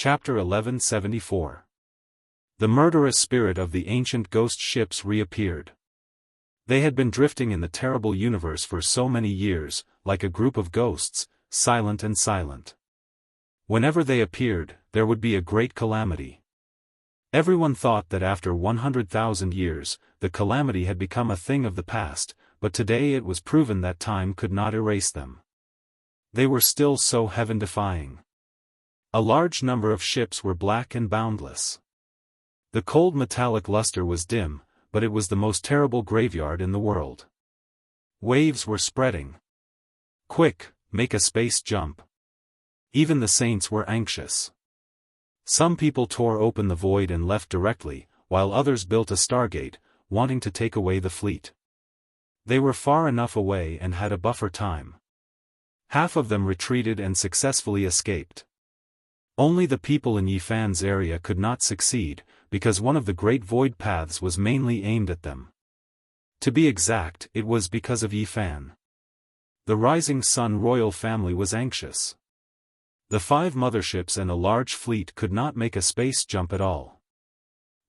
Chapter 1174. The murderous spirit of the ancient ghost ships reappeared. They had been drifting in the terrible universe for so many years, like a group of ghosts, silent and silent. Whenever they appeared, there would be a great calamity. Everyone thought that after 100,000 years, the calamity had become a thing of the past, but today it was proven that time could not erase them. They were still so heaven-defying. A large number of ships were black and boundless. The cold metallic luster was dim, but it was the most terrible graveyard in the world. Waves were spreading. Quick, make a space jump. Even the saints were anxious. Some people tore open the void and left directly, while others built a stargate, wanting to take away the fleet. They were far enough away and had a buffer time. Half of them retreated and successfully escaped. Only the people in Yifan's area could not succeed, because one of the great void paths was mainly aimed at them. To be exact, it was because of Yifan. The Rising Sun royal family was anxious. The 5 motherships and a large fleet could not make a space jump at all.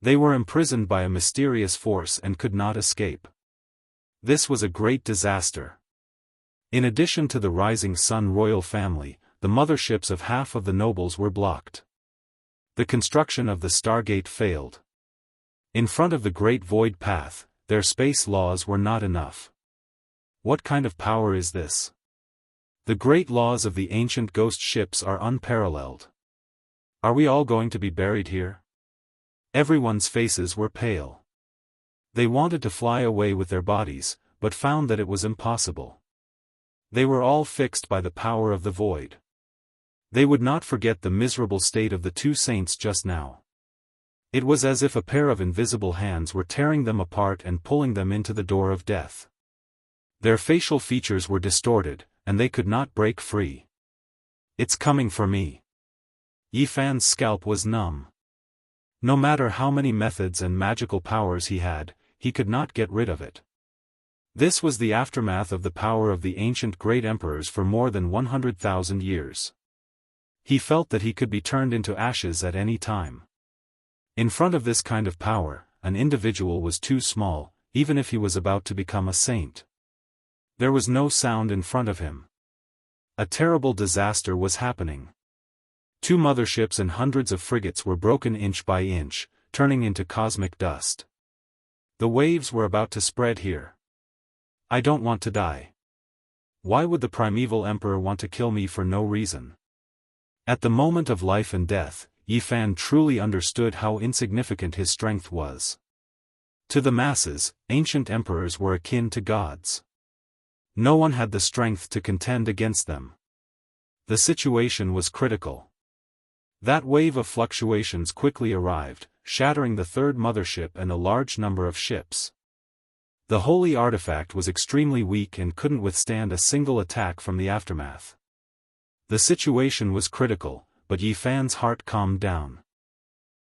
They were imprisoned by a mysterious force and could not escape. This was a great disaster. In addition to the Rising Sun royal family, the motherships of half of the nobles were blocked. The construction of the Stargate failed. In front of the Great Void Path, their space laws were not enough. What kind of power is this? The great laws of the ancient ghost ships are unparalleled. Are we all going to be buried here? Everyone's faces were pale. They wanted to fly away with their bodies, but found that it was impossible. They were all fixed by the power of the void. They would not forget the miserable state of the 2 saints just now. It was as if a pair of invisible hands were tearing them apart and pulling them into the door of death. Their facial features were distorted, and they could not break free. It's coming for me. Yifan's scalp was numb. No matter how many methods and magical powers he had, he could not get rid of it. This was the aftermath of the power of the ancient great emperors for more than 100,000 years. He felt that he could be turned into ashes at any time. In front of this kind of power, an individual was too small, even if he was about to become a saint. There was no sound in front of him. A terrible disaster was happening. 2 motherships and hundreds of frigates were broken inch by inch, turning into cosmic dust. The waves were about to spread here. I don't want to die. Why would the primeval emperor want to kill me for no reason? At the moment of life and death, Yifan truly understood how insignificant his strength was. To the masses, ancient emperors were akin to gods. No one had the strength to contend against them. The situation was critical. That wave of fluctuations quickly arrived, shattering the 3rd mothership and a large number of ships. The holy artifact was extremely weak and couldn't withstand a single attack from the aftermath. The situation was critical, but Yifan's heart calmed down.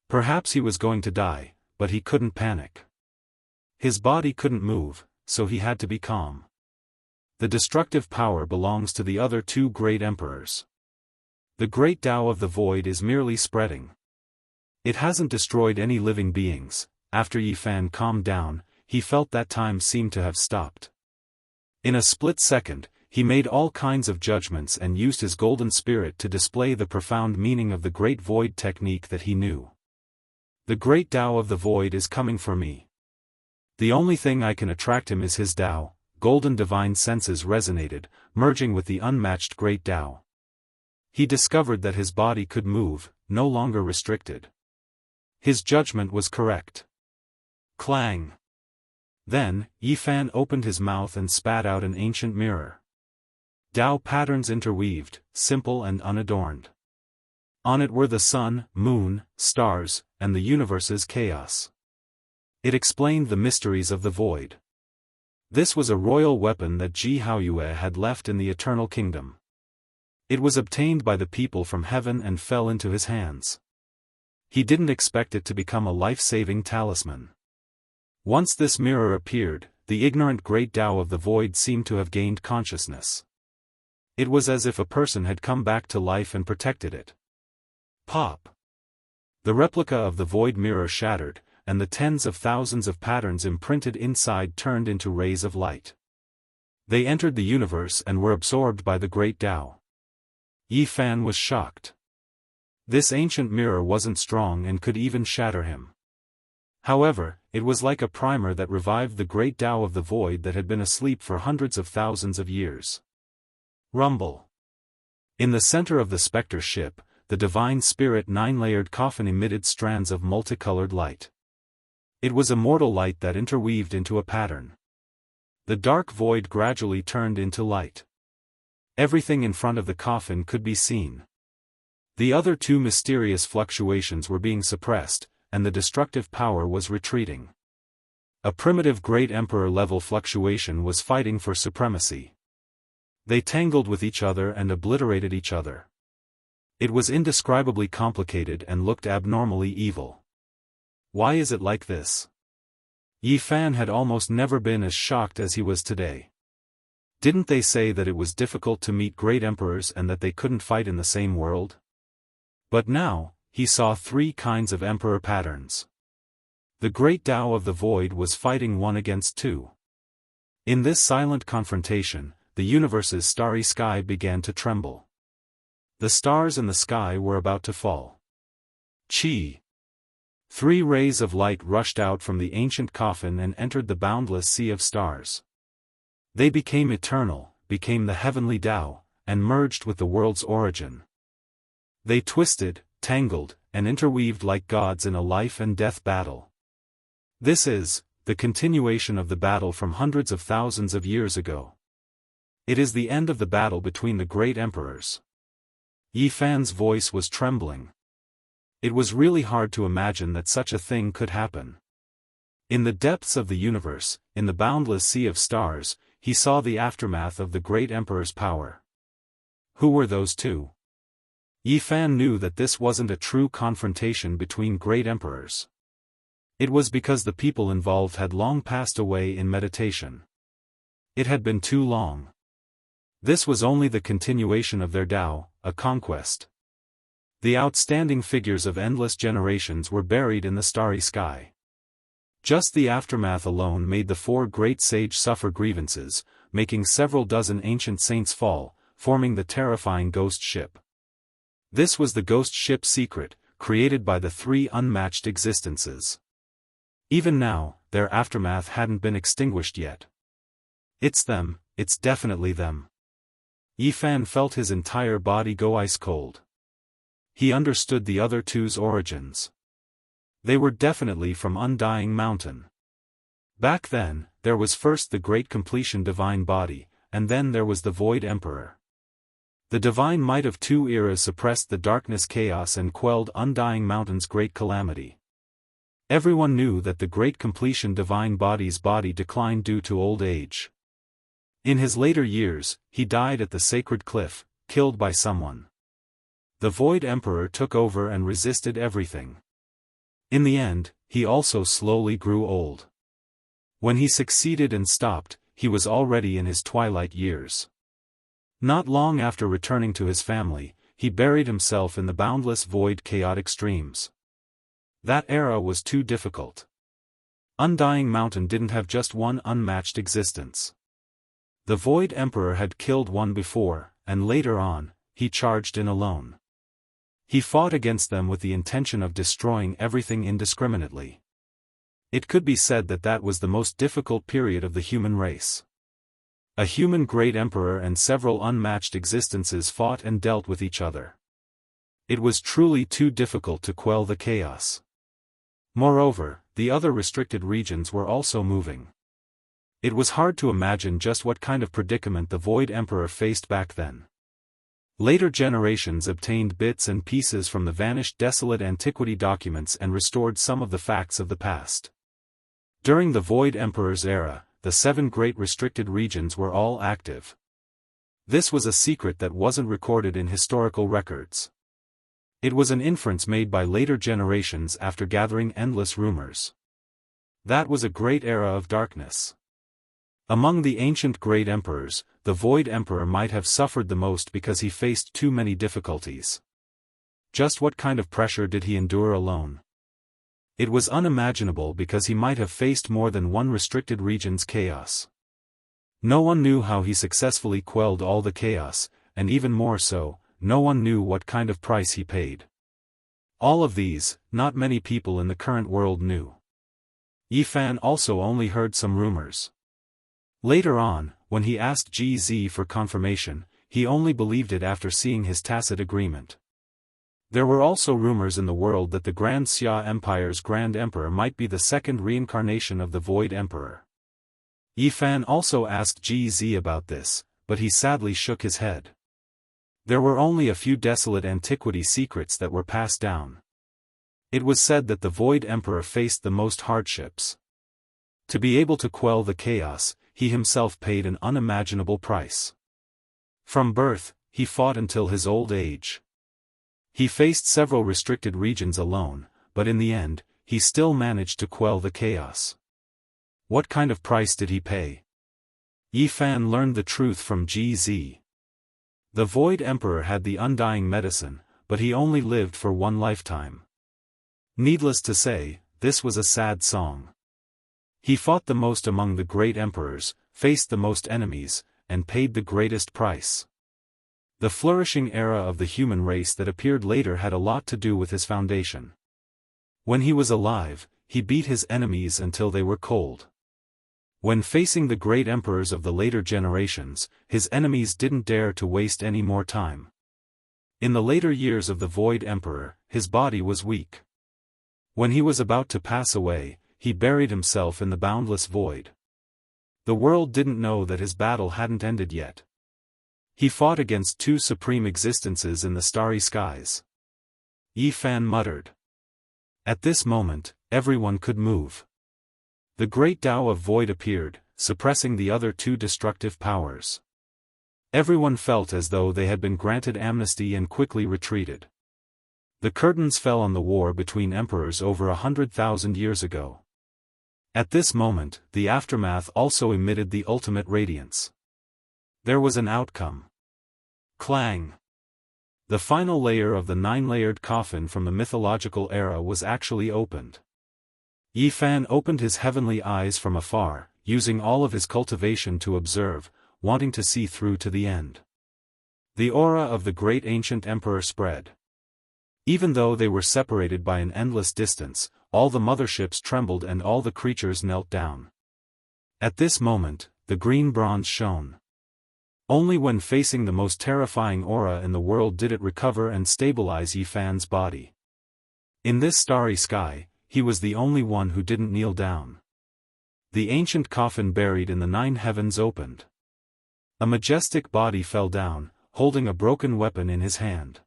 Perhaps he was going to die, but he couldn't panic. His body couldn't move, so he had to be calm. The destructive power belongs to the other 2 great emperors. The great Tao of the void is merely spreading. It hasn't destroyed any living beings. After Yifan calmed down, he felt that time seemed to have stopped. In a split second, he made all kinds of judgments and used his golden spirit to display the profound meaning of the great void technique that he knew. The great Tao of the void is coming for me. The only thing I can attract him is his Tao. Golden divine senses resonated, merging with the unmatched great Tao. He discovered that his body could move, no longer restricted. His judgment was correct. Clang! Then, Yifan opened his mouth and spat out an ancient mirror. Tao patterns interweaved, simple and unadorned. On it were the sun, moon, stars, and the universe's chaos. It explained the mysteries of the void. This was a royal weapon that Jianghu had left in the Eternal Kingdom. It was obtained by the people from heaven and fell into his hands. He didn't expect it to become a life-saving talisman. Once this mirror appeared, the ignorant great Tao of the void seemed to have gained consciousness. It was as if a person had come back to life and protected it. Pop! The replica of the void mirror shattered, and the tens of thousands of patterns imprinted inside turned into rays of light. They entered the universe and were absorbed by the great Tao. Yi Fan was shocked. This ancient mirror wasn't strong and could even shatter him. However, it was like a primer that revived the great Tao of the void that had been asleep for hundreds of thousands of years. Rumble. In the center of the specter ship, the divine spirit nine-layered coffin emitted strands of multicolored light. It was immortal light that interweaved into a pattern. The dark void gradually turned into light. Everything in front of the coffin could be seen. The other two mysterious fluctuations were being suppressed, and the destructive power was retreating. A primitive Great Emperor-level fluctuation was fighting for supremacy. They tangled with each other and obliterated each other. It was indescribably complicated and looked abnormally evil. Why is it like this? Yi Fan had almost never been as shocked as he was today. Didn't they say that it was difficult to meet great emperors and that they couldn't fight in the same world? But now, he saw three kinds of emperor patterns. The great Tao of the void was fighting one against two. In this silent confrontation, the universe's starry sky began to tremble. The stars in the sky were about to fall. Chi. 3 rays of light rushed out from the ancient coffin and entered the boundless sea of stars. They became eternal, became the heavenly Tao, and merged with the world's origin. They twisted, tangled, and interweaved like gods in a life and death battle. This is the continuation of the battle from hundreds of thousands of years ago. It is the end of the battle between the great emperors. Yi Fan's voice was trembling. It was really hard to imagine that such a thing could happen. In the depths of the universe, in the boundless sea of stars, he saw the aftermath of the great emperor's power. Who were those two? Yi Fan knew that this wasn't a true confrontation between great emperors. It was because the people involved had long passed away in meditation. It had been too long. This was only the continuation of their Tao, a conquest. The outstanding figures of endless generations were buried in the starry sky. Just the aftermath alone made the 4 great sage suffer grievances, making several dozen ancient saints fall, forming the terrifying ghost ship. This was the ghost ship secret, created by the 3 unmatched existences. Even now, their aftermath hadn't been extinguished yet. It's them, it's definitely them. Yi Fan felt his entire body go ice cold. He understood the other two's origins. They were definitely from Undying Mountain. Back then, there was first the Great Completion Divine Body, and then there was the Void Emperor. The divine might of 2 eras suppressed the darkness chaos and quelled Undying Mountain's great calamity. Everyone knew that the Great Completion Divine Body's body declined due to old age. In his later years, he died at the sacred cliff, killed by someone. The Void Emperor took over and resisted everything. In the end, he also slowly grew old. When he succeeded and stopped, he was already in his twilight years. Not long after returning to his family, he buried himself in the boundless void chaotic streams. That era was too difficult. Undying Mountain didn't have just one unmatched existence. The Void Emperor had killed one before, and later on, he charged in alone. He fought against them with the intention of destroying everything indiscriminately. It could be said that that was the most difficult period of the human race. A human great emperor and several unmatched existences fought and dealt with each other. It was truly too difficult to quell the chaos. Moreover, the other restricted regions were also moving. It was hard to imagine just what kind of predicament the Void Emperor faced back then. Later generations obtained bits and pieces from the vanished desolate antiquity documents and restored some of the facts of the past. During the Void Emperor's era, the 7 great restricted regions were all active. This was a secret that wasn't recorded in historical records. It was an inference made by later generations after gathering endless rumors. That was a great era of darkness. Among the ancient great emperors, the Void Emperor might have suffered the most because he faced too many difficulties. Just what kind of pressure did he endure alone? It was unimaginable because he might have faced more than one restricted region's chaos. No one knew how he successfully quelled all the chaos, and even more so, no one knew what kind of price he paid. All of these, not many people in the current world knew. Yi Fan also only heard some rumors. Later on, when he asked GZ for confirmation, he only believed it after seeing his tacit agreement. There were also rumors in the world that the Grand Xia Empire's Grand Emperor might be the second reincarnation of the Void Emperor. Yi Fan also asked GZ about this, but he sadly shook his head. There were only a few desolate antiquity secrets that were passed down. It was said that the Void Emperor faced the most hardships. To be able to quell the chaos, he himself paid an unimaginable price. From birth, he fought until his old age. He faced several restricted regions alone, but in the end, he still managed to quell the chaos. What kind of price did he pay? Yi Fan learned the truth from GZ. The Void Emperor had the undying medicine, but he only lived for one lifetime. Needless to say, this was a sad song. He fought the most among the great emperors, faced the most enemies, and paid the greatest price. The flourishing era of the human race that appeared later had a lot to do with his foundation. When he was alive, he beat his enemies until they were cold. When facing the great emperors of the later generations, his enemies didn't dare to waste any more time. In the later years of the Void Emperor, his body was weak. When he was about to pass away, he buried himself in the boundless void. The world didn't know that his battle hadn't ended yet. He fought against two supreme existences in the starry skies. Yi Fan muttered. At this moment, everyone could move. The great Tao of Void appeared, suppressing the other two destructive powers. Everyone felt as though they had been granted amnesty and quickly retreated. The curtains fell on the war between emperors over 100,000 years ago. At this moment, the aftermath also emitted the ultimate radiance. There was an outcome. Clang! The final layer of the 9-layered coffin from the mythological era was actually opened. Yi Fan opened his heavenly eyes from afar, using all of his cultivation to observe, wanting to see through to the end. The aura of the great ancient emperor spread. Even though they were separated by an endless distance, all the motherships trembled and all the creatures knelt down. At this moment, the green bronze shone. Only when facing the most terrifying aura in the world did it recover and stabilize Yi Fan's body. In this starry sky, he was the only one who didn't kneel down. The ancient coffin buried in the 9 heavens opened. A majestic body fell down, holding a broken weapon in his hand.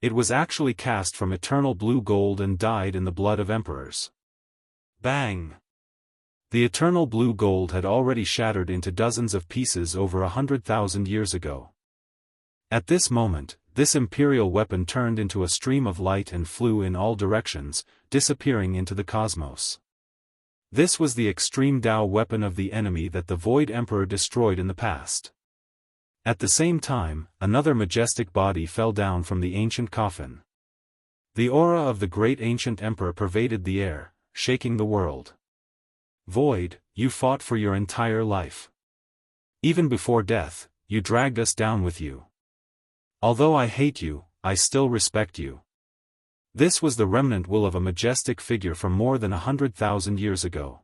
It was actually cast from eternal blue gold and dyed in the blood of emperors. Bang! The eternal blue gold had already shattered into dozens of pieces over 100,000 years ago. At this moment, this imperial weapon turned into a stream of light and flew in all directions, disappearing into the cosmos. This was the extreme Tao weapon of the enemy that the Void Emperor destroyed in the past. At the same time, another majestic body fell down from the ancient coffin. The aura of the great ancient emperor pervaded the air, shaking the world. Void, you fought for your entire life. Even before death, you dragged us down with you. Although I hate you, I still respect you. This was the remnant will of a majestic figure from more than 100,000 years ago.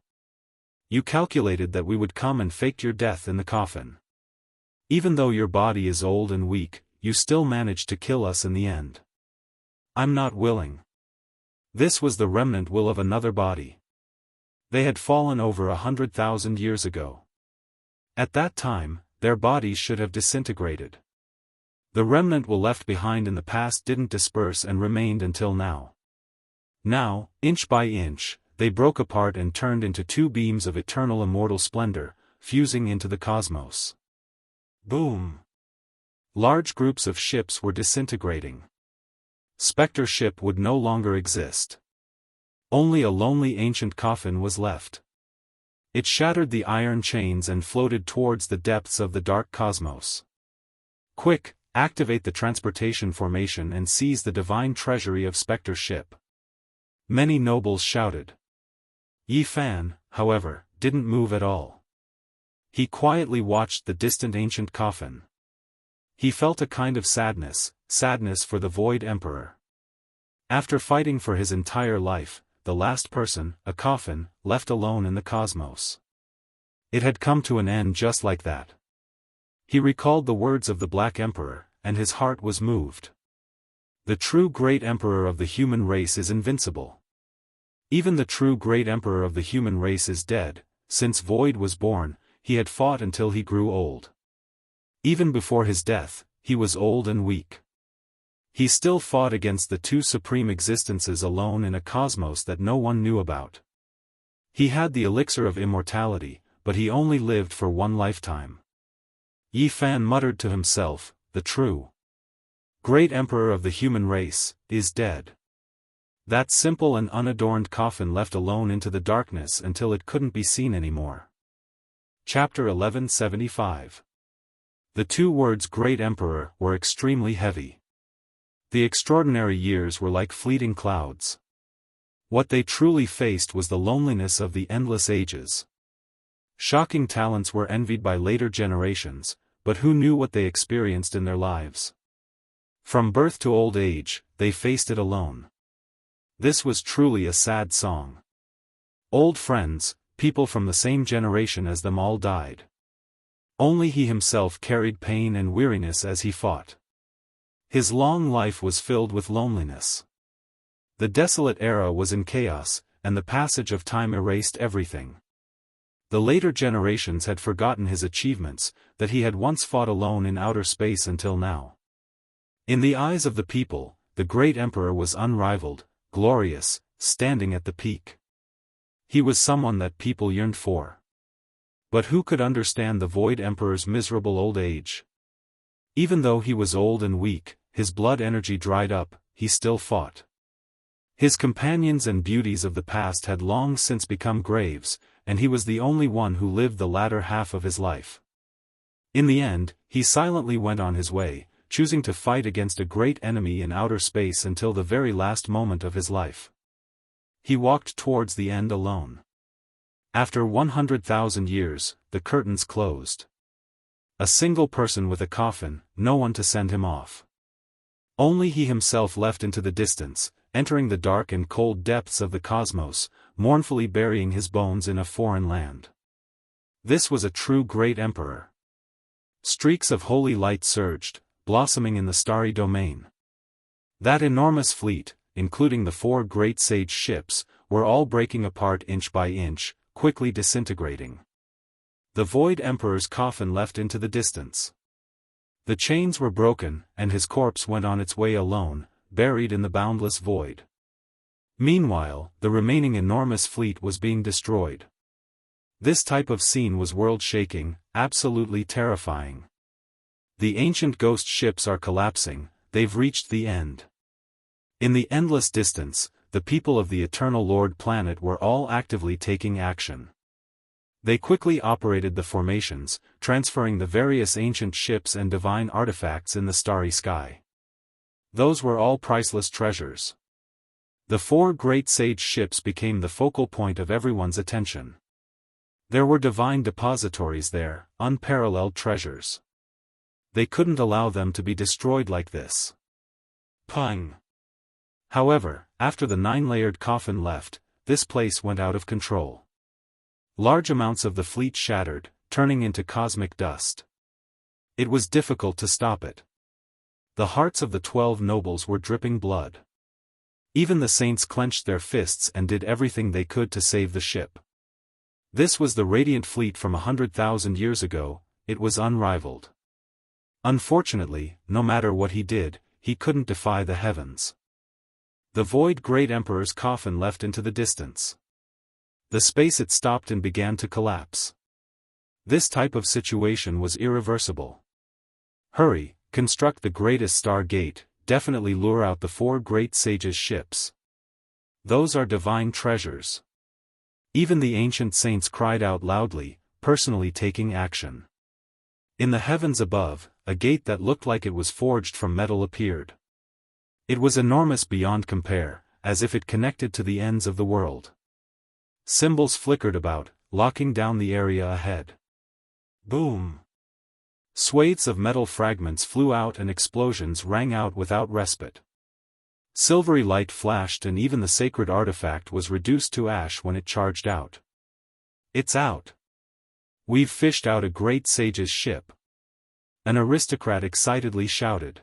You calculated that we would come and faked your death in the coffin. Even though your body is old and weak, you still managed to kill us in the end. I'm not willing. This was the remnant will of another body. They had fallen over 100,000 years ago. At that time, their bodies should have disintegrated. The remnant will left behind in the past didn't disperse and remained until now. Now, inch by inch, they broke apart and turned into two beams of eternal immortal splendor, fusing into the cosmos. Boom! Large groups of ships were disintegrating. Spectre ship would no longer exist. Only a lonely ancient coffin was left. It shattered the iron chains and floated towards the depths of the dark cosmos. Quick, activate the transportation formation and seize the divine treasury of Spectre ship. Many nobles shouted. Yi Fan, however, didn't move at all. He quietly watched the distant ancient coffin. He felt a kind of sadness for the Void Emperor. After fighting for his entire life, the last person, a coffin, left alone in the cosmos. It had come to an end just like that. He recalled the words of the Black Emperor, and his heart was moved. The true great emperor of the human race is invincible. Even the true great emperor of the human race is dead. Since Void was born, he had fought until he grew old. Even before his death, he was old and weak. He still fought against the two supreme existences alone in a cosmos that no one knew about. He had the elixir of immortality, but he only lived for one lifetime. Yi Fan muttered to himself, the true great emperor of the human race is dead. That simple and unadorned coffin left alone into the darkness until it couldn't be seen anymore. Chapter 1175. The two words Great Emperor were extremely heavy. The extraordinary years were like fleeting clouds. What they truly faced was the loneliness of the endless ages. Shocking talents were envied by later generations, but who knew what they experienced in their lives? From birth to old age, they faced it alone. This was truly a sad song. Old friends, people from the same generation as them all died. Only he himself carried pain and weariness as he fought. His long life was filled with loneliness. The desolate era was in chaos, and the passage of time erased everything. The later generations had forgotten his achievements, that he had once fought alone in outer space until now. In the eyes of the people, the great emperor was unrivaled, glorious, standing at the peak. He was someone that people yearned for. But who could understand the Void Emperor's miserable old age? Even though he was old and weak, his blood energy dried up, he still fought. His companions and beauties of the past had long since become graves, and he was the only one who lived the latter half of his life. In the end, he silently went on his way, choosing to fight against a great enemy in outer space until the very last moment of his life. He walked towards the end alone. After 100,000 years, the curtains closed. A single person with a coffin, no one to send him off. Only he himself left into the distance, entering the dark and cold depths of the cosmos, mournfully burying his bones in a foreign land. This was a true great emperor. Streaks of holy light surged, blossoming in the starry domain. That enormous fleet, including the 4 great sage ships, were all breaking apart inch by inch, quickly disintegrating. The Void Emperor's coffin left into the distance. The chains were broken, and his corpse went on its way alone, buried in the boundless void. Meanwhile, the remaining enormous fleet was being destroyed. This type of scene was world-shaking, absolutely terrifying. The ancient ghost ships are collapsing, they've reached the end. In the endless distance, the people of the Eternal Lord planet were all actively taking action. They quickly operated the formations, transferring the various ancient ships and divine artifacts in the starry sky. Those were all priceless treasures. The 4 great sage ships became the focal point of everyone's attention. There were divine depositories there, unparalleled treasures. They couldn't allow them to be destroyed like this. Pung! However, after the 9-layered coffin left, this place went out of control. Large amounts of the fleet shattered, turning into cosmic dust. It was difficult to stop it. The hearts of the 12 nobles were dripping blood. Even the saints clenched their fists and did everything they could to save the ship. This was the radiant fleet from 100,000 years ago, it was unrivaled. Unfortunately, no matter what he did, he couldn't defy the heavens. The Void Great Emperor's coffin left into the distance. The space it stopped and began to collapse. This type of situation was irreversible. Hurry, construct the greatest star gate, definitely lure out the 4 great sages' ships. Those are divine treasures. Even the ancient saints cried out loudly, personally taking action. In the heavens above, a gate that looked like it was forged from metal appeared. It was enormous beyond compare, as if it connected to the ends of the world. Symbols flickered about, locking down the area ahead. Boom! Swathes of metal fragments flew out and explosions rang out without respite. Silvery light flashed and even the sacred artifact was reduced to ash when it charged out. It's out! We've fished out a great sage's ship! An aristocrat excitedly shouted.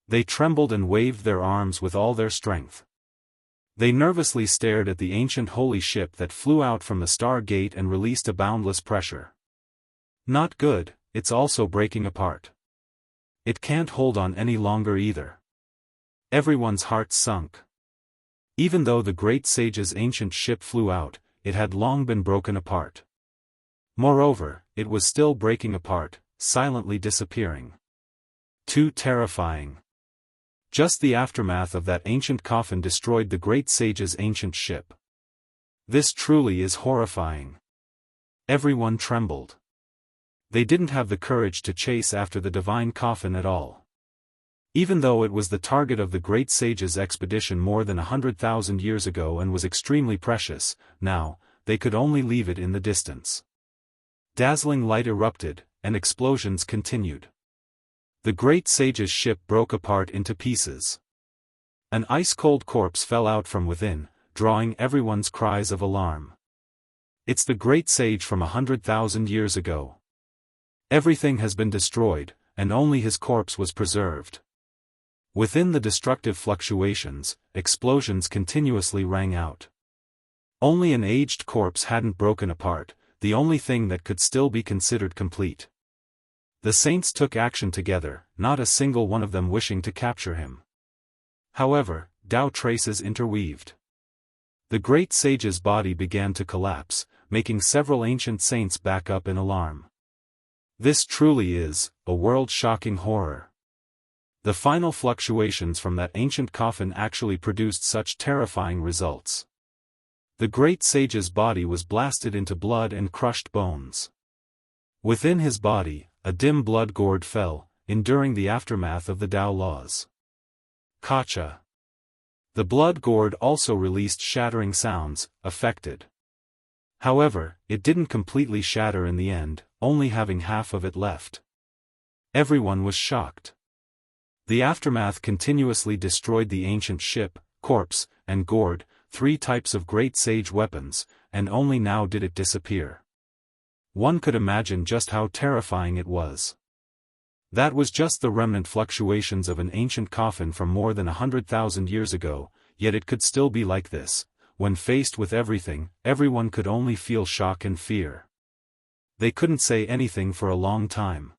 They trembled and waved their arms with all their strength. They nervously stared at the ancient holy ship that flew out from the star gate and released a boundless pressure. Not good, it's also breaking apart. It can't hold on any longer either. Everyone's hearts sunk. Even though the great sage's ancient ship flew out, it had long been broken apart. Moreover, it was still breaking apart, silently disappearing. Too terrifying. Just the aftermath of that ancient coffin destroyed the great sage's ancient ship. This truly is horrifying. Everyone trembled. They didn't have the courage to chase after the divine coffin at all. Even though it was the target of the great sage's expedition more than 100,000 years ago and was extremely precious, now, they could only leave it in the distance. Dazzling light erupted, and explosions continued. The great sage's ship broke apart into pieces. An ice-cold corpse fell out from within, drawing everyone's cries of alarm. It's the great sage from 100,000 years ago. Everything has been destroyed, and only his corpse was preserved. Within the destructive fluctuations, explosions continuously rang out. Only an aged corpse hadn't broken apart, the only thing that could still be considered complete. The saints took action together, not a single one of them wishing to capture him. However, Dao traces interweaved. The great sage's body began to collapse, making several ancient saints back up in alarm. This truly is a world-shocking horror. The final fluctuations from that ancient coffin actually produced such terrifying results. The great sage's body was blasted into blood and crushed bones. Within his body, a dim blood gourd fell, enduring the aftermath of the Dao laws. Kacha. The blood gourd also released shattering sounds, affected. However, it didn't completely shatter in the end, only having half of it left. Everyone was shocked. The aftermath continuously destroyed the ancient ship, corpse, and gourd, three types of great sage weapons, and only now did it disappear. One could imagine just how terrifying it was. That was just the remnant fluctuations of an ancient coffin from more than 100,000 years ago, yet it could still be like this. When faced with everything, everyone could only feel shock and fear. They couldn't say anything for a long time.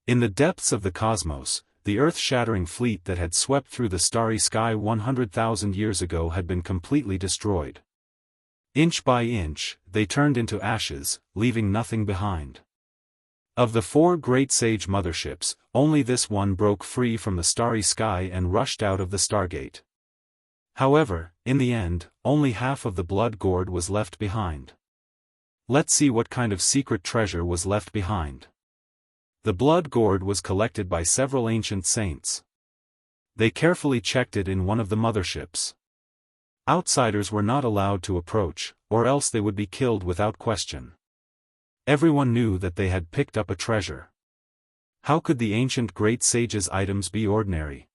In the depths of the cosmos, the earth-shattering fleet that had swept through the starry sky 100,000 years ago had been completely destroyed. Inch by inch, they turned into ashes, leaving nothing behind. Of the four great sage motherships, only this one broke free from the starry sky and rushed out of the Stargate. However, in the end, only half of the blood gourd was left behind. Let's see what kind of secret treasure was left behind. The blood gourd was collected by several ancient saints. They carefully checked it in one of the motherships. Outsiders were not allowed to approach, or else they would be killed without question. Everyone knew that they had picked up a treasure. How could the ancient great sage's items be ordinary?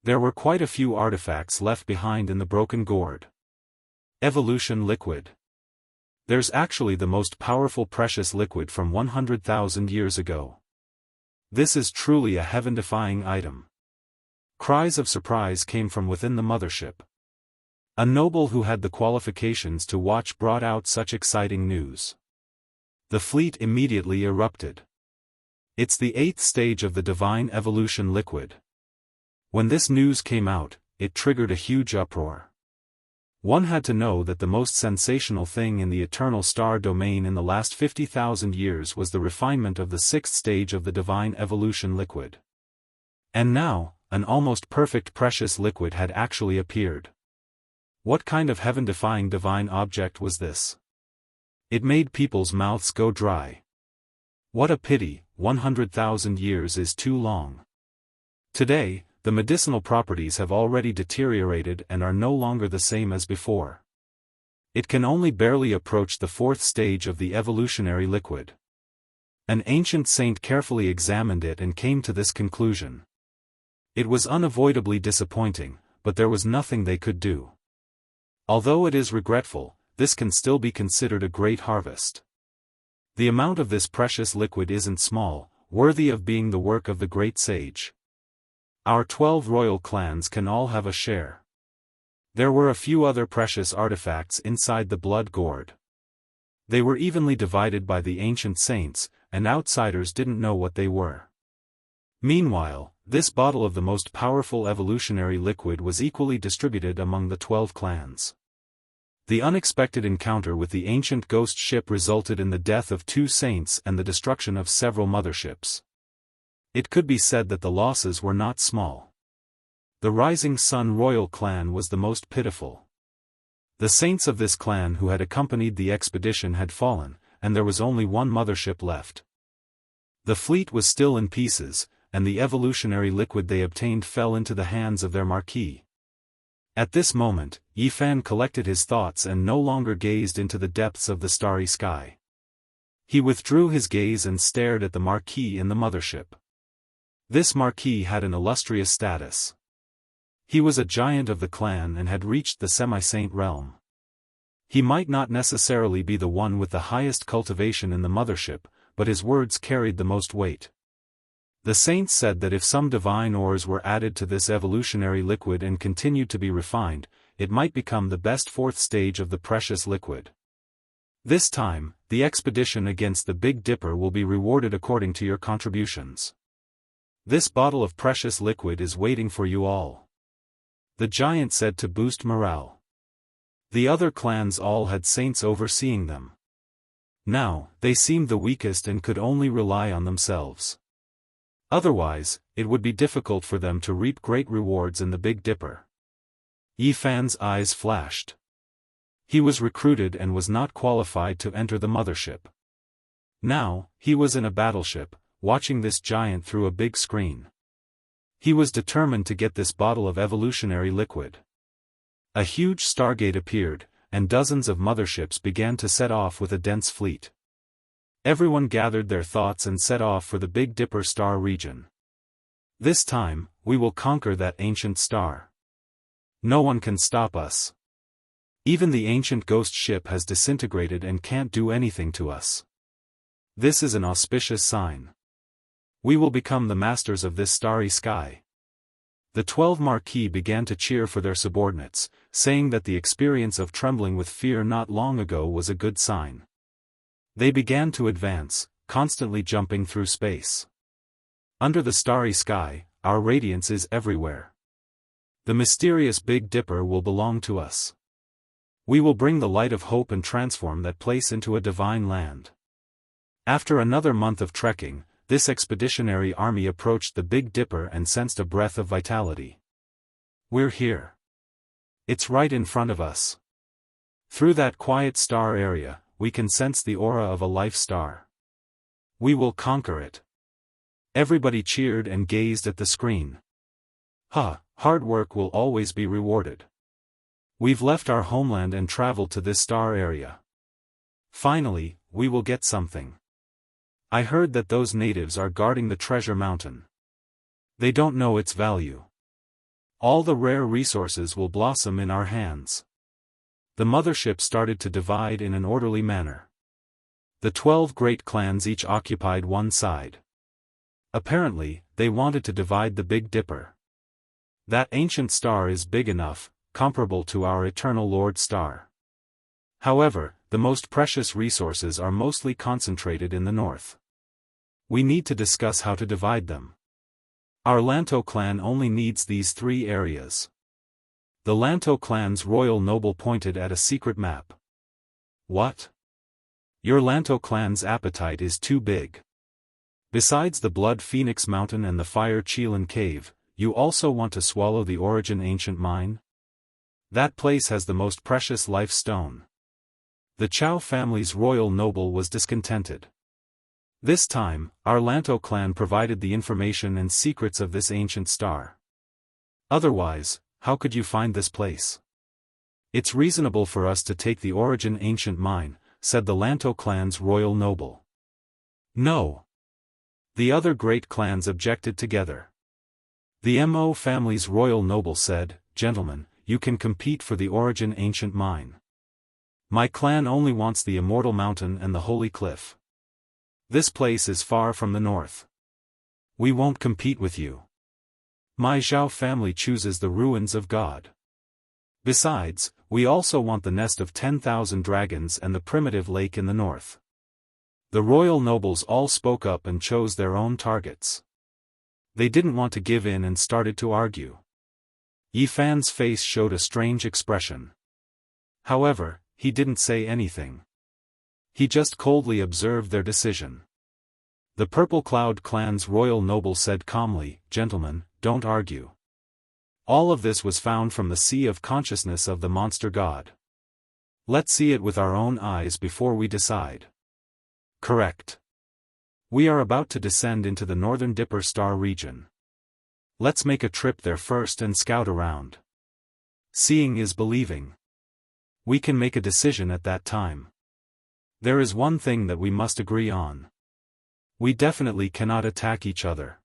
There were quite a few artifacts left behind in the broken gourd. Evolution liquid. There's actually the most powerful precious liquid from 100,000 years ago. This is truly a heaven-defying item. Cries of surprise came from within the mothership. A noble who had the qualifications to watch brought out such exciting news. The fleet immediately erupted. It's the 8th stage of the divine evolution liquid. When this news came out, it triggered a huge uproar. One had to know that the most sensational thing in the eternal star domain in the last 50,000 years was the refinement of the 6th stage of the divine evolution liquid. And now, an almost perfect precious liquid had actually appeared. What kind of heaven-defying divine object was this? It made people's mouths go dry. What a pity, 100,000 years is too long. Today, the medicinal properties have already deteriorated and are no longer the same as before. It can only barely approach the fourth stage of the evolutionary liquid. An ancient saint carefully examined it and came to this conclusion. It was unavoidably disappointing, but there was nothing they could do. Although it is regretful, this can still be considered a great harvest. The amount of this precious liquid isn't small, worthy of being the work of the great sage. Our 12 royal clans can all have a share. There were a few other precious artifacts inside the blood gourd. They were evenly divided by the ancient saints, and outsiders didn't know what they were. Meanwhile, this bottle of the most powerful evolutionary liquid was equally distributed among the 12 clans. The unexpected encounter with the ancient ghost ship resulted in the death of 2 saints and the destruction of several motherships. It could be said that the losses were not small. The Rising Sun royal clan was the most pitiful. The saints of this clan who had accompanied the expedition had fallen, and there was only one mothership left. The fleet was still in pieces, and the evolutionary liquid they obtained fell into the hands of their marquis. At this moment, Yifan collected his thoughts and no longer gazed into the depths of the starry sky. He withdrew his gaze and stared at the marquis in the mothership. This marquis had an illustrious status. He was a giant of the clan and had reached the semi-saint realm. He might not necessarily be the one with the highest cultivation in the mothership, but his words carried the most weight. The saints said that if some divine ores were added to this evolutionary liquid and continued to be refined, it might become the best fourth stage of the precious liquid. This time, the expedition against the Big Dipper will be rewarded according to your contributions. This bottle of precious liquid is waiting for you all. The giant said to boost morale. The other clans all had saints overseeing them. Now, they seemed the weakest and could only rely on themselves. Otherwise, it would be difficult for them to reap great rewards in the Big Dipper. Yifan's eyes flashed. He was recruited and was not qualified to enter the mothership. Now, he was in a battleship, watching this giant through a big screen. He was determined to get this bottle of evolutionary liquid. A huge stargate appeared, and dozens of motherships began to set off with a dense fleet. Everyone gathered their thoughts and set off for the Big Dipper star region. This time, we will conquer that ancient star. No one can stop us. Even the ancient ghost ship has disintegrated and can't do anything to us. This is an auspicious sign. We will become the masters of this starry sky. The 12 marquis began to cheer for their subordinates, saying that the experience of trembling with fear not long ago was a good sign. They began to advance, constantly jumping through space. Under the starry sky, our radiance is everywhere. The mysterious Big Dipper will belong to us. We will bring the light of hope and transform that place into a divine land. After another month of trekking, this expeditionary army approached the Big Dipper and sensed a breath of vitality. We're here. It's right in front of us. Through that quiet star area, we can sense the aura of a life star. We will conquer it. Everybody cheered and gazed at the screen. Hard work will always be rewarded. We've left our homeland and traveled to this star area. Finally, we will get something. I heard that those natives are guarding the treasure mountain. They don't know its value. All the rare resources will blossom in our hands. The mothership started to divide in an orderly manner. The 12 great clans each occupied one side. Apparently, they wanted to divide the Big Dipper. That ancient star is big enough, comparable to our eternal Lord Star. However, the most precious resources are mostly concentrated in the north. We need to discuss how to divide them. Our Lanto clan only needs these 3 areas. The Lanto clan's royal noble pointed at a secret map. What? Your Lanto clan's appetite is too big. Besides the Blood Phoenix Mountain and the Fire Chelan Cave, you also want to swallow the Origin Ancient Mine? That place has the most precious life stone. The Chow family's royal noble was discontented. This time, our Lanto clan provided the information and secrets of this ancient star. Otherwise, how could you find this place? It's reasonable for us to take the origin ancient mine, said the Lanto clan's royal noble. No. The other great clans objected together. The Mo family's royal noble said, Gentlemen, you can compete for the origin ancient mine. My clan only wants the immortal mountain and the holy cliff. This place is far from the north. We won't compete with you. My Zhao family chooses the ruins of God. Besides, we also want the nest of 10,000 dragons and the primitive lake in the north. The royal nobles all spoke up and chose their own targets. They didn't want to give in and started to argue. Yi Fan's face showed a strange expression. However, he didn't say anything. He just coldly observed their decision. The Purple Cloud clan's royal noble said calmly, Gentlemen, don't argue. All of this was found from the sea of consciousness of the monster god. Let's see it with our own eyes before we decide. Correct. We are about to descend into the northern Dipper Star region. Let's make a trip there first and scout around. Seeing is believing. We can make a decision at that time. There is one thing that we must agree on. We definitely cannot attack each other.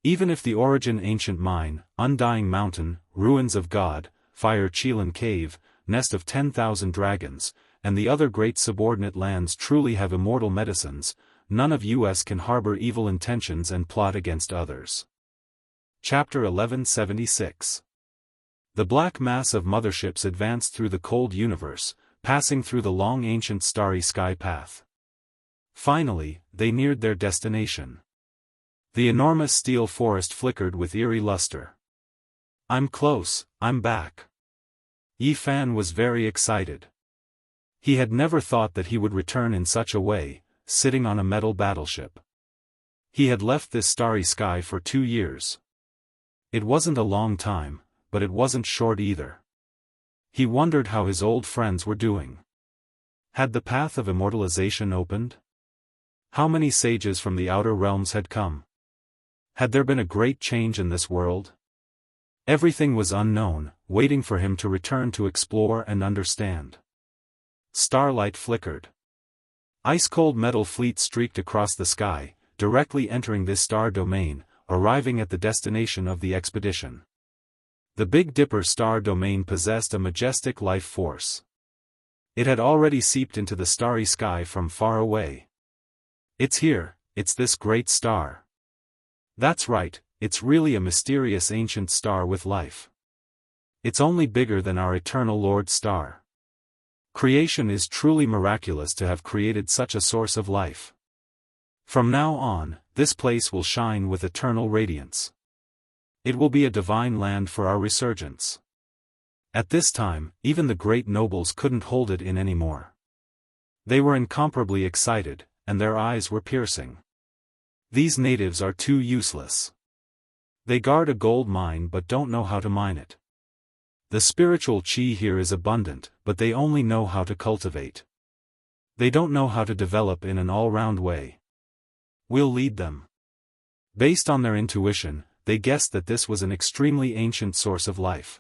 Even if the origin ancient mine, undying mountain, ruins of God, fire Chilan cave, nest of 10,000 dragons, and the other great subordinate lands truly have immortal medicines, none of us can harbor evil intentions and plot against others. Chapter 1176. The black mass of motherships advanced through the cold universe, passing through the long ancient starry sky path. Finally, they neared their destination. The enormous steel forest flickered with eerie luster. I'm close, I'm back. Yi Fan was very excited. He had never thought that he would return in such a way, sitting on a metal battleship. He had left this starry sky for 2 years. It wasn't a long time, but it wasn't short either. He wondered how his old friends were doing. Had the path of immortalization opened? How many sages from the outer realms had come? Had there been a great change in this world? Everything was unknown, waiting for him to return to explore and understand. Starlight flickered. Ice-cold metal fleet streaked across the sky, directly entering this star domain, arriving at the destination of the expedition. The Big Dipper star domain possessed a majestic life force. It had already seeped into the starry sky from far away. It's here, it's this great star. That's right, it's really a mysterious ancient star with life. It's only bigger than our eternal Lord star. Creation is truly miraculous to have created such a source of life. From now on, this place will shine with eternal radiance. It will be a divine land for our resurgence. At this time, even the great nobles couldn't hold it in anymore. They were incomparably excited, and their eyes were piercing. These natives are too useless. They guard a gold mine but don't know how to mine it. The spiritual chi here is abundant, but they only know how to cultivate. They don't know how to develop in an all-round way. We'll lead them. Based on their intuition, they guessed that this was an extremely ancient source of life.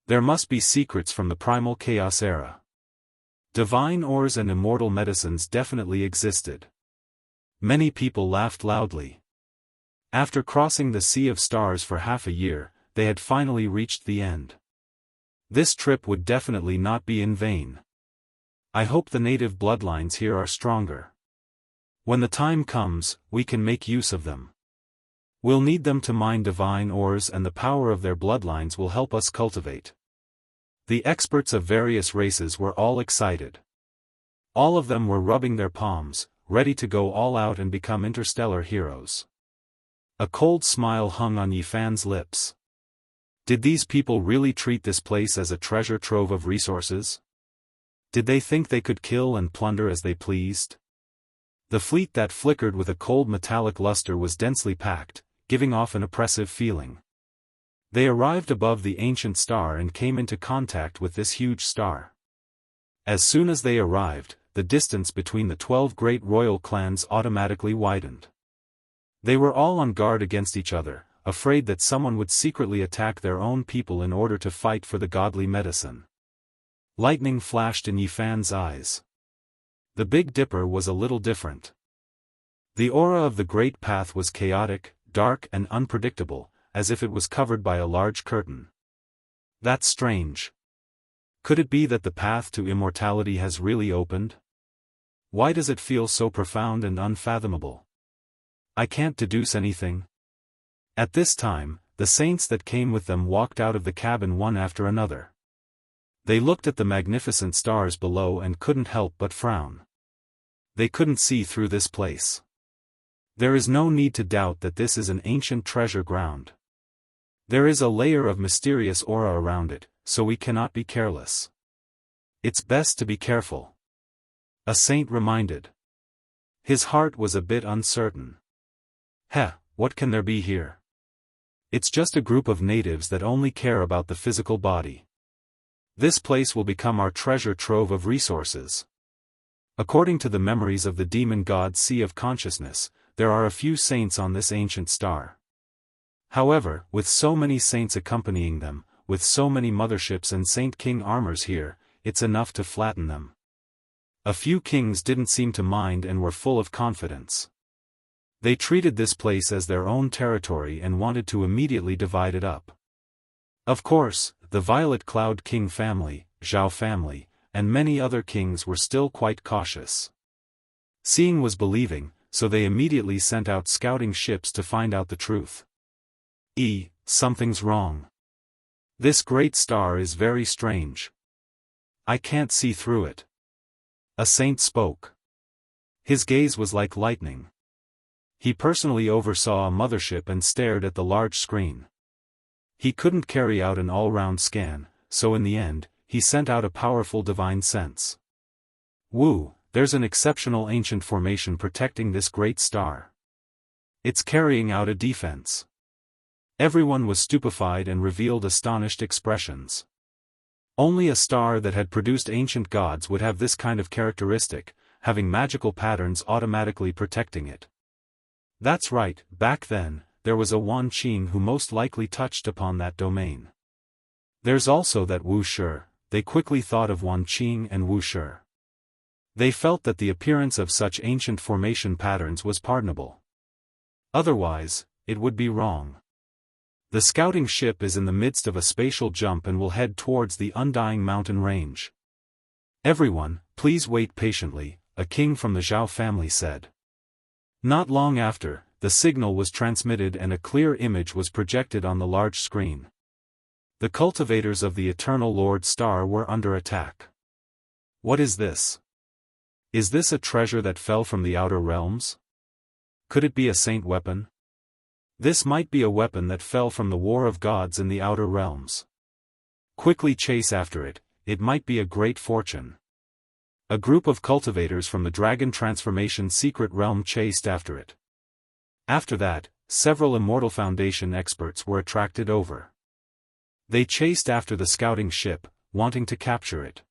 There must be secrets from the primal chaos era. Divine ores and immortal medicines definitely existed. Many people laughed loudly. After crossing the Sea of Stars for half a year, they had finally reached the end. This trip would definitely not be in vain. I hope the native bloodlines here are stronger. When the time comes, we can make use of them. We'll need them to mine divine ores, and the power of their bloodlines will help us cultivate. The experts of various races were all excited. All of them were rubbing their palms, ready to go all out and become interstellar heroes. A cold smile hung on Yi Fan's lips. Did these people really treat this place as a treasure trove of resources? Did they think they could kill and plunder as they pleased? The fleet that flickered with a cold metallic luster was densely packed, giving off an oppressive feeling. They arrived above the ancient star and came into contact with this huge star. As soon as they arrived, the distance between the 12 great royal clans automatically widened. They were all on guard against each other, afraid that someone would secretly attack their own people in order to fight for the godly medicine. Lightning flashed in Yifan's eyes. The Big Dipper was a little different. The aura of the Great Path was chaotic, dark and unpredictable, as if it was covered by a large curtain. That's strange. Could it be that the path to immortality has really opened? Why does it feel so profound and unfathomable? I can't deduce anything. At this time, the saints that came with them walked out of the cabin one after another. They looked at the magnificent stars below and couldn't help but frown. They couldn't see through this place. There is no need to doubt that this is an ancient treasure ground. There is a layer of mysterious aura around it, so we cannot be careless. It's best to be careful. A saint reminded. His heart was a bit uncertain. What can there be here? It's just a group of natives that only care about the physical body. This place will become our treasure trove of resources. According to the memories of the demon god Sea of Consciousness, there are a few saints on this ancient star. However, with so many saints accompanying them, with so many motherships and Saint King armors here, it's enough to flatten them. A few kings didn't seem to mind and were full of confidence. They treated this place as their own territory and wanted to immediately divide it up. Of course, the Violet Cloud King family, Zhao family, and many other kings were still quite cautious. Seeing was believing, so they immediately sent out scouting ships to find out the truth. Something's wrong. This great star is very strange. I can't see through it. A saint spoke. His gaze was like lightning. He personally oversaw a mothership and stared at the large screen. He couldn't carry out an all-round scan, so in the end, he sent out a powerful divine sense. There's an exceptional ancient formation protecting this great star. It's carrying out a defense. Everyone was stupefied and revealed astonished expressions. Only a star that had produced ancient gods would have this kind of characteristic, having magical patterns automatically protecting it. That's right, back then, there was a Wan Qing who most likely touched upon that domain. There's also that Wu Shi. They quickly thought of Wan Qing and Wu Shi. They felt that the appearance of such ancient formation patterns was pardonable. Otherwise, it would be wrong. The scouting ship is in the midst of a spatial jump and will head towards the undying mountain range. Everyone, please wait patiently, a king from the Zhao family said. Not long after, the signal was transmitted and a clear image was projected on the large screen. The cultivators of the Eternal Lord Star were under attack. What is this? Is this a treasure that fell from the outer realms? Could it be a saint weapon? This might be a weapon that fell from the war of gods in the outer realms. Quickly chase after it, it might be a great fortune. A group of cultivators from the Dragon Transformation secret realm chased after it. After that, several Immortal Foundation experts were attracted over. They chased after the scouting ship, wanting to capture it.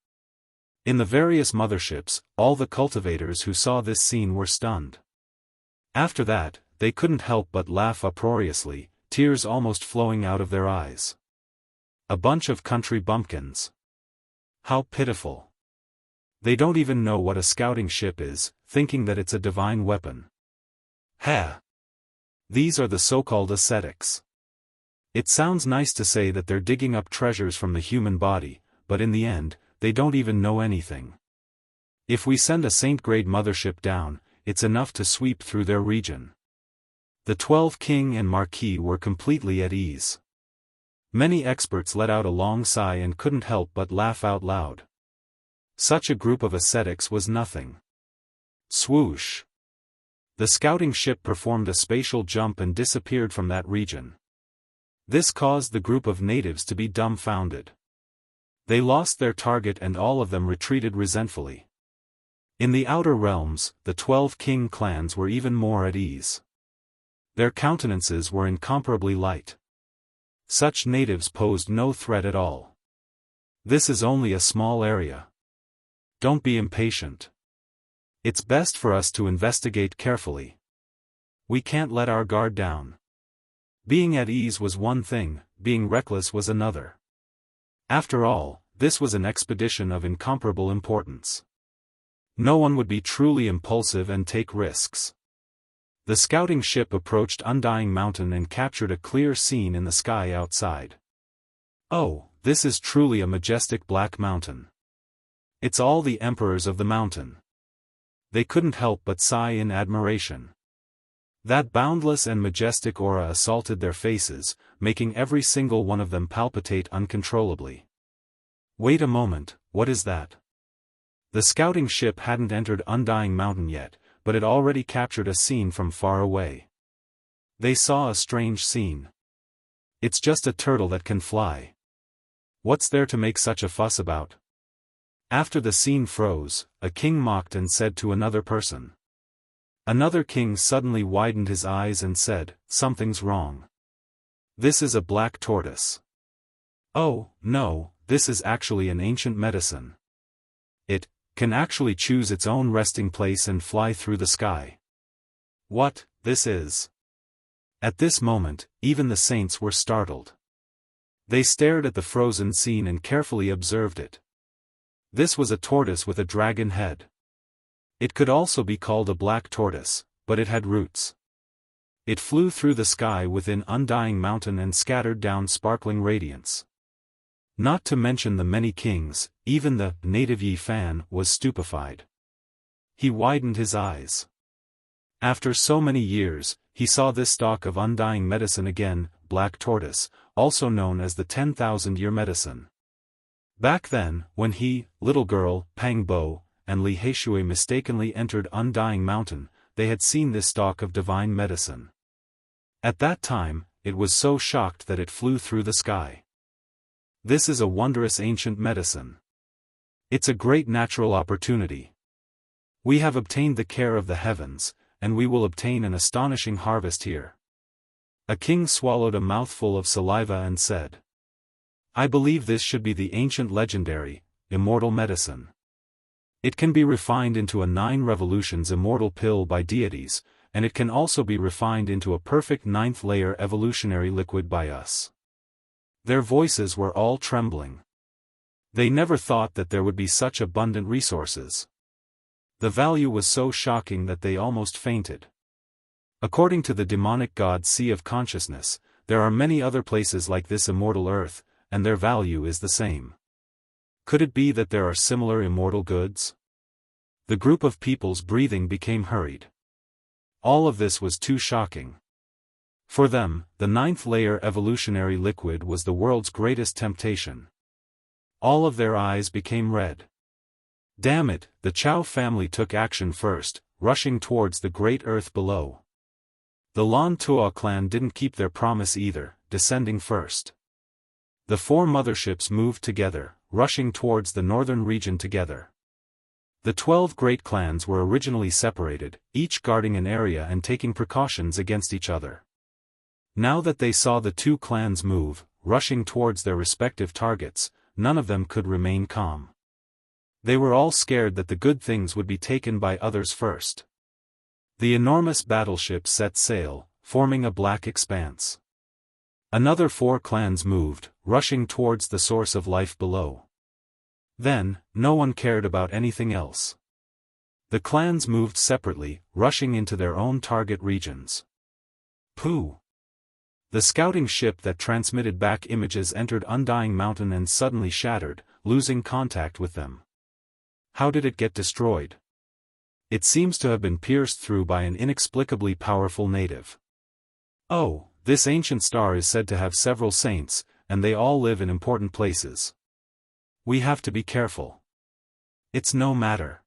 In the various motherships, all the cultivators who saw this scene were stunned. After that, they couldn't help but laugh uproariously, tears almost flowing out of their eyes. A bunch of country bumpkins. How pitiful. They don't even know what a scouting ship is, thinking that it's a divine weapon. These are the so-called ascetics. It sounds nice to say that they're digging up treasures from the human body, but in the end, they don't even know anything. If we send a saint-grade mothership down, it's enough to sweep through their region. The 12 king and marquis were completely at ease. Many experts let out a long sigh and couldn't help but laugh out loud. Such a group of ascetics was nothing. Swoosh! The scouting ship performed a spatial jump and disappeared from that region. This caused the group of natives to be dumbfounded. They lost their target and all of them retreated resentfully. In the outer realms, the 12 king clans were even more at ease. Their countenances were incomparably light. Such natives posed no threat at all. This is only a small area. Don't be impatient. It's best for us to investigate carefully. We can't let our guard down. Being at ease was one thing, being reckless was another. After all, this was an expedition of incomparable importance. No one would be truly impulsive and take risks. The scouting ship approached Undying Mountain and captured a clear scene in the sky outside. Oh, this is truly a majestic black mountain. It's all the emperors of the mountain. They couldn't help but sigh in admiration. That boundless and majestic aura assaulted their faces, making every single one of them palpitate uncontrollably. Wait a moment, what is that? The scouting ship hadn't entered Undying Mountain yet, but it already captured a scene from far away. They saw a strange scene. It's just a turtle that can fly. What's there to make such a fuss about? After the scene froze, a king mocked and said to another person. Another king suddenly widened his eyes and said, "Something's wrong. This is a black tortoise." "Oh, no, this is actually an ancient medicine. It can actually choose its own resting place and fly through the sky." "What, this is?" At this moment, even the saints were startled. They stared at the frozen scene and carefully observed it. This was a tortoise with a dragon head. It could also be called a black tortoise, but it had roots. It flew through the sky within Undying Mountain and scattered down sparkling radiance. Not to mention the many kings, even the native Yi Fan was stupefied. He widened his eyes. After so many years, he saw this stalk of undying medicine again, black tortoise, also known as the 10,000-year medicine. Back then, when he, little girl, Pang Bo, and Li Heishui mistakenly entered Undying Mountain, they had seen this stalk of divine medicine. At that time, it was so shocked that it flew through the sky. This is a wondrous ancient medicine. It's a great natural opportunity. We have obtained the care of the heavens, and we will obtain an astonishing harvest here. A king swallowed a mouthful of saliva and said, "I believe this should be the ancient legendary, immortal medicine. It can be refined into a 9 revolutions immortal pill by deities, and it can also be refined into a perfect 9th layer evolutionary liquid by us." Their voices were all trembling. They never thought that there would be such abundant resources. The value was so shocking that they almost fainted. According to the demonic god Sea of Consciousness, there are many other places like this immortal earth, and their value is the same. Could it be that there are similar immortal goods? The group of people's breathing became hurried. All of this was too shocking. For them, the 9th layer evolutionary liquid was the world's greatest temptation. All of their eyes became red. Damn it, the Chao family took action first, rushing towards the great earth below. The Lan Tuo clan didn't keep their promise either, descending first. The 4 motherships moved together, rushing towards the northern region together. The 12 great clans were originally separated, each guarding an area and taking precautions against each other. Now that they saw the 2 clans move, rushing towards their respective targets, none of them could remain calm. They were all scared that the good things would be taken by others first. The enormous battleship set sail, forming a black expanse. Another 4 clans moved, rushing towards the source of life below. Then, no one cared about anything else. The clans moved separately, rushing into their own target regions. Pooh! The scouting ship that transmitted back images entered Undying Mountain and suddenly shattered, losing contact with them. How did it get destroyed? It seems to have been pierced through by an inexplicably powerful native. Oh, this ancient star is said to have several saints, and they all live in important places. We have to be careful. It's no matter.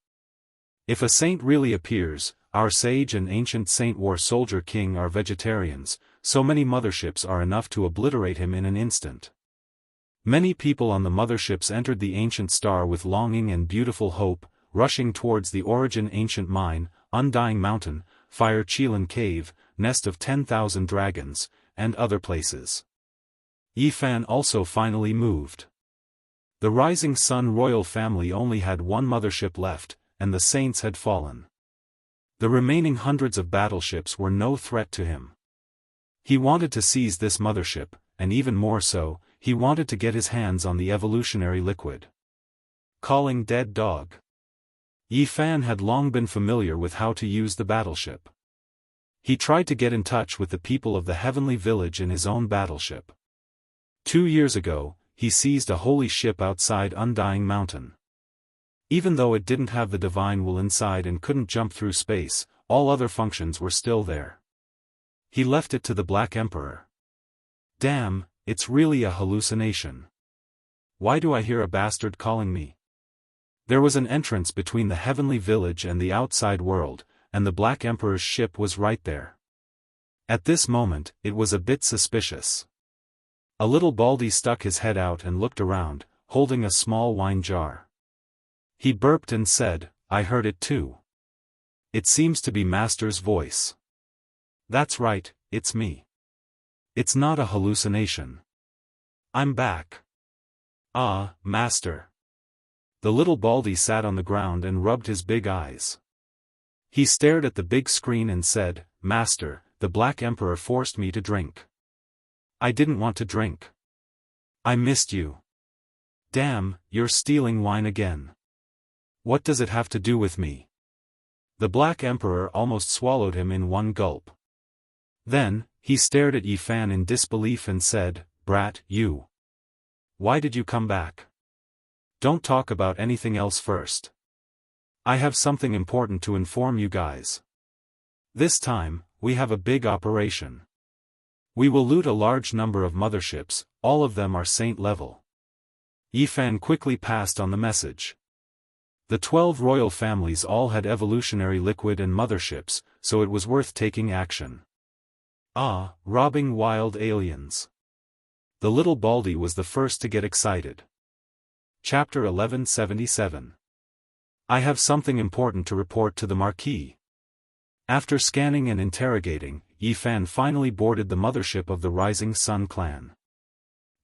If a saint really appears, our sage and ancient saint war soldier king are vegetarians, so many motherships are enough to obliterate him in an instant. Many people on the motherships entered the ancient star with longing and beautiful hope, rushing towards the origin ancient mine, Undying Mountain, Fire Chilan Cave, Nest of 10,000 Dragons, and other places. Yi Fan also finally moved. The Rising Sun royal family only had 1 mothership left, and the saints had fallen. The remaining hundreds of battleships were no threat to him. He wanted to seize this mothership, and even more so, he wanted to get his hands on the evolutionary liquid. Calling dead dog. Yi Fan had long been familiar with how to use the battleship. He tried to get in touch with the people of the heavenly village in his own battleship. 2 years ago, he seized a holy ship outside Undying Mountain. Even though it didn't have the divine will inside and couldn't jump through space, all other functions were still there. He left it to the Black Emperor. Damn, it's really a hallucination. Why do I hear a bastard calling me? There was an entrance between the heavenly village and the outside world, and the Black Emperor's ship was right there. At this moment, it was a bit suspicious. A little baldy stuck his head out and looked around, holding a small wine jar. He burped and said, "I heard it too. It seems to be Master's voice." "That's right, it's me. It's not a hallucination. I'm back." "Ah, Master." The little baldy sat on the ground and rubbed his big eyes. He stared at the big screen and said, "Master, the Black Emperor forced me to drink. I didn't want to drink. I missed you." "Damn, you're stealing wine again. What does it have to do with me?" The Black Emperor almost swallowed him in one gulp. Then, he stared at Yi Fan in disbelief and said, "Brat, you. Why did you come back? Don't talk about anything else first. I have something important to inform you guys. This time, we have a big operation. We will loot a large number of motherships, all of them are saint level." Yi Fan quickly passed on the message. The 12 royal families all had evolutionary liquid and motherships, so it was worth taking action. Ah, robbing wild aliens. The little baldy was the first to get excited. Chapter 1177. I have something important to report to the Marquis. After scanning and interrogating, Yi Fan finally boarded the mothership of the Rising Sun clan.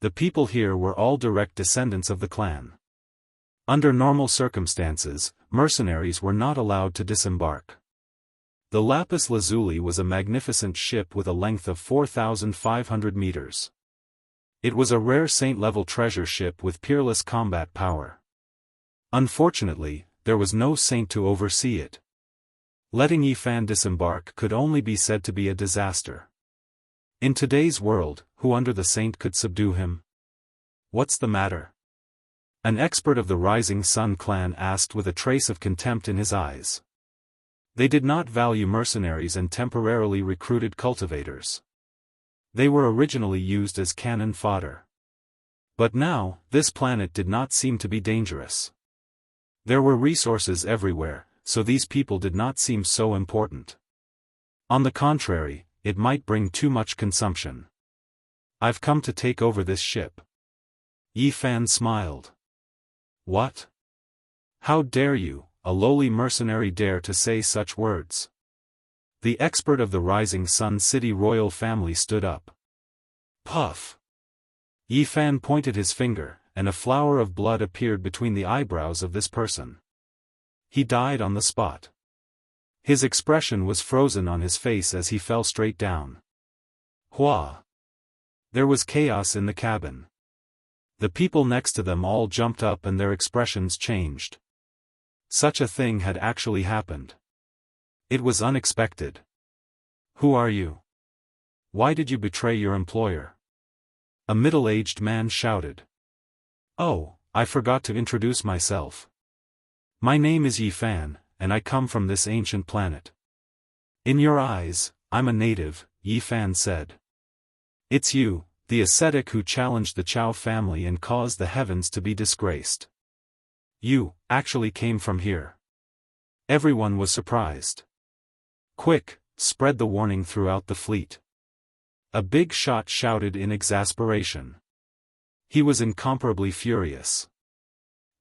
The people here were all direct descendants of the clan. Under normal circumstances, mercenaries were not allowed to disembark. The Lapis Lazuli was a magnificent ship with a length of 4,500 meters. It was a rare saint-level treasure ship with peerless combat power. Unfortunately, there was no saint to oversee it. Letting Yi Fan disembark could only be said to be a disaster. In today's world, who under the saint could subdue him? What's the matter? An expert of the Rising Sun clan asked with a trace of contempt in his eyes. They did not value mercenaries and temporarily recruited cultivators. They were originally used as cannon fodder. But now, this planet did not seem to be dangerous. There were resources everywhere, so these people did not seem so important. On the contrary, it might bring too much consumption. I've come to take over this ship. Yi Fan smiled. What? How dare you, a lowly mercenary, dare to say such words? The expert of the Rising Sun City royal family stood up. Puff! Yi Fan pointed his finger, and a flower of blood appeared between the eyebrows of this person. He died on the spot. His expression was frozen on his face as he fell straight down. Hua! There was chaos in the cabin. The people next to them all jumped up and their expressions changed. Such a thing had actually happened. It was unexpected. Who are you? Why did you betray your employer? A middle-aged man shouted. Oh, I forgot to introduce myself. My name is Yi Fan, and I come from this ancient planet. In your eyes, I'm a native, Yi Fan said. It's you, the ascetic who challenged the Chao family and caused the heavens to be disgraced. You, actually came from here. Everyone was surprised. Quick, spread the warning throughout the fleet. A big shot shouted in exasperation. He was incomparably furious.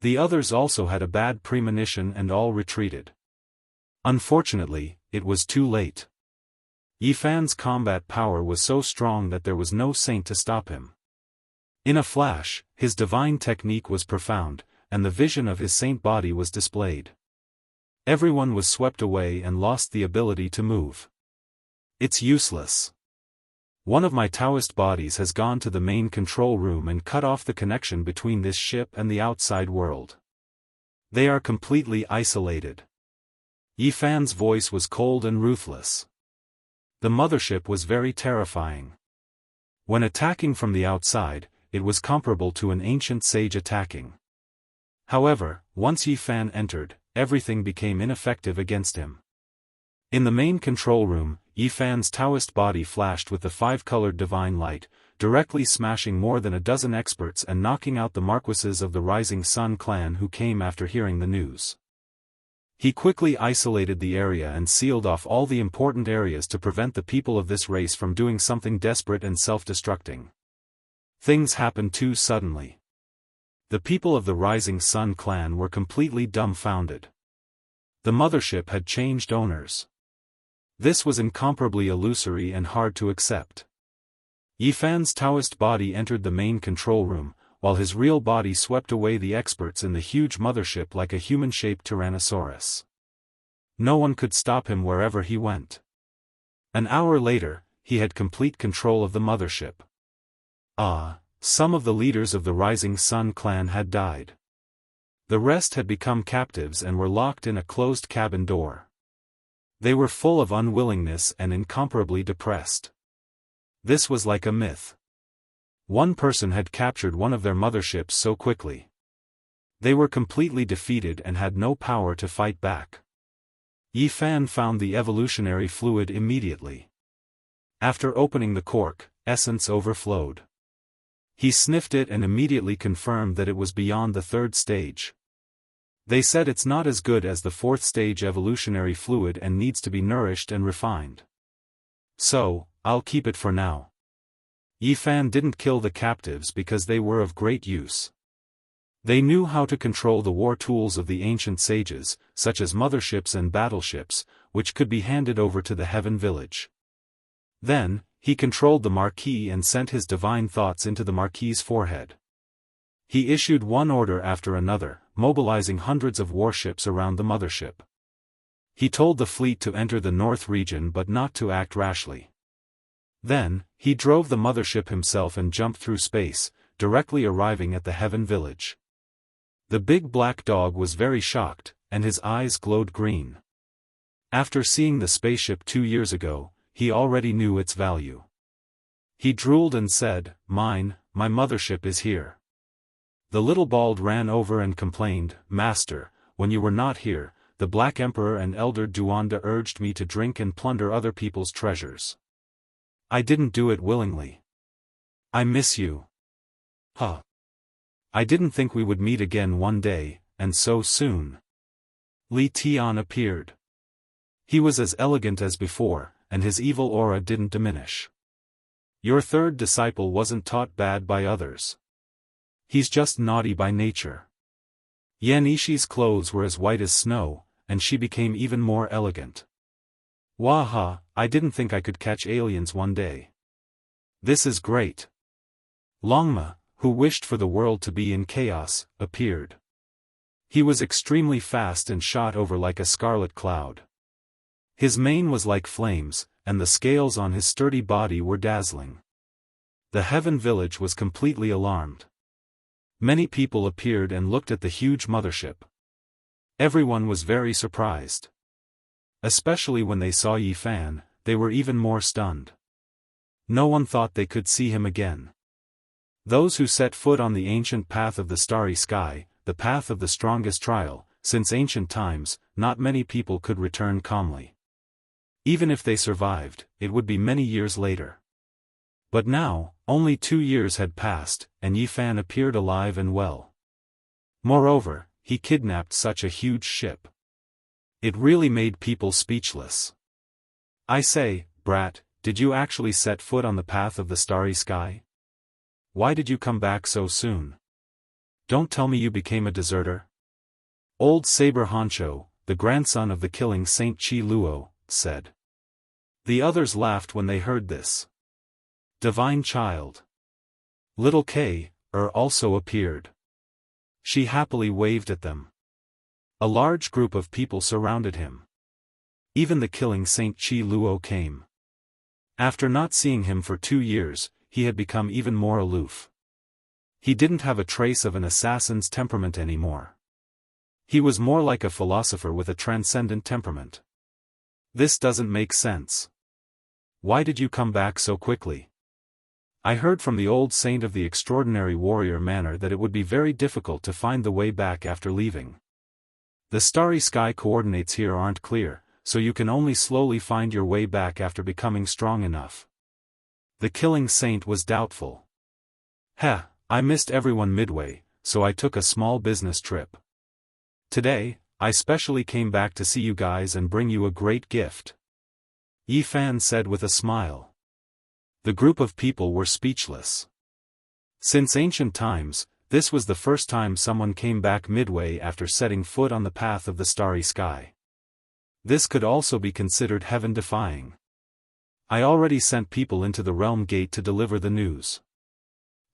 The others also had a bad premonition and all retreated. Unfortunately, it was too late. Yi Fan's combat power was so strong that there was no saint to stop him. In a flash, his divine technique was profound, and the vision of his saint body was displayed. Everyone was swept away and lost the ability to move. It's useless. One of my Daoist bodies has gone to the main control room and cut off the connection between this ship and the outside world. They are completely isolated. Yifan's voice was cold and ruthless. The mothership was very terrifying. When attacking from the outside, it was comparable to an ancient sage attacking. However, once Yifan entered, everything became ineffective against him. In the main control room, Yifan's Daoist body flashed with the five-colored divine light, directly smashing more than a dozen experts and knocking out the marquises of the Rising Sun clan who came after hearing the news. He quickly isolated the area and sealed off all the important areas to prevent the people of this race from doing something desperate and self-destructing. Things happened too suddenly. The people of the Rising Sun clan were completely dumbfounded. The mothership had changed owners. This was incomparably illusory and hard to accept. Yifan's Daoist body entered the main control room, while his real body swept away the experts in the huge mothership like a human-shaped Tyrannosaurus. No one could stop him wherever he went. An hour later, he had complete control of the mothership. Some of the leaders of the Rising Sun clan had died. The rest had become captives and were locked in a closed cabin door. They were full of unwillingness and incomparably depressed. This was like a myth. One person had captured one of their motherships so quickly. They were completely defeated and had no power to fight back. Yifan found the evolutionary fluid immediately. After opening the cork, essence overflowed. He sniffed it and immediately confirmed that it was beyond the third stage. They said it's not as good as the fourth stage evolutionary fluid and needs to be nourished and refined. So, I'll keep it for now. Yifan didn't kill the captives because they were of great use. They knew how to control the war tools of the ancient sages, such as motherships and battleships, which could be handed over to the Heaven Village. Then, he controlled the Marquis and sent his divine thoughts into the Marquis's forehead. He issued one order after another, mobilizing hundreds of warships around the mothership. He told the fleet to enter the North region but not to act rashly. Then, he drove the mothership himself and jumped through space, directly arriving at the Heaven Village. The big black dog was very shocked, and his eyes glowed green. After seeing the spaceship 2 years ago, he already knew its value. He drooled and said, my mothership is here." The little bald ran over and complained, "Master, when you were not here, the Black Emperor and Elder Duanda urged me to drink and plunder other people's treasures. I didn't do it willingly. I miss you. I didn't think we would meet again one day, and so soon." Li Tian appeared. He was as elegant as before, and his evil aura didn't diminish. "Your third disciple wasn't taught bad by others. He's just naughty by nature." Yan Ishi's clothes were as white as snow, and she became even more elegant. "Waha, I didn't think I could catch aliens one day. This is great." Longma, who wished for the world to be in chaos, appeared. He was extremely fast and shot over like a scarlet cloud. His mane was like flames, and the scales on his sturdy body were dazzling. The Heaven Village was completely alarmed. Many people appeared and looked at the huge mothership. Everyone was very surprised. Especially when they saw Yifan, they were even more stunned. No one thought they could see him again. Those who set foot on the ancient path of the starry sky, the path of the strongest trial, since ancient times, not many people could return calmly. Even if they survived, it would be many years later. But now, only 2 years had passed, and Yifan appeared alive and well. Moreover, he kidnapped such a huge ship. It really made people speechless. "I say, brat, did you actually set foot on the path of the starry sky? Why did you come back so soon? Don't tell me you became a deserter?" Old Saber Honcho, the grandson of the killing Saint Chi Luo, said. The others laughed when they heard this. Divine Child. Little K. also appeared. She happily waved at them. A large group of people surrounded him. Even the killing Saint Qi Luo came. After not seeing him for 2 years, he had become even more aloof. He didn't have a trace of an assassin's temperament anymore. He was more like a philosopher with a transcendent temperament. This doesn't make sense. Why did you come back so quickly? I heard from the old saint of the extraordinary warrior manner that it would be very difficult to find the way back after leaving. The starry sky coordinates here aren't clear, so you can only slowly find your way back after becoming strong enough. The killing saint was doubtful. I missed everyone midway, so I took a small business trip. Today, I specially came back to see you guys and bring you a great gift. Yi Fan said with a smile. The group of people were speechless. Since ancient times, this was the first time someone came back midway after setting foot on the path of the starry sky. This could also be considered heaven-defying. I already sent people into the realm gate to deliver the news.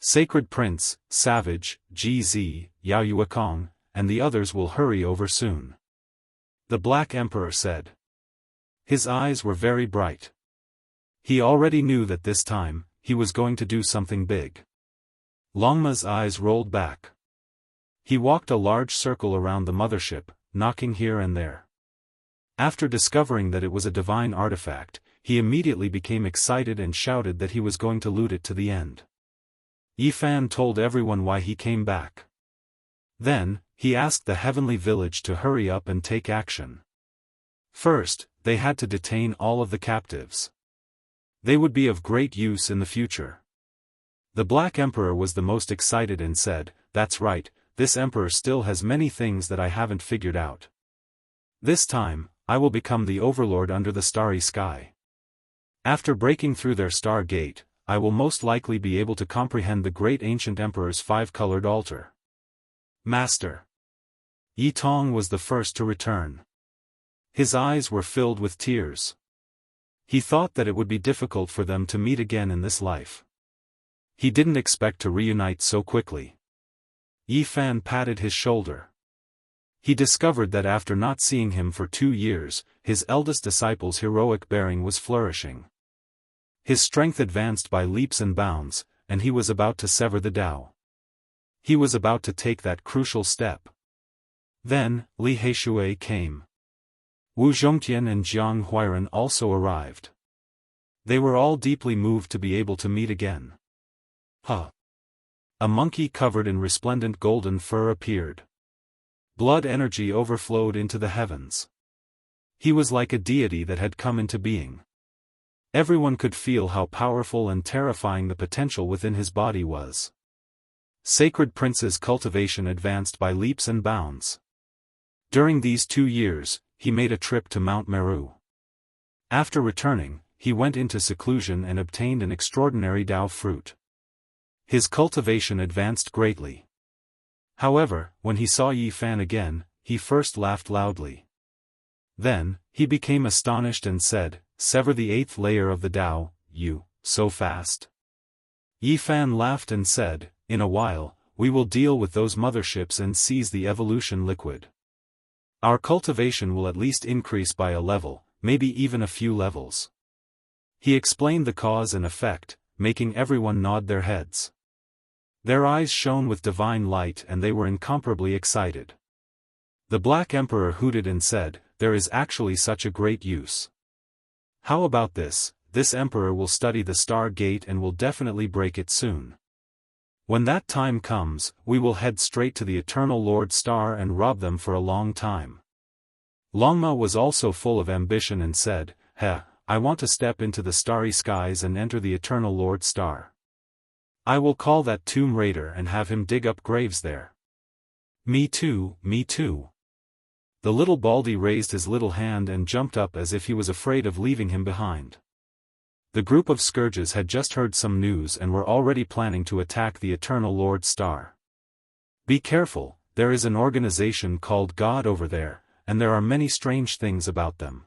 Sacred Prince, Savage, GZ, Yao Yuekong, and the others will hurry over soon. The Black Emperor said. His eyes were very bright. He already knew that this time, he was going to do something big. Longma's eyes rolled back. He walked a large circle around the mothership, knocking here and there. After discovering that it was a divine artifact, he immediately became excited and shouted that he was going to loot it to the end. Yi Fan told everyone why he came back. Then, he asked the heavenly village to hurry up and take action. First, they had to detain all of the captives. They would be of great use in the future. The Black Emperor was the most excited and said, "That's right, this emperor still has many things that I haven't figured out. This time, I will become the overlord under the starry sky. After breaking through their star gate, I will most likely be able to comprehend the great ancient emperor's 5-colored altar." Master. Yi Tong was the first to return. His eyes were filled with tears. He thought that it would be difficult for them to meet again in this life. He didn't expect to reunite so quickly. Yi Fan patted his shoulder. He discovered that after not seeing him for 2 years, his eldest disciple's heroic bearing was flourishing. His strength advanced by leaps and bounds, and he was about to sever the Tao. He was about to take that crucial step. Then, Li Heishui came. Wu Zhongtian and Jiang Huiran also arrived. They were all deeply moved to be able to meet again. A monkey covered in resplendent golden fur appeared. Blood energy overflowed into the heavens. He was like a deity that had come into being. Everyone could feel how powerful and terrifying the potential within his body was. Sacred Prince's cultivation advanced by leaps and bounds. During these 2 years, he made a trip to Mount Meru. After returning, he went into seclusion and obtained an extraordinary Tao fruit. His cultivation advanced greatly. However, when he saw Yi Fan again, he first laughed loudly. Then, he became astonished and said, "Sever the 8th layer of the Tao, you, so fast?" Yi Fan laughed and said, "In a while, we will deal with those motherships and seize the evolution liquid. Our cultivation will at least increase by a level, maybe even a few levels." He explained the cause and effect, making everyone nod their heads. Their eyes shone with divine light and they were incomparably excited. The Black Emperor hooted and said, "There is actually such a great use. How about this? This emperor will study the Star Gate and will definitely break it soon. When that time comes, we will head straight to the Eternal Lord Star and rob them for a long time." Longma was also full of ambition and said, I want to step into the starry skies and enter the Eternal Lord Star. I will call that Tomb Raider and have him dig up graves there." Me too, me too." The little Baldy raised his little hand and jumped up as if he was afraid of leaving him behind. The group of scourges had just heard some news and were already planning to attack the Eternal Lord Star. "Be careful, there is an organization called God over there, and there are many strange things about them.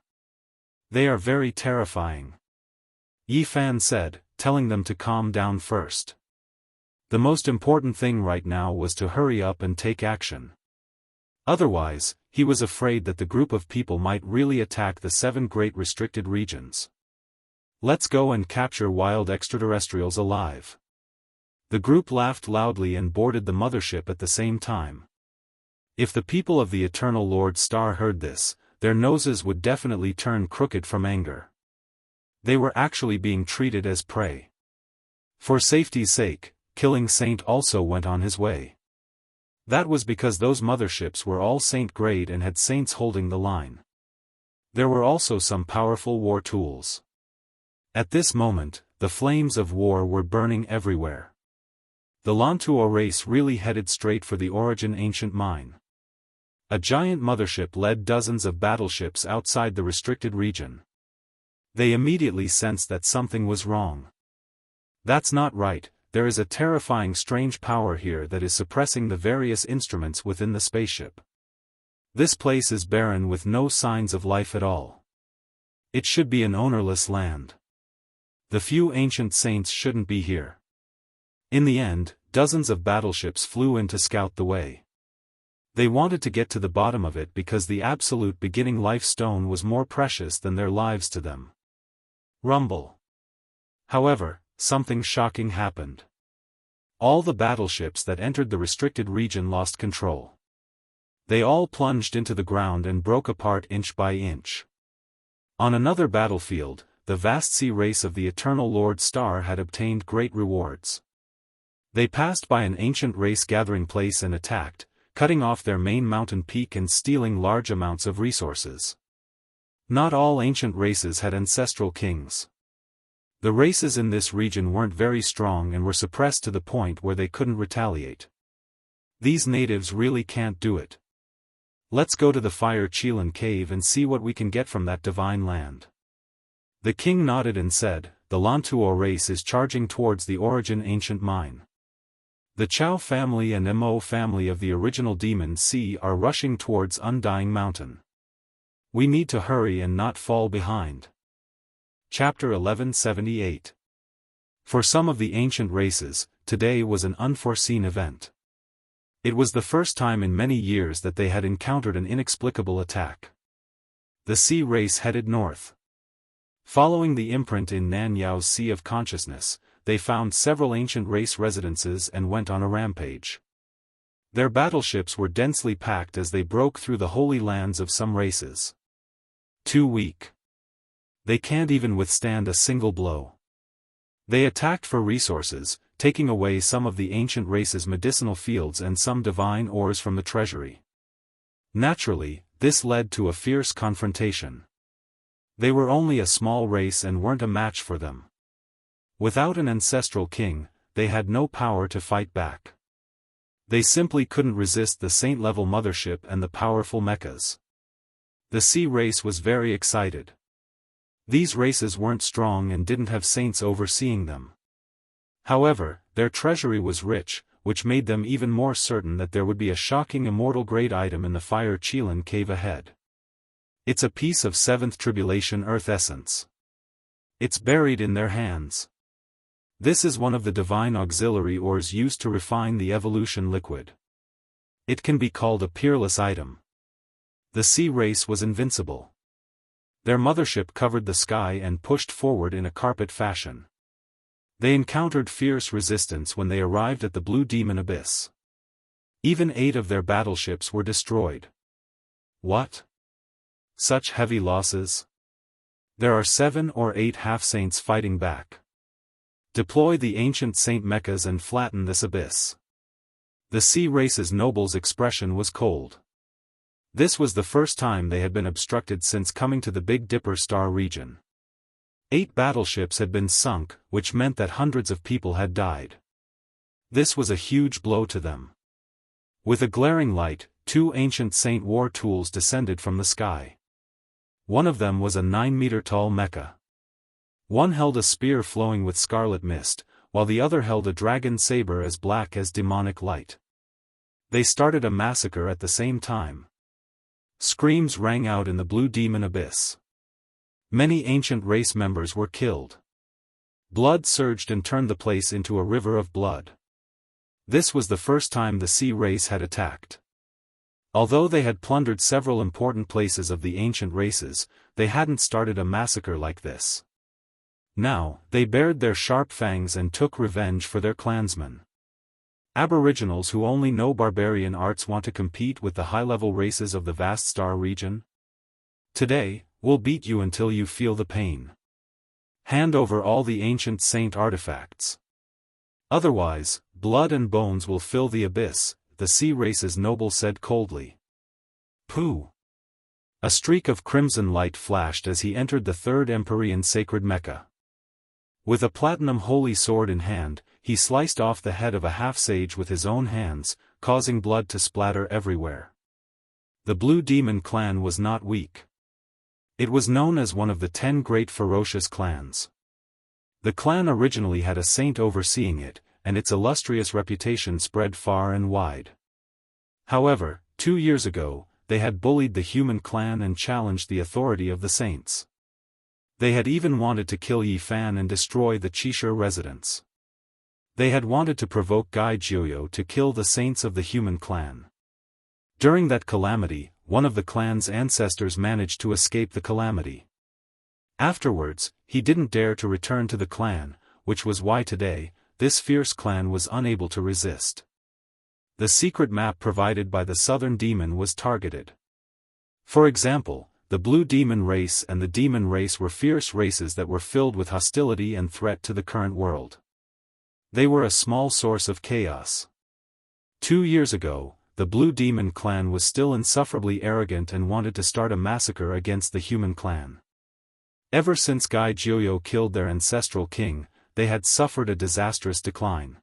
They are very terrifying," Yi Fan said, telling them to calm down first. The most important thing right now was to hurry up and take action. Otherwise, he was afraid that the group of people might really attack the 7 great restricted regions. Let's go and capture wild extraterrestrials alive. The group laughed loudly and boarded the mothership at the same time. If the people of the Eternal Lord Star heard this, their noses would definitely turn crooked from anger. They were actually being treated as prey. For safety's sake, Killing Saint also went on his way. That was because those motherships were all Saint grade and had saints holding the line. There were also some powerful war tools. At this moment, the flames of war were burning everywhere. The Lantuo race really headed straight for the Origin Ancient Mine. A giant mothership led dozens of battleships outside the restricted region. They immediately sensed that something was wrong. That's not right, there is a terrifying strange power here that is suppressing the various instruments within the spaceship. This place is barren with no signs of life at all. It should be an ownerless land. The few ancient saints shouldn't be here. In the end, dozens of battleships flew in to scout the way. They wanted to get to the bottom of it because the absolute beginning life stone was more precious than their lives to them. Rumble. However, something shocking happened. All the battleships that entered the restricted region lost control. They all plunged into the ground and broke apart inch by inch. On another battlefield, the vast sea race of the Eternal Lord Star had obtained great rewards. They passed by an ancient race gathering place and attacked, cutting off their main mountain peak and stealing large amounts of resources. Not all ancient races had ancestral kings. The races in this region weren't very strong and were suppressed to the point where they couldn't retaliate. These natives really can't do it. Let's go to the Fire Chilan cave and see what we can get from that divine land. The king nodded and said, the Lantuo race is charging towards the Origin Ancient Mine. The Chao family and Mo family of the original Demon Sea are rushing towards Undying Mountain. We need to hurry and not fall behind. Chapter 1178. For some of the ancient races, today was an unforeseen event. It was the first time in many years that they had encountered an inexplicable attack. The sea race headed north. Following the imprint in Nanyao's Sea of Consciousness, they found several ancient race residences and went on a rampage. Their battleships were densely packed as they broke through the holy lands of some races. Too weak. They can't even withstand a single blow. They attacked for resources, taking away some of the ancient race's medicinal fields and some divine ores from the treasury. Naturally, this led to a fierce confrontation. They were only a small race and weren't a match for them. Without an ancestral king, they had no power to fight back. They simply couldn't resist the saint-level mothership and the powerful mechas. The sea race was very excited. These races weren't strong and didn't have saints overseeing them. However, their treasury was rich, which made them even more certain that there would be a shocking immortal-grade item in the Fire Chilan cave ahead. It's a piece of 7th Tribulation Earth essence. It's buried in their hands. This is one of the divine auxiliary ores used to refine the evolution liquid. It can be called a peerless item. The sea race was invincible. Their mothership covered the sky and pushed forward in a carpet fashion. They encountered fierce resistance when they arrived at the Blue Demon Abyss. Even 8 of their battleships were destroyed. What? Such heavy losses? There are 7 or 8 half-saints fighting back. Deploy the ancient saint mechas and flatten this abyss. The sea race's noble's expression was cold. This was the first time they had been obstructed since coming to the Big Dipper star region. 8 battleships had been sunk, which meant that hundreds of people had died. This was a huge blow to them. With a glaring light, 2 ancient saint war tools descended from the sky. One of them was a 9-meter-tall mecha. One held a spear flowing with scarlet mist, while the other held a dragon saber as black as demonic light. They started a massacre at the same time. Screams rang out in the Blue Demon Abyss. Many ancient race members were killed. Blood surged and turned the place into a river of blood. This was the first time the sea race had attacked. Although they had plundered several important places of the ancient races, they hadn't started a massacre like this. Now, they bared their sharp fangs and took revenge for their clansmen. Aboriginals who only know barbarian arts want to compete with the high-level races of the vast star region? Today, we'll beat you until you feel the pain. Hand over all the ancient saint artifacts. Otherwise, blood and bones will fill the abyss, the sea race's noble said coldly. Pooh! A streak of crimson light flashed as he entered the third Empyrean sacred Mecca. With a platinum holy sword in hand, he sliced off the head of a half-sage with his own hands, causing blood to splatter everywhere. The Blue Demon clan was not weak. It was known as one of the 10 great ferocious clans. The clan originally had a saint overseeing it, and its illustrious reputation spread far and wide. However, 2 years ago, they had bullied the human clan and challenged the authority of the saints. They had even wanted to kill Yi Fan and destroy the Qishir residents. They had wanted to provoke Gai Jiuyo to kill the saints of the human clan. During that calamity, one of the clan's ancestors managed to escape the calamity. Afterwards, he didn't dare to return to the clan, which was why today, this fierce clan was unable to resist. The secret map provided by the Southern Demon was targeted. For example, the Blue Demon race and the Demon race were fierce races that were filled with hostility and threat to the current world. They were a small source of chaos. 2 years ago, the Blue Demon clan was still insufferably arrogant and wanted to start a massacre against the human clan. Ever since Gai Jiuyo killed their ancestral king, they had suffered a disastrous decline.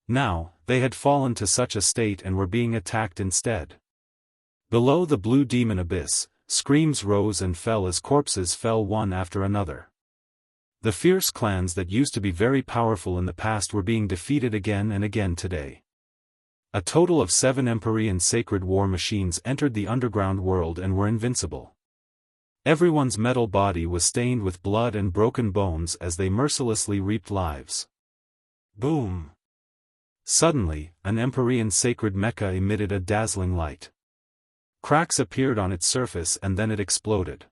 Now, they had fallen to such a state and were being attacked instead. Below the Blue Demon abyss, screams rose and fell as corpses fell one after another. The fierce clans that used to be very powerful in the past were being defeated again and again today. A total of 7 Empyrean sacred war machines entered the underground world and were invincible. Everyone's metal body was stained with blood and broken bones as they mercilessly reaped lives. Boom! Suddenly, an Empyrean sacred Mecca emitted a dazzling light. Cracks appeared on its surface and then it exploded.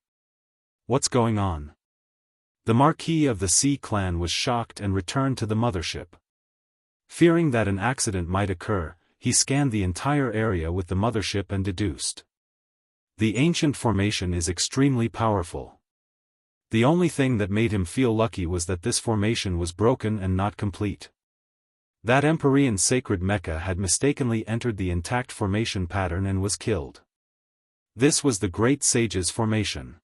What's going on? The Marquis of the Sea clan was shocked and returned to the mothership. Fearing that an accident might occur, he scanned the entire area with the mothership and deduced. The ancient formation is extremely powerful. The only thing that made him feel lucky was that this formation was broken and not complete. That Empyrean sacred Mecca had mistakenly entered the intact formation pattern and was killed. This was the Great Sage's formation.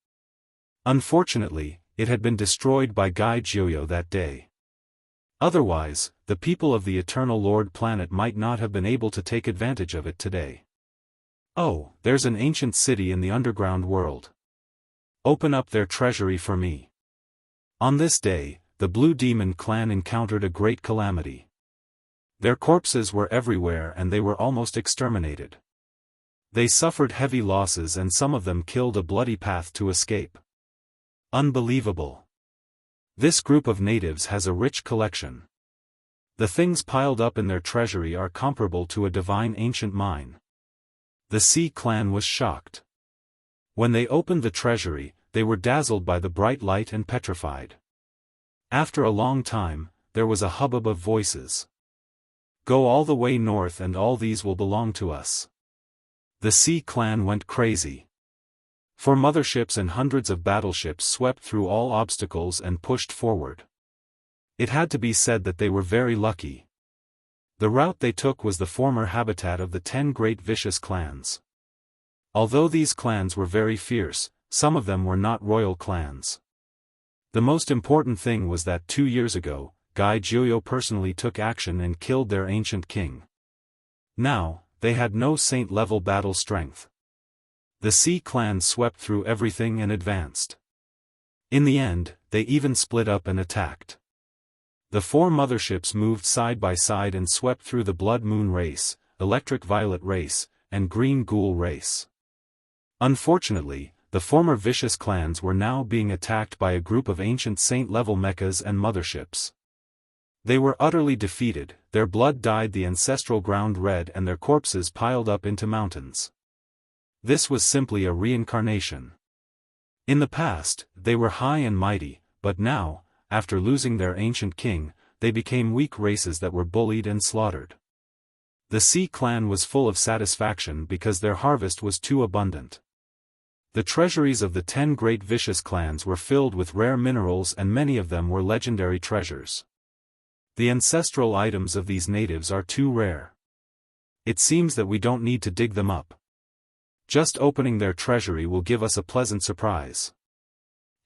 Unfortunately, it had been destroyed by Gai Jiuyo that day. Otherwise, the people of the Eternal Lord planet might not have been able to take advantage of it today. Oh, there's an ancient city in the underground world. Open up their treasury for me. On this day, the Blue Demon clan encountered a great calamity. Their corpses were everywhere and they were almost exterminated. They suffered heavy losses and some of them killed a bloody path to escape. Unbelievable. This group of natives has a rich collection. The things piled up in their treasury are comparable to a divine ancient mine. The Sea clan was shocked. When they opened the treasury, they were dazzled by the bright light and petrified. After a long time, there was a hubbub of voices. Go all the way north and all these will belong to us. The Sea clan went crazy. 4 motherships and hundreds of battleships swept through all obstacles and pushed forward. It had to be said that they were very lucky. The route they took was the former habitat of the 10 great vicious clans. Although these clans were very fierce, some of them were not royal clans. The most important thing was that 2 years ago, Gai Jiuyo personally took action and killed their ancient king. Now, they had no saint-level battle strength. The Sea clan swept through everything and advanced. In the end, they even split up and attacked. The 4 motherships moved side by side and swept through the Blood Moon race, Electric Violet race, and Green Ghoul race. Unfortunately, the former vicious clans were now being attacked by a group of ancient saint-level mechas and motherships. They were utterly defeated, their blood dyed the ancestral ground red and their corpses piled up into mountains. This was simply a reincarnation. In the past, they were high and mighty, but now, after losing their ancient king, they became weak races that were bullied and slaughtered. The Sea clan was full of satisfaction because their harvest was too abundant. The treasuries of the 10 great vicious clans were filled with rare minerals, and many of them were legendary treasures. The ancestral items of these natives are too rare. It seems that we don't need to dig them up. Just opening their treasury will give us a pleasant surprise.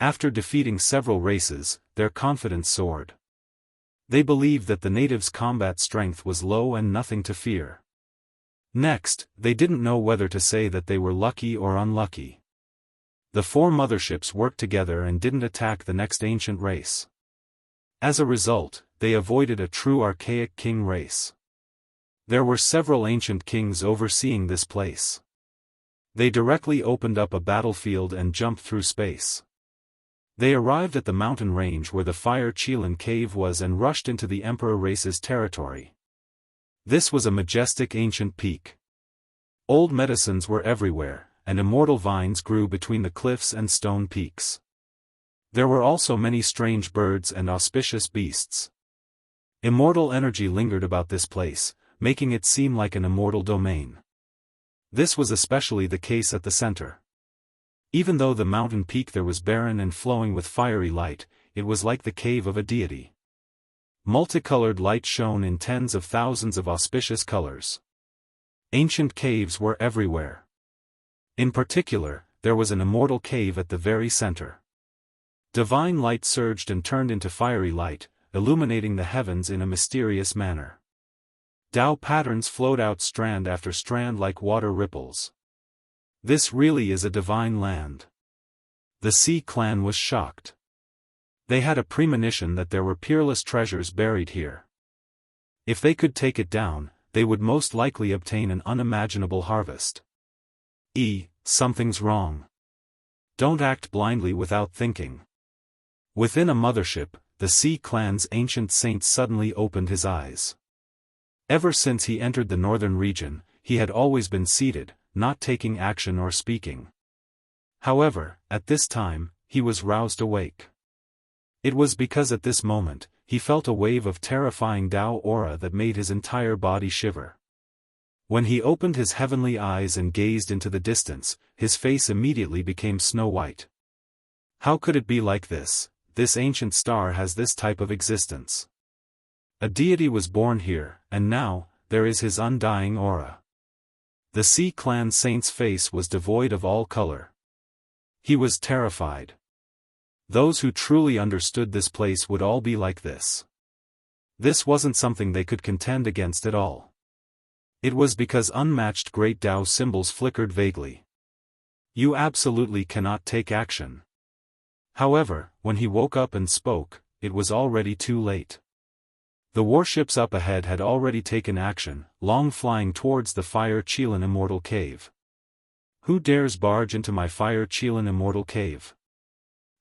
After defeating several races, their confidence soared. They believed that the natives' combat strength was low and nothing to fear. Next, they didn't know whether to say that they were lucky or unlucky. The 4 motherships worked together and didn't attack the next ancient race. As a result, they avoided a true archaic king race. There were several ancient kings overseeing this place. They directly opened up a battlefield and jumped through space. They arrived at the mountain range where the Fire Qilin cave was and rushed into the Emperor race's territory. This was a majestic ancient peak. Old medicines were everywhere, and immortal vines grew between the cliffs and stone peaks. There were also many strange birds and auspicious beasts. Immortal energy lingered about this place, making it seem like an immortal domain. This was especially the case at the center. Even though the mountain peak there was barren and flowing with fiery light, it was like the cave of a deity. Multicolored light shone in tens of thousands of auspicious colors. Ancient caves were everywhere. In particular, there was an immortal cave at the very center. Divine light surged and turned into fiery light, illuminating the heavens in a mysterious manner. Dao patterns flowed out strand after strand like water ripples. This really is a divine land. The Sea clan was shocked. They had a premonition that there were peerless treasures buried here. If they could take it down, they would most likely obtain an unimaginable harvest. Something's wrong. Don't act blindly without thinking. Within a mothership, the Sea clan's ancient saint suddenly opened his eyes. Ever since he entered the northern region, he had always been seated, not taking action or speaking. However, at this time, he was roused awake. It was because at this moment, he felt a wave of terrifying Dao aura that made his entire body shiver. When he opened his heavenly eyes and gazed into the distance, his face immediately became snow-white. How could it be like this? This ancient star has this type of existence. A deity was born here, and now, there is his undying aura. The Sea clan saint's face was devoid of all color. He was terrified. Those who truly understood this place would all be like this. This wasn't something they could contend against at all. It was because unmatched great Dao symbols flickered vaguely. You absolutely cannot take action. However, when he woke up and spoke, it was already too late. The warships up ahead had already taken action, long flying towards the Fire Qilin Immortal Cave. Who dares barge into my Fire Qilin Immortal Cave?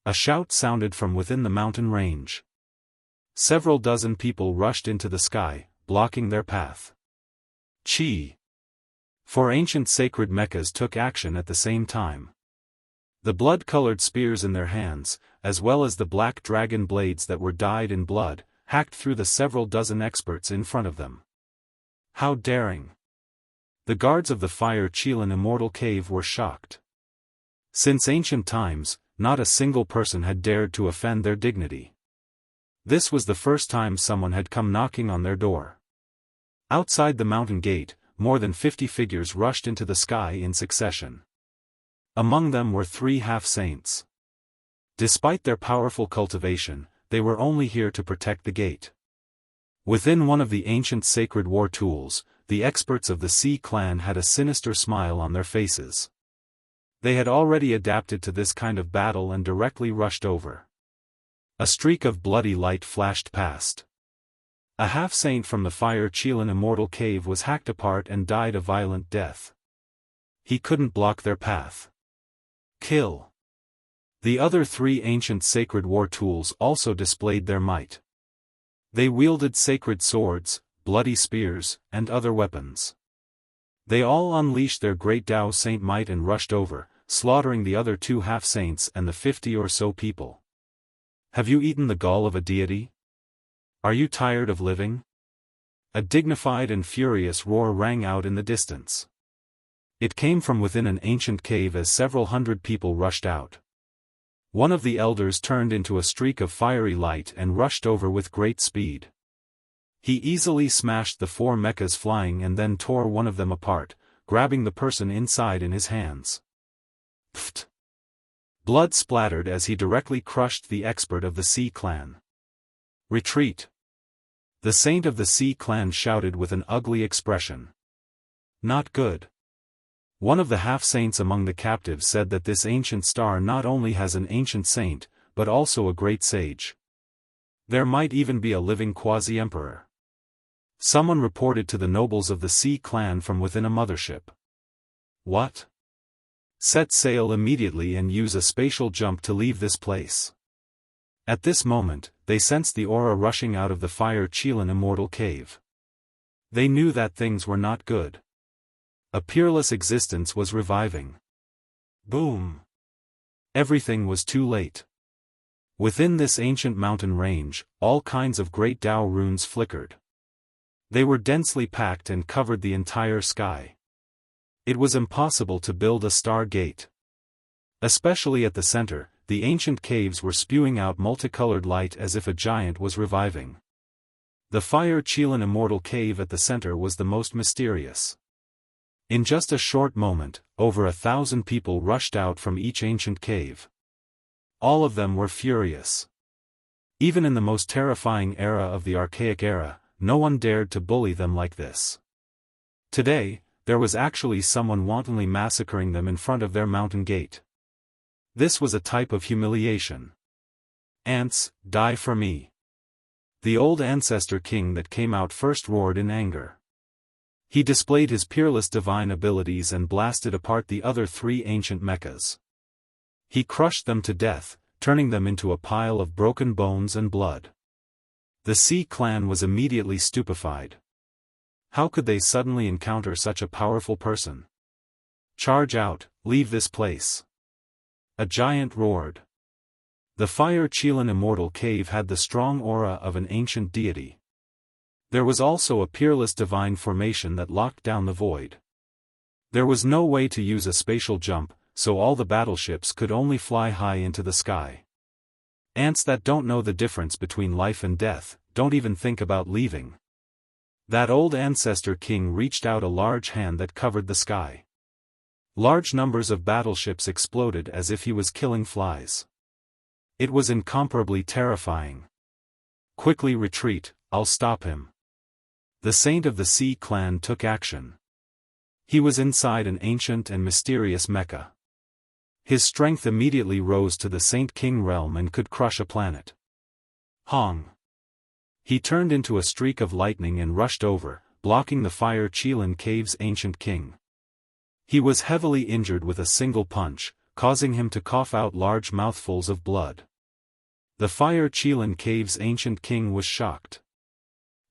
A shout sounded from within the mountain range. Several dozen people rushed into the sky, blocking their path. Chi! 4 ancient sacred mechas took action at the same time. The blood-colored spears in their hands, as well as the black dragon blades that were dyed in blood, hacked through the several dozen experts in front of them. How daring! The guards of the Fire Qilin Immortal Cave were shocked. Since ancient times, not a single person had dared to offend their dignity. This was the first time someone had come knocking on their door. Outside the mountain gate, more than 50 figures rushed into the sky in succession. Among them were 3 half-saints. Despite their powerful cultivation, they were only here to protect the gate. Within one of the ancient sacred war tools, the experts of the Sea clan had a sinister smile on their faces. They had already adapted to this kind of battle and directly rushed over. A streak of bloody light flashed past. A half-saint from the Fire Qilin Immortal Cave was hacked apart and died a violent death. He couldn't block their path. Kill. The other 3 ancient sacred war tools also displayed their might. They wielded sacred swords, bloody spears, and other weapons. They all unleashed their great Dao Saint might and rushed over, slaughtering the other 2 half-saints and the 50 or so people. Have you eaten the gall of a deity? Are you tired of living? A dignified and furious roar rang out in the distance. It came from within an ancient cave as several hundred people rushed out. One of the elders turned into a streak of fiery light and rushed over with great speed. He easily smashed the 4 mechas flying and then tore one of them apart, grabbing the person inside in his hands. Pfft! Blood splattered as he directly crushed the expert of the Sea clan. Retreat! The saint of the Sea clan shouted with an ugly expression. Not good. One of the half-saints among the captives said that this ancient star not only has an ancient saint, but also a great sage. There might even be a living quasi-emperor. Someone reported to the nobles of the Sea clan from within a mothership. What? Set sail immediately and use a spatial jump to leave this place. At this moment, they sensed the aura rushing out of the Fire Qilan Immortal cave. They knew that things were not good. A peerless existence was reviving. Boom! Everything was too late. Within this ancient mountain range, all kinds of great Dao runes flickered. They were densely packed and covered the entire sky. It was impossible to build a star gate. Especially at the center, the ancient caves were spewing out multicolored light as if a giant was reviving. The Fire Qilan Immortal cave at the center was the most mysterious. In just a short moment, over 1,000 people rushed out from each ancient cave. All of them were furious. Even in the most terrifying era of the Archaic era, no one dared to bully them like this. Today, there was actually someone wantonly massacring them in front of their mountain gate. This was a type of humiliation. Ants, die for me. The old ancestor king that came out first roared in anger. He displayed his peerless divine abilities and blasted apart the other 3 ancient mechas. He crushed them to death, turning them into a pile of broken bones and blood. The Sea clan was immediately stupefied. How could they suddenly encounter such a powerful person? Charge out, leave this place. A giant roared. The Fire Qilan Immortal cave had the strong aura of an ancient deity. There was also a peerless divine formation that locked down the void. There was no way to use a spatial jump, so all the battleships could only fly high into the sky. Ants that don't know the difference between life and death, don't even think about leaving. That old ancestor king reached out a large hand that covered the sky. Large numbers of battleships exploded as if he was killing flies. It was incomparably terrifying. Quickly retreat, I'll stop him. The saint of the Sea clan took action. He was inside an ancient and mysterious mecha. His strength immediately rose to the Saint King realm and could crush a planet. Hong! He turned into a streak of lightning and rushed over, blocking the Fire Qilan cave's ancient king. He was heavily injured with a single punch, causing him to cough out large mouthfuls of blood. The Fire Qilan cave's ancient king was shocked.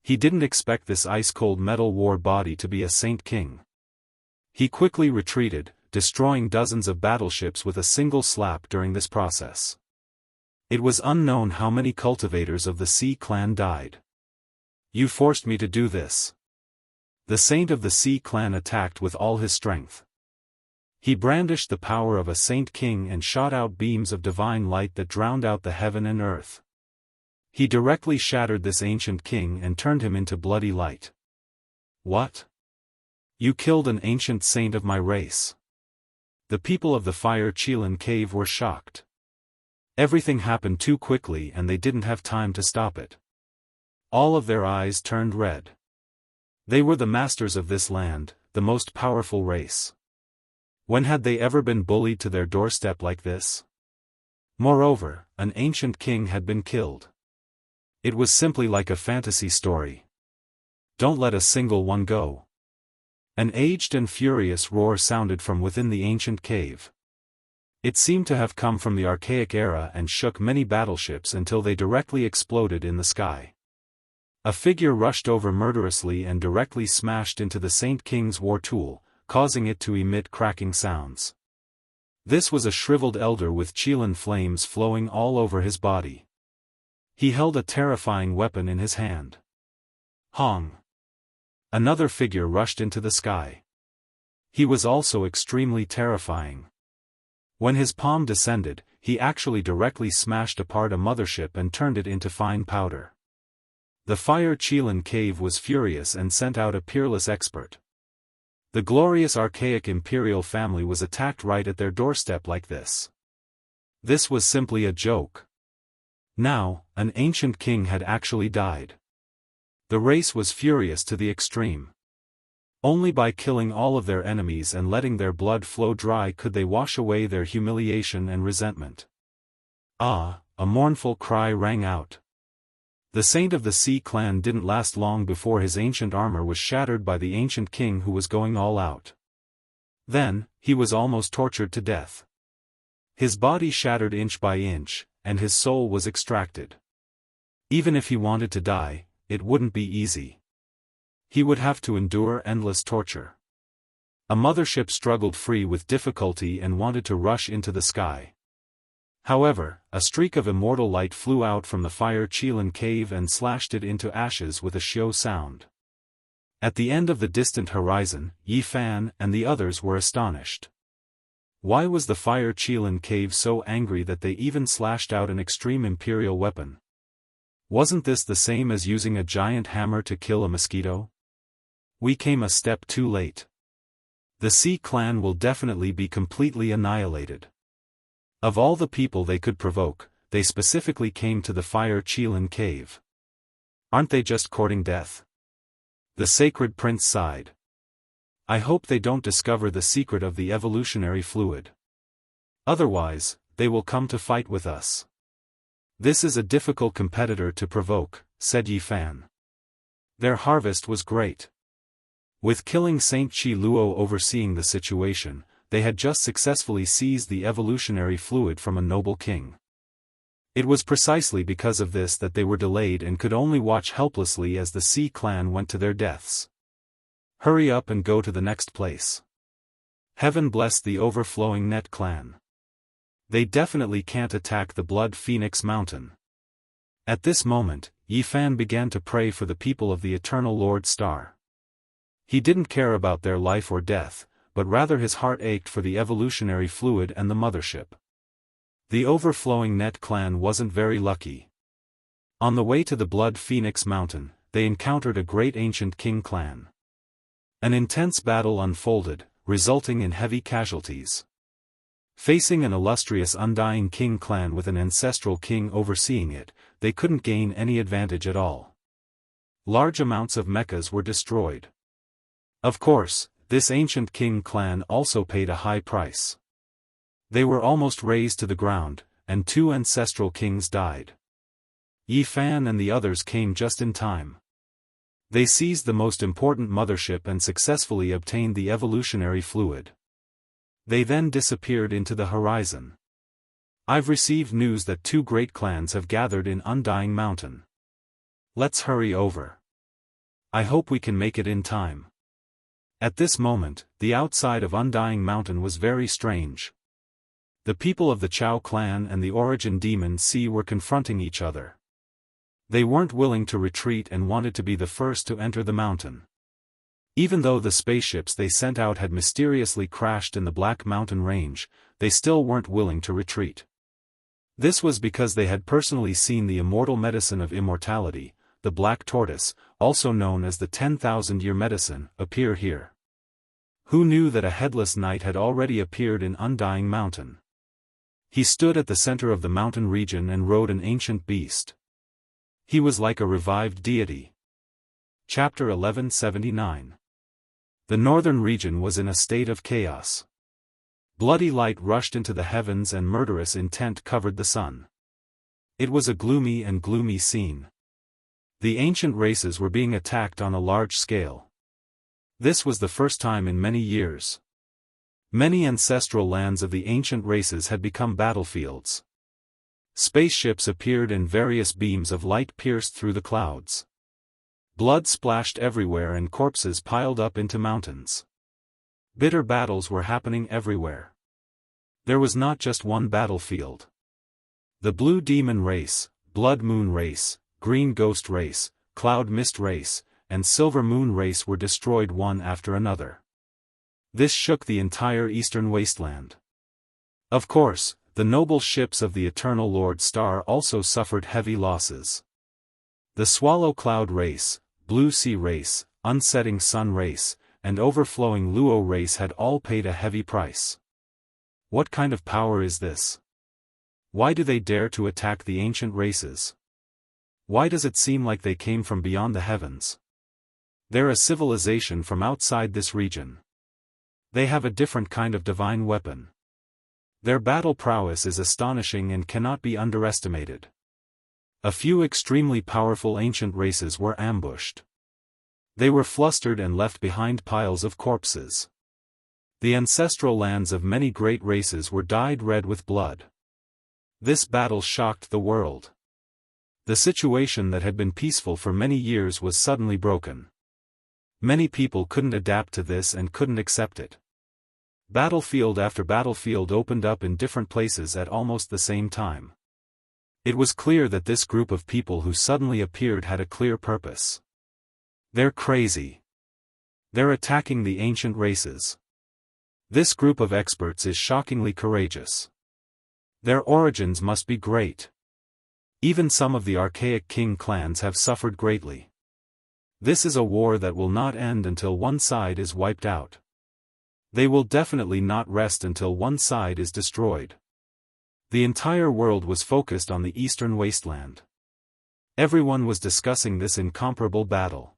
He didn't expect this ice-cold metal war body to be a saint king. He quickly retreated, destroying dozens of battleships with a single slap during this process. It was unknown how many cultivators of the Sea clan died. You forced me to do this. The saint of the Sea clan attacked with all his strength. He brandished the power of a saint king and shot out beams of divine light that drowned out the heaven and earth. He directly shattered this ancient king and turned him into bloody light. What? You killed an ancient saint of my race. The people of the Fire Qilan cave were shocked. Everything happened too quickly and they didn't have time to stop it. All of their eyes turned red. They were the masters of this land, the most powerful race. When had they ever been bullied to their doorstep like this? Moreover, an ancient king had been killed. It was simply like a fantasy story. Don't let a single one go. An aged and furious roar sounded from within the ancient cave. It seemed to have come from the Archaic era and shook many battleships until they directly exploded in the sky. A figure rushed over murderously and directly smashed into the Saint King's war tool, causing it to emit cracking sounds. This was a shriveled elder with Qilin flames flowing all over his body. He held a terrifying weapon in his hand. Hong! Another figure rushed into the sky. He was also extremely terrifying. When his palm descended, he actually directly smashed apart a mothership and turned it into fine powder. The Fire Qilin cave was furious and sent out a peerless expert. The glorious archaic imperial family was attacked right at their doorstep like this. This was simply a joke. Now, an ancient king had actually died. The race was furious to the extreme. Only by killing all of their enemies and letting their blood flow dry could they wash away their humiliation and resentment. Ah, a mournful cry rang out. The Saint of the Sea clan didn't last long before his ancient armor was shattered by the ancient king who was going all out. Then, he was almost tortured to death. His body shattered inch by inch, and his soul was extracted. Even if he wanted to die, it wouldn't be easy. He would have to endure endless torture. A mothership struggled free with difficulty and wanted to rush into the sky. However, a streak of immortal light flew out from the Fire Qilin cave and slashed it into ashes with a shio sound. At the end of the distant horizon, Yi Fan and the others were astonished. Why was the Fire Qilin cave so angry that they even slashed out an extreme imperial weapon? Wasn't this the same as using a giant hammer to kill a mosquito? We came a step too late. The Sea clan will definitely be completely annihilated. Of all the people they could provoke, they specifically came to the Fire Qilin cave. Aren't they just courting death? The sacred prince sighed. I hope they don't discover the secret of the evolutionary fluid. Otherwise, they will come to fight with us. This is a difficult competitor to provoke, said Yi Fan. Their harvest was great. With killing Saint Qi Luo overseeing the situation, they had just successfully seized the evolutionary fluid from a noble king. It was precisely because of this that they were delayed and could only watch helplessly as the Sea clan went to their deaths. Hurry up and go to the next place. Heaven bless the overflowing Net clan. They definitely can't attack the Blood Phoenix Mountain. At this moment, Yi Fan began to pray for the people of the Eternal Lord Star. He didn't care about their life or death, but rather his heart ached for the evolutionary fluid and the mothership. The overflowing Net clan wasn't very lucky. On the way to the Blood Phoenix Mountain, they encountered a great ancient king clan. An intense battle unfolded, resulting in heavy casualties. Facing an illustrious Undying King clan with an ancestral king overseeing it, they couldn't gain any advantage at all. Large amounts of mechas were destroyed. Of course, this ancient king clan also paid a high price. They were almost razed to the ground, and 2 ancestral kings died. Yi Fan and the others came just in time. They seized the most important mothership and successfully obtained the evolutionary fluid. They then disappeared into the horizon. I've received news that 2 great clans have gathered in Undying Mountain. Let's hurry over. I hope we can make it in time. At this moment, the outside of Undying Mountain was very strange. The people of the Chao clan and the Origin Demon Sea were confronting each other. They weren't willing to retreat and wanted to be the first to enter the mountain. Even though the spaceships they sent out had mysteriously crashed in the Black Mountain Range, they still weren't willing to retreat. This was because they had personally seen the immortal medicine of immortality, the Black Tortoise, also known as the 10,000-year medicine, appear here. Who knew that a headless knight had already appeared in Undying Mountain? He stood at the center of the mountain region and rode an ancient beast. He was like a revived deity. Chapter 1179. The northern region was in a state of chaos. Bloody light rushed into the heavens and murderous intent covered the sun. It was a gloomy scene. The ancient races were being attacked on a large scale. This was the first time in many years. Many ancestral lands of the ancient races had become battlefields. Spaceships appeared and various beams of light pierced through the clouds. Blood splashed everywhere and corpses piled up into mountains. Bitter battles were happening everywhere. There was not just one battlefield. The Blue Demon race, Blood Moon race, Green Ghost race, Cloud Mist race, and Silver Moon race were destroyed one after another. This shook the entire eastern wasteland. Of course, the noble ships of the Eternal Lord Star also suffered heavy losses. The Swallow Cloud race, Blue Sea race, Unsetting Sun race, and Overflowing Luo race had all paid a heavy price. What kind of power is this? Why do they dare to attack the ancient races? Why does it seem like they came from beyond the heavens? They're a civilization from outside this region. They have a different kind of divine weapon. Their battle prowess is astonishing and cannot be underestimated. A few extremely powerful ancient races were ambushed. They were flustered and left behind piles of corpses. The ancestral lands of many great races were dyed red with blood. This battle shocked the world. The situation that had been peaceful for many years was suddenly broken. Many people couldn't adapt to this and couldn't accept it. Battlefield after battlefield opened up in different places at almost the same time. It was clear that this group of people who suddenly appeared had a clear purpose. They're crazy. They're attacking the ancient races. This group of experts is shockingly courageous. Their origins must be great. Even some of the archaic king clans have suffered greatly. This is a war that will not end until one side is wiped out. They will definitely not rest until one side is destroyed. The entire world was focused on the eastern wasteland. Everyone was discussing this incomparable battle.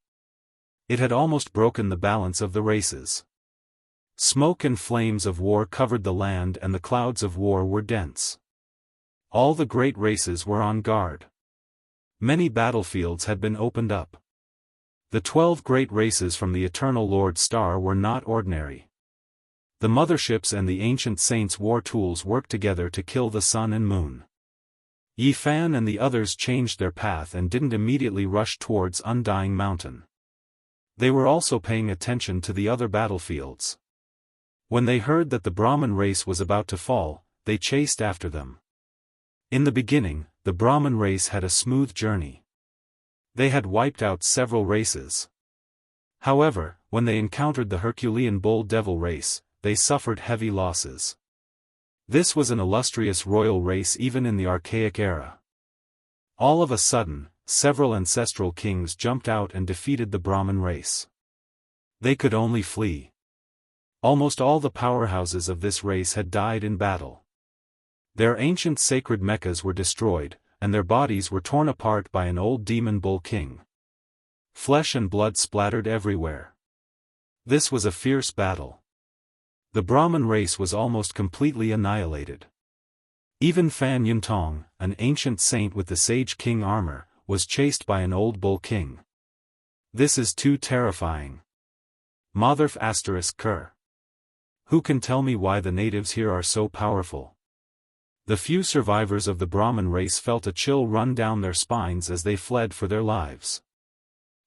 It had almost broken the balance of the races. Smoke and flames of war covered the land and the clouds of war were dense. All the great races were on guard. Many battlefields had been opened up. The 12 great races from the Eternal Lord Star were not ordinary. The motherships and the ancient saints' war tools worked together to kill the sun and moon. Yi Fan and the others changed their path and didn't immediately rush towards Undying Mountain. They were also paying attention to the other battlefields. When they heard that the Brahmin race was about to fall, they chased after them. In the beginning, the Brahmin race had a smooth journey. They had wiped out several races. However, when they encountered the Herculean Bull Devil race, they suffered heavy losses. This was an illustrious royal race even in the archaic era. All of a sudden, several ancestral kings jumped out and defeated the Brahmin race. They could only flee. Almost all the powerhouses of this race had died in battle. Their ancient sacred meccas were destroyed, and their bodies were torn apart by an old demon bull king. Flesh and blood splattered everywhere. This was a fierce battle. The Brahmin race was almost completely annihilated. Even Fan Yuntong, an ancient saint with the Sage King armor, was chased by an old bull king. This is too terrifying. Motherf *****. Who can tell me why the natives here are so powerful? The few survivors of the Brahmin race felt a chill run down their spines as they fled for their lives.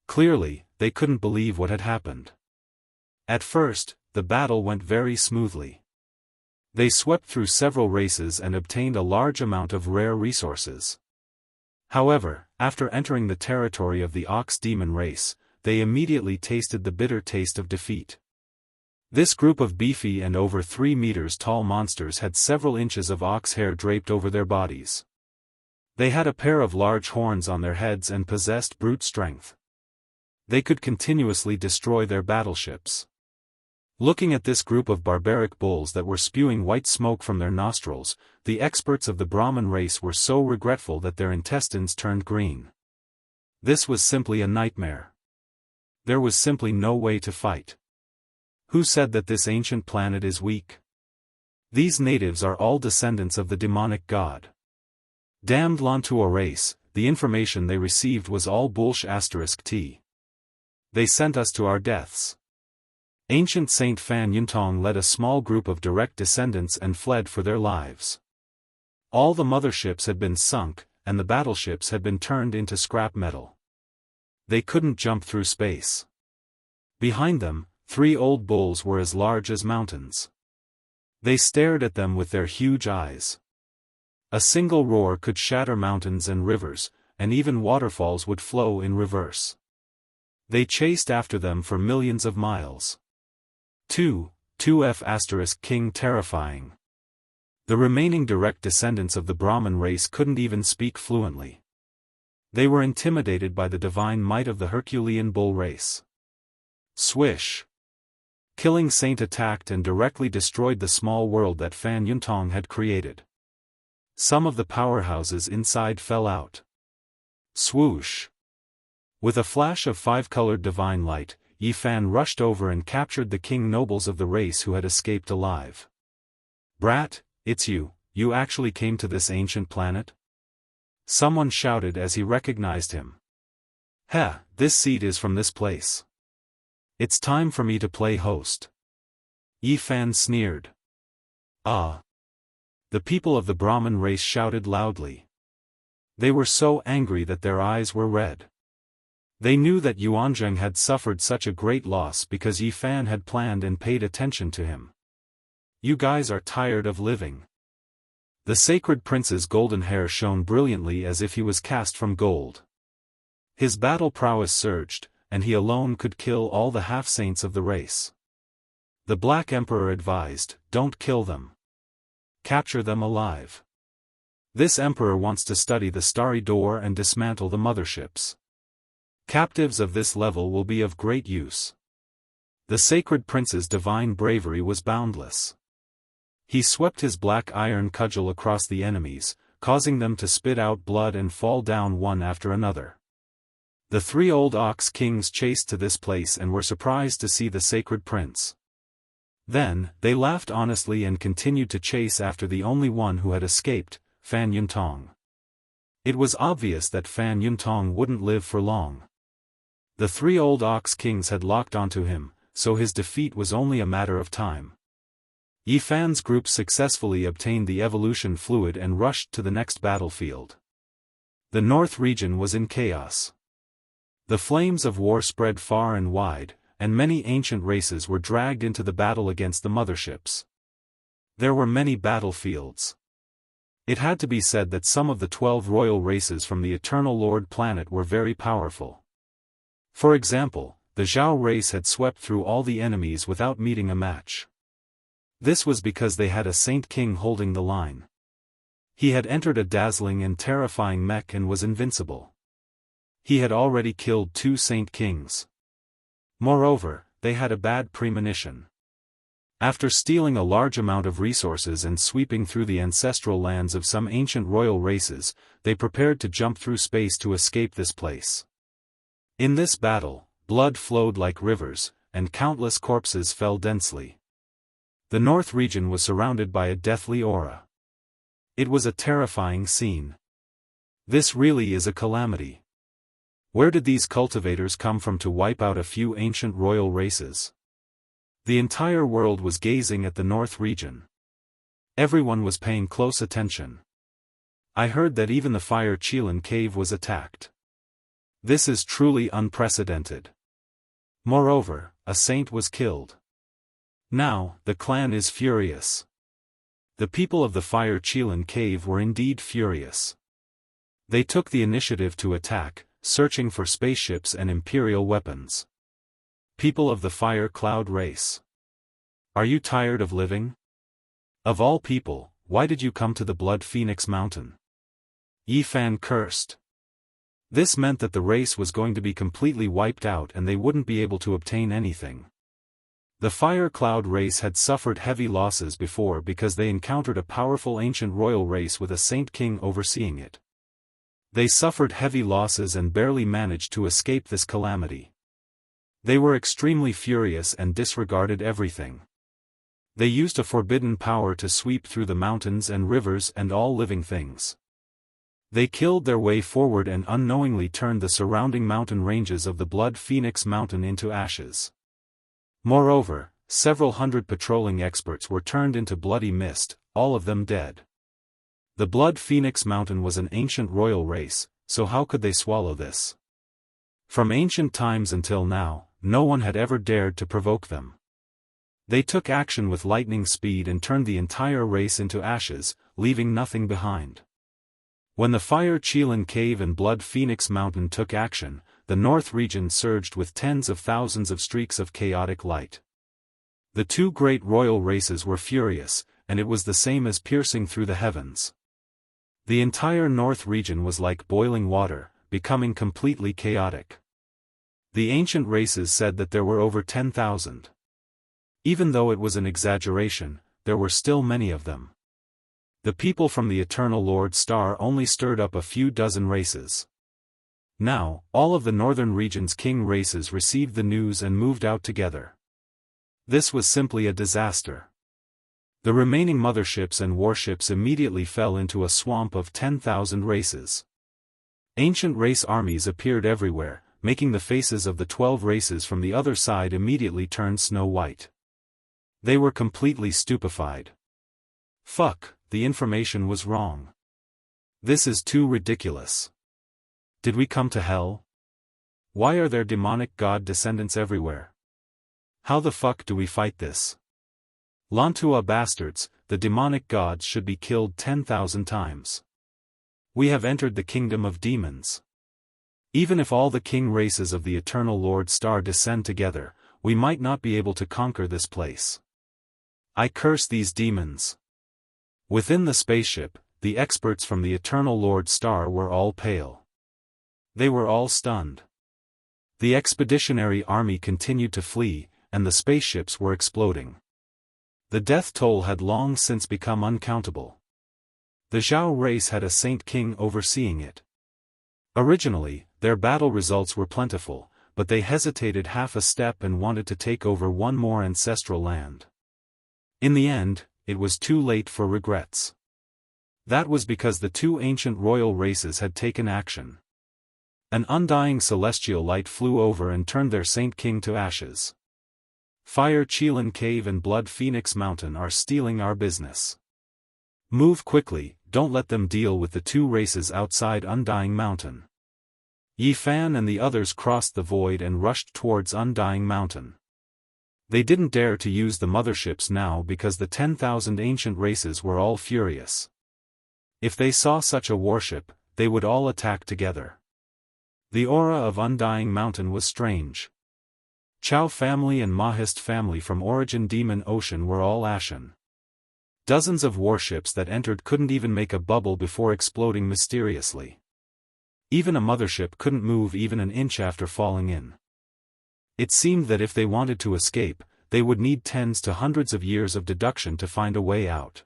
Clearly, they couldn't believe what had happened. At first, the battle went very smoothly. They swept through several races and obtained a large amount of rare resources. However, after entering the territory of the Ox Demon race, they immediately tasted the bitter taste of defeat. This group of beefy and over 3 meters tall monsters had several inches of ox hair draped over their bodies. They had a pair of large horns on their heads and possessed brute strength. They could continuously destroy their battleships. Looking at this group of barbaric bulls that were spewing white smoke from their nostrils, the experts of the Brahmin race were so regretful that their intestines turned green. This was simply a nightmare. There was simply no way to fight. Who said that this ancient planet is weak? These natives are all descendants of the demonic god. Damned Lantua race, the information they received was all bullsh***t. They sent us to our deaths. Ancient Saint Fan Yuntong led a small group of direct descendants and fled for their lives. All the motherships had been sunk, and the battleships had been turned into scrap metal. They couldn't jump through space. Behind them, 3 old bulls were as large as mountains. They stared at them with their huge eyes. A single roar could shatter mountains and rivers, and even waterfalls would flow in reverse. They chased after them for millions of miles. 2F** King terrifying. The remaining direct descendants of the Brahmin race couldn't even speak fluently. They were intimidated by the divine might of the Herculean bull race. Swish! Killing Saint attacked and directly destroyed the small world that Fan Yuntong had created. Some of the powerhouses inside fell out. Swoosh! With a flash of 5-colored divine light, Yi Fan rushed over and captured the king nobles of the race who had escaped alive. "Brat, it's you actually came to this ancient planet?" Someone shouted as he recognized him. "Heh, this seat is from this place. It's time for me to play host." Yi Fan sneered. "Ah!" The people of the Brahmin race shouted loudly. They were so angry that their eyes were red. They knew that Yuanzheng had suffered such a great loss because Yi Fan had planned and paid attention to him. "You guys are tired of living." The sacred prince's golden hair shone brilliantly as if he was cast from gold. His battle prowess surged, and he alone could kill all the half-saints of the race. The Black Emperor advised, "Don't kill them. Capture them alive. This emperor wants to study the Starry Door and dismantle the motherships. Captives of this level will be of great use." The sacred prince's divine bravery was boundless. He swept his black iron cudgel across the enemies, causing them to spit out blood and fall down one after another. The 3 old ox kings chased to this place and were surprised to see the sacred prince. Then, they laughed honestly and continued to chase after the only one who had escaped, Fan Yuntong. It was obvious that Fan Yuntong wouldn't live for long. The 3 old ox kings had locked onto him, so his defeat was only a matter of time. Yi Fan's group successfully obtained the evolution fluid and rushed to the next battlefield. The north region was in chaos. The flames of war spread far and wide, and many ancient races were dragged into the battle against the motherships. There were many battlefields. It had to be said that some of the 12 royal races from the Eternal Lord planet were very powerful. For example, the Zhao race had swept through all the enemies without meeting a match. This was because they had a Saint King holding the line. He had entered a dazzling and terrifying mech and was invincible. He had already killed 2 Saint Kings. Moreover, they had a bad premonition. After stealing a large amount of resources and sweeping through the ancestral lands of some ancient royal races, they prepared to jump through space to escape this place. In this battle, blood flowed like rivers, and countless corpses fell densely. The north region was surrounded by a deathly aura. It was a terrifying scene. This really is a calamity. Where did these cultivators come from to wipe out a few ancient royal races? The entire world was gazing at the north region. Everyone was paying close attention. I heard that even the Fire Qilin cave was attacked. This is truly unprecedented. Moreover, a saint was killed. Now, the clan is furious. The people of the Fire Qilin cave were indeed furious. They took the initiative to attack, searching for spaceships and imperial weapons. People of the Fire Cloud race. Are you tired of living? Of all people, why did you come to the Blood Phoenix Mountain? Yi Fan cursed. This meant that the race was going to be completely wiped out and they wouldn't be able to obtain anything. The Fire Cloud race had suffered heavy losses before because they encountered a powerful ancient royal race with a Saint King overseeing it. They suffered heavy losses and barely managed to escape this calamity. They were extremely furious and disregarded everything. They used a forbidden power to sweep through the mountains and rivers and all living things. They killed their way forward and unknowingly turned the surrounding mountain ranges of the Blood Phoenix Mountain into ashes. Moreover, several hundred patrolling experts were turned into bloody mist, all of them dead. The Blood Phoenix Mountain was an ancient royal race, so how could they swallow this? From ancient times until now, no one had ever dared to provoke them. They took action with lightning speed and turned the entire race into ashes, leaving nothing behind. When the Fire Qilin Cave and Blood Phoenix Mountain took action, the north region surged with tens of thousands of streaks of chaotic light. The two great royal races were furious, and it was the same as piercing through the heavens. The entire north region was like boiling water, becoming completely chaotic. The ancient races said that there were over 10,000. Even though it was an exaggeration, there were still many of them. The people from the Eternal Lord Star only stirred up a few dozen races. Now, all of the northern region's king races received the news and moved out together. This was simply a disaster. The remaining motherships and warships immediately fell into a swamp of 10,000 races. Ancient race armies appeared everywhere, making the faces of the 12 races from the other side immediately turn snow white. They were completely stupefied. Fuck, the information was wrong. This is too ridiculous. Did we come to hell? Why are there demonic god descendants everywhere? How the fuck do we fight this? Lantua bastards, the demonic gods should be killed 10,000 times. We have entered the kingdom of demons. Even if all the king races of the Eternal Lord Star descend together, we might not be able to conquer this place. I curse these demons. Within the spaceship, the experts from the Eternal Lord Star were all pale. They were all stunned. The expeditionary army continued to flee, and the spaceships were exploding. The death toll had long since become uncountable. The Zhao race had a Saint King overseeing it. Originally, their battle results were plentiful, but they hesitated half a step and wanted to take over one more ancestral land. In the end, it was too late for regrets. That was because the two ancient royal races had taken action. An undying celestial light flew over and turned their Saint King to ashes. Fire Qilin Cave and Blood Phoenix Mountain are stealing our business. Move quickly, don't let them deal with the two races outside Undying Mountain. Yi Fan and the others crossed the void and rushed towards Undying Mountain. They didn't dare to use the motherships now because the 10,000 ancient races were all furious. If they saw such a warship, they would all attack together. The aura of Undying Mountain was strange. Chao family and Mahist family from Origin Demon Ocean were all ashen. Dozens of warships that entered couldn't even make a bubble before exploding mysteriously. Even a mothership couldn't move even an inch after falling in. It seemed that if they wanted to escape, they would need tens to hundreds of years of deduction to find a way out.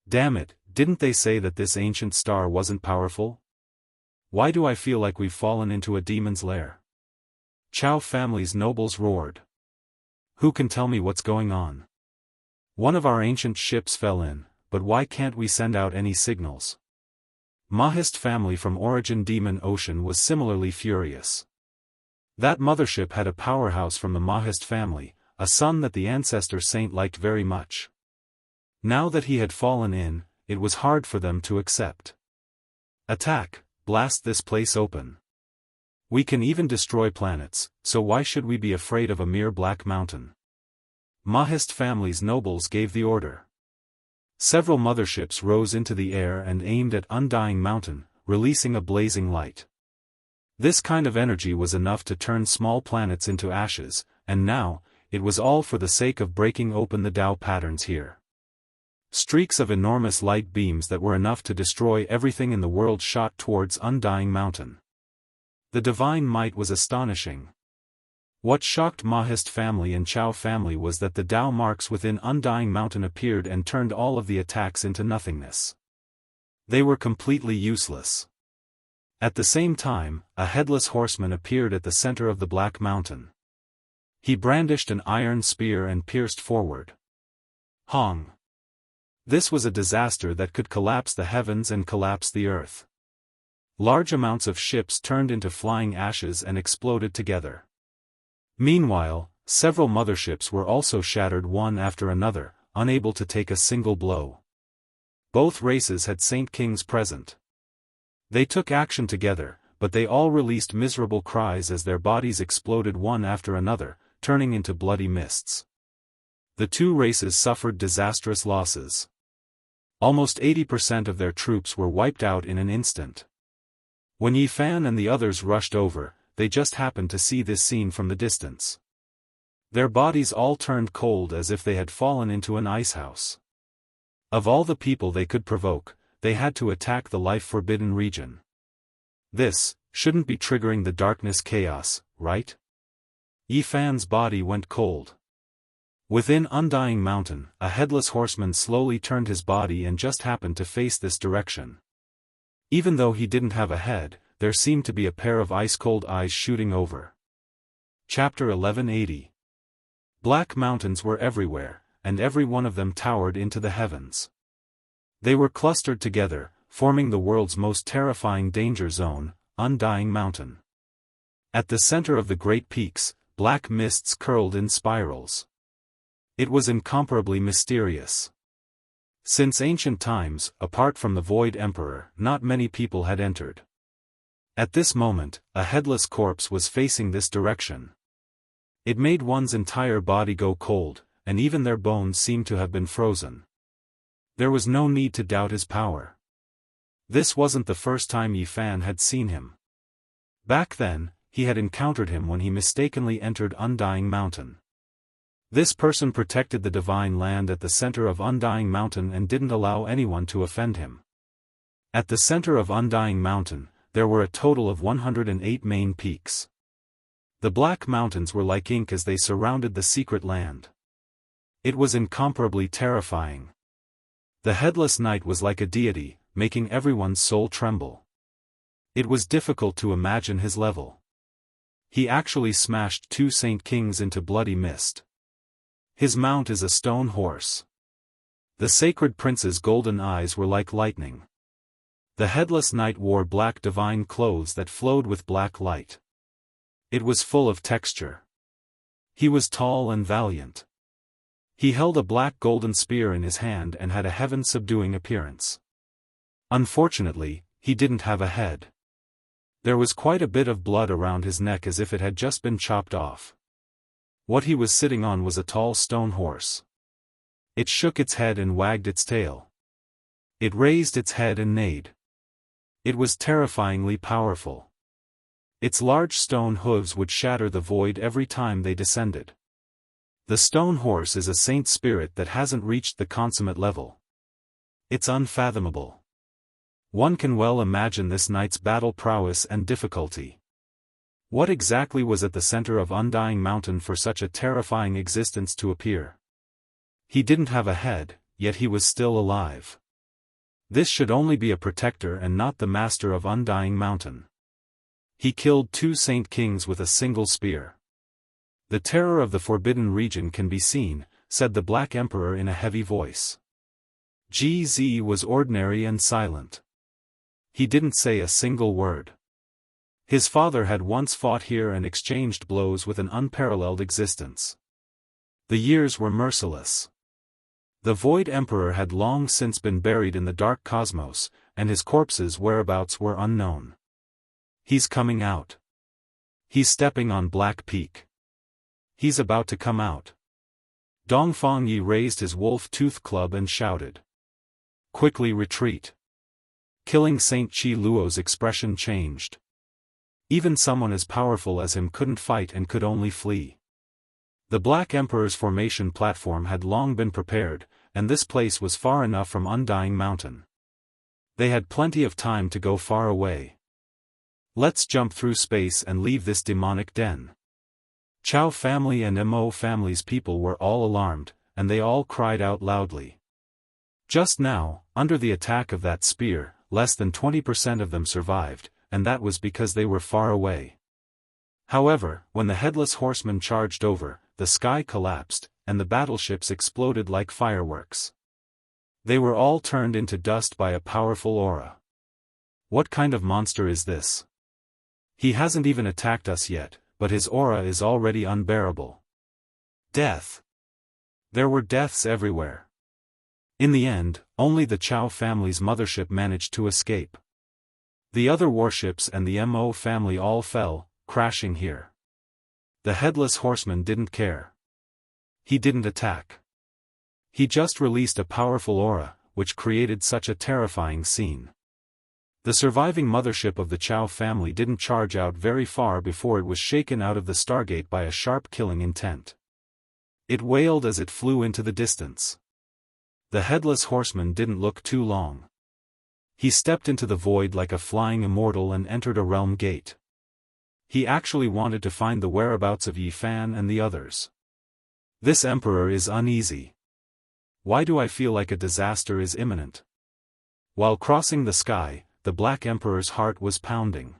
Damn it, didn't they say that this ancient star wasn't powerful? Why do I feel like we've fallen into a demon's lair? Chao family's nobles roared. Who can tell me what's going on? One of our ancient ships fell in, but why can't we send out any signals? Mahist family from Origin Demon Ocean was similarly furious. That mothership had a powerhouse from the Mahist family, a son that the ancestor saint liked very much. Now that he had fallen in, it was hard for them to accept. Attack, blast this place open. We can even destroy planets, so why should we be afraid of a mere black mountain? Mahist family's nobles gave the order. Several motherships rose into the air and aimed at Undying Mountain, releasing a blazing light. This kind of energy was enough to turn small planets into ashes, and now, it was all for the sake of breaking open the Tao patterns here. Streaks of enormous light beams that were enough to destroy everything in the world shot towards Undying Mountain. The divine might was astonishing. What shocked Mahist family and Chao family was that the Tao marks within Undying Mountain appeared and turned all of the attacks into nothingness. They were completely useless. At the same time, a headless horseman appeared at the center of the Black Mountain. He brandished an iron spear and pierced forward. Hong! This was a disaster that could collapse the heavens and collapse the earth. Large amounts of ships turned into flying ashes and exploded together. Meanwhile, several motherships were also shattered one after another, unable to take a single blow. Both races had Saint Kings present. They took action together, but they all released miserable cries as their bodies exploded one after another, turning into bloody mists. The two races suffered disastrous losses. Almost 80% of their troops were wiped out in an instant. When Yi Fan and the others rushed over, they just happened to see this scene from the distance. Their bodies all turned cold as if they had fallen into an icehouse. Of all the people they could provoke, they had to attack the life-forbidden region. This shouldn't be triggering the darkness chaos, right? Yi Fan's body went cold. Within Undying Mountain, a headless horseman slowly turned his body and just happened to face this direction. Even though he didn't have a head, there seemed to be a pair of ice-cold eyes shooting over. Chapter 1180. Black mountains were everywhere, and every one of them towered into the heavens. They were clustered together, forming the world's most terrifying danger zone, Undying Mountain. At the center of the great peaks, black mists curled in spirals. It was incomparably mysterious. Since ancient times, apart from the Void Emperor, not many people had entered. At this moment, a headless corpse was facing this direction. It made one's entire body go cold, and even their bones seemed to have been frozen. There was no need to doubt his power. This wasn't the first time Yi Fan had seen him. Back then, he had encountered him when he mistakenly entered Undying Mountain. This person protected the divine land at the center of Undying Mountain and didn't allow anyone to offend him. At the center of Undying Mountain, there were a total of 108 main peaks. The Black Mountains were like ink as they surrounded the secret land. It was incomparably terrifying. The headless knight was like a deity, making everyone's soul tremble. It was difficult to imagine his level. He actually smashed 2 Saint Kings into bloody mist. His mount is a stone horse. The sacred prince's golden eyes were like lightning. The headless knight wore black divine clothes that flowed with black light. It was full of texture. He was tall and valiant. He held a black golden spear in his hand and had a heaven-subduing appearance. Unfortunately, he didn't have a head. There was quite a bit of blood around his neck as if it had just been chopped off. What he was sitting on was a tall stone horse. It shook its head and wagged its tail. It raised its head and neighed. It was terrifyingly powerful. Its large stone hooves would shatter the void every time they descended. The stone horse is a saint spirit that hasn't reached the consummate level. It's unfathomable. One can well imagine this knight's battle prowess and difficulty. What exactly was at the center of Undying Mountain for such a terrifying existence to appear? He didn't have a head, yet he was still alive. This should only be a protector and not the master of Undying Mountain. He killed 2 Saint Kings with a single spear. The terror of the forbidden region can be seen, said the Black Emperor in a heavy voice. GZ was ordinary and silent. He didn't say a single word. His father had once fought here and exchanged blows with an unparalleled existence. The years were merciless. The Void Emperor had long since been buried in the dark cosmos, and his corpse's whereabouts were unknown. He's coming out. He's stepping on Black Peak. He's about to come out. Dongfang Yi raised his wolf-tooth club and shouted. Quickly retreat. Killing Saint Chi Luo's expression changed. Even someone as powerful as him couldn't fight and could only flee. The Black Emperor's formation platform had long been prepared, and this place was far enough from Undying Mountain. They had plenty of time to go far away. Let's jump through space and leave this demonic den. Chao family and Mo family's people were all alarmed, and they all cried out loudly. Just now, under the attack of that spear, less than 20% of them survived, and that was because they were far away. However, when the headless horseman charged over, the sky collapsed, and the battleships exploded like fireworks. They were all turned into dust by a powerful aura. What kind of monster is this? He hasn't even attacked us yet, but his aura is already unbearable. Death. There were deaths everywhere. In the end, only the Chao family's mothership managed to escape. The other warships and the Mo family all fell, crashing here. The Headless Horseman didn't care. He didn't attack. He just released a powerful aura, which created such a terrifying scene. The surviving mothership of the Chao family didn't charge out very far before it was shaken out of the Stargate by a sharp killing intent. It wailed as it flew into the distance. The Headless Horseman didn't look too long. He stepped into the void like a flying immortal and entered a realm gate. He actually wanted to find the whereabouts of Yi Fan and the others. This emperor is uneasy. Why do I feel like a disaster is imminent? While crossing the sky, the Black Emperor's heart was pounding.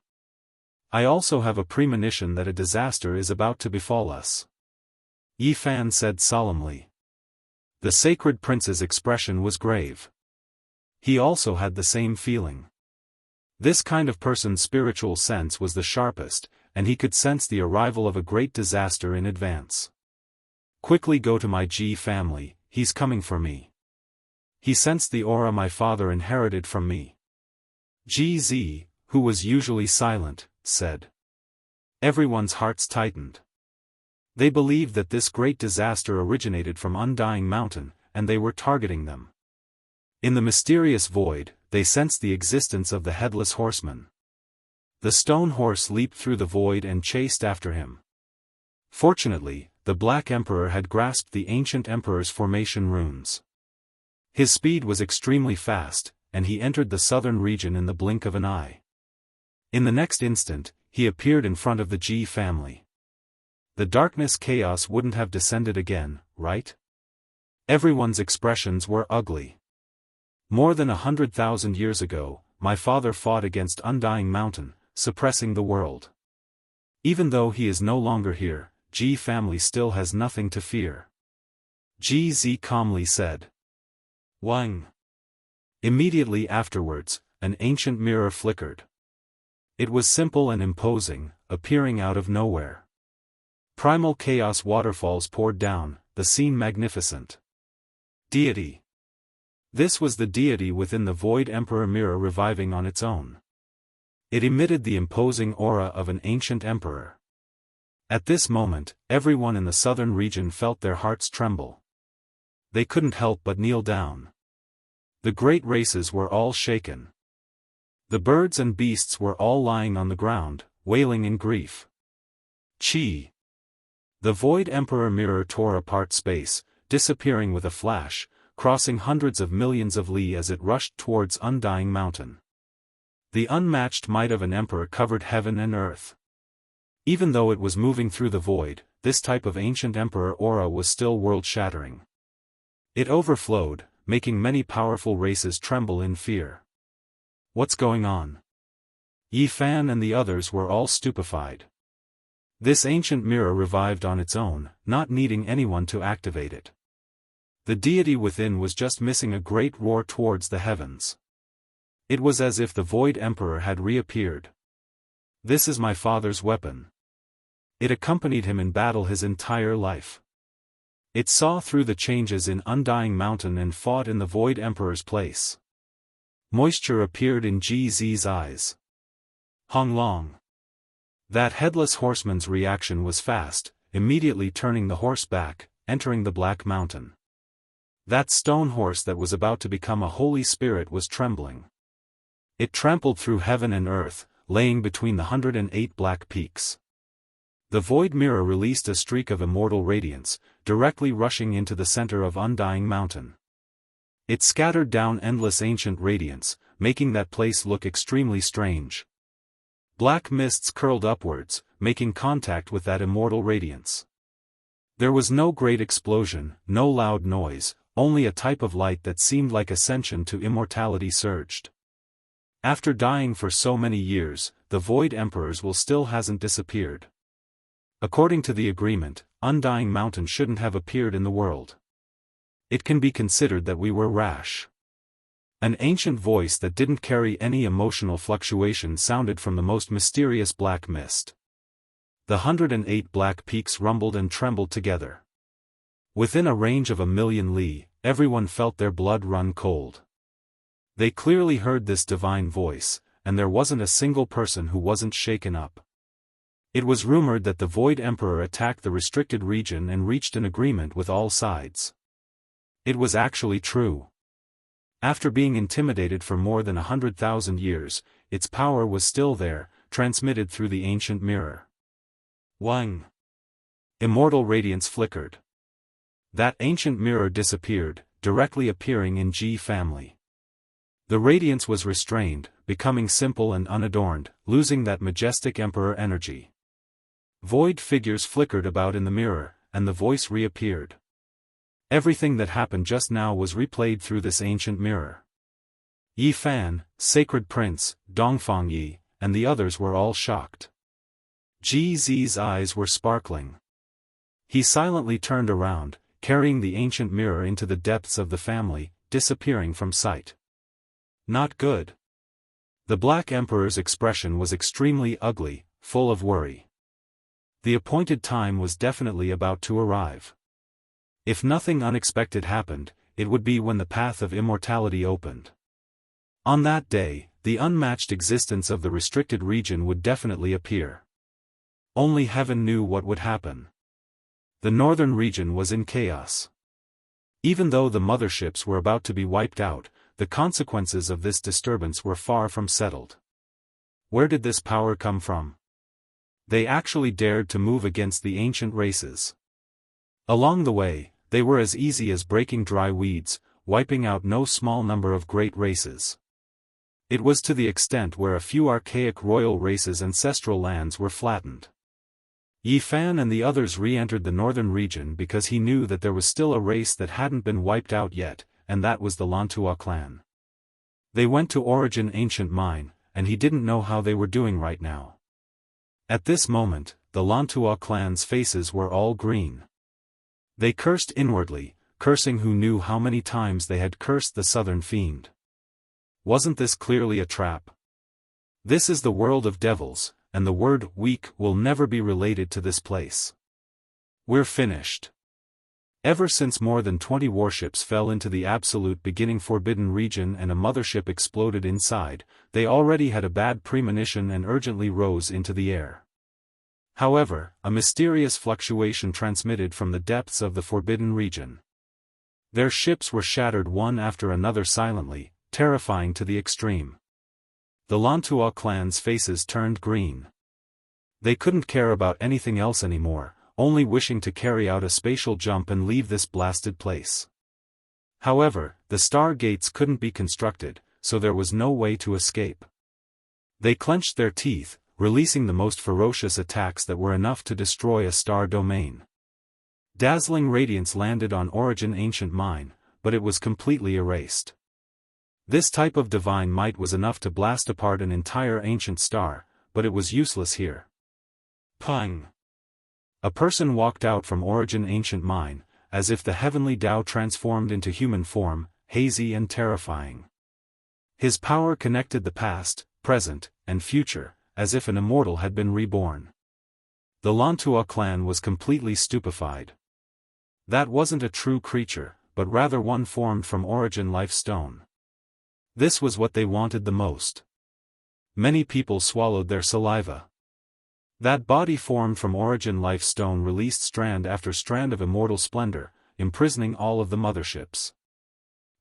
I also have a premonition that a disaster is about to befall us. Yi Fan said solemnly. The Sacred Prince's expression was grave. He also had the same feeling. This kind of person's spiritual sense was the sharpest, and he could sense the arrival of a great disaster in advance. Quickly go to my Ji family, he's coming for me. He sensed the aura my father inherited from me. Ji Z, who was usually silent, said. Everyone's hearts tightened. They believed that this great disaster originated from Undying Mountain, and they were targeting them. In the mysterious void, they sensed the existence of the Headless Horseman. The stone horse leaped through the void and chased after him. Fortunately, the Black Emperor had grasped the ancient emperor's formation runes. His speed was extremely fast, and he entered the southern region in the blink of an eye. In the next instant, he appeared in front of the Ji family. The darkness chaos wouldn't have descended again, right? Everyone's expressions were ugly. More than 100,000 years ago, my father fought against Undying Mountain, suppressing the world. Even though he is no longer here, Ji family still has nothing to fear. Ji Z calmly said. Wang. Immediately afterwards, an ancient mirror flickered. It was simple and imposing, appearing out of nowhere. Primal chaos waterfalls poured down, the scene magnificent. Deity. This was the deity within the Void Emperor mirror reviving on its own. It emitted the imposing aura of an ancient emperor. At this moment, everyone in the southern region felt their hearts tremble. They couldn't help but kneel down. The great races were all shaken. The birds and beasts were all lying on the ground, wailing in grief. Chi. The Void Emperor mirror tore apart space, disappearing with a flash, crossing hundreds of millions of li as it rushed towards Undying Mountain. The unmatched might of an emperor covered heaven and earth. Even though it was moving through the void, this type of ancient emperor aura was still world-shattering. It overflowed, making many powerful races tremble in fear. What's going on? Yi Fan and the others were all stupefied. This ancient mirror revived on its own, not needing anyone to activate it. The deity within was just missing a great roar towards the heavens. It was as if the Void Emperor had reappeared. This is my father's weapon. It accompanied him in battle his entire life. It saw through the changes in Undying Mountain and fought in the Void Emperor's place. Moisture appeared in Ji Z's eyes. Hong Long. That Headless Horseman's reaction was fast, immediately turning the horse back, entering the Black Mountain. That stone horse that was about to become a holy spirit was trembling. It trampled through heaven and earth, laying between the 108 black peaks. The Void Mirror released a streak of immortal radiance, directly rushing into the center of Undying Mountain. It scattered down endless ancient radiance, making that place look extremely strange. Black mists curled upwards, making contact with that immortal radiance. There was no great explosion, no loud noise, only a type of light that seemed like ascension to immortality surged. After dying for so many years, the Void Emperor's will still hasn't disappeared. According to the agreement, Undying Mountain shouldn't have appeared in the world. It can be considered that we were rash. An ancient voice that didn't carry any emotional fluctuation sounded from the most mysterious black mist. The 108 black peaks rumbled and trembled together. Within a range of 1,000,000 li, everyone felt their blood run cold. They clearly heard this divine voice, and there wasn't a single person who wasn't shaken up. It was rumored that the Void Emperor attacked the restricted region and reached an agreement with all sides. It was actually true. After being intimidated for more than 100,000 years, its power was still there, transmitted through the ancient mirror. Wang. Immortal radiance flickered. That ancient mirror disappeared, directly appearing in Ji family. The radiance was restrained, becoming simple and unadorned, losing that majestic emperor energy. Void figures flickered about in the mirror, and the voice reappeared. Everything that happened just now was replayed through this ancient mirror. Yi Fan, Sacred Prince, Dongfang Yi, and the others were all shocked. Ji Zi's eyes were sparkling. He silently turned around, carrying the ancient mirror into the depths of the family, disappearing from sight. Not good. The Black Emperor's expression was extremely ugly, full of worry. The appointed time was definitely about to arrive. If nothing unexpected happened, it would be when the path of immortality opened. On that day, the unmatched existence of the restricted region would definitely appear. Only heaven knew what would happen. The northern region was in chaos. Even though the motherships were about to be wiped out, the consequences of this disturbance were far from settled. Where did this power come from? They actually dared to move against the ancient races. Along the way, they were as easy as breaking dry weeds, wiping out no small number of great races. It was to the extent where a few archaic royal races' ancestral lands were flattened. Yi Fan and the others re-entered the northern region because he knew that there was still a race that hadn't been wiped out yet, and that was the Lantua clan. They went to Origin Ancient Mine, and he didn't know how they were doing right now. At this moment, the Lantua clan's faces were all green. They cursed inwardly, cursing who knew how many times they had cursed the southern fiend. Wasn't this clearly a trap? This is the world of devils, and the word weak will never be related to this place. We're finished. Ever since more than 20 warships fell into the absolute beginning forbidden region and a mothership exploded inside, they already had a bad premonition and urgently rose into the air. However, a mysterious fluctuation transmitted from the depths of the forbidden region. Their ships were shattered one after another silently, terrifying to the extreme. The Lantua clan's faces turned green. They couldn't care about anything else anymore, only wishing to carry out a spatial jump and leave this blasted place. However, the star gates couldn't be constructed, so there was no way to escape. They clenched their teeth, releasing the most ferocious attacks that were enough to destroy a star domain. Dazzling radiance landed on Origin Ancient Mine, but it was completely erased. This type of divine might was enough to blast apart an entire ancient star, but it was useless here. Pang! A person walked out from Origin Ancient Mine, as if the heavenly Tao transformed into human form, hazy and terrifying. His power connected the past, present, and future, as if an immortal had been reborn. The Lantua clan was completely stupefied. That wasn't a true creature, but rather one formed from Origin Life Stone. This was what they wanted the most. Many people swallowed their saliva. That body formed from Origin Life Stone released strand after strand of immortal splendor, imprisoning all of the motherships.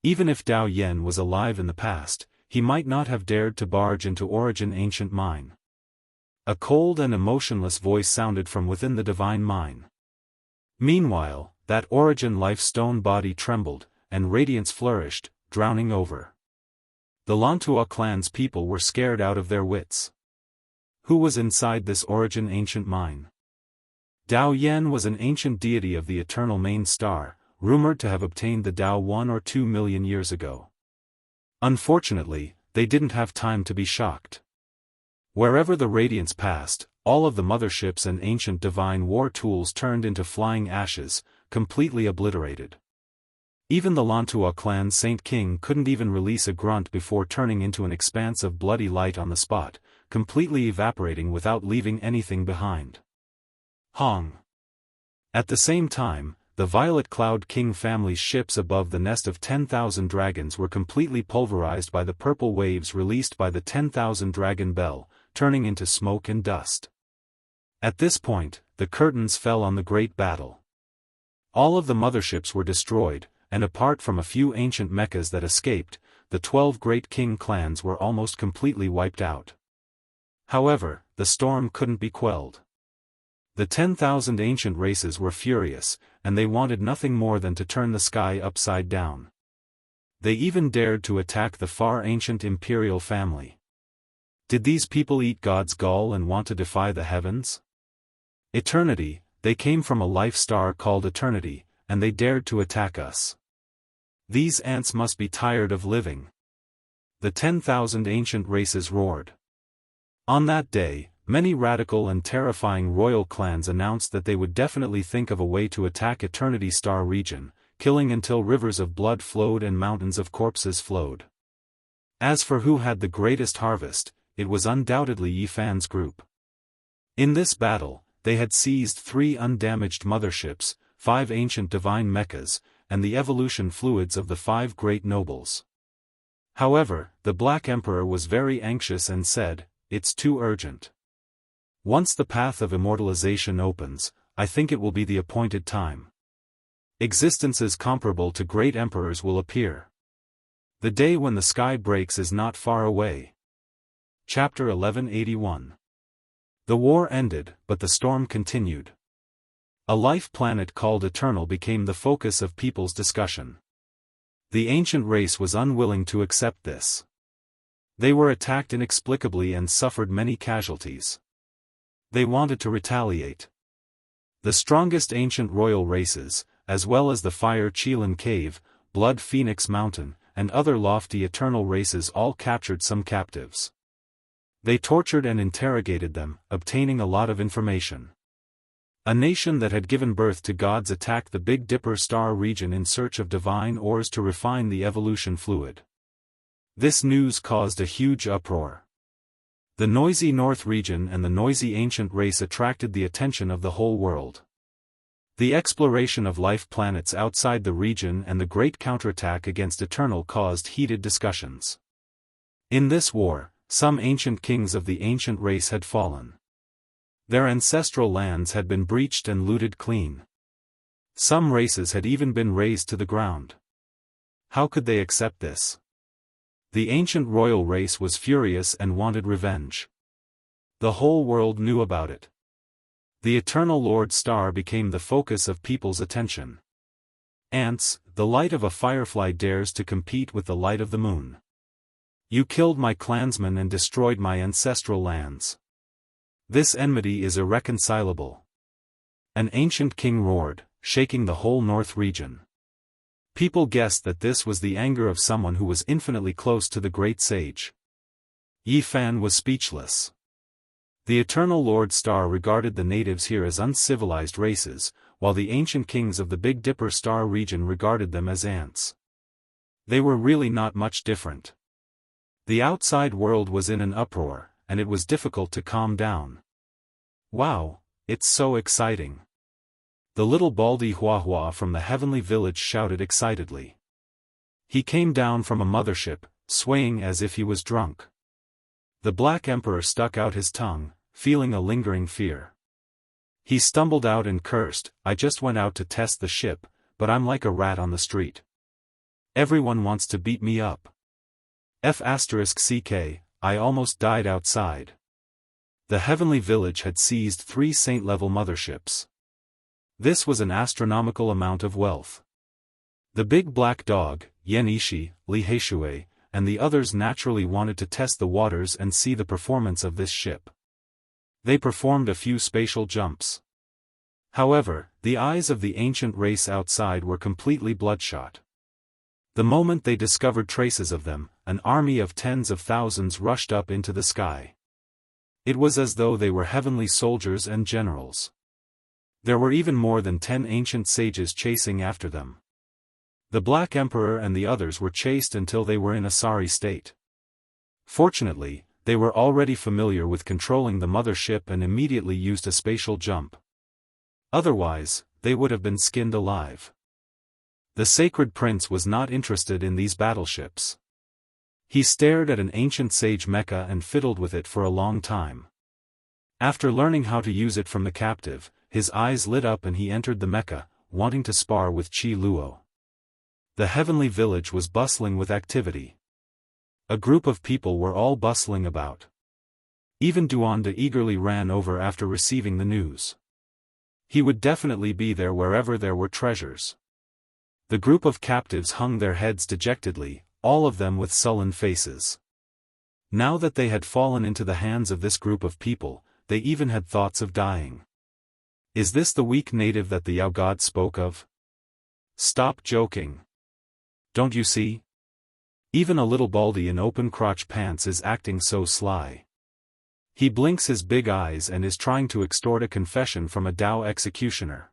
Even if Dao Yen was alive in the past, he might not have dared to barge into Origin Ancient Mine. A cold and emotionless voice sounded from within the divine mine. Meanwhile, that Origin Life Stone body trembled, and radiance flourished, drowning over. The Lantua clan's people were scared out of their wits. Who was inside this Origin Ancient Mine? Dao Yen was an ancient deity of the eternal main star, rumored to have obtained the Tao 1 or 2 million years ago. Unfortunately, they didn't have time to be shocked. Wherever the radiance passed, all of the motherships and ancient divine war tools turned into flying ashes, completely obliterated. Even the Lantua clan Saint King couldn't even release a grunt before turning into an expanse of bloody light on the spot, completely evaporating without leaving anything behind. Hong. At the same time, the Violet Cloud King family's ships above the nest of 10,000 dragons were completely pulverized by the purple waves released by the 10,000 dragon bell, turning into smoke and dust. At this point, the curtains fell on the great battle. All of the motherships were destroyed, and apart from a few ancient mechas that escaped, the 12 great king clans were almost completely wiped out. However, the storm couldn't be quelled. The 10,000 ancient races were furious, and they wanted nothing more than to turn the sky upside down. They even dared to attack the far ancient imperial family. Did these people eat God's gall and want to defy the heavens? Eternity, they came from a life star called Eternity, and they dared to attack us. These ants must be tired of living. The 10,000 ancient races roared. On that day, many radical and terrifying royal clans announced that they would definitely think of a way to attack Eternity Star region, killing until rivers of blood flowed and mountains of corpses flowed. As for who had the greatest harvest, it was undoubtedly Yifan's group. In this battle, they had seized 3 undamaged motherships, 5 ancient divine mechas, and the evolution fluids of the 5 great nobles. However, the Black Emperor was very anxious and said, "It's too urgent. Once the path of immortalization opens, I think it will be the appointed time. Existences comparable to great emperors will appear. The day when the sky breaks is not far away." Chapter 1181. The war ended, but the storm continued. A life planet called Eternal became the focus of people's discussion. The ancient race was unwilling to accept this. They were attacked inexplicably and suffered many casualties. They wanted to retaliate. The strongest ancient royal races, as well as the Fire Qilin Cave, Blood Phoenix Mountain, and other lofty eternal races all captured some captives. They tortured and interrogated them, obtaining a lot of information. A nation that had given birth to gods attacked the Big Dipper star region in search of divine ores to refine the evolution fluid. This news caused a huge uproar. The noisy North region and the noisy ancient race attracted the attention of the whole world. The exploration of life planets outside the region and the great counterattack against Eternal caused heated discussions. In this war, some ancient kings of the ancient race had fallen. Their ancestral lands had been breached and looted clean. Some races had even been razed to the ground. How could they accept this? The ancient royal race was furious and wanted revenge. The whole world knew about it. The Eternal Lord Star became the focus of people's attention. Ants, the light of a firefly dares to compete with the light of the moon. You killed my clansmen and destroyed my ancestral lands. This enmity is irreconcilable. An ancient king roared, shaking the whole north region. People guessed that this was the anger of someone who was infinitely close to the great sage. Yifan was speechless. The Eternal Lord Star regarded the natives here as uncivilized races, while the ancient kings of the Big Dipper star region regarded them as ants. They were really not much different. The outside world was in an uproar, and it was difficult to calm down. Wow, it's so exciting. The little Baldy Huahua from the heavenly village shouted excitedly. He came down from a mothership, swaying as if he was drunk. The Black Emperor stuck out his tongue, feeling a lingering fear. He stumbled out and cursed, "I just went out to test the ship, but I'm like a rat on the street. Everyone wants to beat me up. *CK, I almost died outside." The heavenly village had seized 3 saint-level motherships. This was an astronomical amount of wealth. The big black dog, Yenishi, Li Heishui, and the others naturally wanted to test the waters and see the performance of this ship. They performed a few spatial jumps. However, the eyes of the ancient race outside were completely bloodshot. The moment they discovered traces of them, an army of tens of thousands rushed up into the sky. It was as though they were heavenly soldiers and generals. There were even more than 10 ancient sages chasing after them. The Black Emperor and the others were chased until they were in a sorry state. Fortunately, they were already familiar with controlling the mothership and immediately used a spatial jump. Otherwise, they would have been skinned alive. The sacred prince was not interested in these battleships. He stared at an ancient sage mecha and fiddled with it for a long time. After learning how to use it from the captive, his eyes lit up and he entered the mecha, wanting to spar with Qi Luo. The heavenly village was bustling with activity. A group of people were all bustling about. Even Duanda eagerly ran over after receiving the news. He would definitely be there wherever there were treasures. The group of captives hung their heads dejectedly, all of them with sullen faces. Now that they had fallen into the hands of this group of people, they even had thoughts of dying. Is this the weak native that the Yao god spoke of? Stop joking. Don't you see? Even a little baldy in open crotch pants is acting so sly. He blinks his big eyes and is trying to extort a confession from a Dao executioner.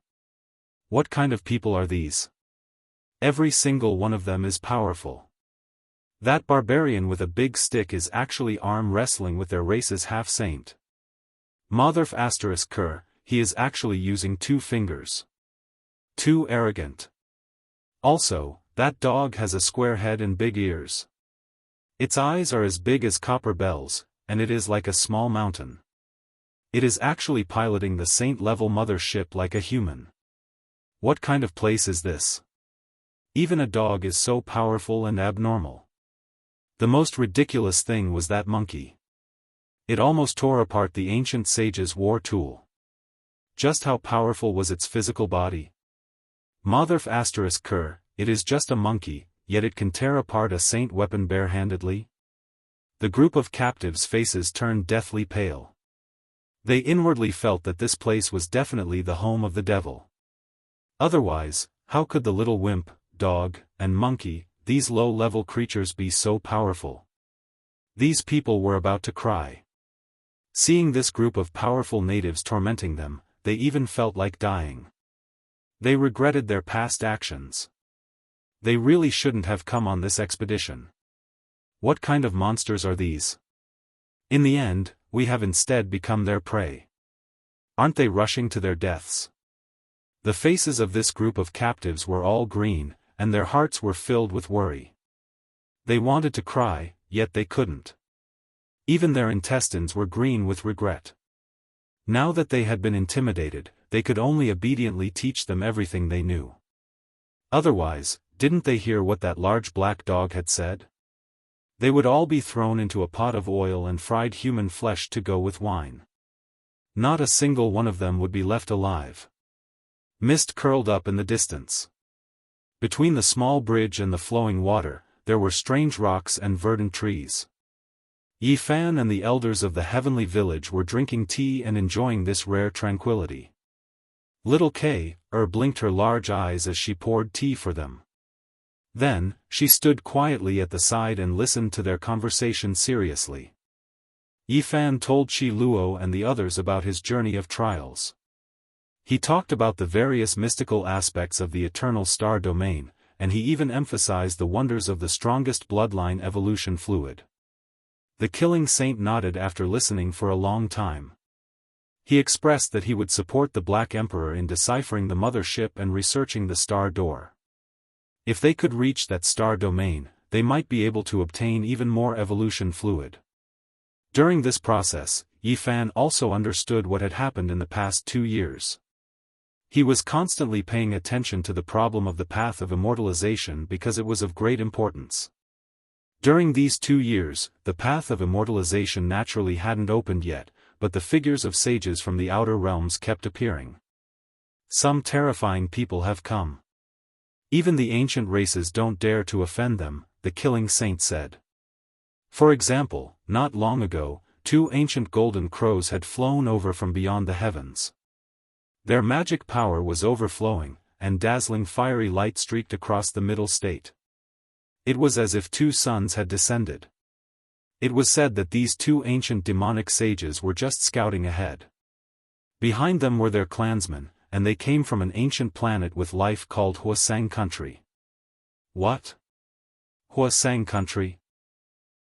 What kind of people are these? Every single one of them is powerful. That barbarian with a big stick is actually arm wrestling with their race's half-saint. Motherf asterisk Ker, he is actually using 2 fingers. Too arrogant. Also, that dog has a square head and big ears. Its eyes are as big as copper bells, and it is like a small mountain. It is actually piloting the saint-level mother ship like a human. What kind of place is this? Even a dog is so powerful and abnormal. The most ridiculous thing was that monkey. It almost tore apart the ancient sage's war tool. Just how powerful was its physical body? Motherf asterisk Ker, it is just a monkey, yet it can tear apart a saint weapon barehandedly? The group of captives' faces turned deathly pale. They inwardly felt that this place was definitely the home of the devil. Otherwise, how could the little wimp, dog, and monkey, these low-level creatures be so powerful? These people were about to cry. Seeing this group of powerful natives tormenting them, they even felt like dying. They regretted their past actions. They really shouldn't have come on this expedition. What kind of monsters are these? In the end, we have instead become their prey. Aren't they rushing to their deaths? The faces of this group of captives were all green, and their hearts were filled with worry. They wanted to cry, yet they couldn't. Even their intestines were green with regret. Now that they had been intimidated, they could only obediently teach them everything they knew. Otherwise, didn't they hear what that large black dog had said? They would all be thrown into a pot of oil and fried human flesh to go with wine. Not a single one of them would be left alive. Mist curled up in the distance. Between the small bridge and the flowing water, there were strange rocks and verdant trees. Yi Fan and the elders of the heavenly village were drinking tea and enjoying this rare tranquility. Little Kay blinked her large eyes as she poured tea for them. Then, she stood quietly at the side and listened to their conversation seriously. Yi Fan told Qi Luo and the others about his journey of trials. He talked about the various mystical aspects of the eternal star domain, and he even emphasized the wonders of the strongest bloodline evolution fluid. The killing saint nodded after listening for a long time. He expressed that he would support the Black Emperor in deciphering the mother ship and researching the star door. If they could reach that star domain, they might be able to obtain even more evolution fluid. During this process, Yi Fan also understood what had happened in the past 2 years. He was constantly paying attention to the problem of the path of immortalization because it was of great importance. During these 2 years, the path of immortalization naturally hadn't opened yet, but the figures of sages from the outer realms kept appearing. Some terrifying people have come. Even the ancient races don't dare to offend them, the killing saint said. For example, not long ago, 2 ancient golden crows had flown over from beyond the heavens. Their magic power was overflowing, and dazzling fiery light streaked across the middle state. It was as if 2 suns had descended. It was said that these 2 ancient demonic sages were just scouting ahead. Behind them were their clansmen, and they came from an ancient planet with life called Huasang Country. What? Huasang Country?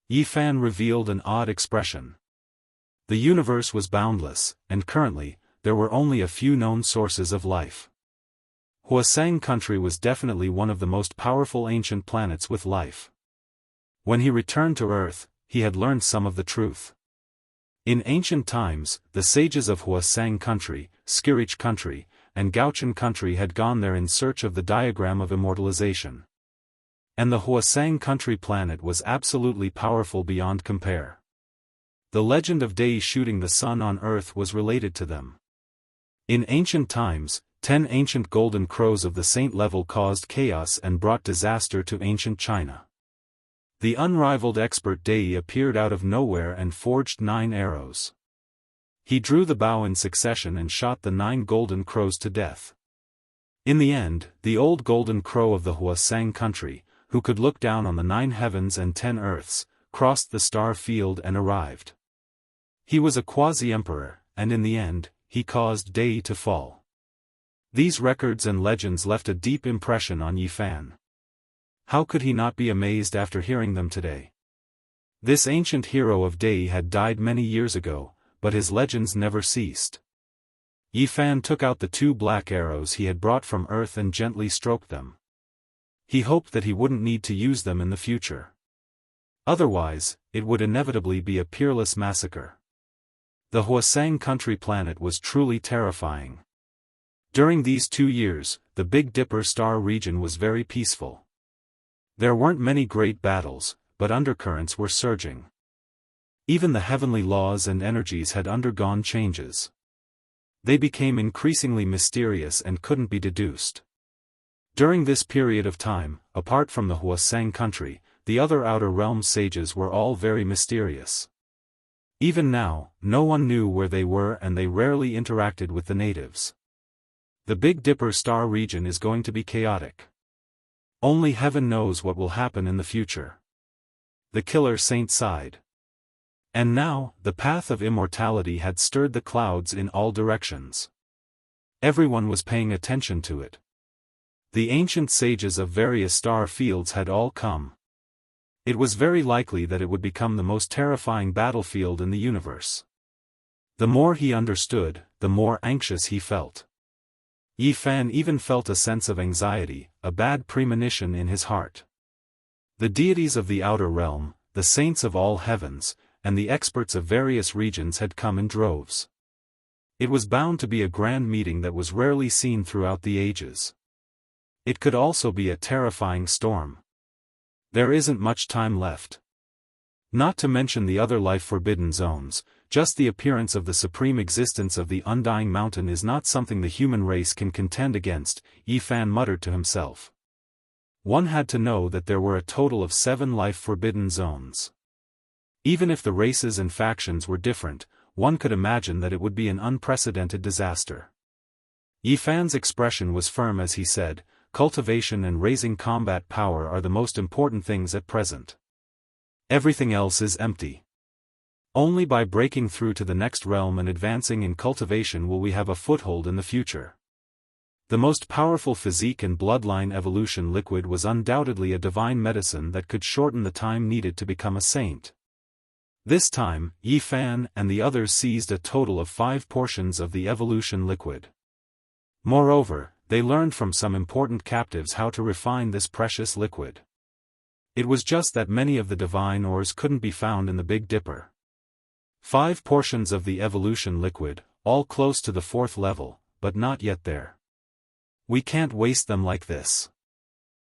Yi Fan revealed an odd expression. The universe was boundless, and currently, there were only a few known sources of life. Wuxia country was definitely one of the most powerful ancient planets with life. When he returned to Earth, he had learned some of the truth. In ancient times, the sages of Wuxia country, Skirich country, and Gaochen country had gone there in search of the diagram of immortalization. And the Wuxia country planet was absolutely powerful beyond compare. The legend of Dai shooting the sun on Earth was related to them. In ancient times, 10 ancient golden crows of the saint level caused chaos and brought disaster to ancient China. The unrivaled expert Dai appeared out of nowhere and forged 9 arrows. He drew the bow in succession and shot the 9 golden crows to death. In the end, the old golden crow of the Wuxia country, who could look down on the 9 heavens and 10 earths, crossed the star field and arrived. He was a quasi-emperor, and in the end, he caused Dai to fall. These records and legends left a deep impression on Yi Fan. How could he not be amazed after hearing them today? This ancient hero of Dai had died many years ago, but his legends never ceased. Yi Fan took out the 2 black arrows he had brought from Earth and gently stroked them. He hoped that he wouldn't need to use them in the future. Otherwise, it would inevitably be a peerless massacre. The Wuxia country planet was truly terrifying. During these 2 years, the Big Dipper star region was very peaceful. There weren't many great battles, but undercurrents were surging. Even the heavenly laws and energies had undergone changes. They became increasingly mysterious and couldn't be deduced. During this period of time, apart from the Wuxia country, the other outer realm sages were all very mysterious. Even now, no one knew where they were and they rarely interacted with the natives. The Big Dipper star region is going to be chaotic. Only heaven knows what will happen in the future. The killer saint sighed. And now, the path of immortality had stirred the clouds in all directions. Everyone was paying attention to it. The ancient sages of various star fields had all come. It was very likely that it would become the most terrifying battlefield in the universe. The more he understood, the more anxious he felt. Yi Fan even felt a sense of anxiety, a bad premonition in his heart. The deities of the outer realm, the saints of all heavens, and the experts of various regions had come in droves. It was bound to be a grand meeting that was rarely seen throughout the ages. It could also be a terrifying storm. There isn't much time left. Not to mention the other life-forbidden zones, just the appearance of the supreme existence of the Undying Mountain is not something the human race can contend against, Yi Fan muttered to himself. One had to know that there were a total of 7 life-forbidden zones. Even if the races and factions were different, one could imagine that it would be an unprecedented disaster. Yi Fan's expression was firm as he said, "Cultivation and raising combat power are the most important things at present. Everything else is empty. Only by breaking through to the next realm and advancing in cultivation will we have a foothold in the future." The most powerful physique and bloodline evolution liquid was undoubtedly a divine medicine that could shorten the time needed to become a saint. This time, Yi Fan and the others seized a total of 5 portions of the evolution liquid. Moreover, they learned from some important captives how to refine this precious liquid. It was just that many of the divine ores couldn't be found in the Big Dipper. 5 portions of the evolution liquid, all close to the 4th level, but not yet there. We can't waste them like this.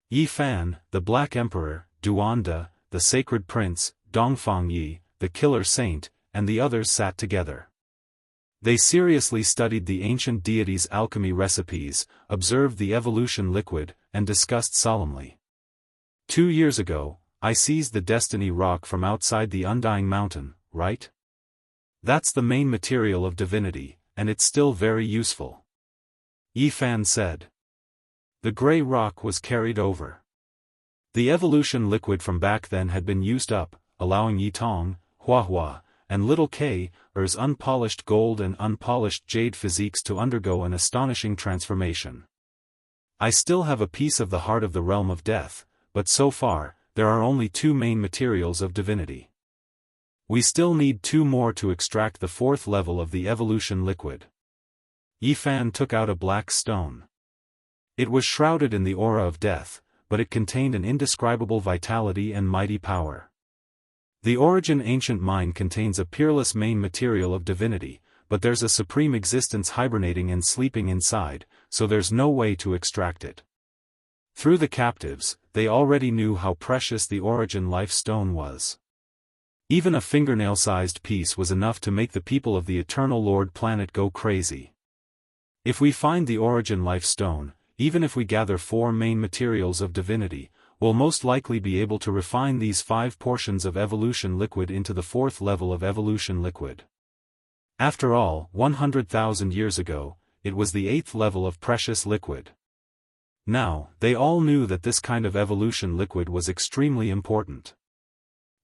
Yi Fan, the Black Emperor, Duanda, the Sacred Prince, Dongfang Yi, the Killer Saint, and the others sat together. They seriously studied the ancient deities' alchemy recipes, observed the evolution liquid, and discussed solemnly. 2 years ago, I seized the Destiny Rock from outside the Undying Mountain, right? That's the main material of divinity, and it's still very useful. Yi Fan said. The gray rock was carried over. The evolution liquid from back then had been used up, allowing Yi Tong, Hua Hua, and Little K.'s unpolished gold and unpolished jade physiques to undergo an astonishing transformation. I still have a piece of the heart of the realm of death, but so far, there are only 2 main materials of divinity. We still need 2 more to extract the 4th level of the evolution liquid. Yi Fan took out a black stone. It was shrouded in the aura of death, but it contained an indescribable vitality and mighty power. The origin ancient mind contains a peerless main material of divinity, but there's a supreme existence hibernating and sleeping inside, so there's no way to extract it. Through the captives, they already knew how precious the origin life stone was. Even a fingernail-sized piece was enough to make the people of the Eternal Lord planet go crazy. If we find the origin life stone, even if we gather 4 main materials of divinity, we'll most likely be able to refine these 5 portions of evolution liquid into the 4th level of evolution liquid. After all, 100,000 years ago, it was the 8th level of precious liquid. Now, they all knew that this kind of evolution liquid was extremely important.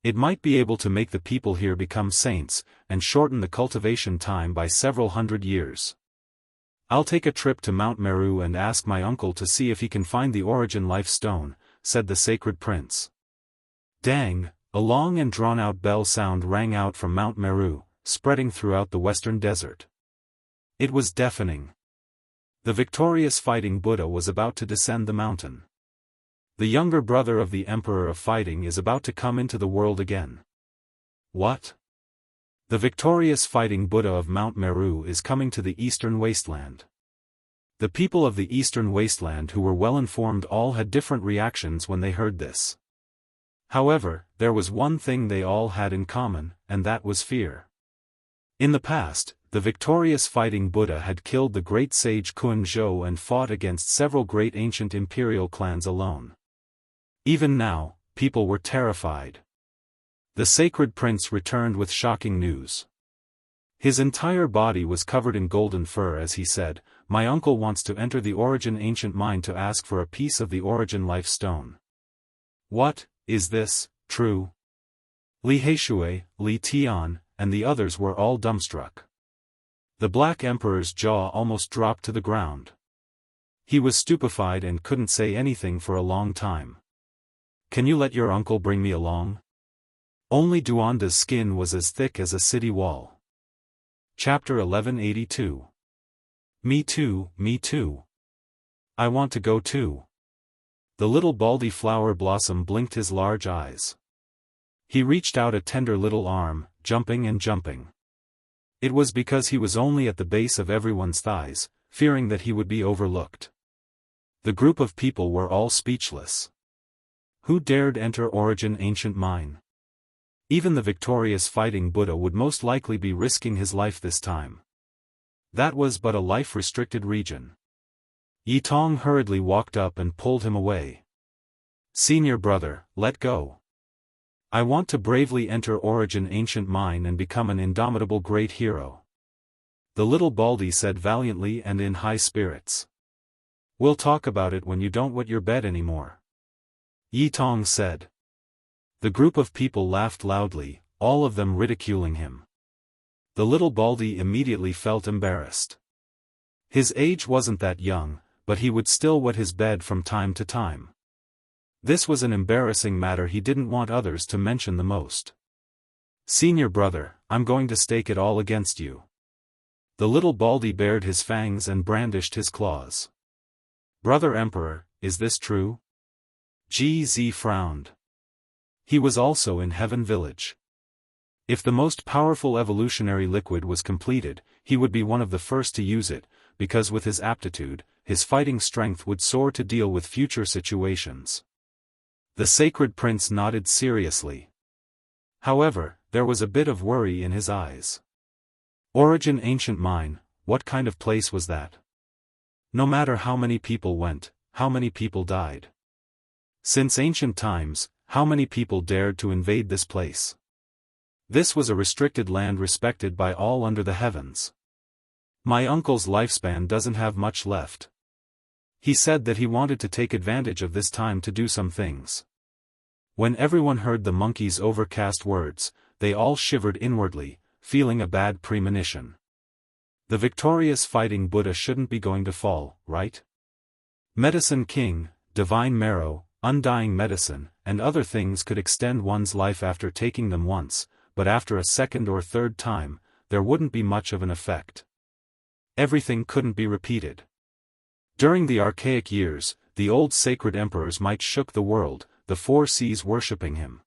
It might be able to make the people here become saints, and shorten the cultivation time by several hundred years. I'll take a trip to Mount Meru and ask my uncle to see if he can find the origin life stone, said the sacred prince. Dang, a long and drawn-out bell sound rang out from Mount Meru, spreading throughout the western desert. It was deafening. The victorious fighting Buddha was about to descend the mountain. The younger brother of the Emperor of Fighting is about to come into the world again. What? The victorious fighting Buddha of Mount Meru is coming to the eastern wasteland. The people of the eastern wasteland who were well informed all had different reactions when they heard this. However, there was one thing they all had in common, and that was fear. In the past, the victorious fighting Buddha had killed the great sage Kun Zhou and fought against several great ancient imperial clans alone. Even now, people were terrified. The sacred prince returned with shocking news. His entire body was covered in golden fur as he said, "My uncle wants to enter the origin ancient mind to ask for a piece of the origin life stone." What, is this, true? Li Heishui, Li Tian, and the others were all dumbstruck. The Black Emperor's jaw almost dropped to the ground. He was stupefied and couldn't say anything for a long time. "Can you let your uncle bring me along?" Only Duanda's skin was as thick as a city wall. Chapter 1182. Me too, me too. I want to go too. The little baldy flower blossom blinked his large eyes. He reached out a tender little arm, jumping and jumping. It was because he was only at the base of everyone's thighs, fearing that he would be overlooked. The group of people were all speechless. Who dared enter origin ancient mine? Even the victorious fighting Buddha would most likely be risking his life this time. That was but a life-restricted region. Yi Tong hurriedly walked up and pulled him away. "Senior brother, let go. I want to bravely enter origin ancient mine and become an indomitable great hero," the little baldy said valiantly and in high spirits. "We'll talk about it when you don't wet your bed anymore," Yi Tong said. The group of people laughed loudly, all of them ridiculing him. The little baldy immediately felt embarrassed. His age wasn't that young, but he would still wet his bed from time to time. This was an embarrassing matter he didn't want others to mention the most. "Senior brother, I'm going to stake it all against you." The little baldy bared his fangs and brandished his claws. "Brother Emperor, is this true?" GZ frowned. He was also in Heaven Village. If the most powerful evolutionary liquid was completed, he would be one of the first to use it, because with his aptitude, his fighting strength would soar to deal with future situations. The sacred prince nodded seriously. However, there was a bit of worry in his eyes. Origin ancient mine, what kind of place was that? No matter how many people went, how many people died? Since ancient times, how many people dared to invade this place? This was a restricted land respected by all under the heavens. My uncle's lifespan doesn't have much left. He said that he wanted to take advantage of this time to do some things. When everyone heard the monkey's overcast words, they all shivered inwardly, feeling a bad premonition. The victorious fighting Buddha shouldn't be going to fall, right? Medicine King, Divine Marrow, Undying Medicine, and other things could extend one's life after taking them once, but after a second or third time, there wouldn't be much of an effect. Everything couldn't be repeated. During the archaic years, the old sacred emperor's might shook the world, the four seas worshipping him.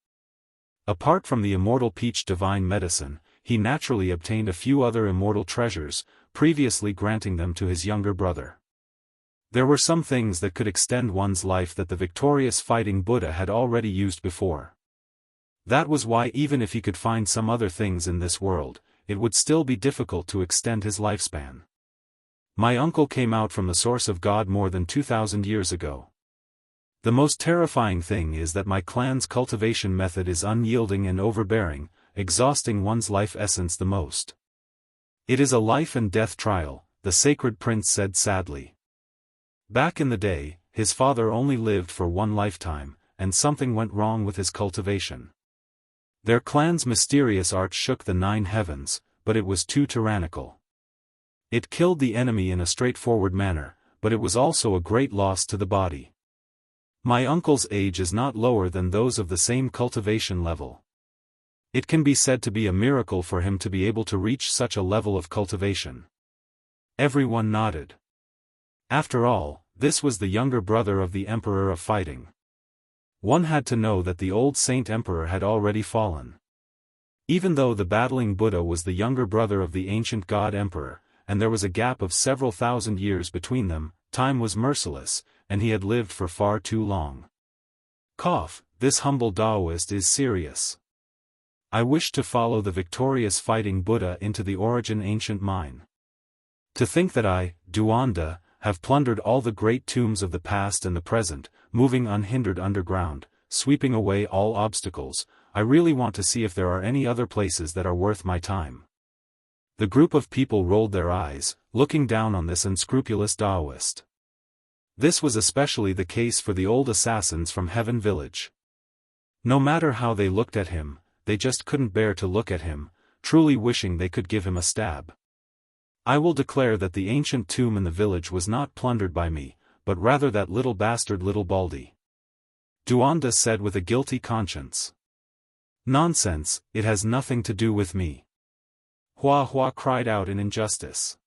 Apart from the immortal peach divine medicine, he naturally obtained a few other immortal treasures, previously granting them to his younger brother. There were some things that could extend one's life that the victorious fighting Buddha had already used before. That was why even if he could find some other things in this world, it would still be difficult to extend his lifespan. My uncle came out from the source of God more than 2,000 years ago. The most terrifying thing is that my clan's cultivation method is unyielding and overbearing, exhausting one's life essence the most. It is a life and death trial, the sacred prince said sadly. Back in the day, his father only lived for one lifetime, and something went wrong with his cultivation. Their clan's mysterious art shook the 9 heavens, but it was too tyrannical. It killed the enemy in a straightforward manner, but it was also a great loss to the body. My uncle's age is not lower than those of the same cultivation level. It can be said to be a miracle for him to be able to reach such a level of cultivation. Everyone nodded. After all, this was the younger brother of the Emperor of Fighting. One had to know that the old Saint Emperor had already fallen. Even though the battling Buddha was the younger brother of the ancient God Emperor, and there was a gap of several thousand years between them, time was merciless, and he had lived for far too long. This humble Daoist is serious. I wish to follow the victorious fighting Buddha into the origin ancient mine. To think that I, Duanda, have plundered all the great tombs of the past and the present, moving unhindered underground, sweeping away all obstacles, I really want to see if there are any other places that are worth my time. The group of people rolled their eyes, looking down on this unscrupulous Daoist. This was especially the case for the old assassins from Heaven Village. No matter how they looked at him, they just couldn't bear to look at him, truly wishing they could give him a stab. I will declare that the ancient tomb in the village was not plundered by me, but rather that little bastard Little Baldy. Duanda said with a guilty conscience. Nonsense, it has nothing to do with me. Hua Hua cried out in injustice.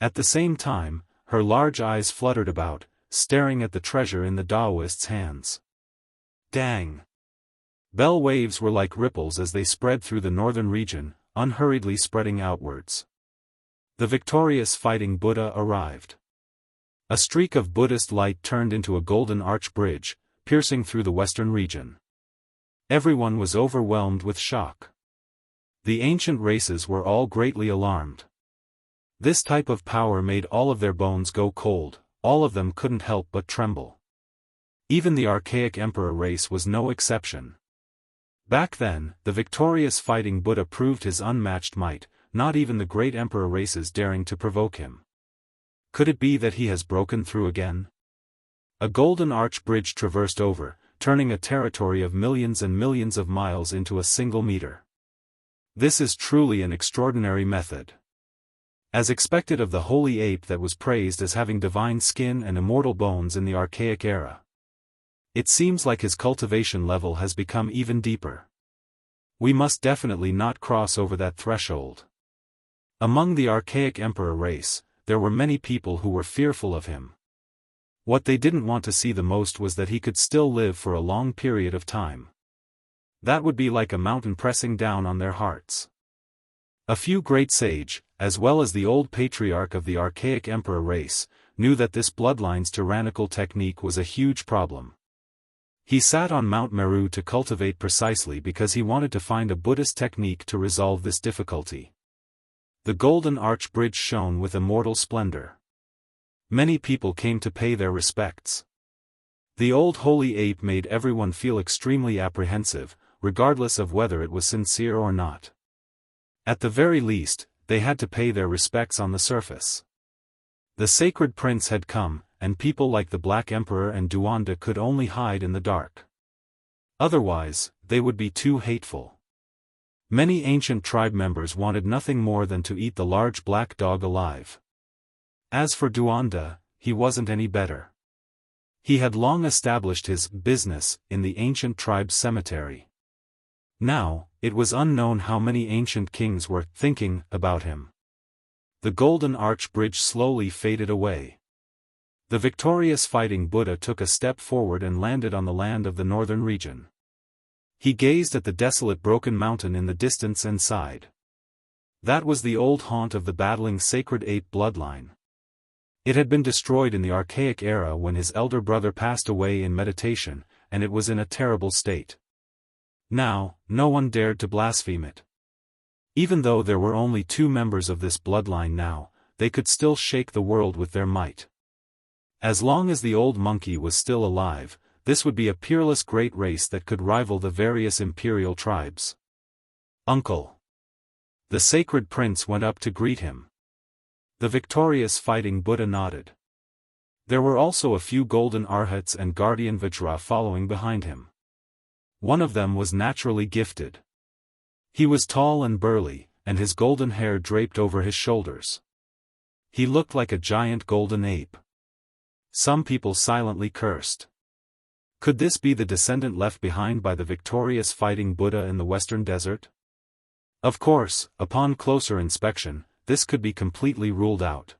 At the same time, her large eyes fluttered about, staring at the treasure in the Daoist's hands. Dang! Bell waves were like ripples as they spread through the northern region, unhurriedly spreading outwards. The victorious fighting Buddha arrived. A streak of Buddhist light turned into a golden arch bridge, piercing through the western region. Everyone was overwhelmed with shock. The ancient races were all greatly alarmed. This type of power made all of their bones go cold, all of them couldn't help but tremble. Even the archaic emperor race was no exception. Back then, the victorious fighting Buddha proved his unmatched might, not even the great emperor races daring to provoke him. Could it be that he has broken through again? A golden arch bridge traversed over, turning a territory of millions and millions of miles into a single meter. This is truly an extraordinary method. As expected of the holy ape that was praised as having divine skin and immortal bones in the archaic era. It seems like his cultivation level has become even deeper. We must definitely not cross over that threshold. Among the archaic emperor race, there were many people who were fearful of him. What they didn't want to see the most was that he could still live for a long period of time. That would be like a mountain pressing down on their hearts. A few great sage, as well as the old patriarch of the archaic emperor race, knew that this bloodline's tyrannical technique was a huge problem. He sat on Mount Meru to cultivate precisely because he wanted to find a Buddhist technique to resolve this difficulty. The golden arch bridge shone with immortal splendor. Many people came to pay their respects. The old holy ape made everyone feel extremely apprehensive, regardless of whether it was sincere or not. At the very least, they had to pay their respects on the surface. The sacred prince had come, and people like the Black Emperor and Duanda could only hide in the dark. Otherwise, they would be too hateful. Many ancient tribe members wanted nothing more than to eat the large black dog alive. As for Duanda, he wasn't any better. He had long established his business in the ancient tribe's cemetery. Now, it was unknown how many ancient kings were thinking about him. The golden arch bridge slowly faded away. The victorious fighting Buddha took a step forward and landed on the land of the northern region. He gazed at the desolate broken mountain in the distance and sighed. That was the old haunt of the battling sacred ape bloodline. It had been destroyed in the archaic era when his elder brother passed away in meditation, and it was in a terrible state. Now, no one dared to blaspheme it. Even though there were only 2 members of this bloodline now, they could still shake the world with their might. As long as the old monkey was still alive, this would be a peerless great race that could rival the various imperial tribes. "Uncle." The sacred prince went up to greet him. The victorious fighting Buddha nodded. There were also a few golden arhats and guardian Vajra following behind him. One of them was naturally gifted. He was tall and burly, and his golden hair draped over his shoulders. He looked like a giant golden ape. Some people silently cursed. Could this be the descendant left behind by the victorious fighting Buddha in the western desert? Of course, upon closer inspection, this could be completely ruled out.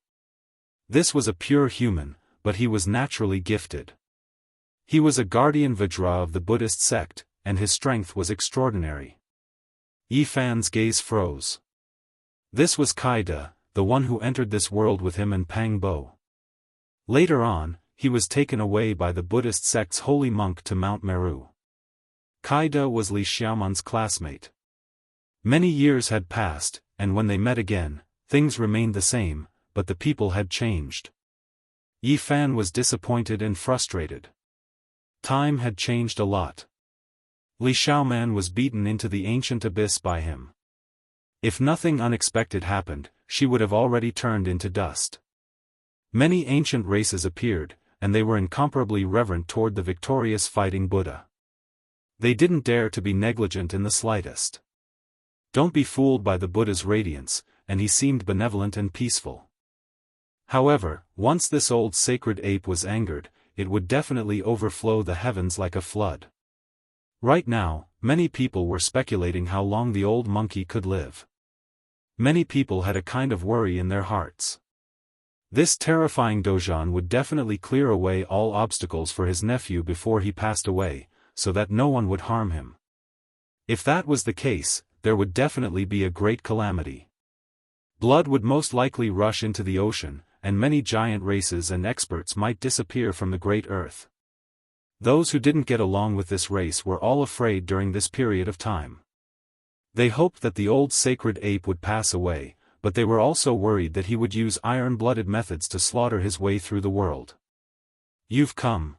This was a pure human, but he was naturally gifted. He was a guardian Vajra of the Buddhist sect, and his strength was extraordinary. Yi Fan's gaze froze. This was Kaida, the one who entered this world with him and Pang Bo. Later on, he was taken away by the Buddhist sect's holy monk to Mount Meru. Kaida was Li Xiaoman's classmate. Many years had passed, and when they met again, things remained the same, but the people had changed. Yi Fan was disappointed and frustrated. Time had changed a lot. Li Xiaoman was beaten into the ancient abyss by him. If nothing unexpected happened, she would have already turned into dust. Many ancient races appeared, and they were incomparably reverent toward the victorious fighting Buddha. They didn't dare to be negligent in the slightest. Don't be fooled by the Buddha's radiance, and he seemed benevolent and peaceful. However, once this old sacred ape was angered, it would definitely overflow the heavens like a flood. Right now, many people were speculating how long the old monkey could live. Many people had a kind of worry in their hearts. This terrifying Dojan would definitely clear away all obstacles for his nephew before he passed away, so that no one would harm him. If that was the case, there would definitely be a great calamity. Blood would most likely rush into the ocean, and many giant races and experts might disappear from the great earth. Those who didn't get along with this race were all afraid during this period of time. They hoped that the old sacred ape would pass away, but they were also worried that he would use iron-blooded methods to slaughter his way through the world. "You've come."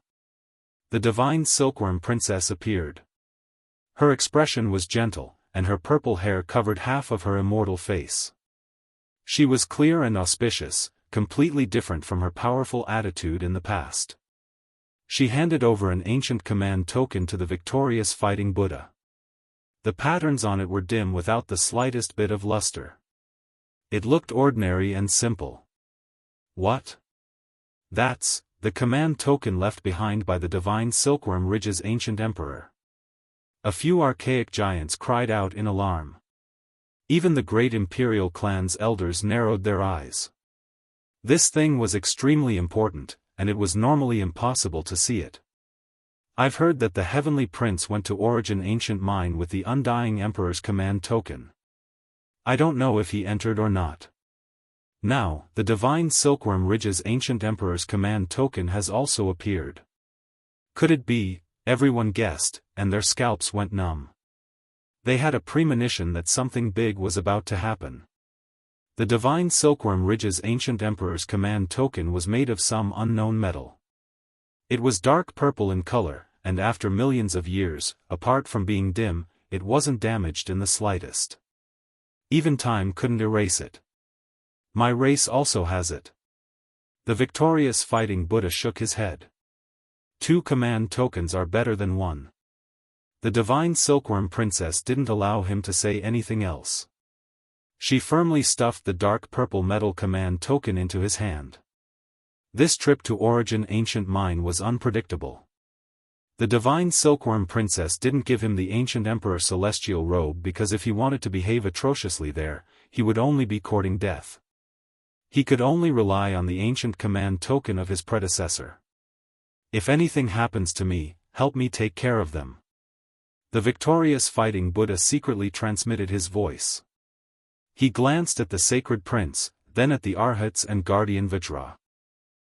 The divine silkworm princess appeared. Her expression was gentle, and her purple hair covered half of her immortal face. She was clear and auspicious, completely different from her powerful attitude in the past. She handed over an ancient command token to the victorious fighting Buddha. The patterns on it were dim without the slightest bit of luster. It looked ordinary and simple. What? That's the command token left behind by the divine Silkworm Ridge's ancient emperor. A few archaic giants cried out in alarm. Even the great imperial clan's elders narrowed their eyes. This thing was extremely important, and it was normally impossible to see it. I've heard that the heavenly prince went to Origin Ancient Mine with the undying emperor's command token. I don't know if he entered or not. Now, the divine Silkworm Ridge's ancient emperor's command token has also appeared. Could it be? Everyone guessed, and their scalps went numb. They had a premonition that something big was about to happen. The divine Silkworm Ridge's ancient emperor's command token was made of some unknown metal. It was dark purple in color, and after millions of years, apart from being dim, it wasn't damaged in the slightest. Even time couldn't erase it. My race also has it. The victorious fighting Buddha shook his head. 2 command tokens are better than 1. The divine Silkworm Princess didn't allow him to say anything else. She firmly stuffed the dark purple metal command token into his hand. This trip to Origin Ancient Mine was unpredictable. The divine Silkworm Princess didn't give him the ancient emperor celestial robe because if he wanted to behave atrociously there, he would only be courting death. He could only rely on the ancient command token of his predecessor. If anything happens to me, help me take care of them. The victorious fighting Buddha secretly transmitted his voice. He glanced at the sacred prince, then at the arhats and guardian Vajra.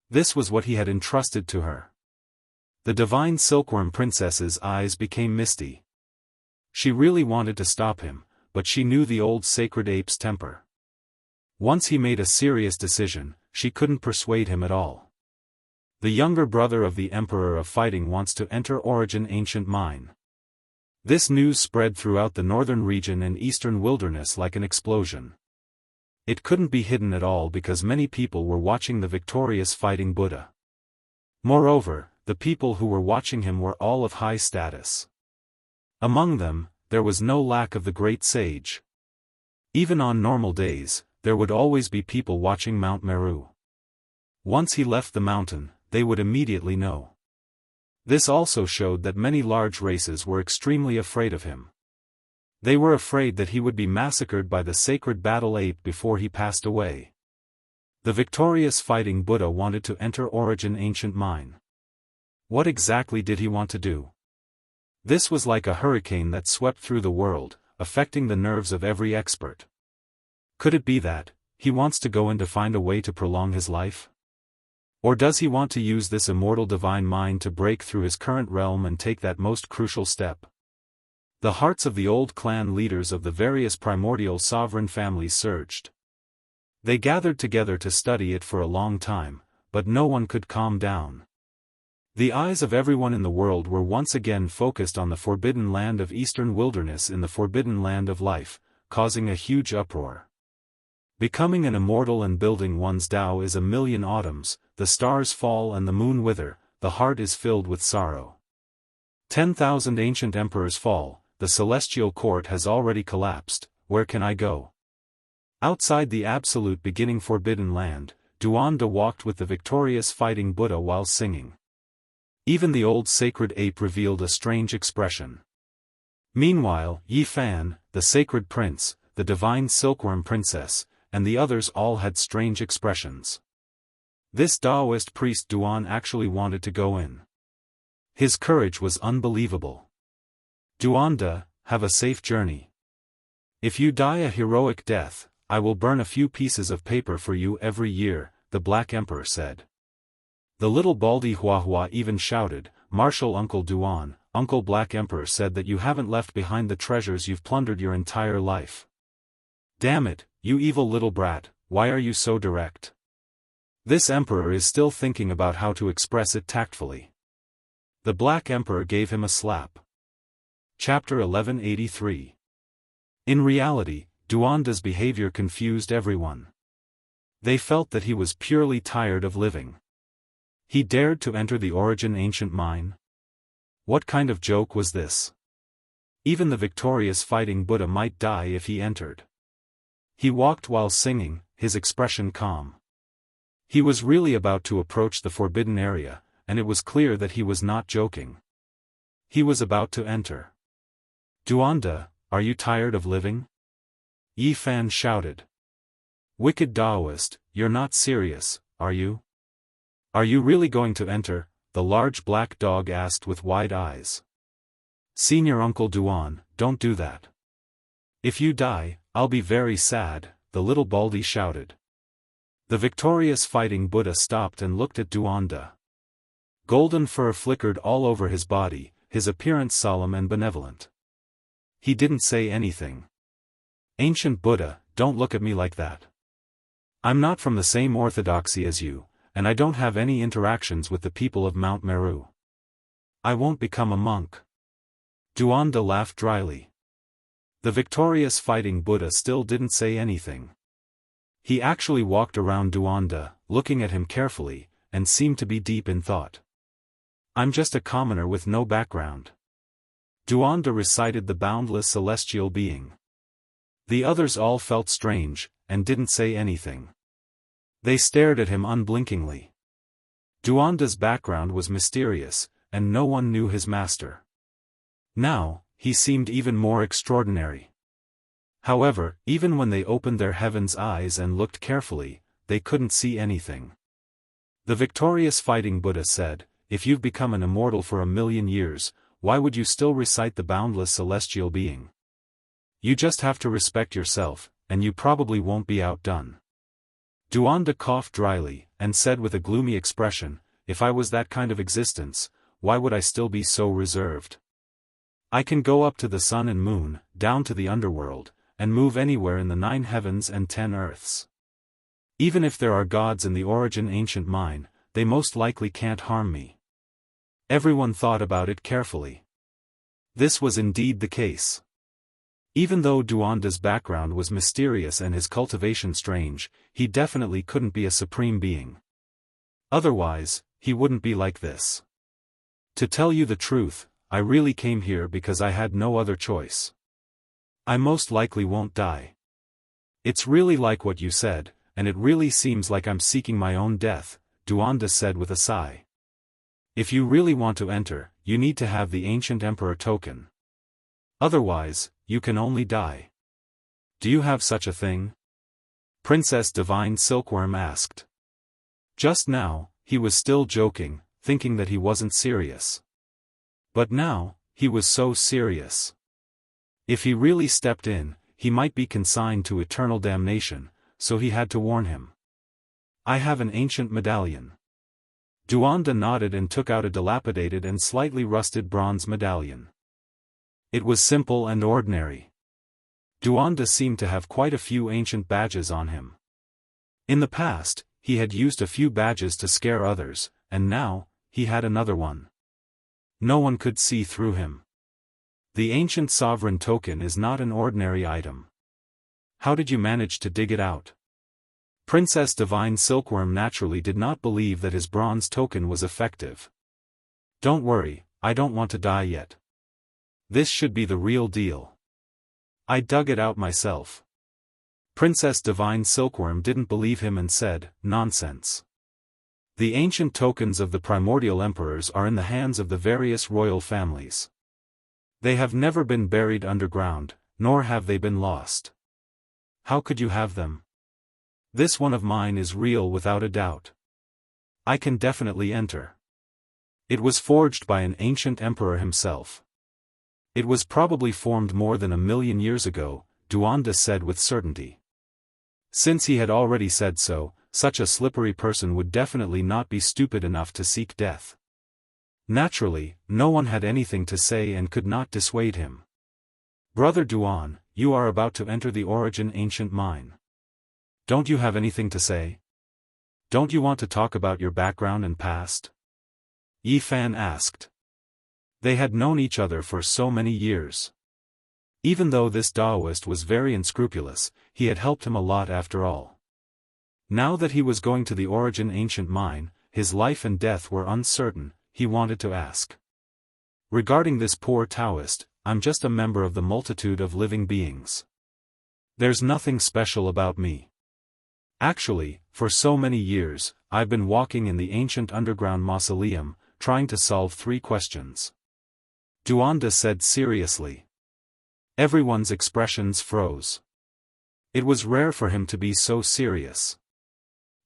This was what he had entrusted to her. The divine silkworm princess's eyes became misty. She really wanted to stop him, but she knew the old sacred ape's temper. Once he made a serious decision, she couldn't persuade him at all. The younger brother of the Emperor of Fighting wants to enter Origin Ancient Mine. This news spread throughout the northern region and eastern wilderness like an explosion. It couldn't be hidden at all because many people were watching the victorious fighting Buddha. Moreover, the people who were watching him were all of high status. Among them, there was no lack of the great sage. Even on normal days, there would always be people watching Mount Meru. Once he left the mountain, they would immediately know. This also showed that many large races were extremely afraid of him. They were afraid that he would be massacred by the sacred battle ape before he passed away. The victorious fighting Buddha wanted to enter Origin Ancient Mine. What exactly did he want to do? This was like a hurricane that swept through the world, affecting the nerves of every expert. Could it be that he wants to go in to find a way to prolong his life? Or does he want to use this immortal divine mind to break through his current realm and take that most crucial step? The hearts of the old clan leaders of the various primordial sovereign families surged. They gathered together to study it for a long time, but no one could calm down. The eyes of everyone in the world were once again focused on the forbidden land of eastern wilderness in the forbidden land of life, causing a huge uproar. Becoming an immortal and building one's Tao is a million autumns, the stars fall and the moon wither, the heart is filled with sorrow. 10,000 ancient emperors fall, the celestial court has already collapsed, where can I go? Outside the absolute beginning forbidden land, Duanda walked with the victorious fighting Buddha while singing. Even the old sacred ape revealed a strange expression. Meanwhile, Yi Fan, the sacred prince, the divine silkworm princess, and the others all had strange expressions. This Daoist priest Duan actually wanted to go in. His courage was unbelievable. Duanda, have a safe journey. If you die a heroic death, I will burn a few pieces of paper for you every year, the Black Emperor said. The little baldy Huahua even shouted, Martial Uncle Duan, Uncle Black Emperor said that you haven't left behind the treasures you've plundered your entire life. Damn it, you evil little brat, why are you so direct? This emperor is still thinking about how to express it tactfully. The Black Emperor gave him a slap. Chapter 1183. In reality, Duanda's behavior confused everyone. They felt that he was purely tired of living. He dared to enter the Origin Ancient Mine? What kind of joke was this? Even the victorious fighting Buddha might die if he entered. He walked while singing, his expression calm. He was really about to approach the forbidden area, and it was clear that he was not joking. He was about to enter. Duanda, are you tired of living? Yi Fan shouted. Wicked Daoist, you're not serious, are you? Are you really going to enter? The large black dog asked with wide eyes. Senior Uncle Duan, don't do that. If you die, I'll be very sad, the little baldy shouted. The victorious fighting Buddha stopped and looked at Duanda. Golden fur flickered all over his body, his appearance solemn and benevolent. He didn't say anything. Ancient Buddha, don't look at me like that. I'm not from the same orthodoxy as you, and I don't have any interactions with the people of Mount Meru. I won't become a monk. Duanda laughed dryly. The victorious fighting Buddha still didn't say anything. He actually walked around Duanda, looking at him carefully, and seemed to be deep in thought. I'm just a commoner with no background. Duanda recited the boundless celestial being. The others all felt strange, and didn't say anything. They stared at him unblinkingly. Duanda's background was mysterious, and no one knew his master. Now, he seemed even more extraordinary. However, even when they opened their heaven's eyes and looked carefully, they couldn't see anything. The victorious fighting Buddha said, "If you've become an immortal for 1,000,000 years, why would you still recite the boundless celestial being? You just have to respect yourself, and you probably won't be outdone." Duanda coughed dryly, and said with a gloomy expression, "If I was that kind of existence, why would I still be so reserved? I can go up to the sun and moon, down to the underworld, and move anywhere in the 9 heavens and 10 earths. Even if there are gods in the origin ancient mine, they most likely can't harm me." Everyone thought about it carefully. This was indeed the case. Even though Duanda's background was mysterious and his cultivation strange, he definitely couldn't be a supreme being. Otherwise, he wouldn't be like this. "To tell you the truth, I really came here because I had no other choice. I most likely won't die. It's really like what you said, and it really seems like I'm seeking my own death," Duanda said with a sigh. "If you really want to enter, you need to have the ancient emperor token. Otherwise, you can only die." "Do you have such a thing?" Princess Divine Silkworm asked. Just now, he was still joking, thinking that he wasn't serious. But now, he was so serious. If he really stepped in, he might be consigned to eternal damnation, so he had to warn him. "I have an ancient medallion." Duanda nodded and took out a dilapidated and slightly rusted bronze medallion. It was simple and ordinary. Duanda seemed to have quite a few ancient badges on him. In the past, he had used a few badges to scare others, and now, he had another one. No one could see through him. The ancient sovereign token is not an ordinary item. How did you manage to dig it out? Princess Divine Silkworm naturally did not believe that his bronze token was effective. "Don't worry, I don't want to die yet. This should be the real deal. I dug it out myself." Princess Divine Silkworm didn't believe him and said, "Nonsense. The ancient tokens of the primordial emperors are in the hands of the various royal families. They have never been buried underground, nor have they been lost. How could you have them? This one of mine is real without a doubt. I can definitely enter. It was forged by an ancient emperor himself. It was probably formed more than 1,000,000 years ago," Duanda said with certainty. Since he had already said so, such a slippery person would definitely not be stupid enough to seek death. Naturally, no one had anything to say and could not dissuade him. "Brother Duan, you are about to enter the origin ancient mine. Don't you have anything to say? Don't you want to talk about your background and past?" Yi Fan asked. They had known each other for so many years. Even though this Daoist was very unscrupulous, he had helped him a lot after all. Now that he was going to the origin ancient mine, his life and death were uncertain, he wanted to ask. "Regarding this poor Taoist, I'm just a member of the multitude of living beings. There's nothing special about me. Actually, for so many years, I've been walking in the ancient underground mausoleum, trying to solve 3 questions." Duanda said seriously. Everyone's expressions froze. It was rare for him to be so serious.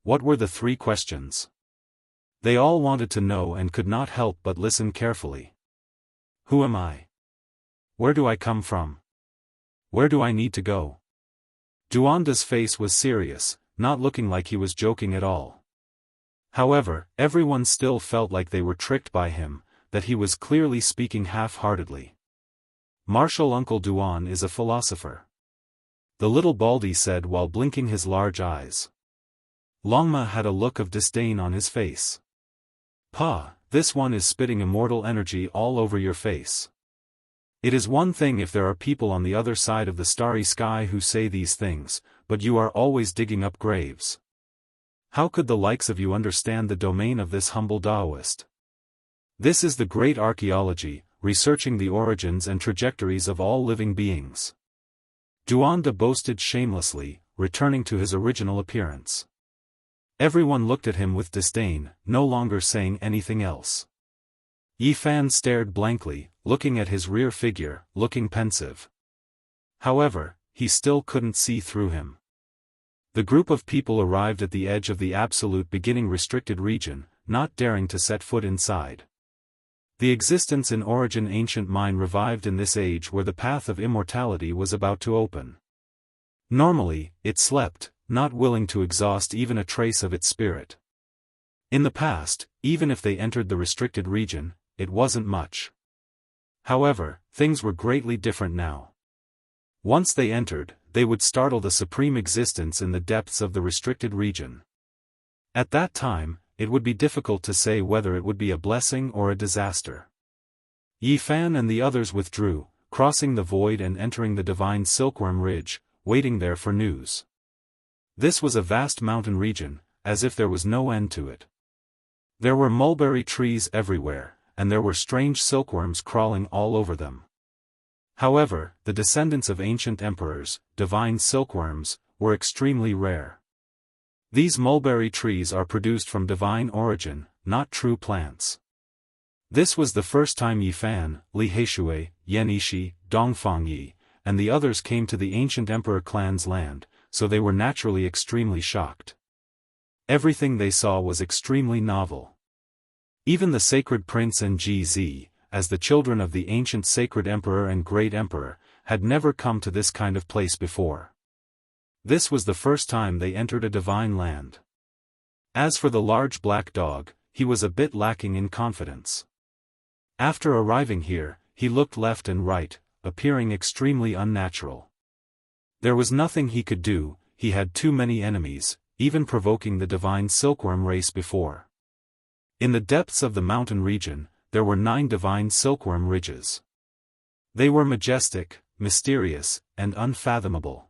What were the 3 questions? They all wanted to know and could not help but listen carefully. Who am I? Where do I come from? Where do I need to go? Duanda's face was serious, not looking like he was joking at all. However, everyone still felt like they were tricked by him, that he was clearly speaking half-heartedly. "Martial Uncle Duan is a philosopher," the little Baldy said while blinking his large eyes. Longma had a look of disdain on his face. "Pa, this one is spitting immortal energy all over your face. It is one thing if there are people on the other side of the starry sky who say these things, but you are always digging up graves. How could the likes of you understand the domain of this humble Daoist? This is the great archaeology, researching the origins and trajectories of all living beings." Duanda boasted shamelessly, returning to his original appearance. Everyone looked at him with disdain, no longer saying anything else. Yi Fan stared blankly, looking at his rear figure, looking pensive. However, he still couldn't see through him. The group of people arrived at the edge of the absolute beginning restricted region, not daring to set foot inside. The existence in origin ancient mind revived in this age where the path of immortality was about to open. Normally, it slept, not willing to exhaust even a trace of its spirit. In the past, even if they entered the restricted region, it wasn't much. However, things were greatly different now. Once they entered, they would startle the supreme existence in the depths of the restricted region. At that time, it would be difficult to say whether it would be a blessing or a disaster. Yi Fan and the others withdrew, crossing the void and entering the divine Silkworm Ridge, waiting there for news. This was a vast mountain region, as if there was no end to it. There were mulberry trees everywhere, and there were strange silkworms crawling all over them. However, the descendants of ancient emperors, divine silkworms, were extremely rare. These mulberry trees are produced from divine origin, not true plants. This was the first time Yi Fan, Li Heishui, Yan Yishi, Dongfang Yi, and the others came to the ancient emperor clan's land, so they were naturally extremely shocked. Everything they saw was extremely novel. Even the sacred prince and GZ, as the children of the ancient sacred emperor and great emperor, had never come to this kind of place before. This was the first time they entered a divine land. As for the large black dog, he was a bit lacking in confidence. After arriving here, he looked left and right, appearing extremely unnatural. There was nothing he could do, he had too many enemies, even provoking the divine silkworm race before. In the depths of the mountain region, there were 9 divine silkworm ridges. They were majestic, mysterious, and unfathomable.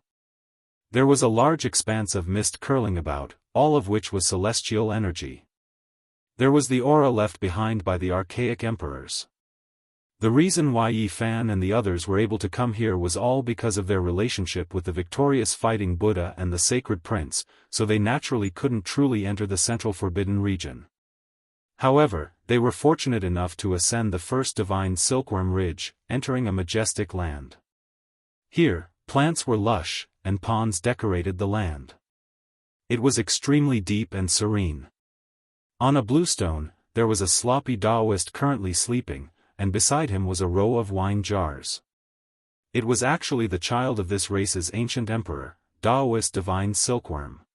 There was a large expanse of mist curling about, all of which was celestial energy. There was the aura left behind by the archaic emperors. The reason why Yi Fan and the others were able to come here was all because of their relationship with the victorious fighting Buddha and the sacred prince, so they naturally couldn't truly enter the central forbidden region. However, they were fortunate enough to ascend the first divine silkworm ridge, entering a majestic land. Here, plants were lush, and ponds decorated the land. It was extremely deep and serene. On a bluestone, there was a sloppy Daoist currently sleeping, and beside him was a row of wine jars. It was actually the child of this race's ancient emperor, Daoist divine silkworm.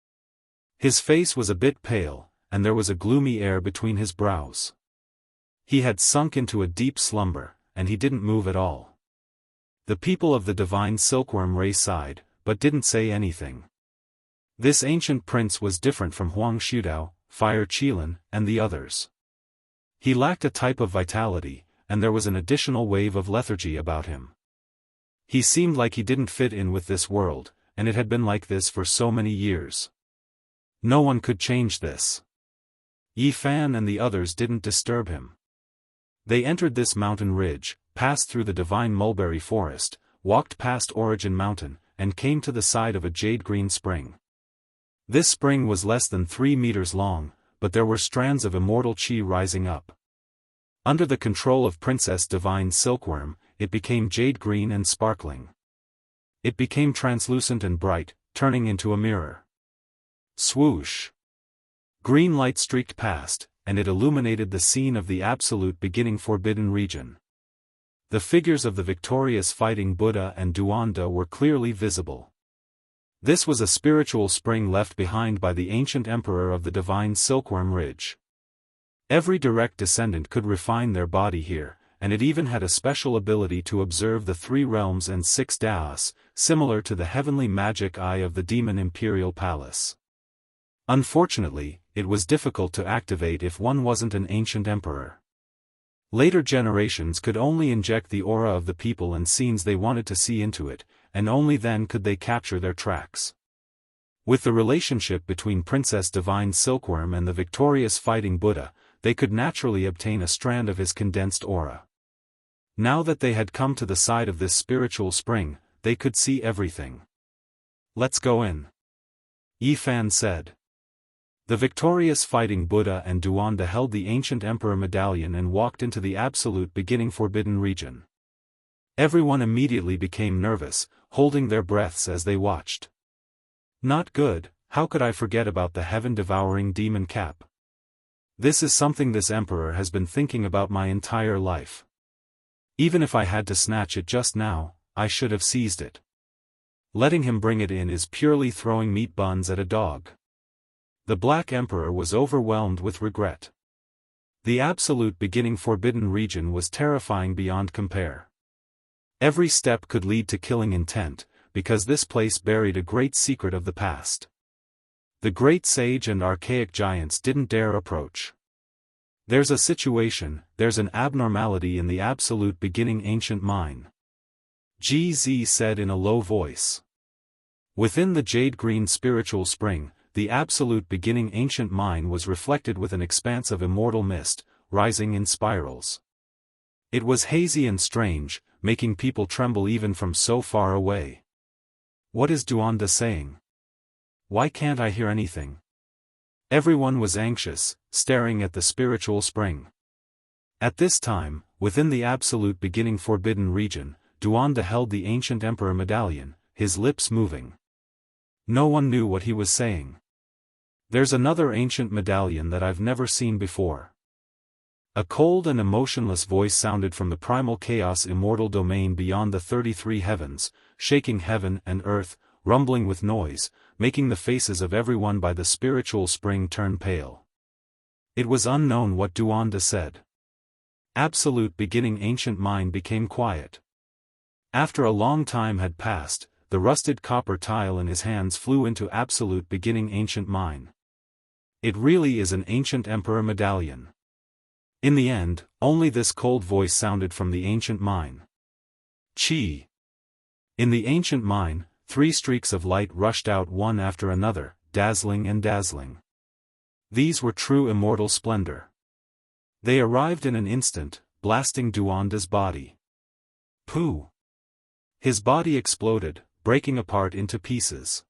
His face was a bit pale, and there was a gloomy air between his brows. He had sunk into a deep slumber, and he didn't move at all. The people of the divine silkworm race sighed, but didn't say anything. This ancient prince was different from Huang Shudao, Fire Qilin, and the others. He lacked a type of vitality, and there was an additional wave of lethargy about him. He seemed like he didn't fit in with this world, and it had been like this for so many years. No one could change this. Yi Fan and the others didn't disturb him. They entered this mountain ridge, passed through the divine mulberry forest, walked past Origin Mountain, and came to the side of a jade-green spring. This spring was less than 3 meters long, but there were strands of immortal chi rising up. Under the control of Princess Divine Silkworm, it became jade-green and sparkling. It became translucent and bright, turning into a mirror. Swoosh! Green light streaked past, and it illuminated the scene of the absolute beginning forbidden region. The figures of the victorious fighting Buddha and Duanda were clearly visible. This was a spiritual spring left behind by the ancient emperor of the divine Silkworm Ridge. Every direct descendant could refine their body here, and it even had a special ability to observe the 3 realms and 6 Daos, similar to the heavenly magic eye of the demon imperial palace. Unfortunately, it was difficult to activate if one wasn't an ancient emperor. Later generations could only inject the aura of the people and scenes they wanted to see into it, and only then could they capture their tracks. With the relationship between Princess Divine Silkworm and the victorious fighting Buddha, they could naturally obtain a strand of his condensed aura. Now that they had come to the side of this spiritual spring, they could see everything. "Let's go in," Yi Fan said. The victorious fighting Buddha and Duanda held the ancient emperor medallion and walked into the absolute beginning forbidden region. Everyone immediately became nervous, holding their breaths as they watched. Not good, How could I forget about the heaven-devouring demon cap? This is something this emperor has been thinking about my entire life. Even if I had to snatch it just now, I should have seized it. Letting him bring it in is purely throwing meat buns at a dog. The Black Emperor was overwhelmed with regret. The absolute beginning forbidden region was terrifying beyond compare. Every step could lead to killing intent, because this place buried a great secret of the past. The great sage and archaic giants didn't dare approach. There's a situation, there's an abnormality in the absolute beginning ancient mine. GZ said in a low voice. Within the jade-green spiritual spring, the absolute beginning ancient mine was reflected with an expanse of immortal mist, rising in spirals. It was hazy and strange, making people tremble even from so far away. What is Duanda saying? Why can't I hear anything? Everyone was anxious, staring at the spiritual spring. At this time, within the absolute beginning forbidden region, Duanda held the ancient emperor medallion, his lips moving. No one knew what he was saying. There's another ancient medallion that I've never seen before. A cold and emotionless voice sounded from the primal chaos immortal domain beyond the 33 heavens, shaking heaven and earth, rumbling with noise, making the faces of everyone by the spiritual spring turn pale. It was unknown what Duanda said. Absolute beginning ancient mine became quiet. After a long time had passed, the rusted copper tile in his hands flew into absolute beginning ancient mine. It really is an ancient emperor medallion. In the end, only this cold voice sounded from the ancient mine. Chi. In the ancient mine, 3 streaks of light rushed out one after another, dazzling and dazzling. These were true immortal splendor. They arrived in an instant, blasting Duanda's body. Pooh! His body exploded, breaking apart into pieces.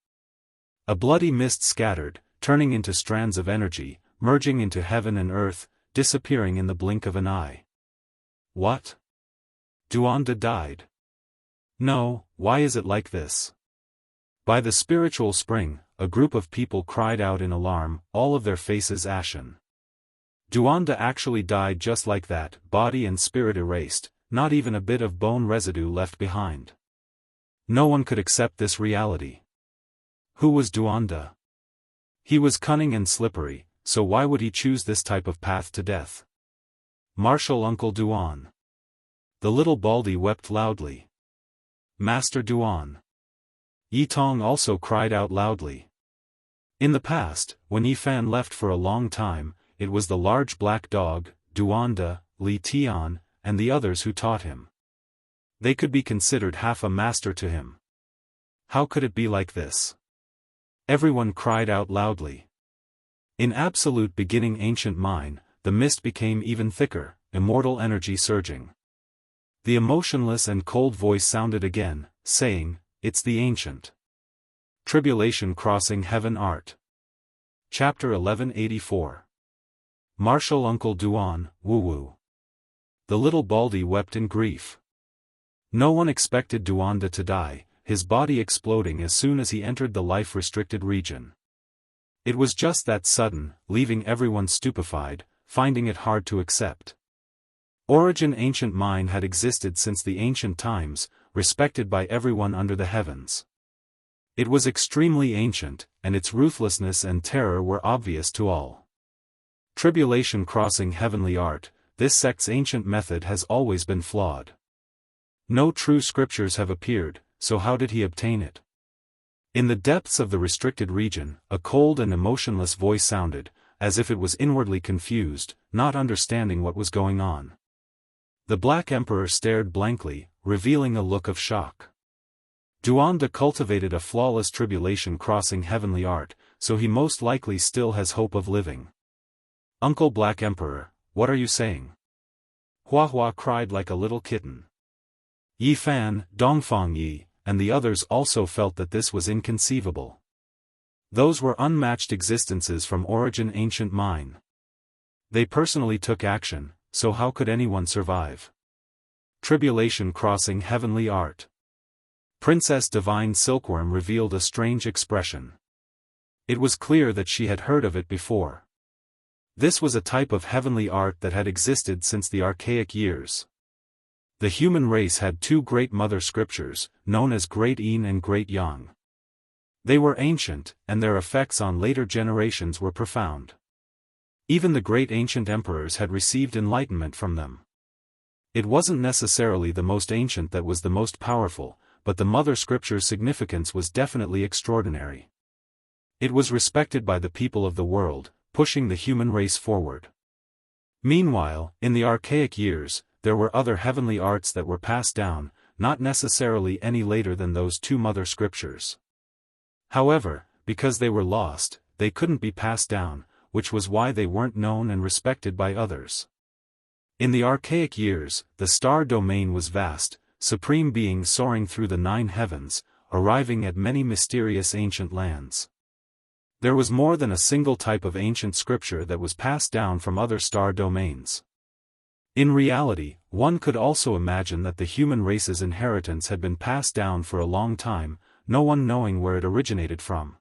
A bloody mist scattered, turning into strands of energy, merging into heaven and earth, disappearing in the blink of an eye. What? Duanda died? No, why is it like this? By the spiritual spring, a group of people cried out in alarm, all of their faces ashen. Duanda actually died just like that, body and spirit erased, not even a bit of bone residue left behind. No one could accept this reality. Who was Duanda? He was cunning and slippery, so why would he choose this type of path to death? Martial Uncle Duan. The little Baldy wept loudly. Master Duan. Yitong also cried out loudly. In the past, when Yifan left for a long time, it was the large black dog, Duanda, Li Tian, and the others who taught him. They could be considered half a master to him. How could it be like this? Everyone cried out loudly. In absolute beginning ancient mine, the mist became even thicker, immortal energy surging. The emotionless and cold voice sounded again, saying, "It's the ancient." Tribulation Crossing Heaven Art. Chapter 1184. Martial Uncle Duan, Woo-woo. The little Baldy wept in grief. No one expected Duanda to die, his body exploding as soon as he entered the life-restricted region. It was just that sudden, leaving everyone stupefied, finding it hard to accept. Origin Ancient Mine had existed since the ancient times, respected by everyone under the heavens. It was extremely ancient, and its ruthlessness and terror were obvious to all. Tribulation Crossing Heavenly Art, this sect's ancient method has always been flawed. No true scriptures have appeared, so how did he obtain it? In the depths of the restricted region, a cold and emotionless voice sounded, as if it was inwardly confused, not understanding what was going on. The Black Emperor stared blankly, revealing a look of shock. Duanda cultivated a flawless tribulation crossing heavenly art, so he most likely still has hope of living. Uncle Black Emperor, what are you saying? Hua Hua cried like a little kitten. Yi Fan, Dongfang Yi, and the others also felt that this was inconceivable. Those were unmatched existences from Origin Ancient Mine. They personally took action, so how could anyone survive? Tribulation Crossing Heavenly Art. Princess Divine Silkworm revealed a strange expression. It was clear that she had heard of it before. This was a type of heavenly art that had existed since the archaic years. The human race had two great mother scriptures, known as Great Yin and Great Yang. They were ancient, and their effects on later generations were profound. Even the great ancient emperors had received enlightenment from them. It wasn't necessarily the most ancient that was the most powerful, but the mother scripture's significance was definitely extraordinary. It was respected by the people of the world, pushing the human race forward. Meanwhile, in the archaic years, there were other heavenly arts that were passed down, not necessarily any later than those two mother scriptures. However, because they were lost, they couldn't be passed down, which was why they weren't known and respected by others. In the archaic years, the star domain was vast, supreme beings soaring through the 9 heavens, arriving at many mysterious ancient lands. There was more than a single type of ancient scripture that was passed down from other star domains. In reality, one could also imagine that the human race's inheritance had been passed down for a long time, no one knowing where it originated from.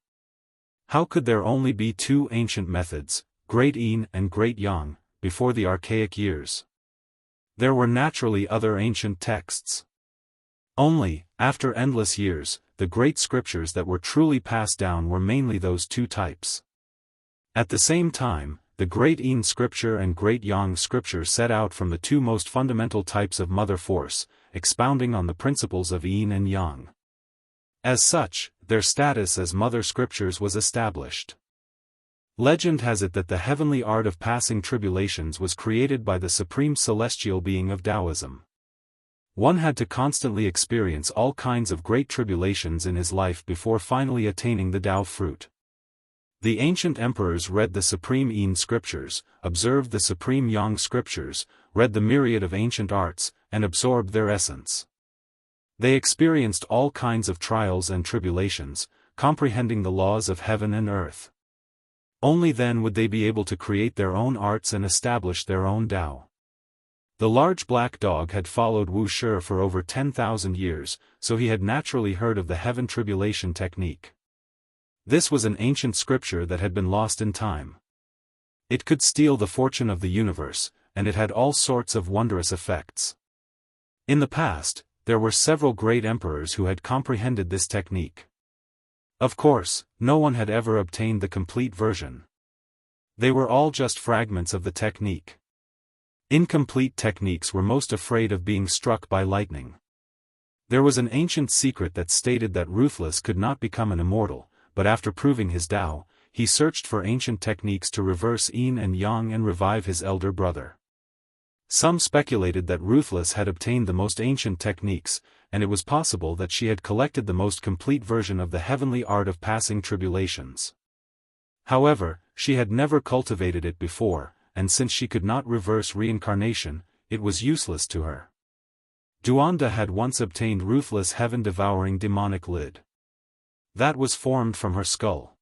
How could there only be 2 ancient methods, Great Yin and Great Yang, before the archaic years? There were naturally other ancient texts. Only, after endless years, the great scriptures that were truly passed down were mainly those 2 types. At the same time, the Great Yin scripture and Great Yang scripture set out from the 2 most fundamental types of mother force, expounding on the principles of Yin and Yang. As such, their status as mother scriptures was established. Legend has it that the heavenly art of passing tribulations was created by the supreme celestial being of Taoism. One had to constantly experience all kinds of great tribulations in his life before finally attaining the Tao fruit. The ancient emperors read the supreme Yin scriptures, observed the supreme Yang scriptures, read the myriad of ancient arts, and absorbed their essence. They experienced all kinds of trials and tribulations, comprehending the laws of heaven and earth. Only then would they be able to create their own arts and establish their own Tao. The large black dog had followed Wuxia for over 10,000 years, so he had naturally heard of the heaven tribulation technique. This was an ancient scripture that had been lost in time. It could steal the fortune of the universe, and it had all sorts of wondrous effects. In the past, there were several great emperors who had comprehended this technique. Of course, no one had ever obtained the complete version. They were all just fragments of the technique. Incomplete techniques were most afraid of being struck by lightning. There was an ancient secret that stated that Ruthless could not become an immortal, but after proving his Tao, he searched for ancient techniques to reverse Yin and Yang and revive his elder brother. Some speculated that Ruthless had obtained the most ancient techniques, and it was possible that she had collected the most complete version of the heavenly art of passing tribulations. However, she had never cultivated it before, and since she could not reverse reincarnation, it was useless to her. Duanda had once obtained Ruthless heaven-devouring demonic lid. That was formed from her skull.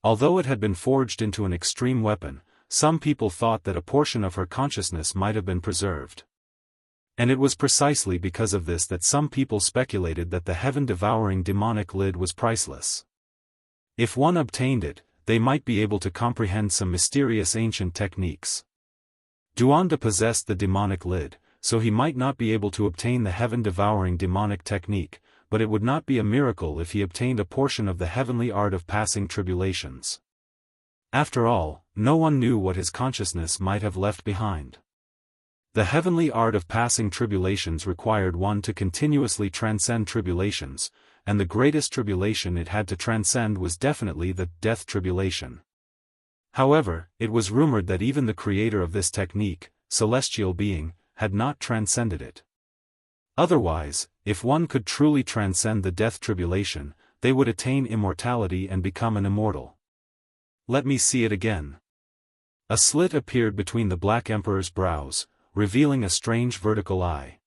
Although it had been forged into an extreme weapon, some people thought that a portion of her consciousness might have been preserved. And it was precisely because of this that some people speculated that the heaven-devouring demonic lid was priceless. If one obtained it, they might be able to comprehend some mysterious ancient techniques. Duanda possessed the demonic lid, so he might not be able to obtain the heaven-devouring demonic technique, but it would not be a miracle if he obtained a portion of the heavenly art of passing tribulations. After all, no one knew what his consciousness might have left behind. The heavenly art of passing tribulations required one to continuously transcend tribulations, and the greatest tribulation it had to transcend was definitely the death tribulation. However, it was rumored that even the creator of this technique, celestial being, had not transcended it. Otherwise, if one could truly transcend the death tribulation, they would attain immortality and become an immortal. Let me see it again. A slit appeared between the Black Emperor's brows, revealing a strange vertical eye.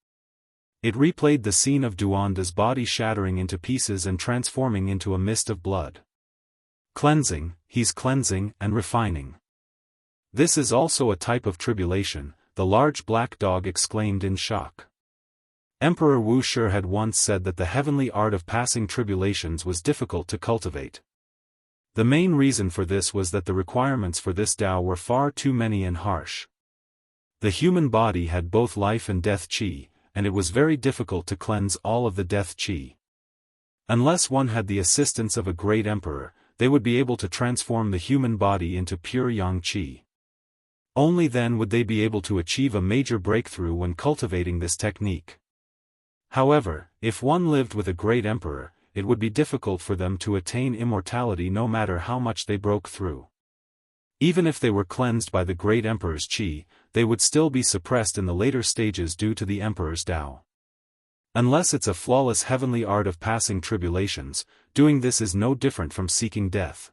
It replayed the scene of Duanda's body shattering into pieces and transforming into a mist of blood. Cleansing, he's cleansing and refining. This is also a type of tribulation, the large black dog exclaimed in shock. Emperor Wuxia had once said that the heavenly art of passing tribulations was difficult to cultivate. The main reason for this was that the requirements for this Tao were far too many and harsh. The human body had both life and death qi, and it was very difficult to cleanse all of the death qi. Unless one had the assistance of a great emperor, they would be able to transform the human body into pure yang qi. Only then would they be able to achieve a major breakthrough when cultivating this technique. However, if one lived with a great emperor, it would be difficult for them to attain immortality no matter how much they broke through. Even if they were cleansed by the great emperor's qi, they would still be suppressed in the later stages due to the emperor's Tao. Unless it's a flawless heavenly art of passing tribulations, doing this is no different from seeking death.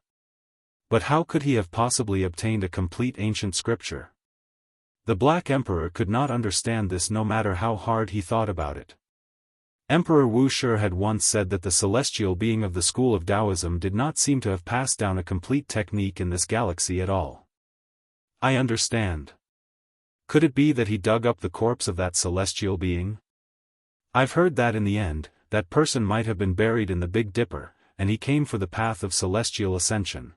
But how could he have possibly obtained a complete ancient scripture? The Black Emperor could not understand this no matter how hard he thought about it. Emperor Wu Shi had once said that the celestial being of the school of Taoism did not seem to have passed down a complete technique in this galaxy at all. I understand. Could it be that he dug up the corpse of that celestial being? I've heard that in the end, that person might have been buried in the Big Dipper, and he came for the path of celestial ascension.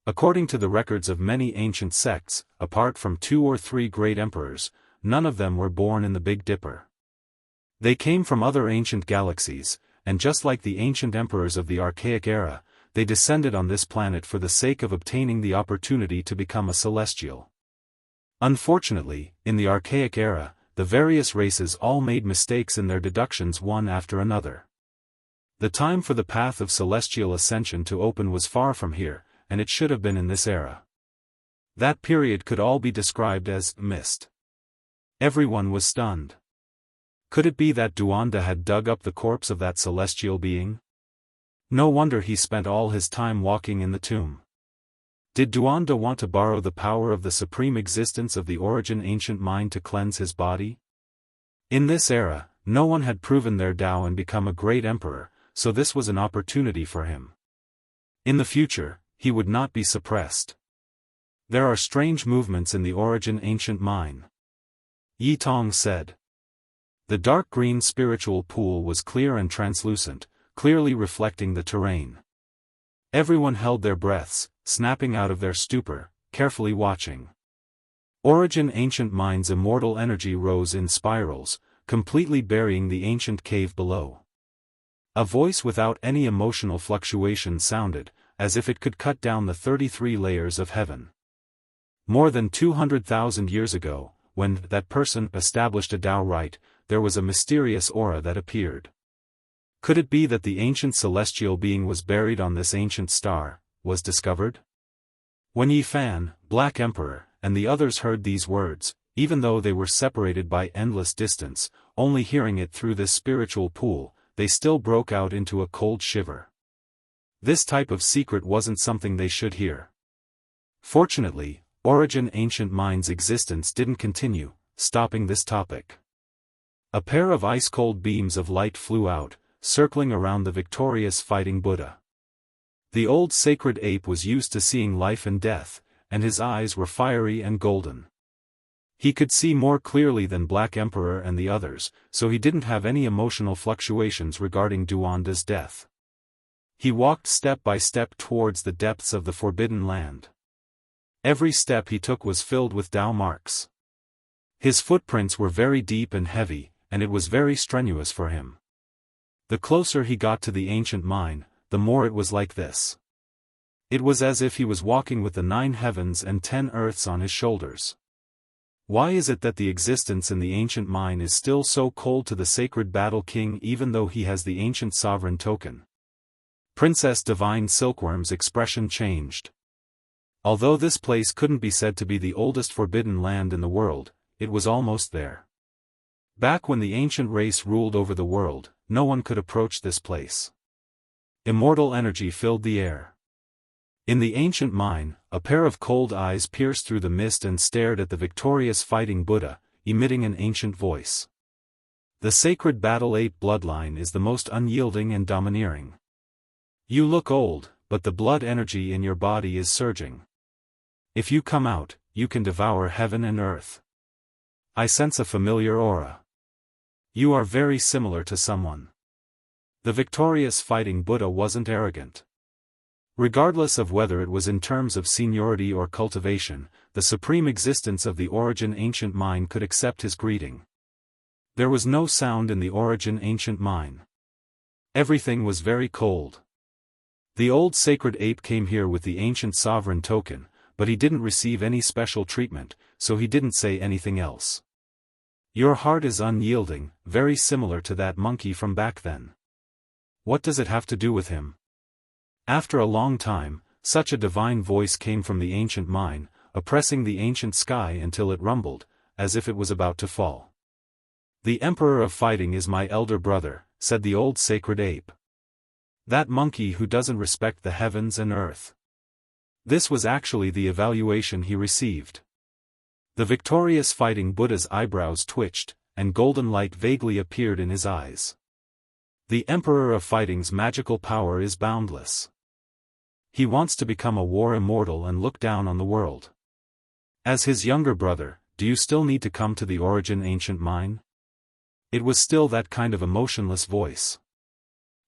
According to the records of many ancient sects, apart from 2 or 3 great emperors, none of them were born in the Big Dipper. They came from other ancient galaxies, and just like the ancient emperors of the archaic era, they descended on this planet for the sake of obtaining the opportunity to become a celestial. Unfortunately, in the archaic era, the various races all made mistakes in their deductions one after another. The time for the path of celestial ascension to open was far from here, and it should have been in this era. That period could all be described as mist. Everyone was stunned. Could it be that Duanda had dug up the corpse of that celestial being? No wonder he spent all his time walking in the tomb. Did Duanda want to borrow the power of the supreme existence of the origin ancient mind to cleanse his body? In this era, no one had proven their Tao and become a great emperor, so this was an opportunity for him. In the future, he would not be suppressed. There are strange movements in the origin ancient mind. Yi Tong said. The dark green spiritual pool was clear and translucent, clearly reflecting the terrain. Everyone held their breaths, snapping out of their stupor, carefully watching. Origin ancient mind's immortal energy rose in spirals, completely burying the ancient cave below. A voice without any emotional fluctuation sounded, as if it could cut down the 33 layers of heaven. More than 200,000 years ago, when that person established a Tao right, there was a mysterious aura that appeared. Could it be that the ancient celestial being was buried on this ancient star, was discovered? When Yi Fan, Black Emperor, and the others heard these words, even though they were separated by endless distance, only hearing it through this spiritual pool, they still broke out into a cold shiver. This type of secret wasn't something they should hear. Fortunately, origin ancient mind's existence didn't continue, stopping this topic. A pair of ice-cold beams of light flew out, circling around the victorious fighting Buddha. The old sacred ape was used to seeing life and death, and his eyes were fiery and golden. He could see more clearly than Black Emperor and the others, so he didn't have any emotional fluctuations regarding Duanda's death. He walked step by step towards the depths of the Forbidden Land. Every step he took was filled with Tao marks. His footprints were very deep and heavy, and it was very strenuous for him. The closer he got to the ancient mine, the more it was like this. It was as if he was walking with the 9 heavens and 10 earths on his shoulders. Why is it that the existence in the ancient mine is still so cold to the sacred battle king even though he has the ancient sovereign token? Princess Divine Silkworm's expression changed. Although this place couldn't be said to be the oldest forbidden land in the world, it was almost there. Back when the ancient race ruled over the world, no one could approach this place. Immortal energy filled the air. In the ancient mine, a pair of cold eyes pierced through the mist and stared at the victorious fighting Buddha, emitting an ancient voice. The sacred battle ape bloodline is the most unyielding and domineering. You look old, but the blood energy in your body is surging. If you come out, you can devour heaven and earth. I sense a familiar aura. You are very similar to someone. The victorious fighting Buddha wasn't arrogant. Regardless of whether it was in terms of seniority or cultivation, the supreme existence of the Origin Ancient Mind could accept his greeting. There was no sound in the Origin Ancient Mind. Everything was very cold. The old sacred ape came here with the ancient sovereign token, but he didn't receive any special treatment, so he didn't say anything else. Your heart is unyielding, very similar to that monkey from back then. What does it have to do with him? After a long time, such a divine voice came from the ancient mine, oppressing the ancient sky until it rumbled, as if it was about to fall. The Emperor of Fighting is my elder brother, said the old sacred ape. That monkey who doesn't respect the heavens and earth. This was actually the evaluation he received. The victorious Fighting Buddha's eyebrows twitched, and golden light vaguely appeared in his eyes. The Emperor of Fighting's magical power is boundless. He wants to become a war immortal and look down on the world. As his younger brother, do you still need to come to the Origin Ancient Mine? It was still that kind of emotionless voice.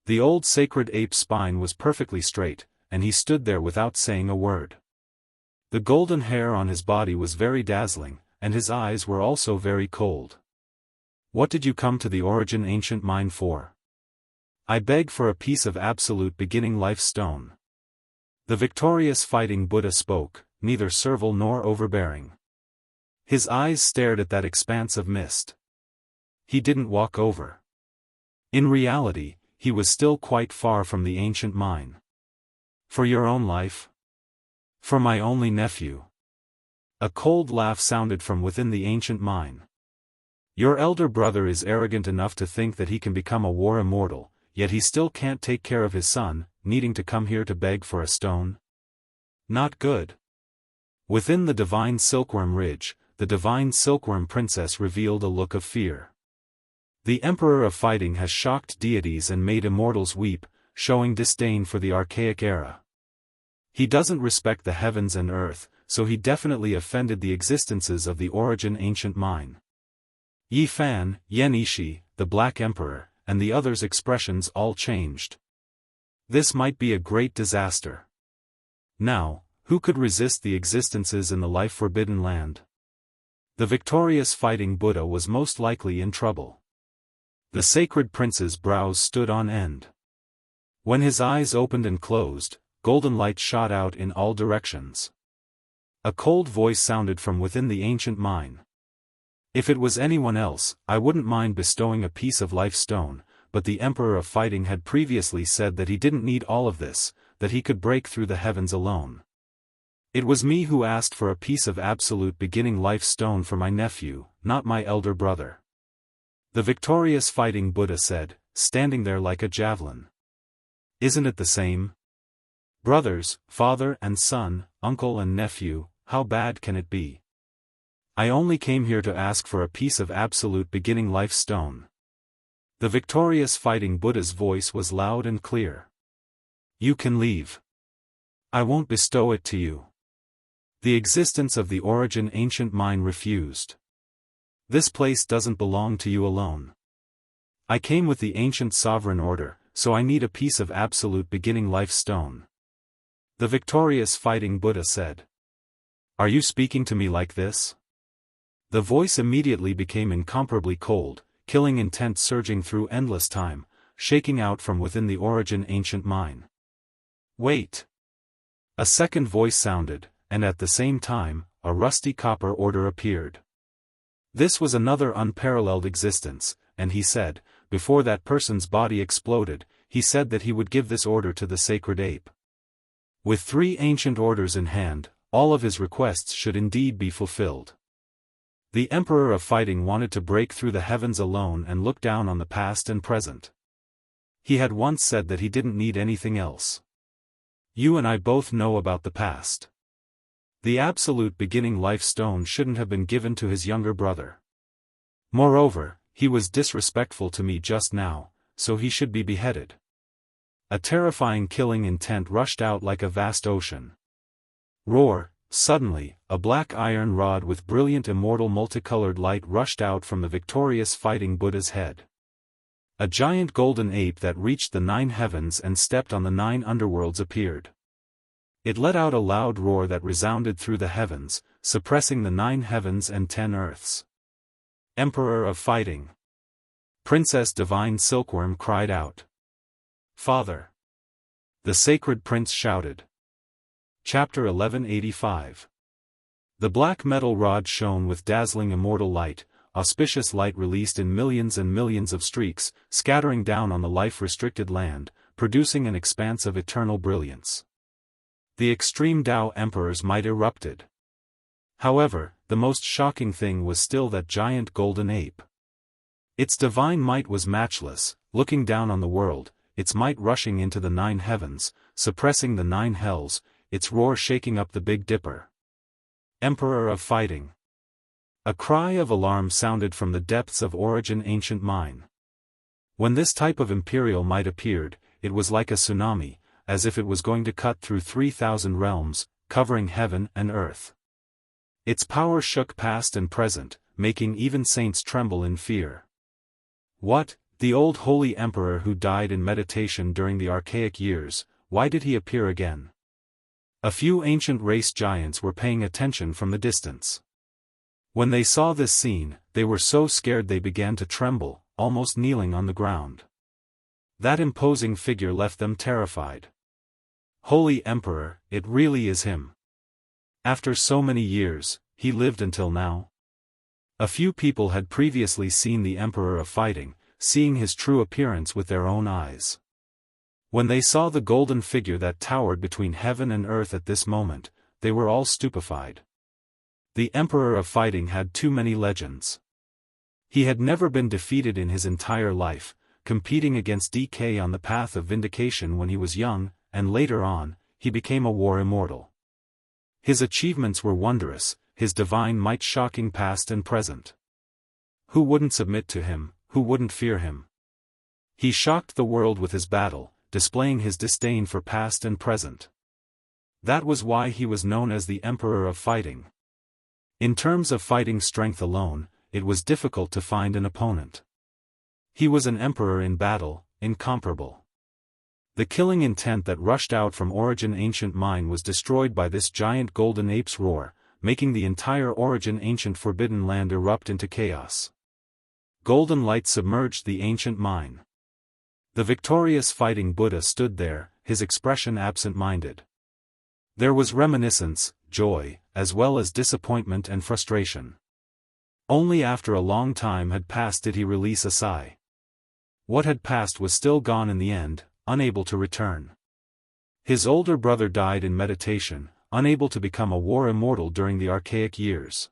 The old sacred ape's spine was perfectly straight, and he stood there without saying a word. The golden hair on his body was very dazzling, and his eyes were also very cold. What did you come to the Origin Ancient Mine for? I beg for a piece of absolute beginning life stone. The victorious Fighting Buddha spoke, neither servile nor overbearing. His eyes stared at that expanse of mist. He didn't walk over. In reality, he was still quite far from the ancient mine. For your own life? For my only nephew. A cold laugh sounded from within the ancient mine. Your elder brother is arrogant enough to think that he can become a war immortal, yet he still can't take care of his son, needing to come here to beg for a stone? Not good. Within the divine silkworm ridge, the divine silkworm princess revealed a look of fear. The Emperor of Fighting has shocked deities and made immortals weep, showing disdain for the archaic era. He doesn't respect the heavens and earth, so he definitely offended the existences of the Origin Ancient Mine. Yi Fan, Yen Ishi, the Black Emperor, and the others' expressions all changed. This might be a great disaster. Now, who could resist the existences in the life-forbidden land? The victorious Fighting Buddha was most likely in trouble. The sacred prince's brows stood on end. When his eyes opened and closed, golden light shot out in all directions. A cold voice sounded from within the ancient mine. If it was anyone else, I wouldn't mind bestowing a piece of life stone, but the Emperor of Fighting had previously said that he didn't need all of this, that he could break through the heavens alone. It was me who asked for a piece of absolute beginning life stone for my nephew, not my elder brother. The victorious Fighting Buddha said, standing there like a javelin. Isn't it the same? Brothers, father and son, uncle and nephew, how bad can it be? I only came here to ask for a piece of absolute beginning life stone. The victorious Fighting Buddha's voice was loud and clear. You can leave. I won't bestow it to you. The existence of the Origin Ancient Mine refused. This place doesn't belong to you alone. I came with the ancient sovereign order, so I need a piece of absolute beginning life stone. The victorious Fighting Buddha said. Are you speaking to me like this? The voice immediately became incomparably cold, killing intent surging through endless time, shaking out from within the Origin Ancient Mine. Wait. A second voice sounded, and at the same time, a rusty copper order appeared. This was another unparalleled existence, and he said, before that person's body exploded, he said that he would give this order to the sacred ape. With 3 ancient orders in hand, all of his requests should indeed be fulfilled. The Emperor of Fighting wanted to break through the heavens alone and look down on the past and present. He had once said that he didn't need anything else. You and I both know about the past. The absolute beginning life stone shouldn't have been given to his younger brother. Moreover, he was disrespectful to me just now, so he should be beheaded. A terrifying killing intent rushed out like a vast ocean. Roar! Suddenly, a black iron rod with brilliant immortal multicolored light rushed out from the victorious Fighting Buddha's head. A giant golden ape that reached the 9 heavens and stepped on the 9 underworlds appeared. It let out a loud roar that resounded through the heavens, suppressing the 9 heavens and 10 earths. Emperor of Fighting! Princess Divine Silkworm cried out. Father! The sacred prince shouted. Chapter 1185. The black metal rod shone with dazzling immortal light, auspicious light released in millions and millions of streaks, scattering down on the life-restricted land, producing an expanse of eternal brilliance. The extreme Tao Emperor's might erupted. However, the most shocking thing was still that giant golden ape. Its divine might was matchless, looking down on the world, its might rushing into the 9 heavens, suppressing the 9 hells, its roar shaking up the Big Dipper. Emperor of Fighting! A cry of alarm sounded from the depths of Origin Ancient Mine. When this type of imperial might appeared, it was like a tsunami, as if it was going to cut through 3,000 realms, covering heaven and earth. Its power shook past and present, making even saints tremble in fear. What, the old holy emperor who died in meditation during the archaic years, why did he appear again? A few ancient race giants were paying attention from the distance. When they saw this scene, they were so scared they began to tremble, almost kneeling on the ground. That imposing figure left them terrified. Holy Emperor, it really is him. After so many years, he lived until now. A few people had previously seen the Emperor of Fighting, seeing his true appearance with their own eyes. When they saw the golden figure that towered between heaven and earth at this moment, they were all stupefied. The Emperor of Fighting had too many legends. He had never been defeated in his entire life, competing against DK on the path of vindication when he was young, and later on, he became a war immortal. His achievements were wondrous, his divine might shocking past and present. Who wouldn't submit to him, who wouldn't fear him? He shocked the world with his battle, displaying his disdain for past and present. That was why he was known as the Emperor of Fighting. In terms of fighting strength alone, it was difficult to find an opponent. He was an emperor in battle, incomparable. The killing intent that rushed out from Origin Ancient Mine was destroyed by this giant golden ape's roar, making the entire Origin Ancient Forbidden Land erupt into chaos. Golden light submerged the ancient mine. The victorious fighting Buddha stood there, his expression absent-minded. There was reminiscence, joy, as well as disappointment and frustration. Only after a long time had passed did he release a sigh. What had passed was still gone in the end, unable to return. His older brother died in meditation, unable to become a war immortal during the archaic years.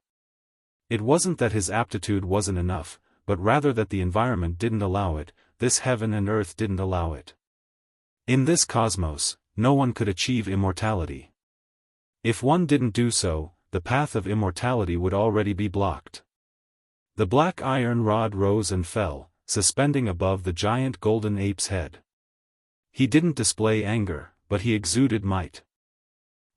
It wasn't that his aptitude wasn't enough, but rather that the environment didn't allow it, this heaven and earth didn't allow it. In this cosmos, no one could achieve immortality. If one didn't do so, the path of immortality would already be blocked. The black iron rod rose and fell, suspending above the giant golden ape's head. He didn't display anger, but he exuded might.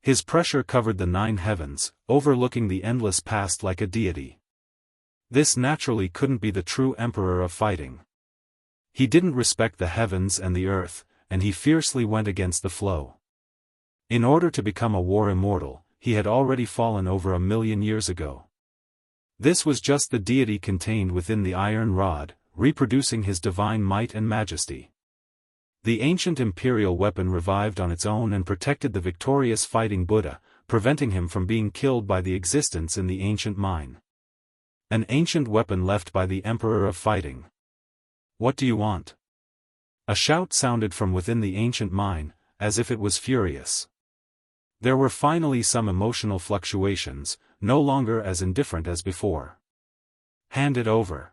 His pressure covered the 9 heavens, overlooking the endless past like a deity. This naturally couldn't be the true Emperor of Fighting. He didn't respect the heavens and the earth, and he fiercely went against the flow. In order to become a war immortal, he had already fallen over 1,000,000 years ago. This was just the deity contained within the iron rod, reproducing his divine might and majesty. The ancient imperial weapon revived on its own and protected the victorious fighting Buddha, preventing him from being killed by the existence in the ancient mine. An ancient weapon left by the Emperor of Fighting. What do you want? A shout sounded from within the ancient mine, as if it was furious. There were finally some emotional fluctuations, no longer as indifferent as before. Hand it over.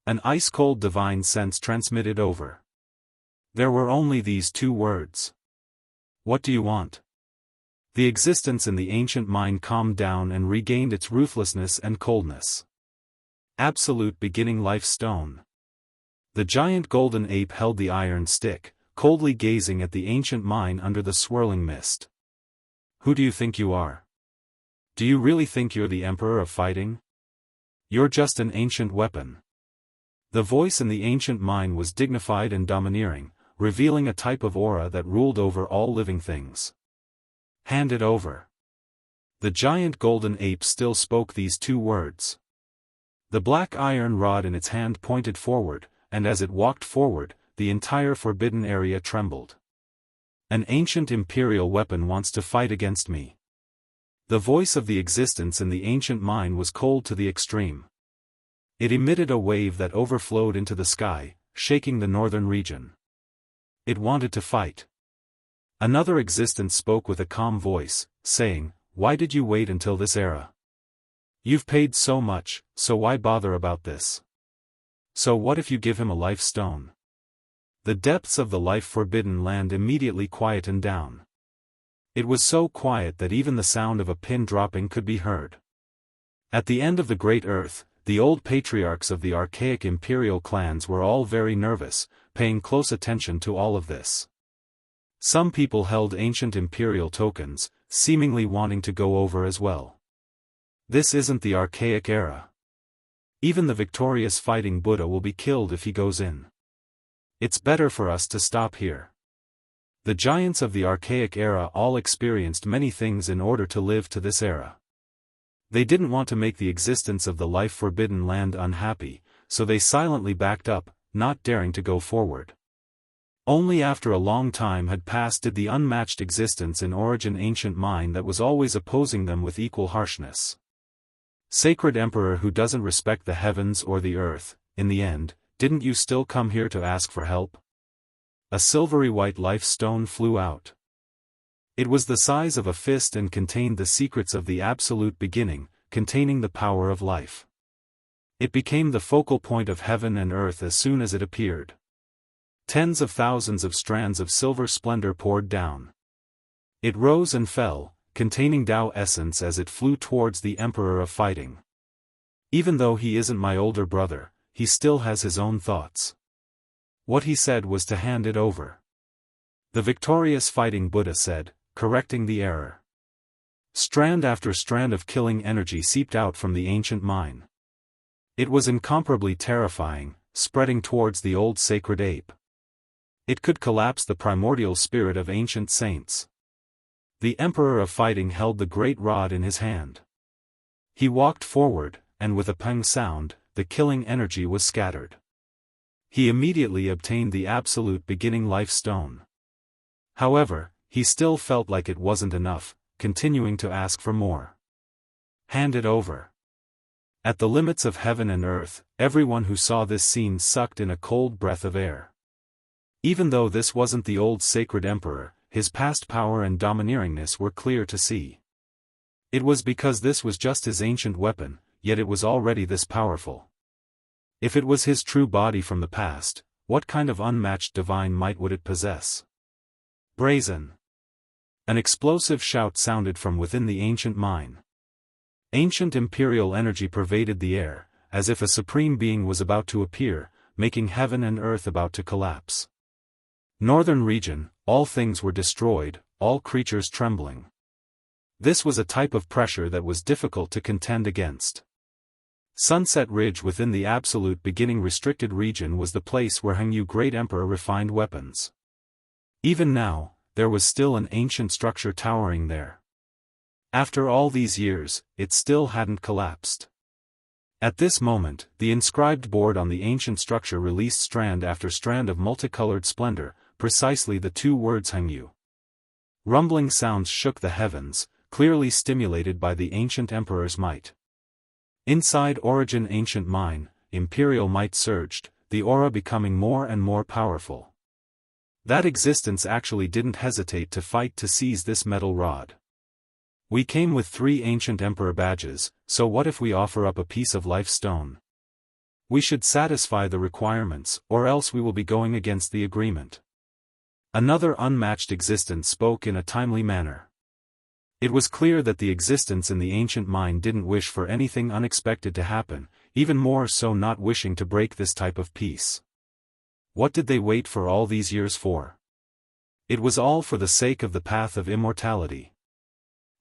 An ice-cold divine sense transmitted over. There were only these 2 words. What do you want? The existence in the ancient mine calmed down and regained its ruthlessness and coldness. Absolute beginning life stone. The giant golden ape held the iron stick, coldly gazing at the ancient mine under the swirling mist. Who do you think you are? Do you really think you're the Emperor of Fighting? You're just an ancient weapon. The voice in the ancient mine was dignified and domineering, revealing a type of aura that ruled over all living things. Hand it over. The giant golden ape still spoke these two words. The black iron rod in its hand pointed forward, and as it walked forward, the entire forbidden area trembled. An ancient imperial weapon wants to fight against me. The voice of the existence in the ancient mine was cold to the extreme. It emitted a wave that overflowed into the sky, shaking the northern region. It wanted to fight. Another existence spoke with a calm voice, saying, "Why did you wait until this era? You've paid so much, so why bother about this? So what if you give him a life stone?" The depths of the life-forbidden land immediately quietened down. It was so quiet that even the sound of a pin dropping could be heard. At the end of the Great Earth, the old patriarchs of the archaic imperial clans were all very nervous, paying close attention to all of this. Some people held ancient imperial tokens, seemingly wanting to go over as well. This isn't the archaic era. Even the victorious fighting Buddha will be killed if he goes in. It's better for us to stop here. The giants of the archaic era all experienced many things in order to live to this era. They didn't want to make the existence of the life-forbidden land unhappy, so they silently backed up, not daring to go forward. Only after a long time had passed did the unmatched existence in origin ancient mine that was always opposing them with equal harshness. Sacred Emperor who doesn't respect the heavens or the earth, in the end, didn't you still come here to ask for help? A silvery white life stone flew out. It was the size of a fist and contained the secrets of the absolute beginning, containing the power of life. It became the focal point of heaven and earth as soon as it appeared. Tens of thousands of strands of silver splendor poured down. It rose and fell, containing Tao essence as it flew towards the Emperor of Fighting. Even though he isn't my older brother, he still has his own thoughts. What he said was to hand it over. The victorious fighting Buddha said, correcting the error. Strand after strand of killing energy seeped out from the ancient mine. It was incomparably terrifying, spreading towards the old sacred ape. It could collapse the primordial spirit of ancient saints. The Emperor of Fighting held the great rod in his hand. He walked forward, and with a pang sound, the killing energy was scattered. He immediately obtained the absolute beginning life stone. However, he still felt like it wasn't enough, continuing to ask for more. Hand it over. At the limits of heaven and earth, everyone who saw this scene sucked in a cold breath of air. Even though this wasn't the old sacred emperor, his past power and domineeringness were clear to see. It was because this was just his ancient weapon, yet it was already this powerful. If it was his true body from the past, what kind of unmatched divine might would it possess? Brazen. An explosive shout sounded from within the ancient mine. Ancient imperial energy pervaded the air, as if a supreme being was about to appear, making heaven and earth about to collapse. Northern region, all things were destroyed, all creatures trembling. This was a type of pressure that was difficult to contend against. Sunset Ridge within the absolute beginning restricted region was the place where Hengyu Great Emperor refined weapons. Even now, there was still an ancient structure towering there. After all these years, it still hadn't collapsed. At this moment, the inscribed board on the ancient structure released strand after strand of multicolored splendor, precisely the two words Hengyu. Rumbling sounds shook the heavens, clearly stimulated by the ancient emperor's might. Inside Origin Ancient Mine, imperial might surged, the aura becoming more and more powerful. That existence actually didn't hesitate to fight to seize this metal rod. We came with 3 ancient emperor badges, so what if we offer up a piece of life stone? We should satisfy the requirements, or else we will be going against the agreement. Another unmatched existence spoke in a timely manner. It was clear that the existence in the ancient mine didn't wish for anything unexpected to happen, even more so not wishing to break this type of peace. What did they wait for all these years for? It was all for the sake of the path of immortality.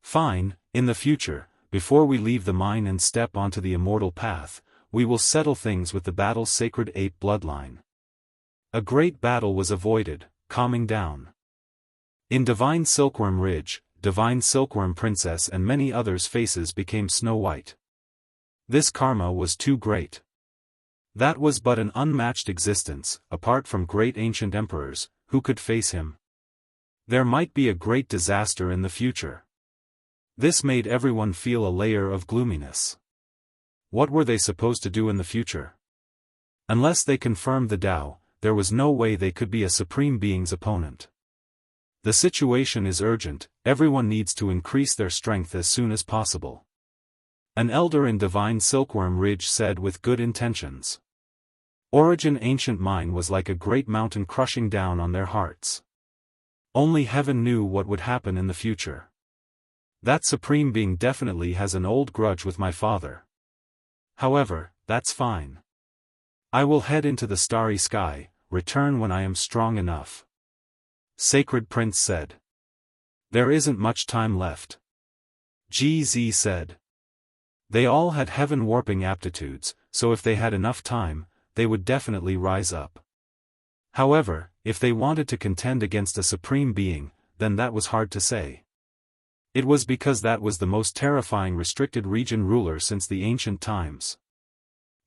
Fine, in the future, before we leave the mine and step onto the immortal path, we will settle things with the battle's sacred ape bloodline. A great battle was avoided, calming down. In Divine Silkworm Ridge, Divine Silkworm Princess and many others' faces became snow white. This karma was too great. That was but an unmatched existence, apart from great ancient emperors, who could face him. There might be a great disaster in the future. This made everyone feel a layer of gloominess. What were they supposed to do in the future? Unless they confirmed the Tao, there was no way they could be a Supreme Being's opponent. The situation is urgent, everyone needs to increase their strength as soon as possible. An elder in Divine Silkworm Ridge said with good intentions. Origin Ancient Mine was like a great mountain crushing down on their hearts. Only heaven knew what would happen in the future. That Supreme Being definitely has an old grudge with my father. However, that's fine. I will head into the starry sky, return when I am strong enough. Sacred Prince said. There isn't much time left. GZ said. They all had heaven-warping aptitudes, so if they had enough time, they would definitely rise up. However, if they wanted to contend against a Supreme Being, then that was hard to say. It was because that was the most terrifying restricted region ruler since the ancient times.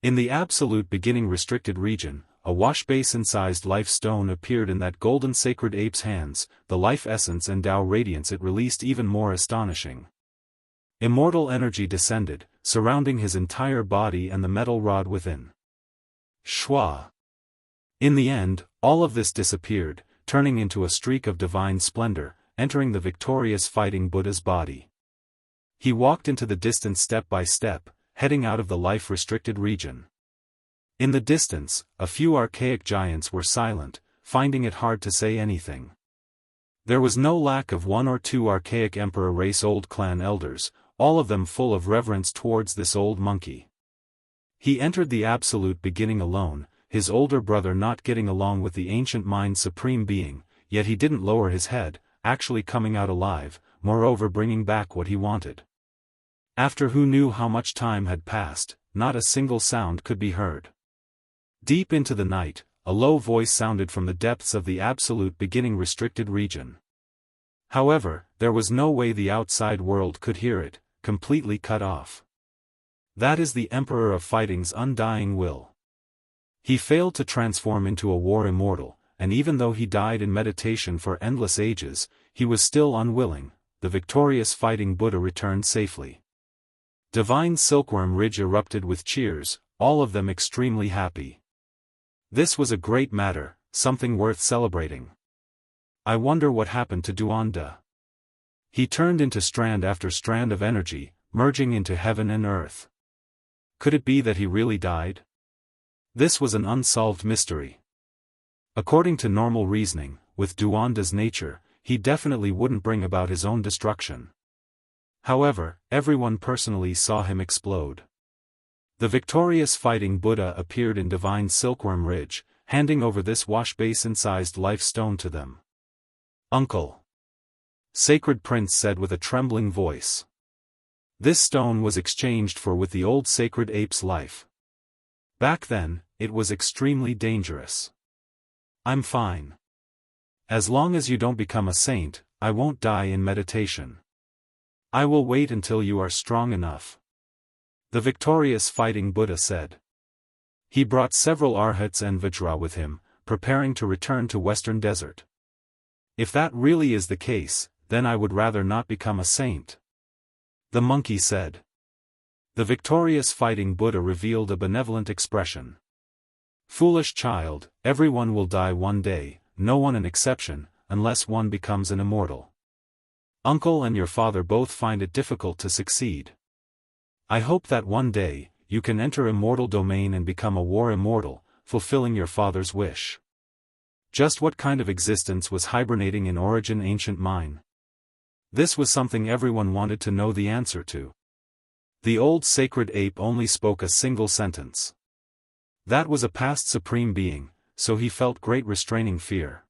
In the absolute beginning restricted region, a wash-basin-sized life stone appeared in that golden sacred ape's hands, the life essence and Tao radiance it released even more astonishing. Immortal energy descended, surrounding his entire body and the metal rod within. Shwa. In the end, all of this disappeared, turning into a streak of divine splendor, entering the victorious fighting Buddha's body. He walked into the distance step by step, heading out of the life-restricted region. In the distance, a few archaic giants were silent, finding it hard to say anything. There was no lack of one or two archaic emperor race old clan elders, all of them full of reverence towards this old monkey. He entered the absolute beginning alone, his older brother not getting along with the ancient mind Supreme Being, yet he didn't lower his head, actually coming out alive, moreover bringing back what he wanted. After who knew how much time had passed, not a single sound could be heard. Deep into the night, a low voice sounded from the depths of the absolute beginning restricted region. However, there was no way the outside world could hear it, completely cut off. That is the Emperor of Fighting's undying will. He failed to transform into a war immortal, and even though he died in meditation for endless ages, he was still unwilling. The victorious fighting Buddha returned safely. Divine Silkworm Ridge erupted with cheers, all of them extremely happy. This was a great matter, something worth celebrating. I wonder what happened to Duanda. He turned into strand after strand of energy, merging into heaven and earth. Could it be that he really died? This was an unsolved mystery. According to normal reasoning, with Duanda's nature, he definitely wouldn't bring about his own destruction. However, everyone personally saw him explode. The victorious fighting Buddha appeared in Divine Silkworm Ridge, handing over this wash-basin-sized life stone to them. Uncle. Sacred Prince said with a trembling voice. This stone was exchanged for with the old sacred ape's life. Back then, it was extremely dangerous. I'm fine. As long as you don't become a saint, I won't die in meditation. I will wait until you are strong enough. The victorious fighting Buddha said. He brought several arhats and vajra with him, preparing to return to Western Desert. If that really is the case, then I would rather not become a saint. The monkey said. The victorious fighting Buddha revealed a benevolent expression. Foolish child, everyone will die one day, no one an exception, unless one becomes an immortal. Uncle and your father both find it difficult to succeed. I hope that one day, you can enter immortal domain and become a war immortal, fulfilling your father's wish. Just what kind of existence was hibernating in Origin Ancient Mine? This was something everyone wanted to know the answer to. The old sacred ape only spoke a single sentence. That was a past Supreme Being, so he felt great restraining fear.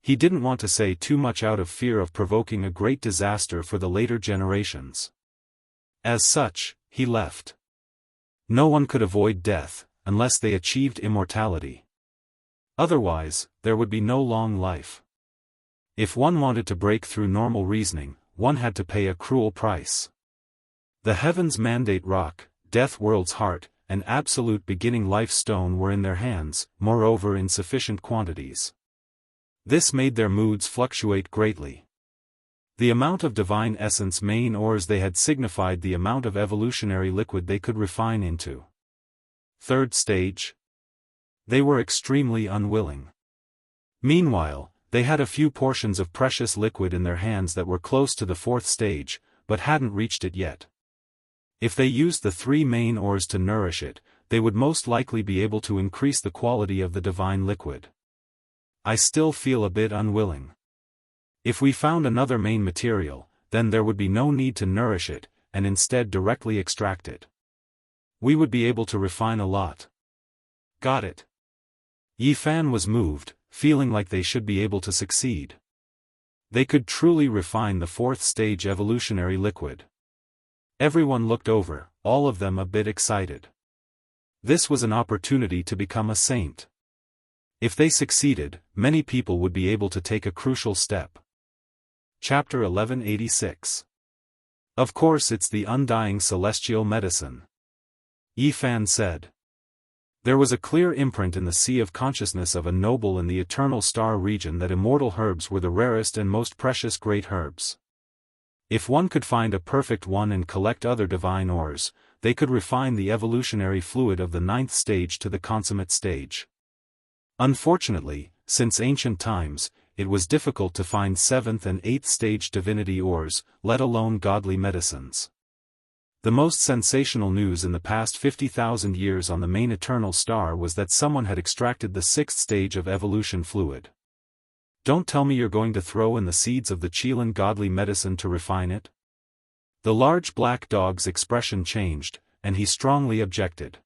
He didn't want to say too much out of fear of provoking a great disaster for the later generations. As such, he left. No one could avoid death, unless they achieved immortality. Otherwise, there would be no long life. If one wanted to break through normal reasoning, one had to pay a cruel price. The Heaven's Mandate Rock, Death World's Heart, and Absolute Beginning Life Stone were in their hands, moreover in sufficient quantities. This made their moods fluctuate greatly. The amount of divine essence main ores they had signified the amount of evolutionary liquid they could refine into. Third stage? They were extremely unwilling. Meanwhile, they had a few portions of precious liquid in their hands that were close to the fourth stage, but hadn't reached it yet. If they used the 3 main ores to nourish it, they would most likely be able to increase the quality of the divine liquid. I still feel a bit unwilling. If we found another main material, then there would be no need to nourish it, and instead directly extract it. We would be able to refine a lot. Got it. Yifan was moved, feeling like they should be able to succeed. They could truly refine the fourth stage evolutionary liquid. Everyone looked over, all of them a bit excited. This was an opportunity to become a saint. If they succeeded, many people would be able to take a crucial step. Chapter 1186. Of course it's the undying celestial medicine. Yifan said. There was a clear imprint in the sea of consciousness of a noble in the eternal star region that immortal herbs were the rarest and most precious great herbs. If one could find a perfect one and collect other divine ores, they could refine the evolutionary fluid of the 9th stage to the consummate stage. Unfortunately, since ancient times, it was difficult to find 7th and 8th stage divinity ores, let alone godly medicines. The most sensational news in the past 50,000 years on the main eternal star was that someone had extracted the 6th stage of evolution fluid. Don't tell me you're going to throw in the seeds of the Qilin godly medicine to refine it? The large black dog's expression changed, and he strongly objected.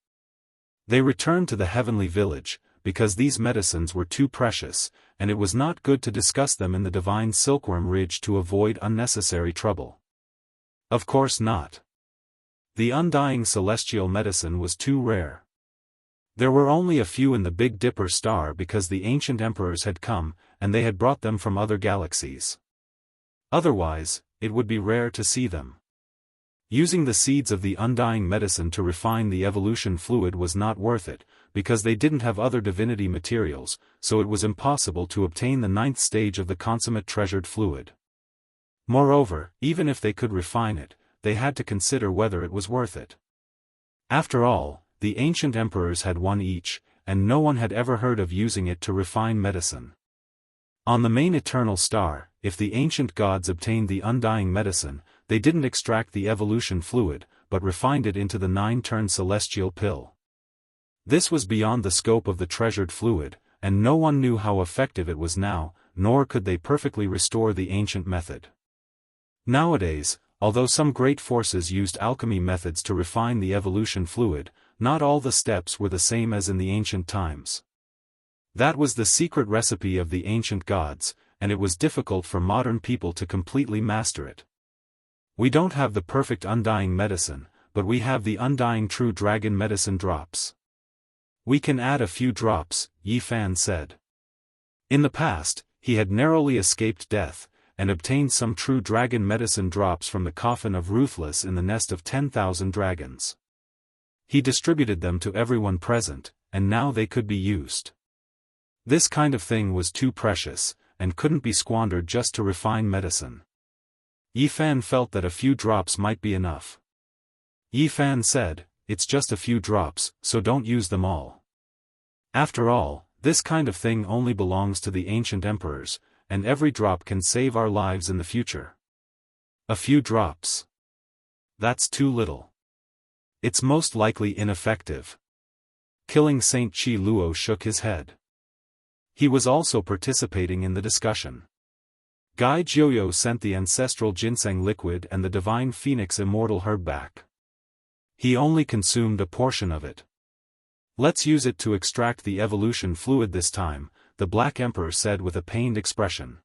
They returned to the heavenly village, because these medicines were too precious, and it was not good to discuss them in the divine silkworm ridge to avoid unnecessary trouble. Of course not. The undying celestial medicine was too rare. There were only a few in the Big Dipper star because the ancient emperors had come, and they had brought them from other galaxies. Otherwise, it would be rare to see them. Using the seeds of the undying medicine to refine the evolution fluid was not worth it, because they didn't have other divinity materials, so it was impossible to obtain the 9th stage of the consummate treasured fluid. Moreover, even if they could refine it, they had to consider whether it was worth it. After all, the ancient emperors had one each, and no one had ever heard of using it to refine medicine. On the main eternal star, if the ancient gods obtained the undying medicine, they didn't extract the evolution fluid, but refined it into the 9-turn celestial pill. This was beyond the scope of the treasured fluid, and no one knew how effective it was now, nor could they perfectly restore the ancient method. Nowadays, although some great forces used alchemy methods to refine the evolution fluid, not all the steps were the same as in the ancient times. That was the secret recipe of the ancient gods, and it was difficult for modern people to completely master it. We don't have the perfect undying medicine, but we have the undying true dragon medicine drops. We can add a few drops, Yifan said. In the past, he had narrowly escaped death, and obtained some true dragon medicine drops from the coffin of Ruthless in the nest of 10,000 dragons. He distributed them to everyone present, and now they could be used. This kind of thing was too precious, and couldn't be squandered just to refine medicine. Yifan felt that a few drops might be enough. Yifan said, "It's just a few drops, so don't use them all. After all, this kind of thing only belongs to the ancient emperors, and every drop can save our lives in the future." A few drops. That's too little. It's most likely ineffective. Killing Saint Chi Luo shook his head. He was also participating in the discussion. Gai Jiuyo sent the ancestral ginseng liquid and the divine phoenix immortal herb back. He only consumed a portion of it. "Let's use it to extract the evolution fluid this time," the Black Emperor said with a pained expression.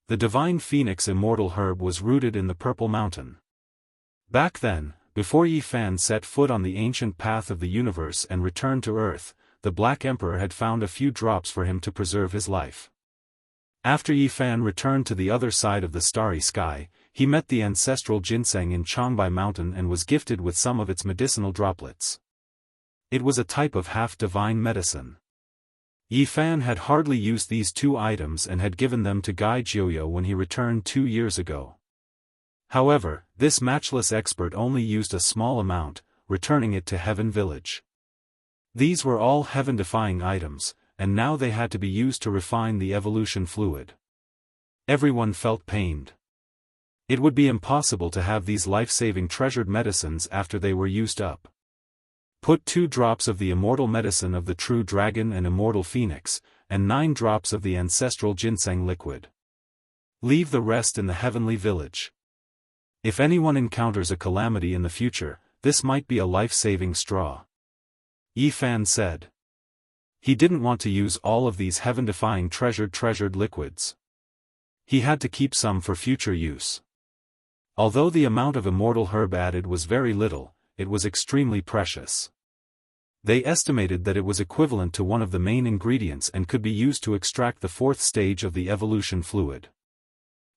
The divine phoenix immortal herb was rooted in the Purple Mountain. Back then, before Yifan set foot on the ancient path of the universe and returned to Earth, the Black Emperor had found a few drops for him to preserve his life. After Yifan returned to the other side of the starry sky, he met the ancestral ginseng in Changbai Mountain and was gifted with some of its medicinal droplets. It was a type of half-divine medicine. Yi Fan had hardly used these 2 items and had given them to Gai Jiuyo when he returned 2 years ago. However, this matchless expert only used a small amount, returning it to Heaven Village. These were all heaven-defying items, and now they had to be used to refine the evolution fluid. Everyone felt pained. It would be impossible to have these life-saving treasured medicines after they were used up. Put 2 drops of the immortal medicine of the true dragon and immortal phoenix, and 9 drops of the ancestral ginseng liquid. Leave the rest in the heavenly village. If anyone encounters a calamity in the future, this might be a life-saving straw. Yi Fan said. He didn't want to use all of these heaven-defying treasured liquids. He had to keep some for future use. Although the amount of immortal herb added was very little, it was extremely precious. They estimated that it was equivalent to one of the main ingredients and could be used to extract the 4th stage of the evolution fluid.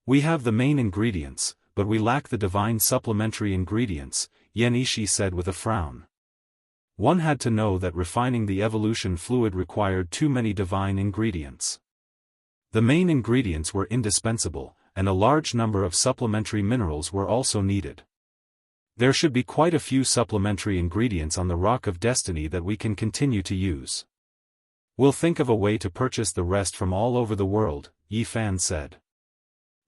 We have the main ingredients, but we lack the divine supplementary ingredients, Yan Ishi said with a frown. One had to know that refining the evolution fluid required too many divine ingredients. The main ingredients were indispensable, and a large number of supplementary minerals were also needed. There should be quite a few supplementary ingredients on the Rock of Destiny that we can continue to use. We'll think of a way to purchase the rest from all over the world, Yi Fan said.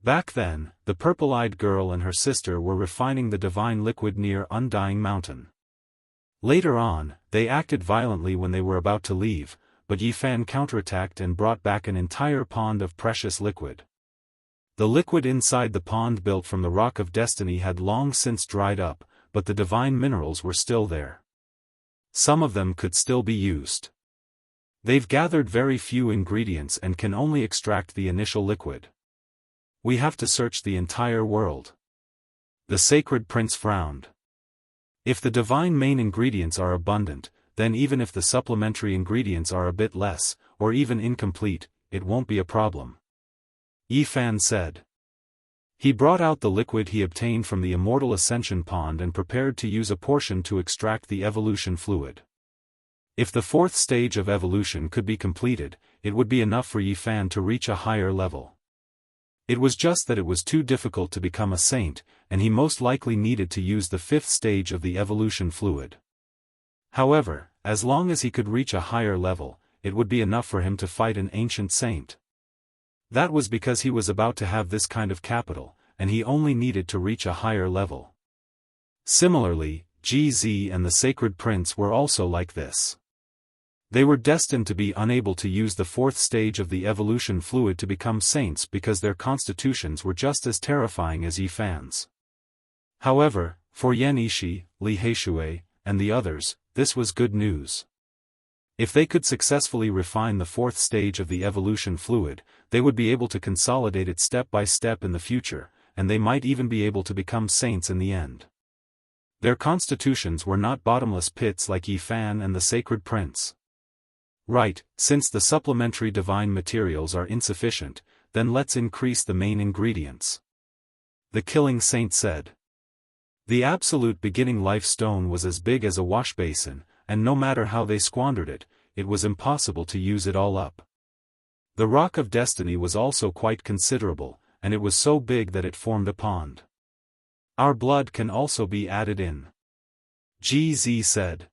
Back then, the purple-eyed girl and her sister were refining the divine liquid near Undying Mountain. Later on, they acted violently when they were about to leave, but Yi Fan counterattacked and brought back an entire pond of precious liquid. The liquid inside the pond built from the Rock of Destiny had long since dried up, but the divine minerals were still there. Some of them could still be used. They've gathered very few ingredients and can only extract the initial liquid. We have to search the entire world. The sacred prince frowned. If the divine main ingredients are abundant, then even if the supplementary ingredients are a bit less, or even incomplete, it won't be a problem. Yi Fan said. He brought out the liquid he obtained from the Immortal Ascension Pond and prepared to use a portion to extract the evolution fluid. If the 4th stage of evolution could be completed, it would be enough for Yi Fan to reach a higher level. It was just that it was too difficult to become a saint, and he most likely needed to use the 5th stage of the evolution fluid. However, as long as he could reach a higher level, it would be enough for him to fight an ancient saint. That was because he was about to have this kind of capital, and he only needed to reach a higher level. Similarly, GZ and the Sacred Prince were also like this. They were destined to be unable to use the 4th stage of the evolution fluid to become saints because their constitutions were just as terrifying as Yi Fan's. However, for Yan Ishi, Li Heishui, and the others, this was good news. If they could successfully refine the 4th stage of the evolution fluid, they would be able to consolidate it step by step in the future, and they might even be able to become saints in the end. Their constitutions were not bottomless pits like Yi Fan and the Sacred Prince. Right, since the supplementary divine materials are insufficient, then let's increase the main ingredients. The Killing Saint said. The absolute beginning life stone was as big as a wash basin, and no matter how they squandered it, it was impossible to use it all up. The Rock of Destiny was also quite considerable, and it was so big that it formed a pond. Our blood can also be added in. GZ said.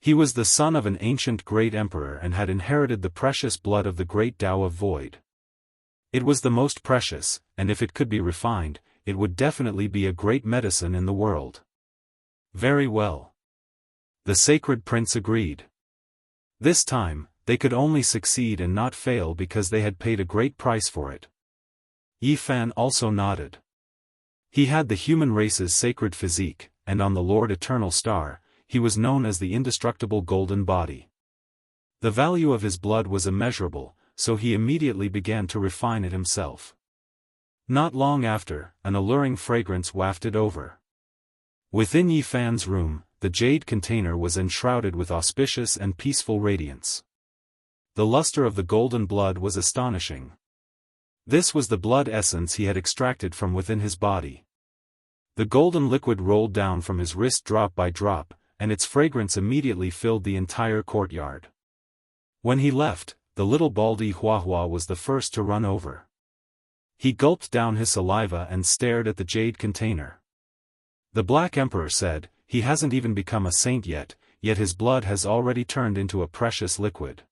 He was the son of an ancient great emperor and had inherited the precious blood of the great Tao of Void. It was the most precious, and if it could be refined, it would definitely be a great medicine in the world. Very well. The Sacred Prince agreed. This time, they could only succeed and not fail because they had paid a great price for it. Yi Fan also nodded. He had the human race's sacred physique, and on the Lord Eternal Star, he was known as the indestructible golden body. The value of his blood was immeasurable, so he immediately began to refine it himself. Not long after, an alluring fragrance wafted over. Within Yi Fan's room, the jade container was enshrouded with auspicious and peaceful radiance. The luster of the golden blood was astonishing. This was the blood essence he had extracted from within his body. The golden liquid rolled down from his wrist drop by drop, and its fragrance immediately filled the entire courtyard. When he left, the little baldy Huahua was the first to run over. He gulped down his saliva and stared at the jade container. The Black Emperor said, "He hasn't even become a saint yet his blood has already turned into a precious liquid.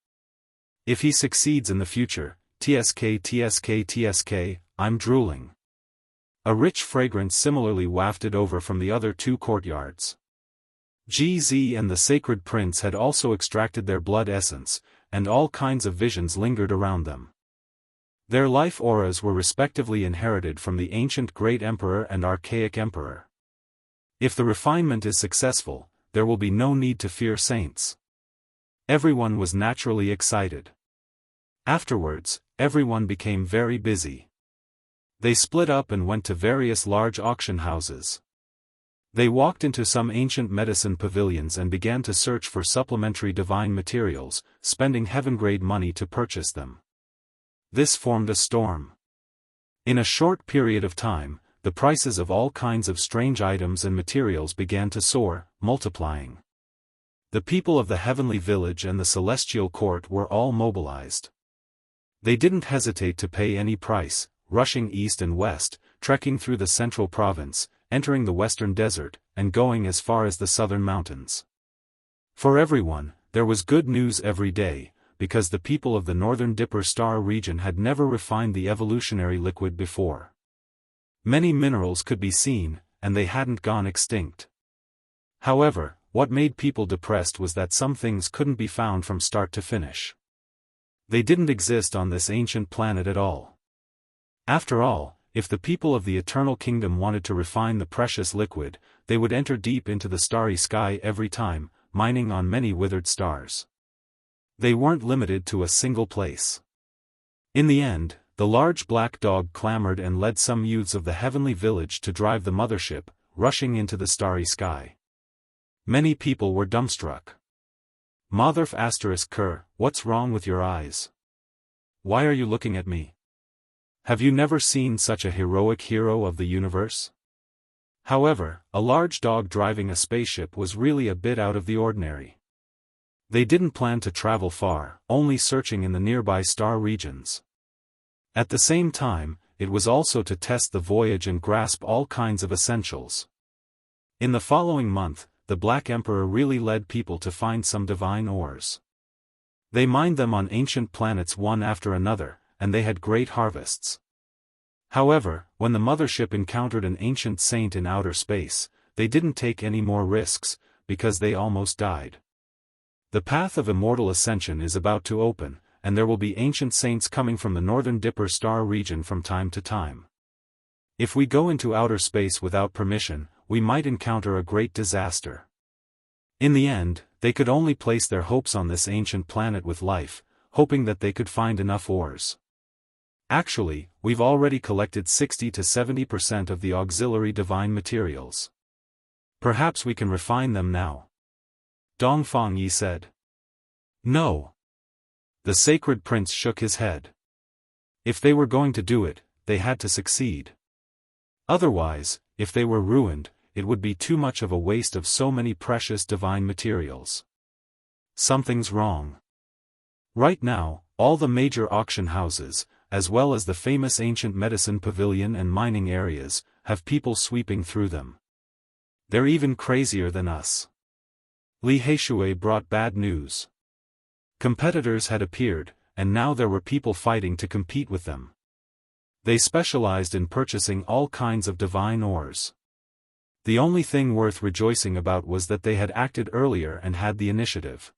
If he succeeds in the future, TSK, I'm drooling." A rich fragrance similarly wafted over from the other two courtyards. GZ and the Sacred Prince had also extracted their blood essence, and all kinds of visions lingered around them. Their life auras were respectively inherited from the ancient Great Emperor and Archaic Emperor. If the refinement is successful, there will be no need to fear saints. Everyone was naturally excited. Afterwards, everyone became very busy. They split up and went to various large auction houses. They walked into some ancient medicine pavilions and began to search for supplementary divine materials, spending heaven-grade money to purchase them. This formed a storm. In a short period of time, the prices of all kinds of strange items and materials began to soar, multiplying. The people of the heavenly village and the celestial court were all mobilized. They didn't hesitate to pay any price, rushing east and west, trekking through the central province, entering the western desert, and going as far as the southern mountains. For everyone, there was good news every day, because the people of the northern Dipper Star region had never refined the evolutionary liquid before. Many minerals could be seen, and they hadn't gone extinct. However, what made people depressed was that some things couldn't be found from start to finish. They didn't exist on this ancient planet at all. After all, if the people of the Eternal Kingdom wanted to refine the precious liquid, they would enter deep into the starry sky every time, mining on many withered stars. They weren't limited to a single place. In the end, the large black dog clamored and led some youths of the heavenly village to drive the mothership, rushing into the starry sky. Many people were dumbstruck. Motherf *Ker, what's wrong with your eyes? Why are you looking at me? Have you never seen such a heroic hero of the universe? However, a large dog driving a spaceship was really a bit out of the ordinary. They didn't plan to travel far, only searching in the nearby star regions. At the same time, it was also to test the voyage and grasp all kinds of essentials. In the following month, the Black Emperor really led people to find some divine ores. They mined them on ancient planets one after another, and they had great harvests. However, when the mothership encountered an ancient saint in outer space, they didn't take any more risks, because they almost died. The path of immortal ascension is about to open, and there will be ancient saints coming from the northern Dipper Star region from time to time. If we go into outer space without permission, we might encounter a great disaster. In the end, they could only place their hopes on this ancient planet with life, hoping that they could find enough ores. Actually, we've already collected 60 to 70% of the auxiliary divine materials. Perhaps we can refine them now. Dongfang Yi said. No. The Sacred Prince shook his head. If they were going to do it, they had to succeed. Otherwise, if they were ruined, it would be too much of a waste of so many precious divine materials. Something's wrong. Right now, all the major auction houses, as well as the famous ancient medicine pavilion and mining areas, have people sweeping through them. They're even crazier than us. Li Heishui brought bad news. Competitors had appeared, and now there were people fighting to compete with them. They specialized in purchasing all kinds of divine ores. The only thing worth rejoicing about was that they had acted earlier and had the initiative.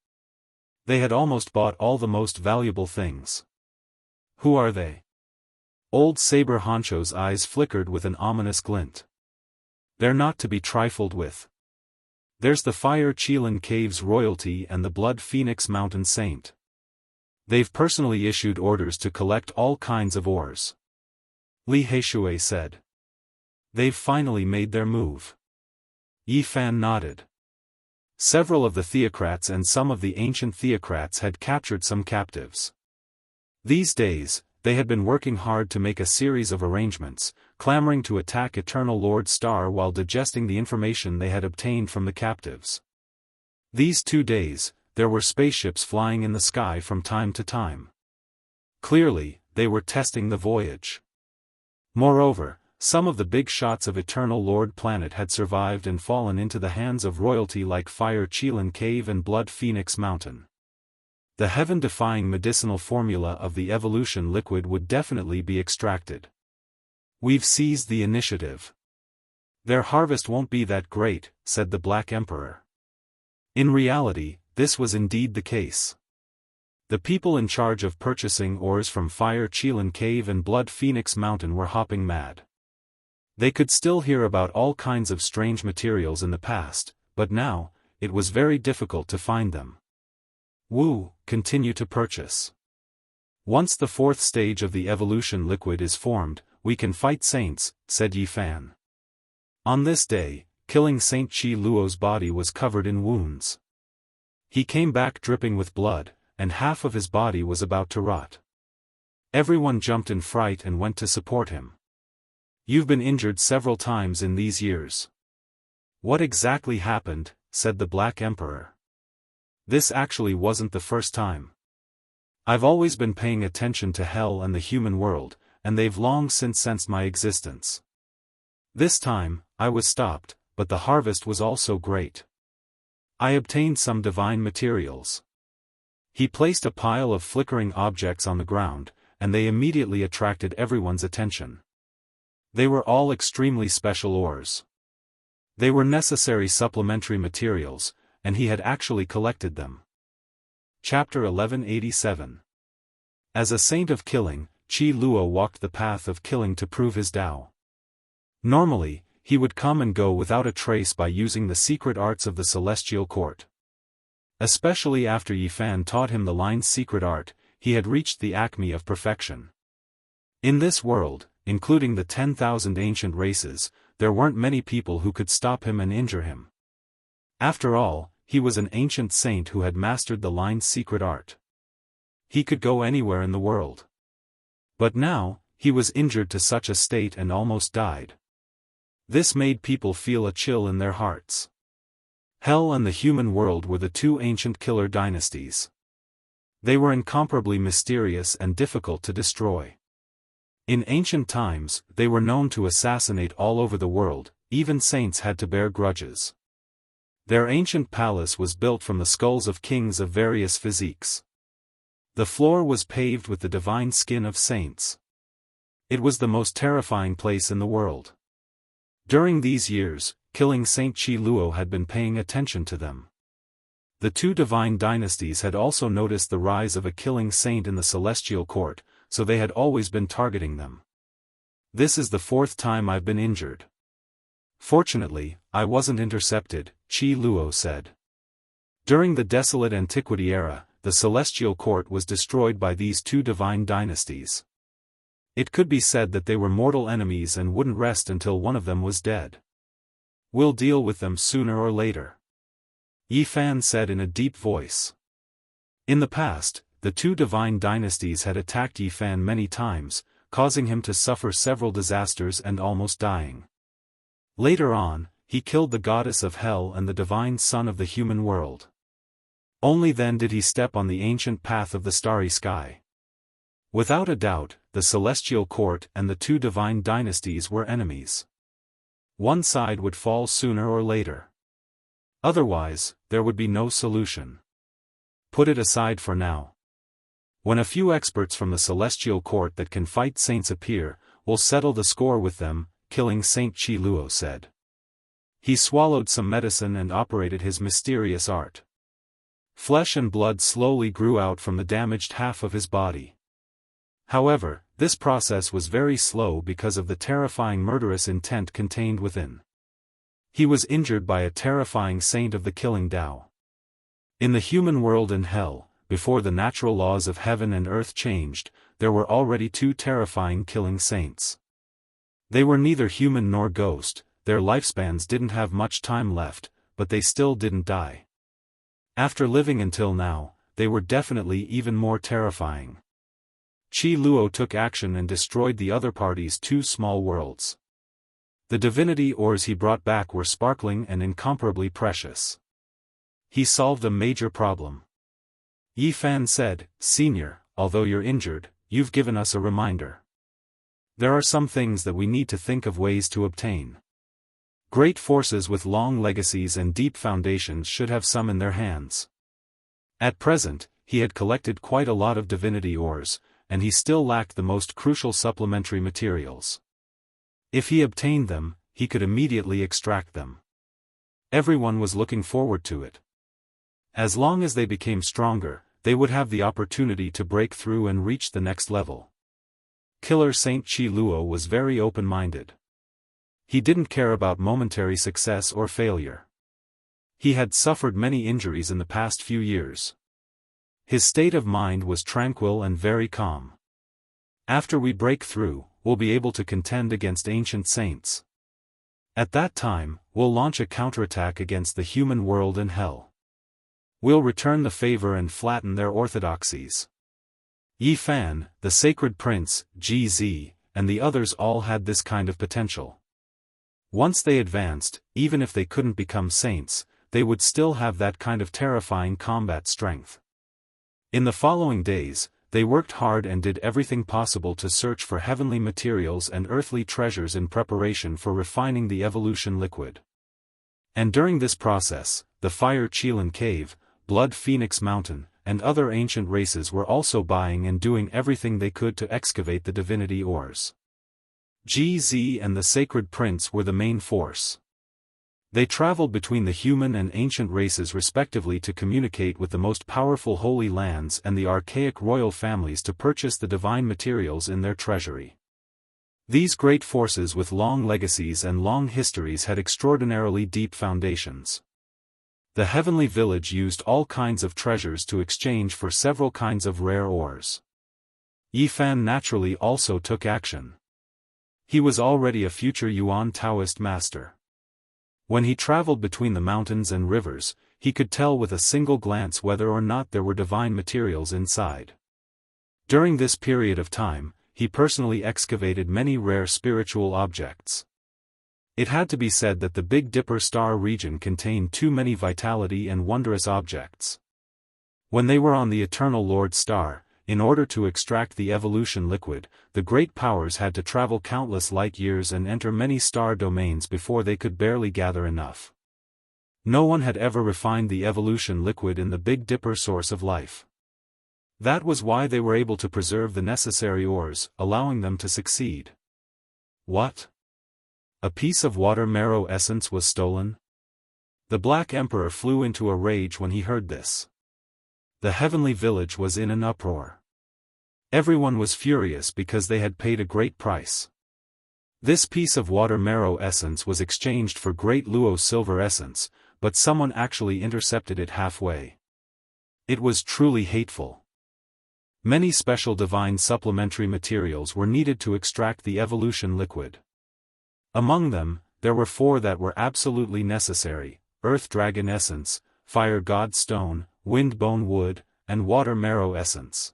They had almost bought all the most valuable things. Who are they? Old Saber Honcho's eyes flickered with an ominous glint. They're not to be trifled with. There's the Fire Qilin Caves royalty and the Blood Phoenix Mountain Saint. They've personally issued orders to collect all kinds of ores. Li Heishui said. They've finally made their move. Yi Fan nodded. Several of the theocrats and some of the ancient theocrats had captured some captives. These days, they had been working hard to make a series of arrangements, clamoring to attack Eternal Lord Star while digesting the information they had obtained from the captives. These 2 days, there were spaceships flying in the sky from time to time. Clearly, they were testing the voyage. Moreover, some of the big shots of Eternal Lord Planet had survived and fallen into the hands of royalty like Fire Qilin Cave and Blood Phoenix Mountain. The heaven-defying medicinal formula of the evolution liquid would definitely be extracted. We've seized the initiative. Their harvest won't be that great, said the Black Emperor. In reality, this was indeed the case. The people in charge of purchasing ores from Fire Qilin Cave and Blood Phoenix Mountain were hopping mad. They could still hear about all kinds of strange materials in the past, but now, it was very difficult to find them. Wu, continue to purchase. Once the 4th stage of the evolution liquid is formed, we can fight saints, said Yi Fan. On this day, killing Saint Qi Luo's body was covered in wounds. He came back dripping with blood, and half of his body was about to rot. Everyone jumped in fright and went to support him. You've been injured several times in these years. What exactly happened, said the Black Emperor. This actually wasn't the first time. I've always been paying attention to hell and the human world, and they've long since sensed my existence. This time, I was stopped, but the harvest was also great. I obtained some divine materials. He placed a pile of flickering objects on the ground, and they immediately attracted everyone's attention. They were all extremely special ores. They were necessary supplementary materials, and he had actually collected them. Chapter 1187. As a saint of killing, Qi Luo walked the path of killing to prove his Tao. Normally, he would come and go without a trace by using the secret arts of the Celestial Court. Especially after Yi Fan taught him the line's secret art, he had reached the acme of perfection. In this world, including the 10,000 ancient races, there weren't many people who could stop him and injure him. After all, he was an ancient saint who had mastered the line's secret art. He could go anywhere in the world. But now, he was injured to such a state and almost died. This made people feel a chill in their hearts. Hell and the human world were the 2 ancient killer dynasties. They were incomparably mysterious and difficult to destroy. In ancient times, they were known to assassinate all over the world, even saints had to bear grudges. Their ancient palace was built from the skulls of kings of various physiques. The floor was paved with the divine skin of saints. It was the most terrifying place in the world. During these years, killing Saint Qi Luo had been paying attention to them. The 2 divine dynasties had also noticed the rise of a killing saint in the Celestial Court, so they had always been targeting them. This is the 4th time I've been injured. Fortunately, I wasn't intercepted, Qi Luo said. During the desolate antiquity era, the Celestial Court was destroyed by these 2 divine dynasties. It could be said that they were mortal enemies and wouldn't rest until one of them was dead. We'll deal with them sooner or later. Yi Fan said in a deep voice. In the past, the 2 divine dynasties had attacked Yi Fan many times, causing him to suffer several disasters and almost dying. Later on, he killed the goddess of hell and the divine son of the human world. Only then did he step on the ancient path of the starry sky. Without a doubt, the Celestial Court and the 2 divine dynasties were enemies. One side would fall sooner or later. Otherwise, there would be no solution. Put it aside for now. When a few experts from the Celestial Court that can fight saints appear, we'll settle the score with them, killing Saint Qi Luo said. He swallowed some medicine and operated his mysterious art. Flesh and blood slowly grew out from the damaged half of his body. However, this process was very slow because of the terrifying murderous intent contained within. He was injured by a terrifying saint of the killing Tao. In the human world and hell, before the natural laws of heaven and earth changed, there were already 2 terrifying killing saints. They were neither human nor ghost, their lifespans didn't have much time left, but they still didn't die. After living until now, they were definitely even more terrifying. Qi Luo took action and destroyed the other party's 2 small worlds. The divinity ores he brought back were sparkling and incomparably precious. He solved a major problem. Yi Fan said, "Senior, although you're injured, you've given us a reminder. There are some things that we need to think of ways to obtain. Great forces with long legacies and deep foundations should have some in their hands." At present, he had collected quite a lot of divinity ores, and he still lacked the most crucial supplementary materials. If he obtained them, he could immediately extract them. Everyone was looking forward to it. As long as they became stronger, they would have the opportunity to break through and reach the next level. Killer Saint Qi Luo was very open-minded. He didn't care about momentary success or failure. He had suffered many injuries in the past few years. His state of mind was tranquil and very calm. After we break through, we'll be able to contend against ancient saints. At that time, we'll launch a counterattack against the human world and hell. We'll return the favor and flatten their orthodoxies. Yi Fan, the sacred prince, Ji Zi, and the others all had this kind of potential. Once they advanced, even if they couldn't become saints, they would still have that kind of terrifying combat strength. In the following days, they worked hard and did everything possible to search for heavenly materials and earthly treasures in preparation for refining the evolution liquid. And during this process, the Fire Qilin Cave, Blood Phoenix Mountain, and other ancient races were also buying and doing everything they could to excavate the divinity ores. Ji Zi and the Sacred Prince were the main force. They traveled between the human and ancient races respectively to communicate with the most powerful holy lands and the archaic royal families to purchase the divine materials in their treasury. These great forces with long legacies and long histories had extraordinarily deep foundations. The heavenly village used all kinds of treasures to exchange for several kinds of rare ores. Yi Fan naturally also took action. He was already a future Yuan Taoist master. When he traveled between the mountains and rivers, he could tell with a single glance whether or not there were divine materials inside. During this period of time, he personally excavated many rare spiritual objects. It had to be said that the Big Dipper star region contained too many vitality and wondrous objects. When they were on the Eternal Lord star, in order to extract the evolution liquid, the great powers had to travel countless light years and enter many star domains before they could barely gather enough. No one had ever refined the evolution liquid in the Big Dipper source of life. That was why they were able to preserve the necessary ores, allowing them to succeed. What? A piece of water marrow essence was stolen? The Black Emperor flew into a rage when he heard this. The heavenly village was in an uproar. Everyone was furious because they had paid a great price. This piece of water marrow essence was exchanged for great Luo silver essence, but someone actually intercepted it halfway. It was truly hateful. Many special divine supplementary materials were needed to extract the evolution liquid. Among them, there were 4 that were absolutely necessary: Earth Dragon Essence, Fire God Stone, Wind Bone Wood, and Water Marrow Essence.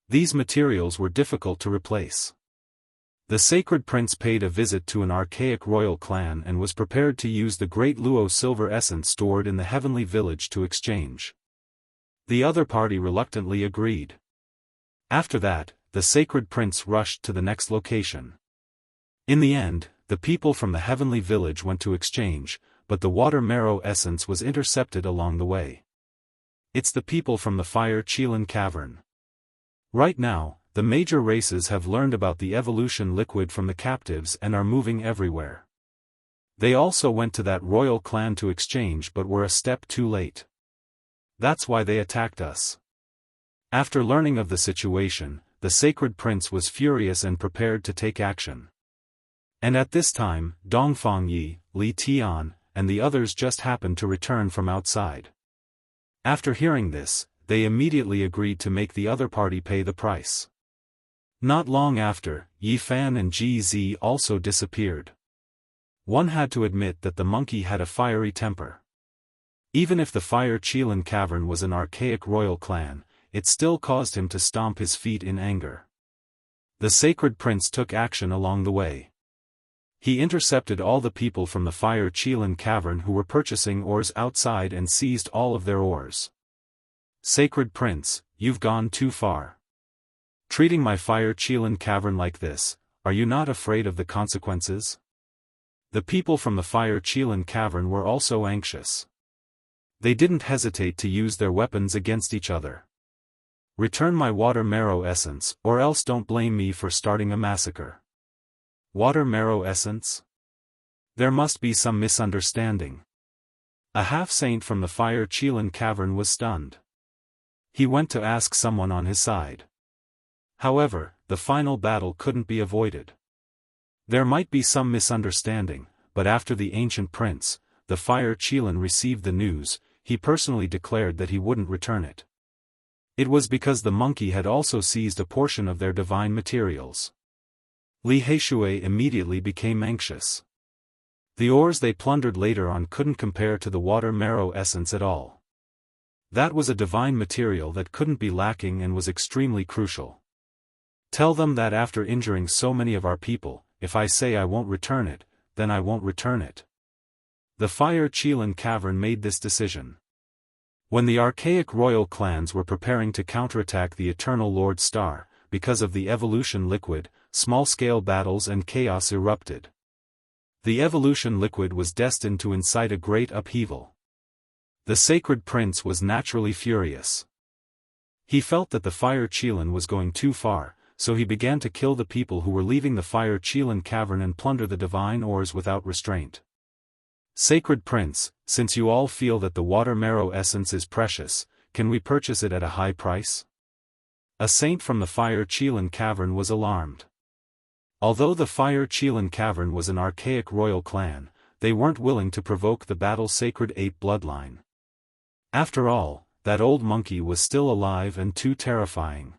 These materials were difficult to replace. The Sacred Prince paid a visit to an archaic royal clan and was prepared to use the great Luo silver essence stored in the heavenly village to exchange. The other party reluctantly agreed. After that, the Sacred Prince rushed to the next location. In the end, the people from the heavenly village went to exchange, but the water marrow essence was intercepted along the way. It's the people from the Fire Qilin Cavern. Right now, the major races have learned about the evolution liquid from the captives and are moving everywhere. They also went to that royal clan to exchange but were a step too late. That's why they attacked us. After learning of the situation, the Sacred Prince was furious and prepared to take action. And at this time, Dongfang Yi, Li Tian, and the others just happened to return from outside. After hearing this, they immediately agreed to make the other party pay the price. Not long after, Yi Fan and Ji Zi also disappeared. One had to admit that the monkey had a fiery temper. Even if the Fire Qilin Cavern was an archaic royal clan, it still caused him to stomp his feet in anger. The sacred prince took action along the way. He intercepted all the people from the Fire Qilin cavern who were purchasing ores outside and seized all of their ores. Sacred prince, you've gone too far. Treating my Fire Qilin cavern like this, are you not afraid of the consequences? The people from the Fire Qilin cavern were also anxious. They didn't hesitate to use their weapons against each other. Return my water marrow essence, or else don't blame me for starting a massacre. Water marrow essence? There must be some misunderstanding. A half-saint from the Fire Qilin cavern was stunned. He went to ask someone on his side. However, the final battle couldn't be avoided. There might be some misunderstanding, but after the ancient prince, the Fire Qilin received the news, he personally declared that he wouldn't return it. It was because the monkey had also seized a portion of their divine materials. Li Heishui immediately became anxious. The ores they plundered later on couldn't compare to the water marrow essence at all. That was a divine material that couldn't be lacking and was extremely crucial. Tell them that after injuring so many of our people, if I say I won't return it, then I won't return it. The Fire Qilin cavern made this decision. When the archaic royal clans were preparing to counterattack the Eternal Lord Star, because of the evolution liquid, small-scale battles and chaos erupted. The evolution liquid was destined to incite a great upheaval. The sacred prince was naturally furious. He felt that the Fire Qilin was going too far, so he began to kill the people who were leaving the Fire Qilin cavern and plunder the divine ores without restraint. Sacred prince, since you all feel that the water marrow essence is precious, can we purchase it at a high price? A saint from the Fire Qilin cavern was alarmed. Although the Fire Qilin cavern was an archaic royal clan, they weren't willing to provoke the battle sacred ape bloodline. After all, that old monkey was still alive and too terrifying.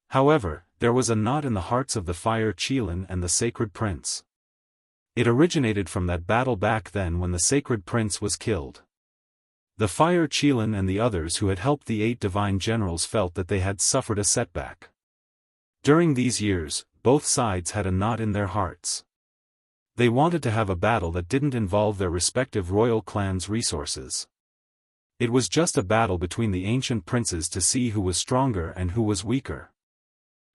However, there was a knot in the hearts of the Fire Qilin and the sacred prince. It originated from that battle back then when the sacred prince was killed. The Fire Qilin and the others who had helped the 8 divine generals felt that they had suffered a setback. During these years, both sides had a knot in their hearts. They wanted to have a battle that didn't involve their respective royal clans' resources. It was just a battle between the ancient princes to see who was stronger and who was weaker.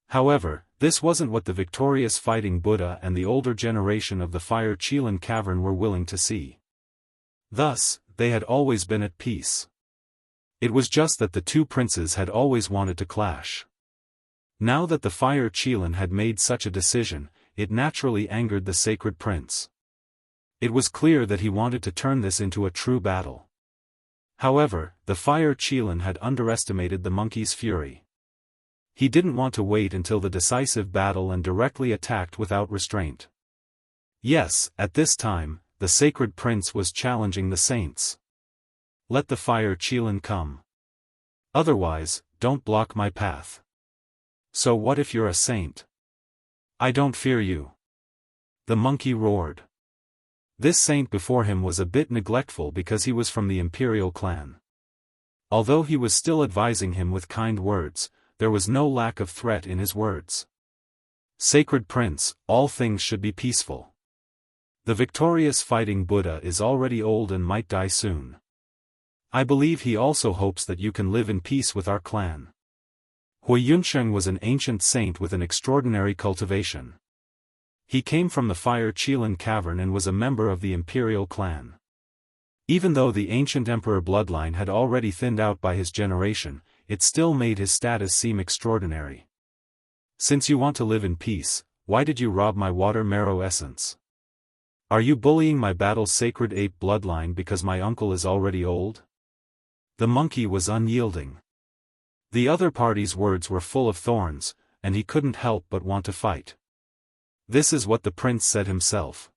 However, this wasn't what the victorious fighting Buddha and the older generation of the Fire Qilin cavern were willing to see. Thus, they had always been at peace. It was just that the two princes had always wanted to clash. Now that the Fire Qilin had made such a decision, it naturally angered the sacred prince. It was clear that he wanted to turn this into a true battle. However, the Fire Qilin had underestimated the monkey's fury. He didn't want to wait until the decisive battle and directly attacked without restraint. Yes, at this time, the sacred prince was challenging the saints. Let the Fire Qilin come. Otherwise, don't block my path. So what if you're a saint? I don't fear you. The monkey roared. This saint before him was a bit neglectful because he was from the imperial clan. Although he was still advising him with kind words, there was no lack of threat in his words. Sacred prince, all things should be peaceful. The victorious fighting Buddha is already old and might die soon. I believe he also hopes that you can live in peace with our clan. Hui Yunsheng was an ancient saint with an extraordinary cultivation. He came from the Fire Qilin cavern and was a member of the imperial clan. Even though the ancient emperor bloodline had already thinned out by his generation, it still made his status seem extraordinary. Since you want to live in peace, why did you rob my water marrow essence? Are you bullying my battle's sacred ape bloodline because my uncle is already old? The monkey was unyielding. The other party's words were full of thorns, and he couldn't help but want to fight. This is what the prince said himself.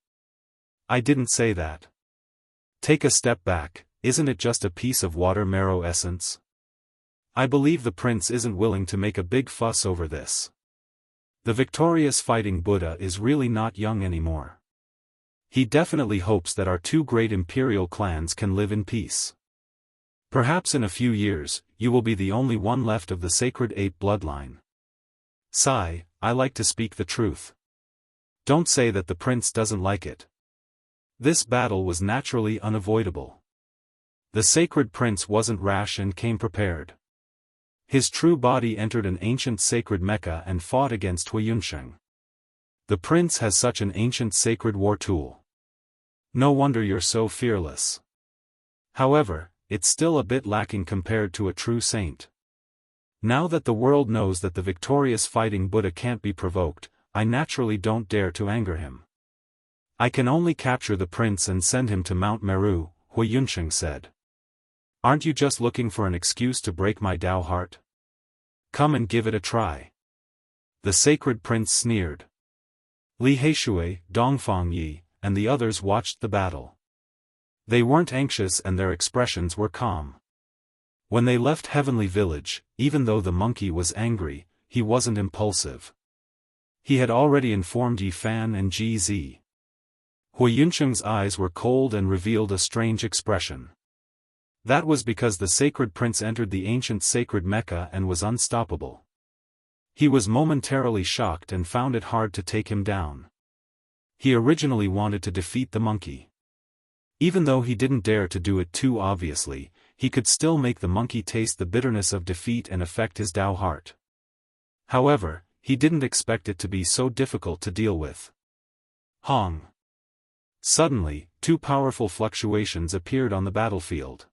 I didn't say that. Take a step back, isn't it just a piece of water marrow essence? I believe the prince isn't willing to make a big fuss over this. The victorious fighting Buddha is really not young anymore. He definitely hopes that our two great imperial clans can live in peace. Perhaps in a few years, you will be the only one left of the sacred ape bloodline. Sigh, I like to speak the truth. Don't say that the prince doesn't like it. This battle was naturally unavoidable. The sacred prince wasn't rash and came prepared. His true body entered an ancient sacred Mecca and fought against Huiyunsheng. The prince has such an ancient sacred war tool. No wonder you're so fearless. However, it's still a bit lacking compared to a true saint. Now that the world knows that the victorious fighting Buddha can't be provoked, I naturally don't dare to anger him. I can only capture the prince and send him to Mount Meru, Huiyunsheng said. Aren't you just looking for an excuse to break my Tao heart? Come and give it a try. The sacred prince sneered. Li Heishui, Dongfang Yi, and the others watched the battle. They weren't anxious and their expressions were calm. When they left Heavenly Village, even though the monkey was angry, he wasn't impulsive. He had already informed Yi Fan and Ji Zi. Huiyunsheng's eyes were cold and revealed a strange expression. That was because the sacred prince entered the ancient sacred Mecca and was unstoppable. He was momentarily shocked and found it hard to take him down. He originally wanted to defeat the monkey. Even though he didn't dare to do it too obviously, he could still make the monkey taste the bitterness of defeat and affect his Tao heart. However, he didn't expect it to be so difficult to deal with. Hong! Suddenly, two powerful fluctuations appeared on the battlefield.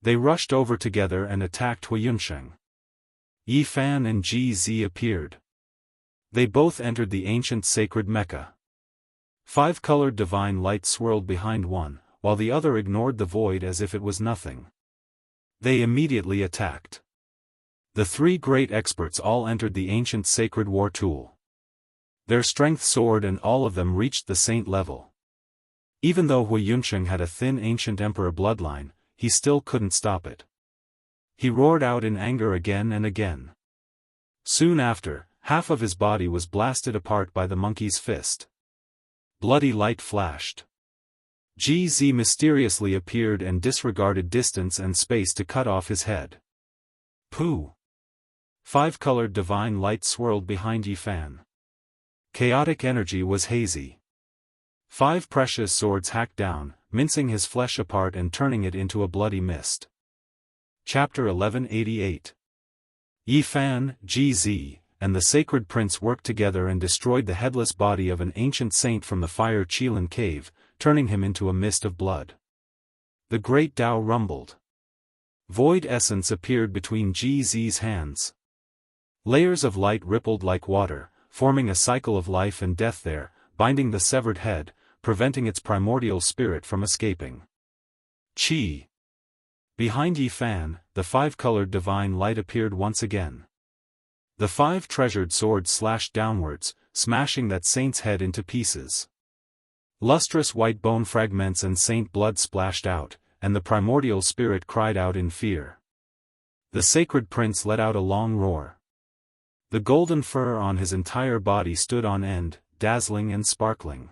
They rushed over together and attacked Huiyunsheng. Yi Fan and Ji Zi appeared. They both entered the ancient sacred Mecca. 5-colored divine light swirled behind one, while the other ignored the void as if it was nothing. They immediately attacked. The three great experts all entered the ancient sacred war tool. Their strength soared and all of them reached the saint level. Even though Huiyunsheng had a thin ancient emperor bloodline, he still couldn't stop it. He roared out in anger again and again. Soon after, half of his body was blasted apart by the monkey's fist. Bloody light flashed. Ji Zi mysteriously appeared and disregarded distance and space to cut off his head. Pooh! 5-colored divine light swirled behind Yi Fan. Chaotic energy was hazy. 5 precious swords hacked down, mincing his flesh apart and turning it into a bloody mist. Chapter 1188. Yi Fan, Ji Zi, and the sacred prince worked together and destroyed the headless body of an ancient saint from the fire Qilin cave, turning him into a mist of blood. The great Tao rumbled. Void essence appeared between Ji Zi's hands. Layers of light rippled like water, forming a cycle of life and death there, binding the severed head, preventing its primordial spirit from escaping. Qi. Behind Yi Fan, the 5-colored divine light appeared once again. The 5 treasured swords slashed downwards, smashing that saint's head into pieces. Lustrous white bone fragments and saint blood splashed out, and the primordial spirit cried out in fear. The sacred prince let out a long roar. The golden fur on his entire body stood on end, dazzling and sparkling.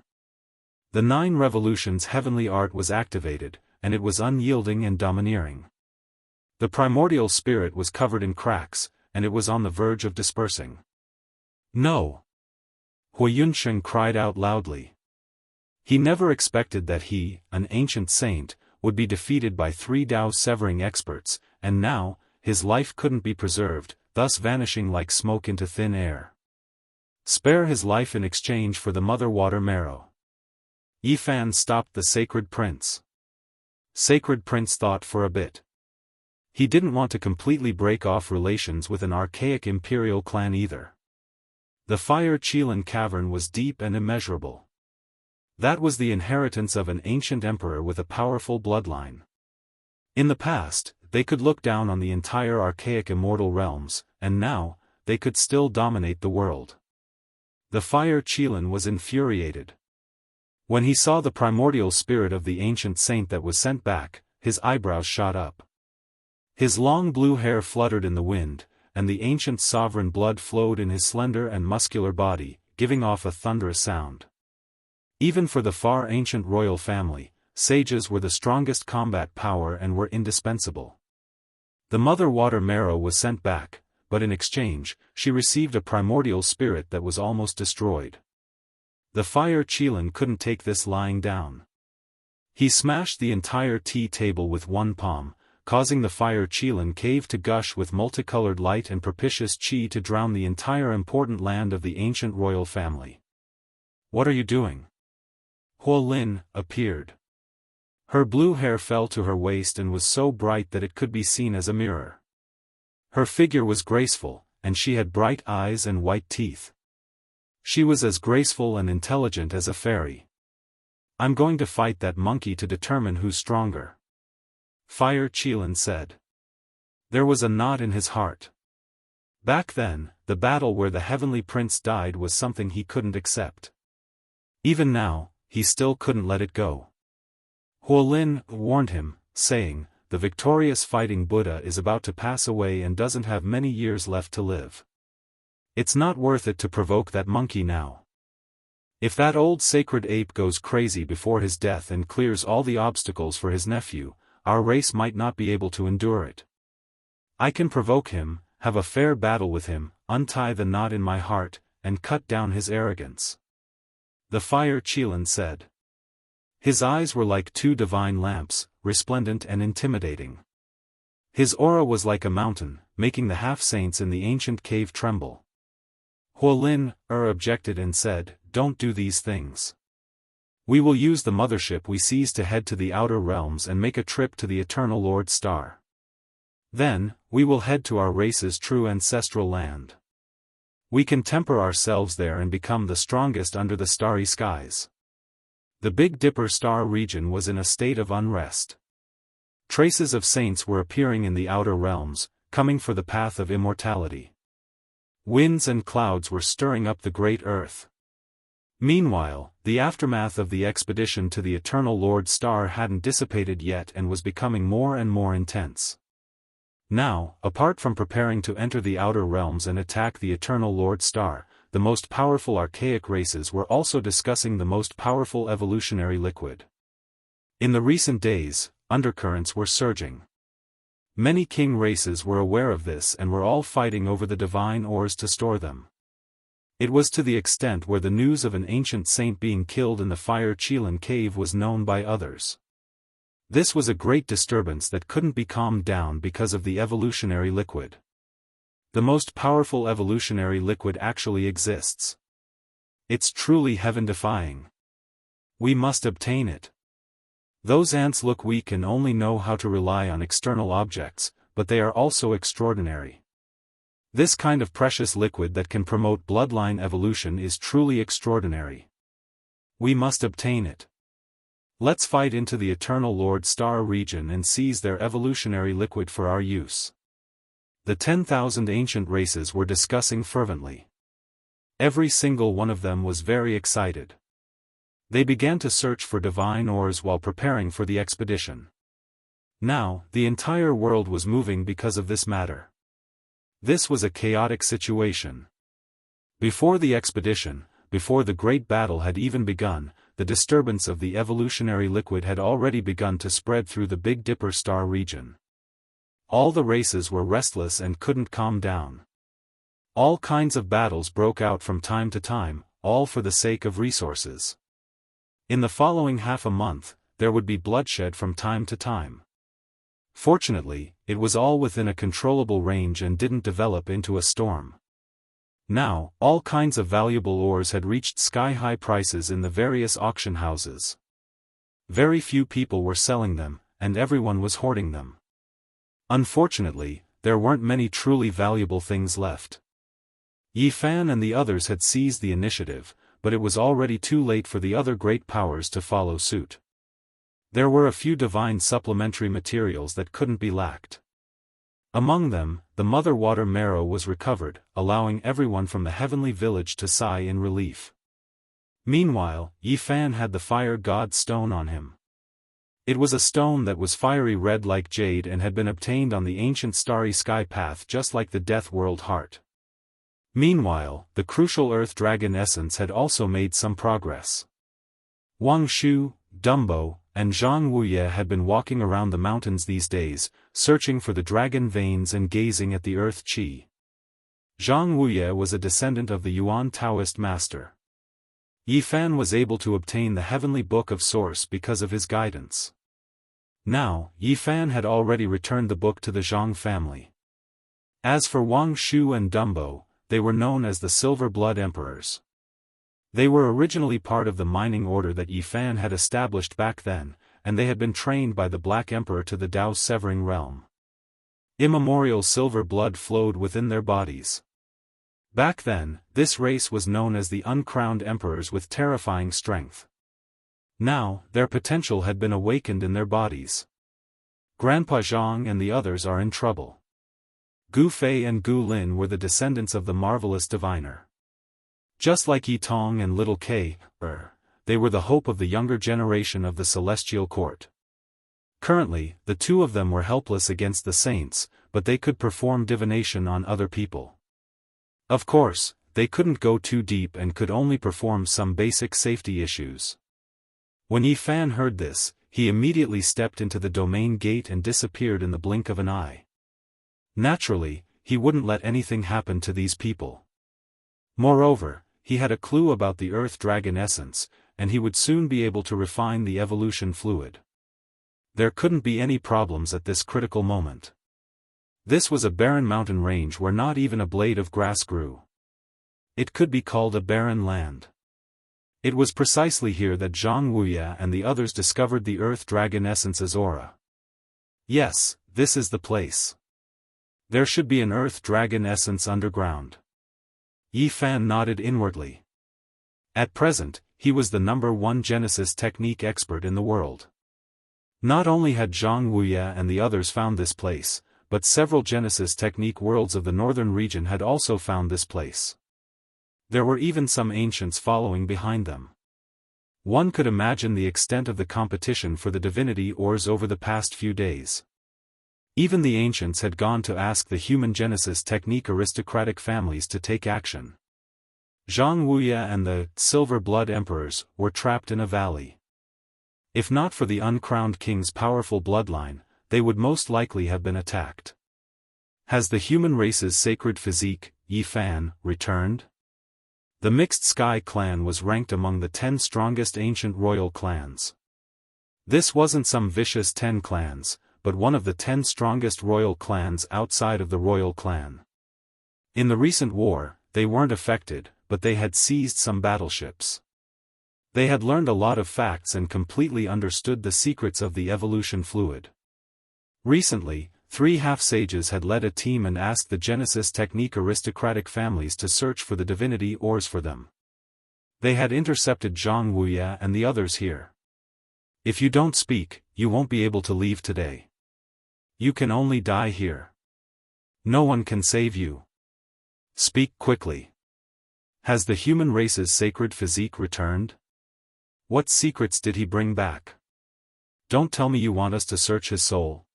The 9 revolutions heavenly art was activated, and it was unyielding and domineering. The primordial spirit was covered in cracks, and it was on the verge of dispersing. No! Huiyunsheng cried out loudly. He never expected that he, an ancient saint, would be defeated by 3 Tao-severing experts, and now, his life couldn't be preserved, thus vanishing like smoke into thin air. Spare his life in exchange for the mother water marrow. Yi Fan stopped the sacred prince. Sacred prince thought for a bit. He didn't want to completely break off relations with an archaic imperial clan either. The fire Qilin cavern was deep and immeasurable. That was the inheritance of an ancient emperor with a powerful bloodline. In the past, they could look down on the entire archaic immortal realms, and now, they could still dominate the world. The fire Qilin was infuriated. When he saw the primordial spirit of the ancient saint that was sent back, his eyebrows shot up. His long blue hair fluttered in the wind, and the ancient sovereign blood flowed in his slender and muscular body, giving off a thunderous sound. Even for the far ancient royal family, sages were the strongest combat power and were indispensable. The mother water marrow was sent back, but in exchange, she received a primordial spirit that was almost destroyed. The fire Qilin couldn't take this lying down. He smashed the entire tea table with one palm, causing the fire Qilin cave to gush with multicolored light and propitious qi to drown the entire important land of the ancient royal family. "What are you doing?" Huolin appeared. Her blue hair fell to her waist and was so bright that it could be seen as a mirror. Her figure was graceful, and she had bright eyes and white teeth. She was as graceful and intelligent as a fairy. "I'm going to fight that monkey to determine who's stronger," Fire Qilin said. There was a knot in his heart. Back then, the battle where the heavenly prince died was something he couldn't accept. Even now, he still couldn't let it go. Huolin warned him, saying, "The victorious fighting Buddha is about to pass away and doesn't have many years left to live. It's not worth it to provoke that monkey now. If that old sacred ape goes crazy before his death and clears all the obstacles for his nephew, our race might not be able to endure it. I can provoke him, have a fair battle with him, untie the knot in my heart, and cut down his arrogance," the Fire Qilin said. His eyes were like two divine lamps, resplendent and intimidating. His aura was like a mountain, making the half-saints in the ancient cave tremble. Huolin objected and said, "Don't do these things. We will use the mothership we seized to head to the outer realms and make a trip to the Eternal Lord Star. Then, we will head to our race's true ancestral land. We can temper ourselves there and become the strongest under the starry skies." The Big Dipper star region was in a state of unrest. Traces of saints were appearing in the outer realms, coming for the path of immortality. Winds and clouds were stirring up the great earth. Meanwhile, the aftermath of the expedition to the Eternal Lord Star hadn't dissipated yet and was becoming more and more intense. Now, apart from preparing to enter the outer realms and attack the Eternal Lord Star, the most powerful archaic races were also discussing the most powerful evolutionary liquid. In the recent days, undercurrents were surging. Many king races were aware of this and were all fighting over the divine ores to store them. It was to the extent where the news of an ancient saint being killed in the Fire Qilin cave was known by others. This was a great disturbance that couldn't be calmed down because of the evolutionary liquid. The most powerful evolutionary liquid actually exists. It's truly heaven-defying. We must obtain it. Those ants look weak and only know how to rely on external objects, but they are also extraordinary. This kind of precious liquid that can promote bloodline evolution is truly extraordinary. We must obtain it. Let's fight into the Eternal Lord Star region and seize their evolutionary liquid for our use. The 10,000 ancient races were discussing fervently. Every single one of them was very excited. They began to search for divine ores while preparing for the expedition. Now, the entire world was moving because of this matter. This was a chaotic situation. Before the expedition, before the great battle had even begun, the disturbance of the evolutionary liquid had already begun to spread through the Big Dipper star region. All the races were restless and couldn't calm down. All kinds of battles broke out from time to time, all for the sake of resources. In the following half a month, there would be bloodshed from time to time. Fortunately, it was all within a controllable range and didn't develop into a storm. Now, all kinds of valuable ores had reached sky-high prices in the various auction houses. Very few people were selling them, and everyone was hoarding them. Unfortunately, there weren't many truly valuable things left. Yi Fan and the others had seized the initiative, but it was already too late for the other great powers to follow suit. There were a few divine supplementary materials that couldn't be lacked. Among them, the Mother Water Marrow was recovered, allowing everyone from the heavenly village to sigh in relief. Meanwhile, Yi Fan had the Fire God Stone on him. It was a stone that was fiery red like jade and had been obtained on the ancient starry sky path just like the Death World Heart. Meanwhile, the crucial Earth Dragon essence had also made some progress. Wang Shu, Dumbo, and Zhang Wuye had been walking around the mountains these days, searching for the dragon veins and gazing at the Earth Qi. Jianghu was a descendant of the Yuan Taoist master. Yi Fan was able to obtain the heavenly book of source because of his guidance. Now, Yi Fan had already returned the book to the Zhang family. As for Wang Shu and Dumbo, they were known as the Silver Blood Emperors. They were originally part of the mining order that Yi Fan had established back then, and they had been trained by the Black Emperor to the Dao severing realm. Immemorial silver blood flowed within their bodies. Back then, this race was known as the uncrowned emperors with terrifying strength. Now, their potential had been awakened in their bodies. Grandpa Zhang and the others are in trouble. Gu Fei and Gu Lin were the descendants of the marvelous diviner. Just like Yi Tong and Little K, they were the hope of the younger generation of the celestial court. Currently, the two of them were helpless against the saints, but they could perform divination on other people. Of course, they couldn't go too deep and could only perform some basic safety issues. When Yi Fan heard this, he immediately stepped into the domain gate and disappeared in the blink of an eye. Naturally, he wouldn't let anything happen to these people. Moreover, he had a clue about the Earth Dragon essence, and he would soon be able to refine the evolution fluid. There couldn't be any problems at this critical moment. This was a barren mountain range where not even a blade of grass grew. It could be called a barren land. It was precisely here that Zhang Wuya and the others discovered the Earth Dragon Essence's aura. Yes, this is the place. There should be an Earth Dragon Essence underground. Yi Fan nodded inwardly. At present, he was the #1 Genesis technique expert in the world. Not only had Zhang Wuya and the others found this place, but several Genesis technique worlds of the northern region had also found this place. There were even some ancients following behind them. One could imagine the extent of the competition for the divinity ores over the past few days. Even the ancients had gone to ask the human Genesis technique aristocratic families to take action. Zhang Wuya and the Silver Blood Emperors were trapped in a valley. If not for the uncrowned king's powerful bloodline, they would most likely have been attacked. Has the human race's sacred physique, Yi Fan, returned? The Mixed Sky clan was ranked among the 10 strongest ancient royal clans. This wasn't some vicious 10 clans, but one of the 10 strongest royal clans outside of the royal clan. In the recent war, they weren't affected, but they had seized some battleships. They had learned a lot of facts and completely understood the secrets of the evolution fluid. Recently, 3 half-sages had led a team and asked the Genesis technique aristocratic families to search for the divinity ores for them. They had intercepted Zhang Wuya and the others here. If you don't speak, you won't be able to leave today. You can only die here. No one can save you. Speak quickly. Has the human race's sacred physique returned? What secrets did he bring back? Don't tell me you want us to search his soul.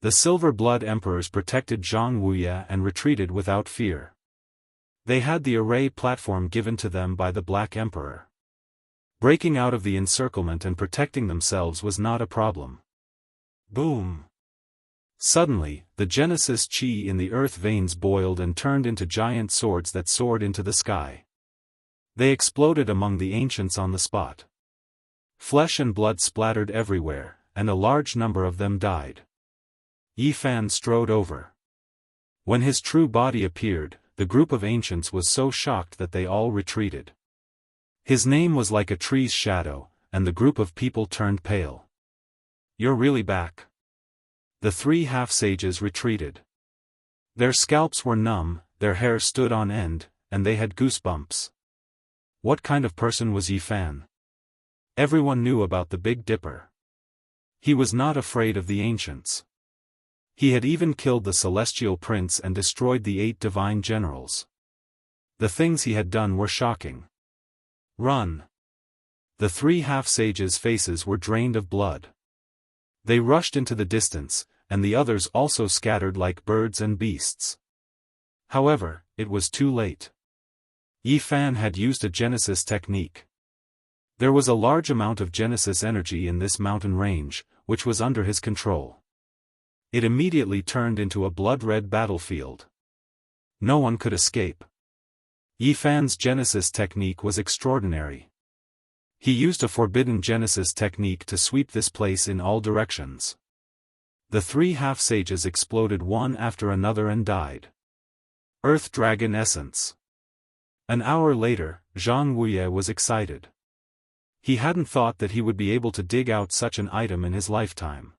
The Silver Blood Emperors protected Zhang Wuya and retreated without fear. They had the array platform given to them by the Black Emperor. Breaking out of the encirclement and protecting themselves was not a problem. Boom! Suddenly, the Genesis chi in the earth veins boiled and turned into giant swords that soared into the sky. They exploded among the ancients on the spot. Flesh and blood splattered everywhere, and a large number of them died. Yi Fan strode over. When his true body appeared, the group of ancients was so shocked that they all retreated. His name was like a tree's shadow, and the group of people turned pale. You're really back. The 3 half-sages retreated. Their scalps were numb, their hair stood on end, and they had goosebumps. What kind of person was Yi Fan? Everyone knew about the Big Dipper. He was not afraid of the ancients. He had even killed the celestial prince and destroyed the 8 divine generals. The things he had done were shocking. Run! The 3 half-sages' faces were drained of blood. They rushed into the distance, and the others also scattered like birds and beasts. However, it was too late. Yi Fan had used a Genesis technique. There was a large amount of Genesis energy in this mountain range, which was under his control. It immediately turned into a blood-red battlefield. No one could escape. Yi Fan's Genesis technique was extraordinary. He used a forbidden Genesis technique to sweep this place in all directions. The three half-sages exploded one after another and died. Earth Dragon Essence. An hour later, Jianghu was excited. He hadn't thought that he would be able to dig out such an item in his lifetime.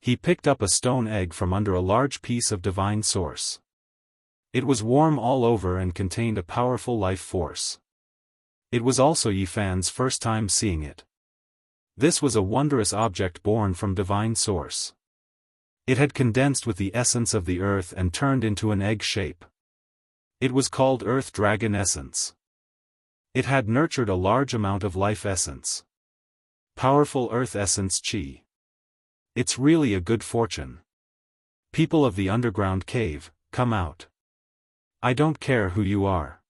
He picked up a stone egg from under a large piece of divine source. It was warm all over and contained a powerful life force. It was also Yi Fan's first time seeing it. This was a wondrous object born from divine source. It had condensed with the essence of the earth and turned into an egg shape. It was called Earth Dragon Essence. It had nurtured a large amount of life essence. Powerful earth essence chi. It's really a good fortune. People of the underground cave, come out. I don't care who you are.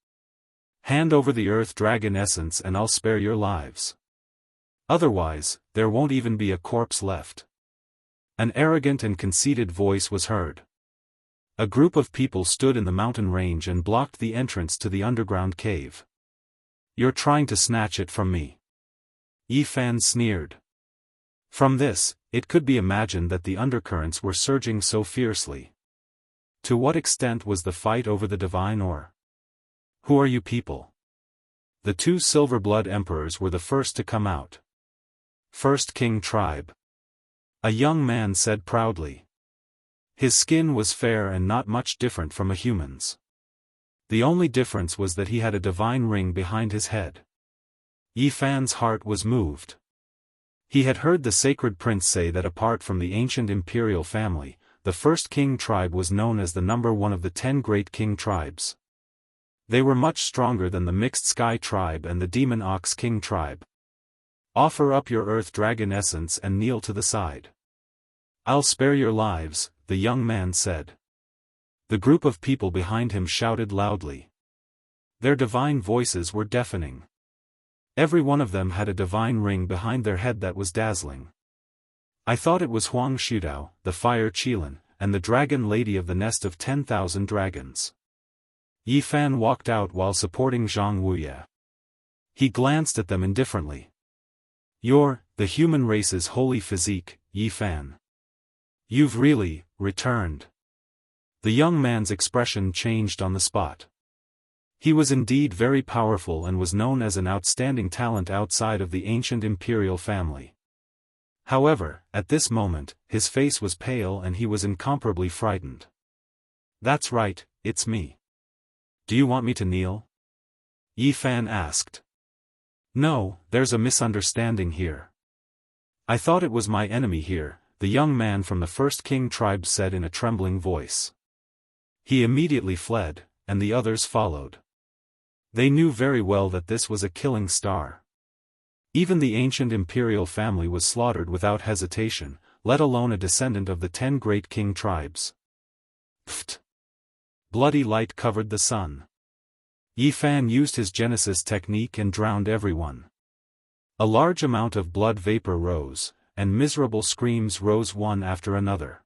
Hand over the Earth Dragon Essence and I'll spare your lives. Otherwise, there won't even be a corpse left. An arrogant and conceited voice was heard. A group of people stood in the mountain range and blocked the entrance to the underground cave. You're trying to snatch it from me. Yi Fan sneered. From this, it could be imagined that the undercurrents were surging so fiercely. To what extent was the fight over the divine ore? Who are you people? The two Silverblood Emperors were the first to come out. First King Tribe. A young man said proudly. His skin was fair and not much different from a human's. The only difference was that he had a divine ring behind his head. Yi Fan's heart was moved. He had heard the sacred prince say that apart from the ancient imperial family, the first king tribe was known as the number one of the 10 great king tribes. They were much stronger than the mixed sky tribe and the demon ox king tribe. Offer up your earth dragon essence and kneel to the side. I'll spare your lives, the young man said. The group of people behind him shouted loudly. Their divine voices were deafening. Every one of them had a divine ring behind their head that was dazzling. I thought it was Huang Shudao, the fire Qilin, and the dragon lady of the nest of 10,000 dragons. Yi Fan walked out while supporting Jianghu. He glanced at them indifferently. You're, the human race's holy physique, Yi Fan. You've really, returned. The young man's expression changed on the spot. He was indeed very powerful and was known as an outstanding talent outside of the ancient imperial family. However, at this moment, his face was pale and he was incomparably frightened. That's right, it's me. Do you want me to kneel? Yi Fan asked. No, there's a misunderstanding here. I thought it was my enemy here, the young man from the first king tribe said in a trembling voice. He immediately fled, and the others followed. They knew very well that this was a killing star. Even the ancient imperial family was slaughtered without hesitation, let alone a descendant of the 10 great king tribes. Pfft! Bloody light covered the sun. Yi Fan used his Genesis technique and drowned everyone. A large amount of blood vapor rose, and miserable screams rose one after another.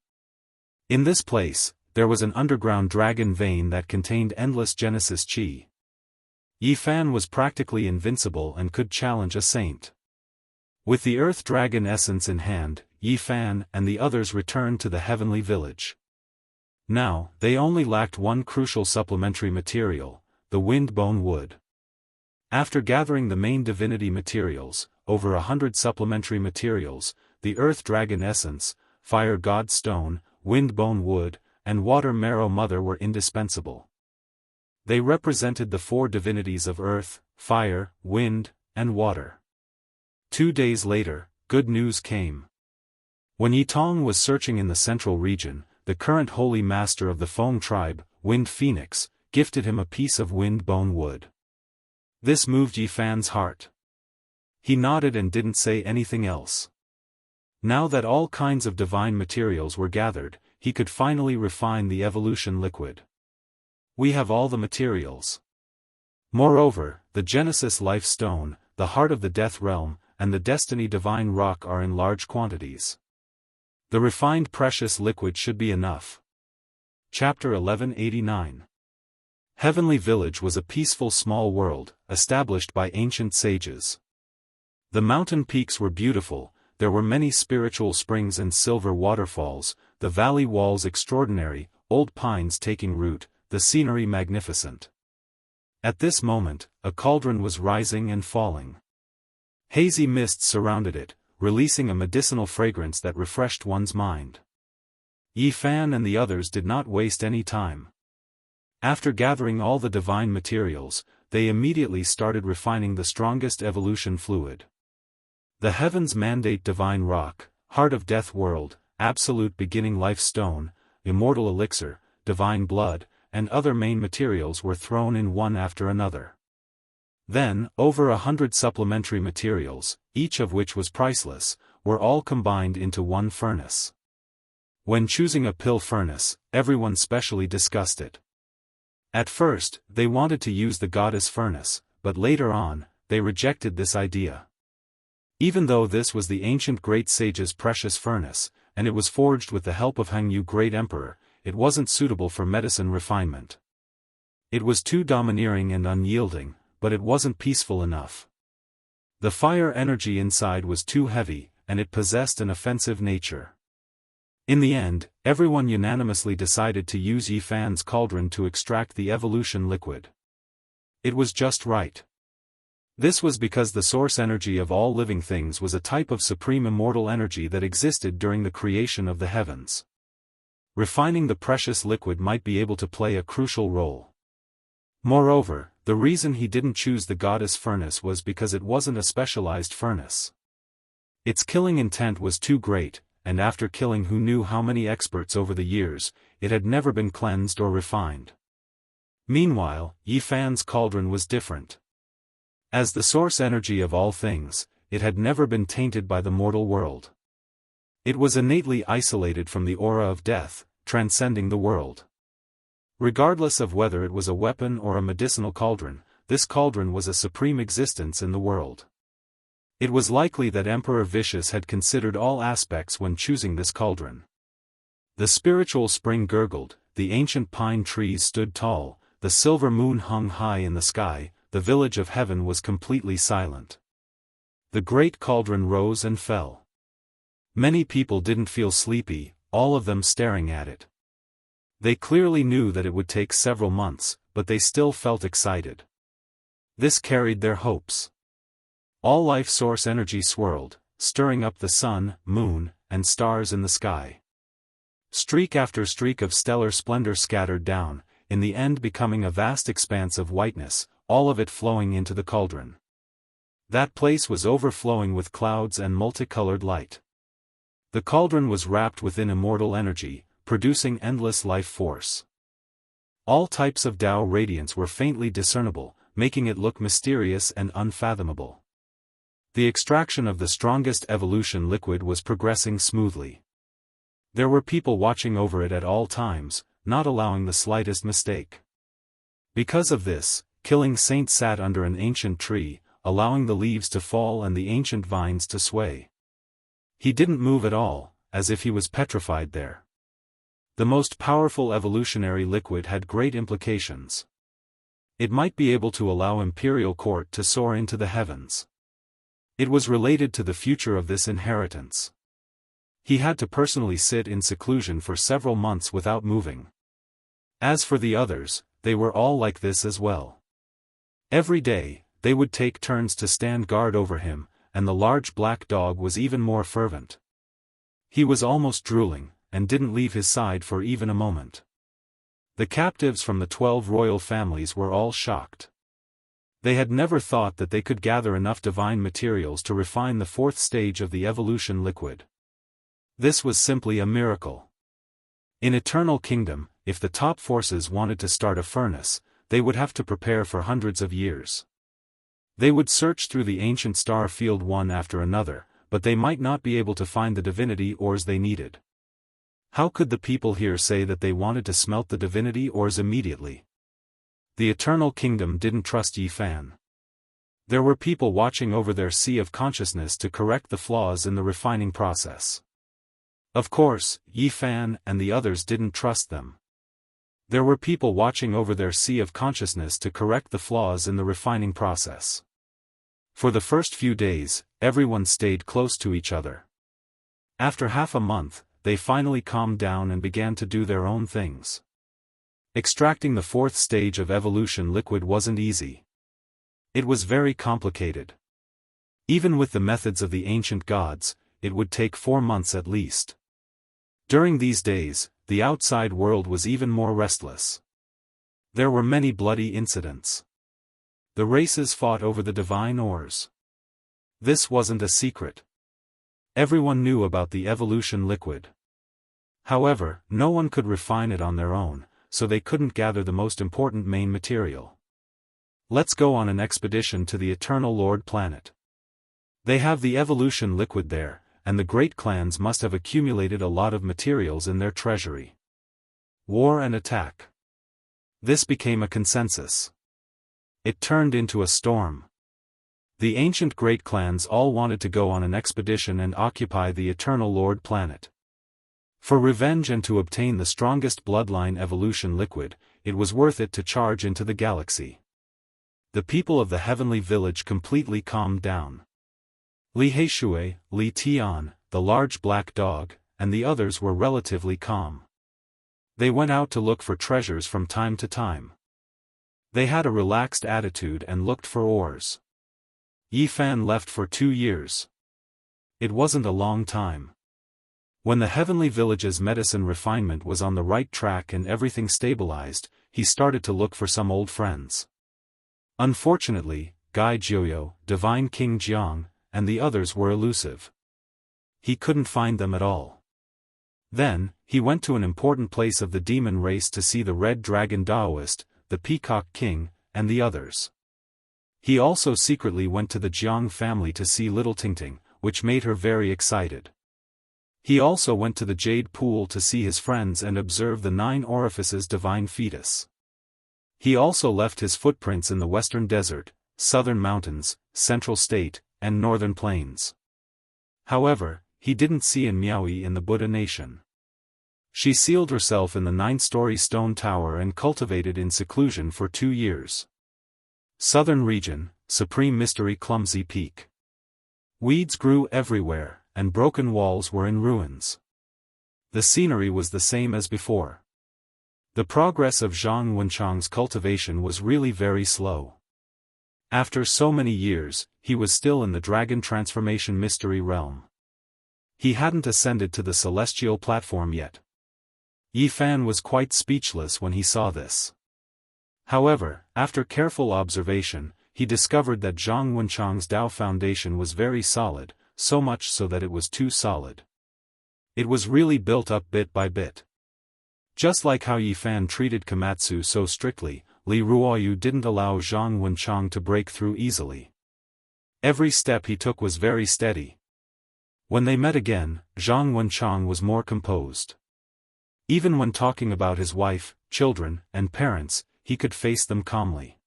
In this place, there was an underground dragon vein that contained endless Genesis chi. Yi Fan was practically invincible and could challenge a saint. With the earth dragon essence in hand, Yi Fan and the others returned to the heavenly village. Now, they only lacked one crucial supplementary material, the windbone wood. After gathering the main divinity materials, over 100 supplementary materials, the earth dragon essence, fire god stone, windbone wood, and water marrow mother were indispensable. They represented the 4 divinities of earth, fire, wind, and water. 2 days later, good news came. When Yi Tong was searching in the central region, the current holy master of the Feng tribe, Wind Phoenix, gifted him a piece of windbone wood. This moved Yi Fan's heart. He nodded and didn't say anything else. Now that all kinds of divine materials were gathered, he could finally refine the evolution liquid. We have all the materials. Moreover, the Genesis Life Stone, the Heart of the Death Realm, and the Destiny Divine Rock are in large quantities. The refined precious liquid should be enough. Chapter 1189. Heavenly Village was a peaceful small world, established by ancient sages. The mountain peaks were beautiful, there were many spiritual springs and silver waterfalls, the valley walls extraordinary, old pines taking root, the scenery magnificent. At this moment, a cauldron was rising and falling. Hazy mists surrounded it, releasing a medicinal fragrance that refreshed one's mind. Yi Fan and the others did not waste any time. After gathering all the divine materials, they immediately started refining the strongest evolution fluid. The Heavens Mandate Divine Rock, Heart of Death World, Absolute Beginning Life Stone, Immortal Elixir, Divine Blood, and other main materials were thrown in one after another. Then, over 100 supplementary materials, each of which was priceless, were all combined into one furnace. When choosing a pill furnace, everyone specially discussed it. At first, they wanted to use the goddess furnace, but later on, they rejected this idea. Even though this was the ancient great sage's precious furnace, and it was forged with the help of Hangyu Great Emperor, it wasn't suitable for medicine refinement. It was too domineering and unyielding, but it wasn't peaceful enough. The fire energy inside was too heavy, and it possessed an offensive nature. In the end, everyone unanimously decided to use Yi Fan's cauldron to extract the evolution liquid. It was just right. This was because the source energy of all living things was a type of supreme immortal energy that existed during the creation of the heavens. Refining the precious liquid might be able to play a crucial role. Moreover, the reason he didn't choose the goddess furnace was because it wasn't a specialized furnace. Its killing intent was too great, and after killing who knew how many experts over the years, it had never been cleansed or refined. Meanwhile, Yi Fan's cauldron was different. As the source energy of all things, it had never been tainted by the mortal world. It was innately isolated from the aura of death, transcending the world. Regardless of whether it was a weapon or a medicinal cauldron, this cauldron was a supreme existence in the world. It was likely that Emperor Vicious had considered all aspects when choosing this cauldron. The spiritual spring gurgled, the ancient pine trees stood tall, the silver moon hung high in the sky, the village of heaven was completely silent. The great cauldron rose and fell. Many people didn't feel sleepy, all of them staring at it. They clearly knew that it would take several months, but they still felt excited. This carried their hopes. All life source energy swirled, stirring up the sun, moon, and stars in the sky. Streak after streak of stellar splendor scattered down, in the end becoming a vast expanse of whiteness, all of it flowing into the cauldron. That place was overflowing with clouds and multicolored light. The cauldron was wrapped within immortal energy, producing endless life force. All types of Tao radiance were faintly discernible, making it look mysterious and unfathomable. The extraction of the strongest evolution liquid was progressing smoothly. There were people watching over it at all times, not allowing the slightest mistake. Because of this, Killing Saint sat under an ancient tree, allowing the leaves to fall and the ancient vines to sway. He didn't move at all, as if he was petrified there. The most powerful evolutionary liquid had great implications. It might be able to allow Imperial Court to soar into the heavens. It was related to the future of this inheritance. He had to personally sit in seclusion for several months without moving. As for the others, they were all like this as well. Every day, they would take turns to stand guard over him, and the large black dog was even more fervent. He was almost drooling, and didn't leave his side for even a moment. The captives from the 12 royal families were all shocked. They had never thought that they could gather enough divine materials to refine the 4th stage of the evolution liquid. This was simply a miracle. In Eternal Kingdom, if the top forces wanted to start a furnace, they would have to prepare for hundreds of years. They would search through the ancient star field one after another, but they might not be able to find the divinity ores they needed. How could the people here say that they wanted to smelt the divinity ores immediately? The Eternal Kingdom didn't trust Yi Fan. There were people watching over their sea of consciousness to correct the flaws in the refining process. Of course, Yi Fan and the others didn't trust them. There were people watching over their sea of consciousness to correct the flaws in the refining process. For the first few days, everyone stayed close to each other. After half a month, they finally calmed down and began to do their own things. Extracting the fourth stage of evolution liquid wasn't easy. It was very complicated. Even with the methods of the ancient gods, it would take 4 months at least. During these days, the outside world was even more restless. There were many bloody incidents. The races fought over the divine ores. This wasn't a secret. Everyone knew about the evolution liquid. However, no one could refine it on their own, so they couldn't gather the most important main material. Let's go on an expedition to the Eternal Lord planet. They have the evolution liquid there, and the great clans must have accumulated a lot of materials in their treasury. War and attack. This became a consensus. It turned into a storm. The ancient great clans all wanted to go on an expedition and occupy the Eternal Lord planet. For revenge and to obtain the strongest bloodline evolution liquid, it was worth it to charge into the galaxy. The people of the heavenly village completely calmed down. Li Heishui, Li Tian, the large black dog, and the others were relatively calm. They went out to look for treasures from time to time. They had a relaxed attitude and looked for ores. Yi Fan left for 2 years. It wasn't a long time. When the heavenly village's medicine refinement was on the right track and everything stabilized, he started to look for some old friends. Unfortunately, Gai Jiuyo, Divine King Jiang, and the others were elusive. He couldn't find them at all. Then, he went to an important place of the demon race to see the Red Dragon Daoist, the Peacock King, and the others. He also secretly went to the Jiang family to see little Tingting, which made her very excited. He also went to the Jade Pool to see his friends and observe the 9 orifices divine fetus. He also left his footprints in the Western Desert, Southern Mountains, Central State, and Northern Plains. However, he didn't see in Miaoyi in the Buddha nation. She sealed herself in the 9-story stone tower and cultivated in seclusion for 2 years. Southern region, Supreme Mystery Clumsy Peak. Weeds grew everywhere, and broken walls were in ruins. The scenery was the same as before. The progress of Zhang Wenchang's cultivation was really very slow. After so many years, he was still in the dragon transformation mystery realm. He hadn't ascended to the celestial platform yet. Yi Fan was quite speechless when he saw this. However, after careful observation, he discovered that Zhang Wenchang's Dao foundation was very solid, so much so that it was too solid. It was really built up bit by bit. Just like how Yi Fan treated Komatsu so strictly, Li Ruoyu didn't allow Zhang Wenchang to break through easily. Every step he took was very steady. When they met again, Zhang Wenchang was more composed. Even when talking about his wife, children, and parents, he could face them calmly.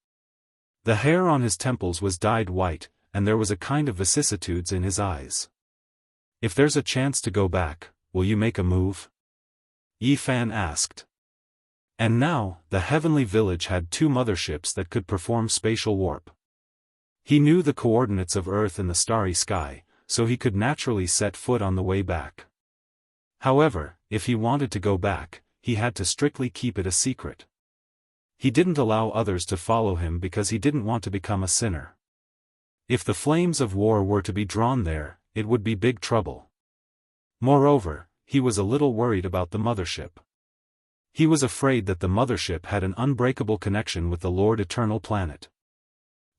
The hair on his temples was dyed white, and there was a kind of vicissitudes in his eyes. "If there's a chance to go back, will you make a move?" Yi Fan asked. And now, the heavenly village had 2 motherships that could perform spatial warp. He knew the coordinates of Earth in the starry sky, so he could naturally set foot on the way back. However, if he wanted to go back, he had to strictly keep it a secret. He didn't allow others to follow him because he didn't want to become a sinner. If the flames of war were to be drawn there, it would be big trouble. Moreover, he was a little worried about the mothership. He was afraid that the mothership had an unbreakable connection with the Lord Eternal planet.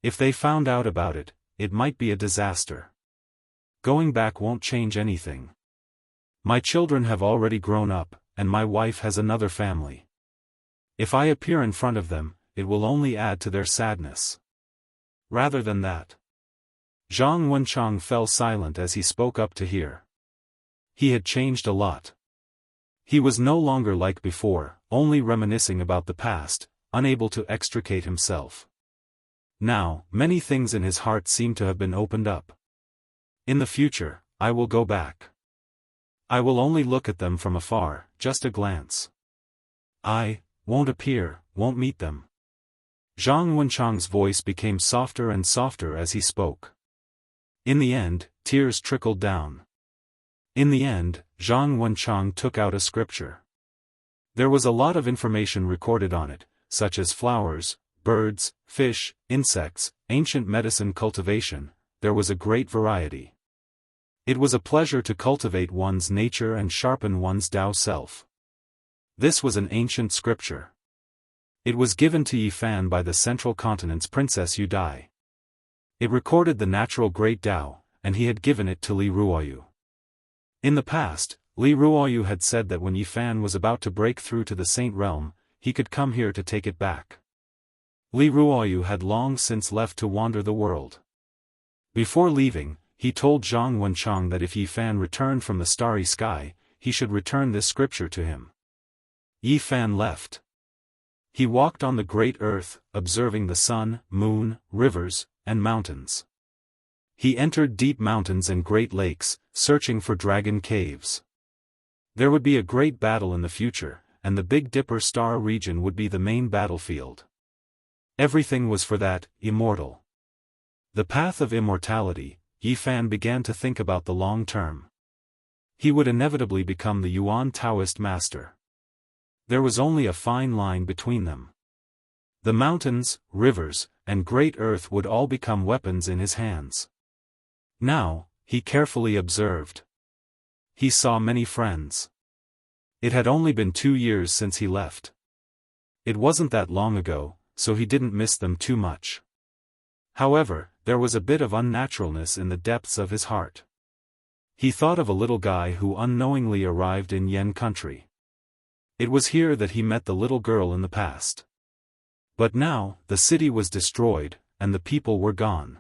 If they found out about it, it might be a disaster. Going back won't change anything. My children have already grown up, and my wife has another family. If I appear in front of them, it will only add to their sadness. Rather than that. Zhang Wenchang fell silent as he spoke up to hear. He had changed a lot. He was no longer like before, only reminiscing about the past, unable to extricate himself. Now, many things in his heart seemed to have been opened up. In the future, I will go back. I will only look at them from afar, just a glance. won't appear, won't meet them. Zhang Wenchang's voice became softer and softer as he spoke. In the end, tears trickled down. In the end, Zhang Wenchang took out a scripture. There was a lot of information recorded on it, such as flowers, birds, fish, insects, ancient medicine cultivation. There was a great variety. It was a pleasure to cultivate one's nature and sharpen one's Tao self. This was an ancient scripture. It was given to Yi Fan by the Central Continent's Princess Yu Dai. It recorded the natural great Tao, and he had given it to Li Ruoyu. In the past, Li Ruoyu had said that when Yi Fan was about to break through to the Saint Realm, he could come here to take it back. Li Ruoyu had long since left to wander the world. Before leaving, he told Zhang Wenchang that if Yi Fan returned from the starry sky, he should return this scripture to him. Yi Fan left. He walked on the great earth, observing the sun, moon, rivers, and mountains. He entered deep mountains and great lakes, searching for dragon caves. There would be a great battle in the future, and the Big Dipper star region would be the main battlefield. Everything was for that, immortal. The path of immortality. Yi Fan began to think about the long term. He would inevitably become the Yuan Taoist master. There was only a fine line between them. The mountains, rivers, and great earth would all become weapons in his hands. Now, he carefully observed. He saw many friends. It had only been 2 years since he left. It wasn't that long ago, so he didn't miss them too much. However, there was a bit of unnaturalness in the depths of his heart. He thought of a little guy who unknowingly arrived in Yen country. It was here that he met the little girl in the past. But now, the city was destroyed, and the people were gone.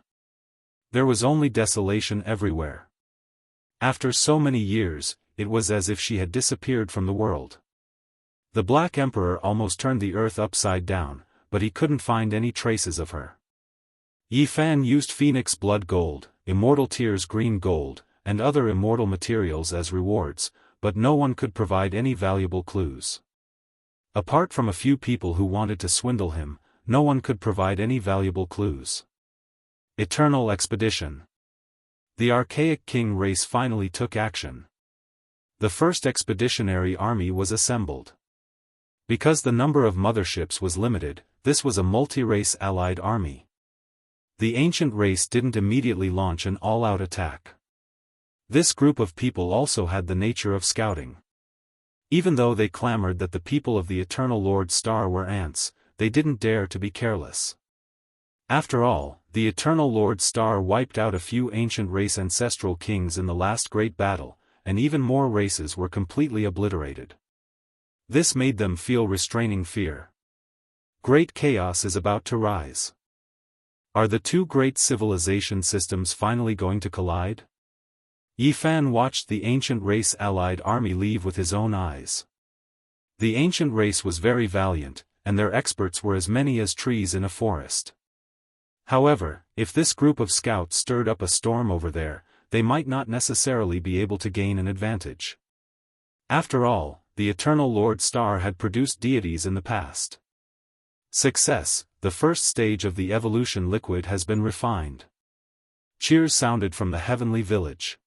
There was only desolation everywhere. After so many years, it was as if she had disappeared from the world. The Black Emperor almost turned the earth upside down, but he couldn't find any traces of her. Yi Fan used phoenix blood gold, immortal tears green gold, and other immortal materials as rewards, but no one could provide any valuable clues. Apart from a few people who wanted to swindle him, no one could provide any valuable clues. Eternal expedition. The archaic king race finally took action. The first expeditionary army was assembled. Because the number of motherships was limited, this was a multi-race allied army. The ancient race didn't immediately launch an all-out attack. This group of people also had the nature of scouting. Even though they clamored that the people of the Eternal Lord Star were ants, they didn't dare to be careless. After all, the Eternal Lord Star wiped out a few ancient race ancestral kings in the last great battle, and even more races were completely obliterated. This made them feel restraining fear. Great chaos is about to rise. Are the two great civilization systems finally going to collide? Yi Fan watched the ancient race allied army leave with his own eyes. The ancient race was very valiant, and their experts were as many as trees in a forest. However, if this group of scouts stirred up a storm over there, they might not necessarily be able to gain an advantage. After all, the Eternal Lord Star had produced deities in the past. Success, the first stage of the evolution liquid has been refined. Cheers sounded from the heavenly village.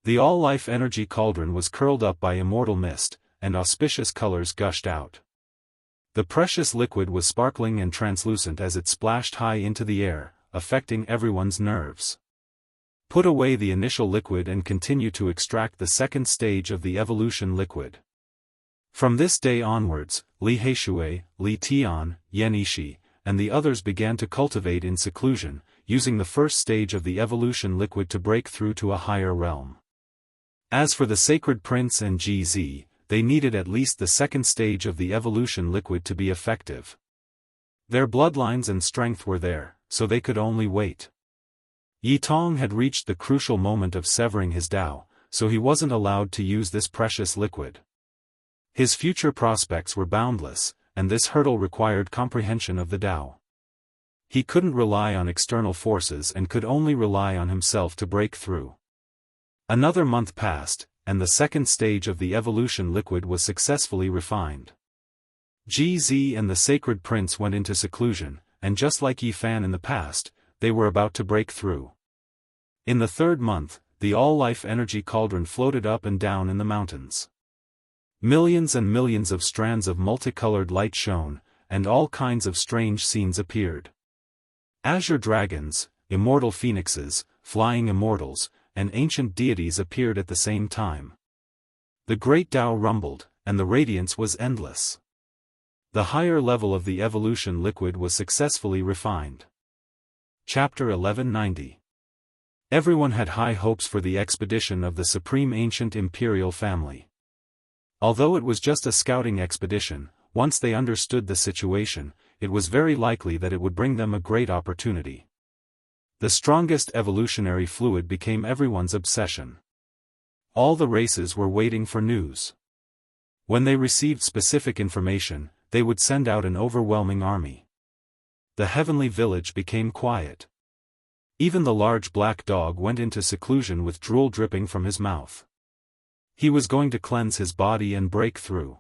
The all-life energy cauldron was curled up by immortal mist, and auspicious colors gushed out. The precious liquid was sparkling and translucent as it splashed high into the air, affecting everyone's nerves. Put away the initial liquid and continue to extract the second stage of the evolution liquid. From this day onwards, Li Heishui, Li Tian, Yan Yishi, and the others began to cultivate in seclusion, using the first stage of the evolution liquid to break through to a higher realm. As for the Sacred Prince and GZ, they needed at least the second stage of the evolution liquid to be effective. Their bloodlines and strength were there, so they could only wait. Yi Tong had reached the crucial moment of severing his Tao, so he wasn't allowed to use this precious liquid. His future prospects were boundless, and this hurdle required comprehension of the Tao. He couldn't rely on external forces and could only rely on himself to break through. Another month passed, and the second stage of the evolution liquid was successfully refined. GZ and the Sacred Prince went into seclusion, and just like Yi Fan in the past, they were about to break through. In the 3rd month, the all-life energy cauldron floated up and down in the mountains. Millions and millions of strands of multicolored light shone, and all kinds of strange scenes appeared. Azure dragons, immortal phoenixes, flying immortals, and ancient deities appeared at the same time. The great Tao rumbled, and the radiance was endless. The higher level of the evolution liquid was successfully refined. Chapter 1190. Everyone had high hopes for the expedition of the Supreme Ancient Imperial Family. Although it was just a scouting expedition, once they understood the situation, it was very likely that it would bring them a great opportunity. The strongest evolutionary fluid became everyone's obsession. All the races were waiting for news. When they received specific information, they would send out an overwhelming army. The heavenly village became quiet. Even the large black dog went into seclusion with drool dripping from his mouth. He was going to cleanse his body and break through.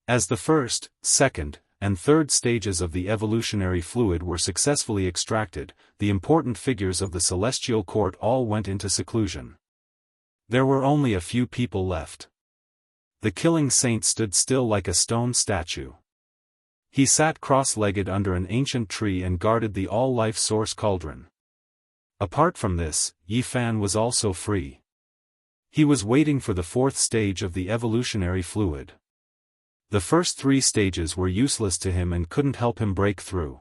As the 1st, 2nd, and 3rd stages of the evolutionary fluid were successfully extracted, the important figures of the celestial court all went into seclusion. There were only a few people left. The killing saint stood still like a stone statue. He sat cross-legged under an ancient tree and guarded the all-life source cauldron. Apart from this, Yi Fan was also free. He was waiting for the 4th stage of the evolutionary fluid. The first 3 stages were useless to him and couldn't help him break through.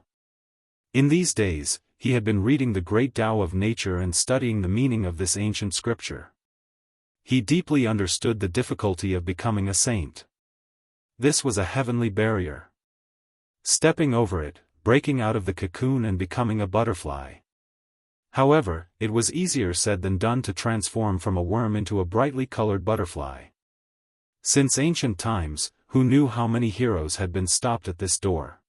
In these days, he had been reading the great Tao of nature and studying the meaning of this ancient scripture. He deeply understood the difficulty of becoming a saint. This was a heavenly barrier. Stepping over it, breaking out of the cocoon and becoming a butterfly. However, it was easier said than done to transform from a worm into a brightly colored butterfly. Since ancient times, who knew how many heroes had been stopped at this door?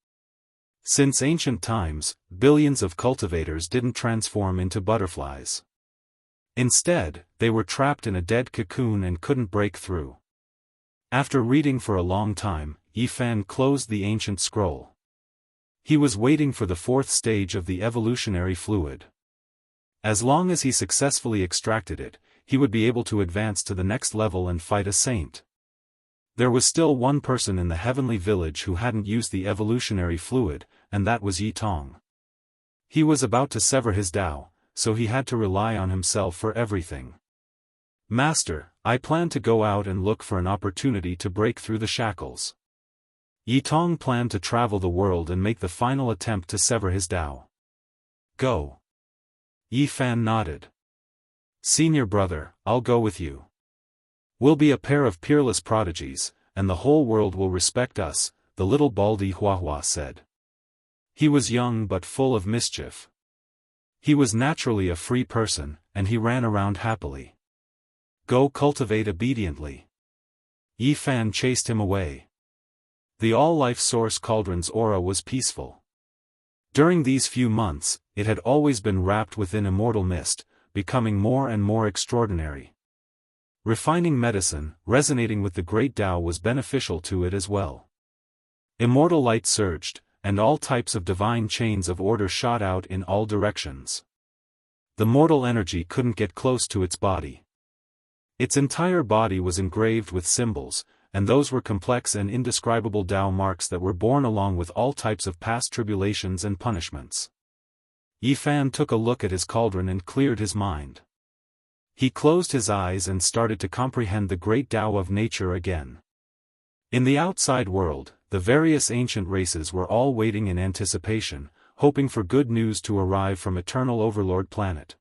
Since ancient times, billions of cultivators didn't transform into butterflies. Instead, they were trapped in a dead cocoon and couldn't break through. After reading for a long time, Yi Fan closed the ancient scroll. He was waiting for the 4th stage of the evolutionary fluid. As long as he successfully extracted it, he would be able to advance to the next level and fight a saint. There was still one person in the heavenly village who hadn't used the evolutionary fluid, and that was Yi Tong. He was about to sever his Tao, so he had to rely on himself for everything. Master, I plan to go out and look for an opportunity to break through the shackles. Yi Tong planned to travel the world and make the final attempt to sever his Tao. Go. Yi Fan nodded. Senior brother, I'll go with you. We'll be a pair of peerless prodigies, and the whole world will respect us, the little baldy Huahua said. He was young but full of mischief. He was naturally a free person, and he ran around happily. Go cultivate obediently. Yi Fan chased him away. The all-life source cauldron's aura was peaceful. During these few months, it had always been wrapped within immortal mist, becoming more and more extraordinary. Refining medicine, resonating with the great Tao was beneficial to it as well. Immortal light surged, and all types of divine chains of order shot out in all directions. The mortal energy couldn't get close to its body. Its entire body was engraved with symbols, and those were complex and indescribable Tao marks that were born along with all types of past tribulations and punishments. Yi Fan took a look at his cauldron and cleared his mind. He closed his eyes and started to comprehend the great Tao of nature again. In the outside world, the various ancient races were all waiting in anticipation, hoping for good news to arrive from Eternal Overlord Planet.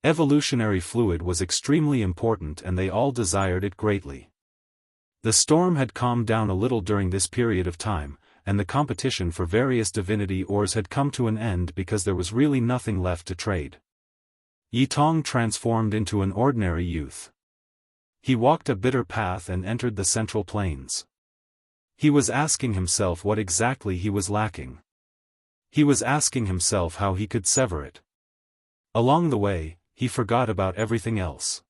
Evolutionary fluid was extremely important and they all desired it greatly. The storm had calmed down a little during this period of time, and the competition for various divinity ores had come to an end because there was really nothing left to trade. Yi Tong transformed into an ordinary youth. He walked a bitter path and entered the central plains. He was asking himself what exactly he was lacking. He was asking himself how he could sever it. Along the way, he forgot about everything else.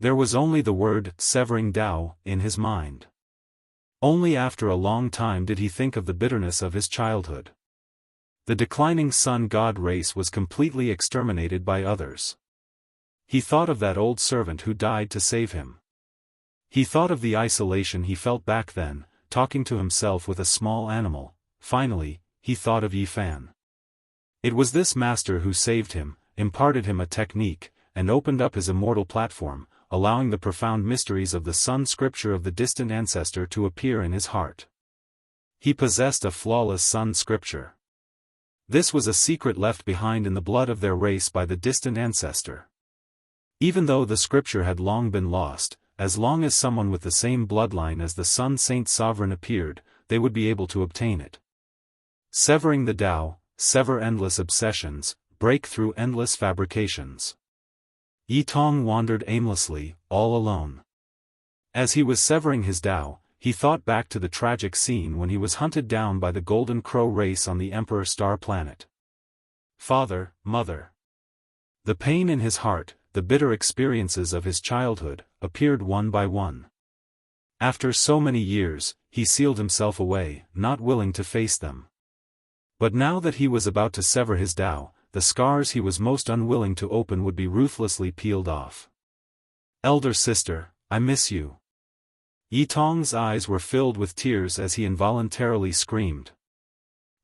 There was only the word, severing Tao, in his mind. Only after a long time did he think of the bitterness of his childhood. The declining sun god race was completely exterminated by others. He thought of that old servant who died to save him. He thought of the isolation he felt back then, talking to himself with a small animal. Finally, he thought of Yi Fan. It was this master who saved him, imparted him a technique, and opened up his immortal platform, allowing the profound mysteries of the sun scripture of the distant ancestor to appear in his heart. He possessed a flawless sun scripture. This was a secret left behind in the blood of their race by the distant ancestor. Even though the scripture had long been lost, as long as someone with the same bloodline as the Sun Saint Sovereign appeared, they would be able to obtain it. Severing the Tao, sever endless obsessions, break through endless fabrications. Yi Tong wandered aimlessly, all alone. As he was severing his Tao, he thought back to the tragic scene when he was hunted down by the Golden Crow race on the Emperor Star Planet. Father, mother. The pain in his heart, the bitter experiences of his childhood, appeared one by one. After so many years, he sealed himself away, not willing to face them. But now that he was about to sever his Tao, the scars he was most unwilling to open would be ruthlessly peeled off. Elder sister, I miss you. Yi Tong's eyes were filled with tears as he involuntarily screamed.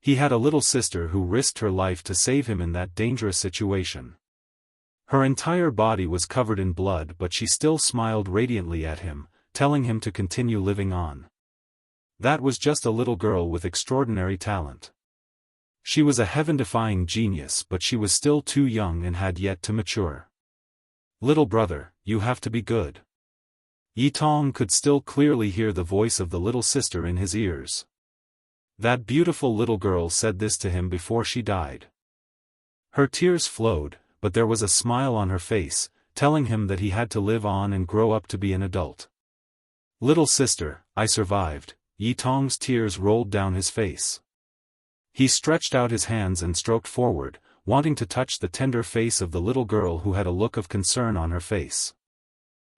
He had a little sister who risked her life to save him in that dangerous situation. Her entire body was covered in blood, but she still smiled radiantly at him, telling him to continue living on. That was just a little girl with extraordinary talent. She was a heaven-defying genius, but she was still too young and had yet to mature. Little brother, you have to be good. Yi Tong could still clearly hear the voice of the little sister in his ears. That beautiful little girl said this to him before she died. Her tears flowed, but there was a smile on her face, telling him that he had to live on and grow up to be an adult. Little sister, I survived. Yi Tong's tears rolled down his face. He stretched out his hands and stroked forward, wanting to touch the tender face of the little girl who had a look of concern on her face.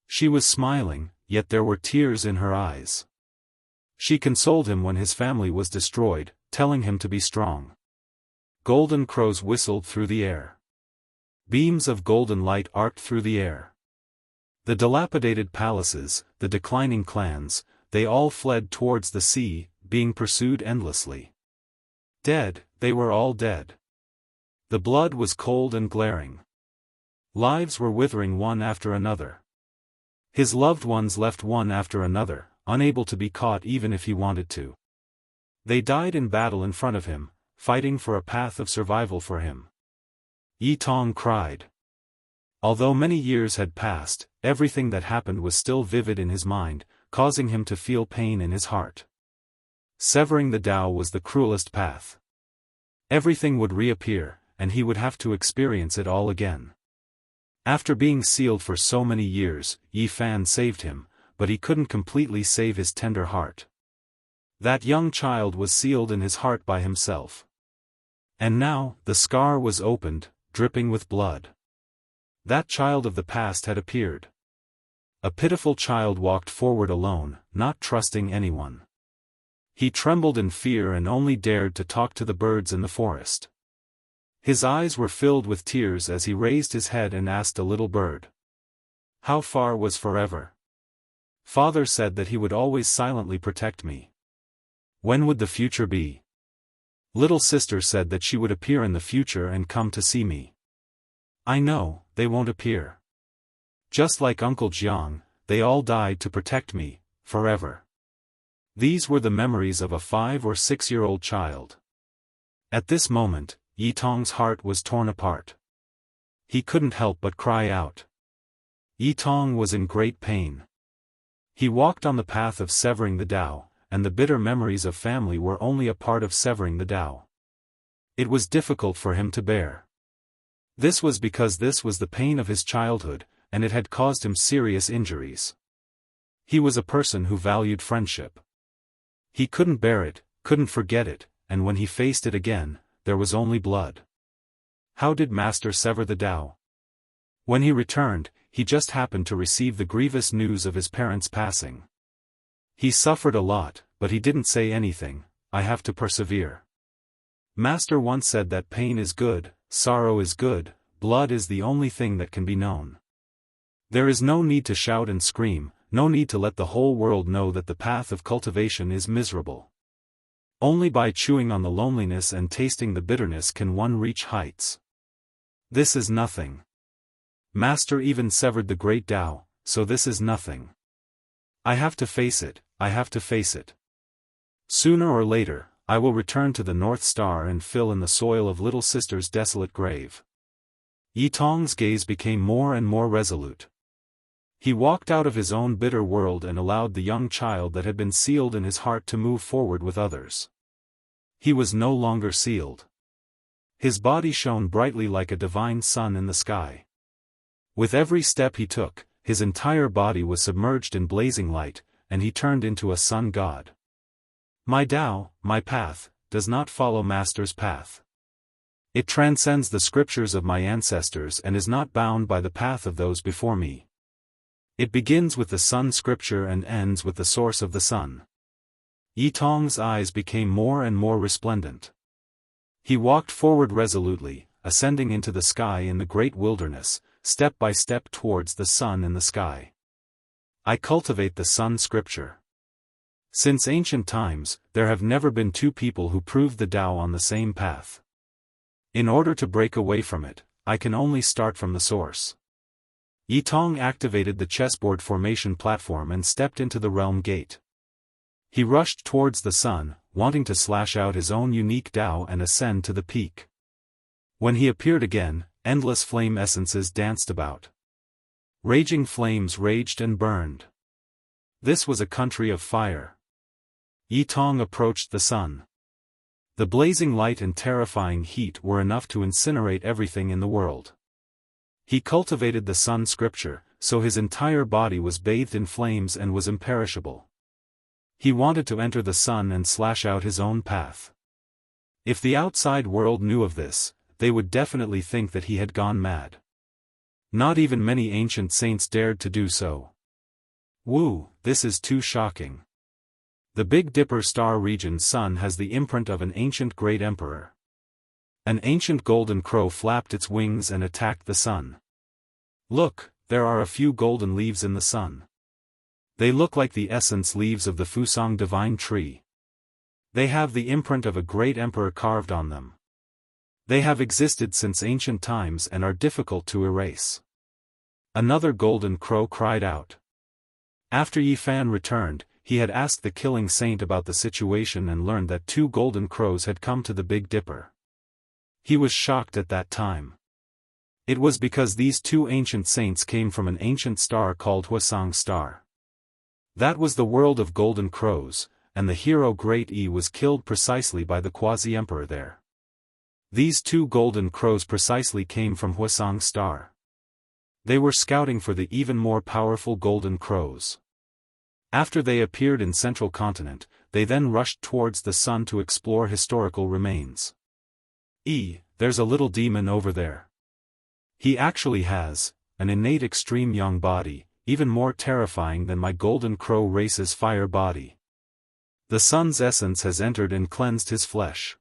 She was smiling, yet there were tears in her eyes. She consoled him when his family was destroyed, telling him to be strong. Golden crows whistled through the air. Beams of golden light arced through the air. The dilapidated palaces, the declining clans, they all fled towards the sea, being pursued endlessly. Dead, they were all dead. The blood was cold and glaring. Lives were withering one after another. His loved ones left one after another, unable to be caught even if he wanted to. They died in battle in front of him, fighting for a path of survival for him. Yi Tong cried. Although many years had passed, everything that happened was still vivid in his mind, causing him to feel pain in his heart. Severing the Tao was the cruelest path. Everything would reappear, and he would have to experience it all again. After being sealed for so many years, Yi Fan saved him, but he couldn't completely save his tender heart. That young child was sealed in his heart by himself. And now, the scar was opened, dripping with blood. That child of the past had appeared. A pitiful child walked forward alone, not trusting anyone. He trembled in fear and only dared to talk to the birds in the forest. His eyes were filled with tears as he raised his head and asked a little bird. How far was forever? Father said that he would always silently protect me. When would the future be? Little sister said that she would appear in the future and come to see me. I know, they won't appear. Just like Uncle Jiang, they all died to protect me, forever. These were the memories of a 5 or 6-year-old child. At this moment, Yi Tong's heart was torn apart. He couldn't help but cry out. Yi Tong was in great pain. He walked on the path of severing the Tao, and the bitter memories of family were only a part of severing the Tao. It was difficult for him to bear. This was because this was the pain of his childhood, and it had caused him serious injuries. He was a person who valued friendship. He couldn't bear it, couldn't forget it, and when he faced it again, there was only blood. How did Master sever the Tao? When he returned, he just happened to receive the grievous news of his parents' passing. He suffered a lot, but he didn't say anything. I have to persevere. Master once said that pain is good, sorrow is good, blood is the only thing that can be known. There is no need to shout and scream, no need to let the whole world know that the path of cultivation is miserable. Only by chewing on the loneliness and tasting the bitterness can one reach heights. This is nothing. Master even severed the great Tao, so this is nothing. I have to face it, I have to face it. Sooner or later, I will return to the North Star and fill in the soil of little sister's desolate grave. Yi Tong's gaze became more and more resolute. He walked out of his own bitter world and allowed the young child that had been sealed in his heart to move forward with others. He was no longer sealed. His body shone brightly like a divine sun in the sky. With every step he took, his entire body was submerged in blazing light, and he turned into a sun god. My Tao, my path, does not follow Master's path. It transcends the scriptures of my ancestors and is not bound by the path of those before me. It begins with the sun scripture and ends with the source of the sun. Yi Tong's eyes became more and more resplendent. He walked forward resolutely, ascending into the sky in the great wilderness, step by step towards the sun in the sky. I cultivate the sun scripture. Since ancient times, there have never been two people who proved the Tao on the same path. In order to break away from it, I can only start from the source. Yi Tong activated the chessboard formation platform and stepped into the realm gate. He rushed towards the sun, wanting to slash out his own unique Tao and ascend to the peak. When he appeared again, endless flame essences danced about. Raging flames raged and burned. This was a country of fire. Yi Tong approached the sun. The blazing light and terrifying heat were enough to incinerate everything in the world. He cultivated the sun scripture, so his entire body was bathed in flames and was imperishable. He wanted to enter the sun and slash out his own path. If the outside world knew of this, they would definitely think that he had gone mad. Not even many ancient saints dared to do so. Woo, this is too shocking. The Big Dipper star region's sun has the imprint of an ancient great emperor. An ancient golden crow flapped its wings and attacked the sun. Look, there are a few golden leaves in the sun. They look like the essence leaves of the Fusang divine tree. They have the imprint of a great emperor carved on them. They have existed since ancient times and are difficult to erase. Another golden crow cried out. After Yi Fan returned, he had asked the killing saint about the situation and learned that 2 golden crows had come to the Big Dipper. He was shocked at that time. It was because these 2 ancient saints came from an ancient star called Hwasong Star. That was the world of golden crows, and the hero Great E was killed precisely by the quasi-emperor there. These 2 golden crows precisely came from Hwasong Star. They were scouting for the even more powerful golden crows. After they appeared in Central Continent, they then rushed towards the sun to explore historical remains. There's a little demon over there. He actually has an innate extreme young body, even more terrifying than my golden crow race's fire body. The sun's essence has entered and cleansed his flesh.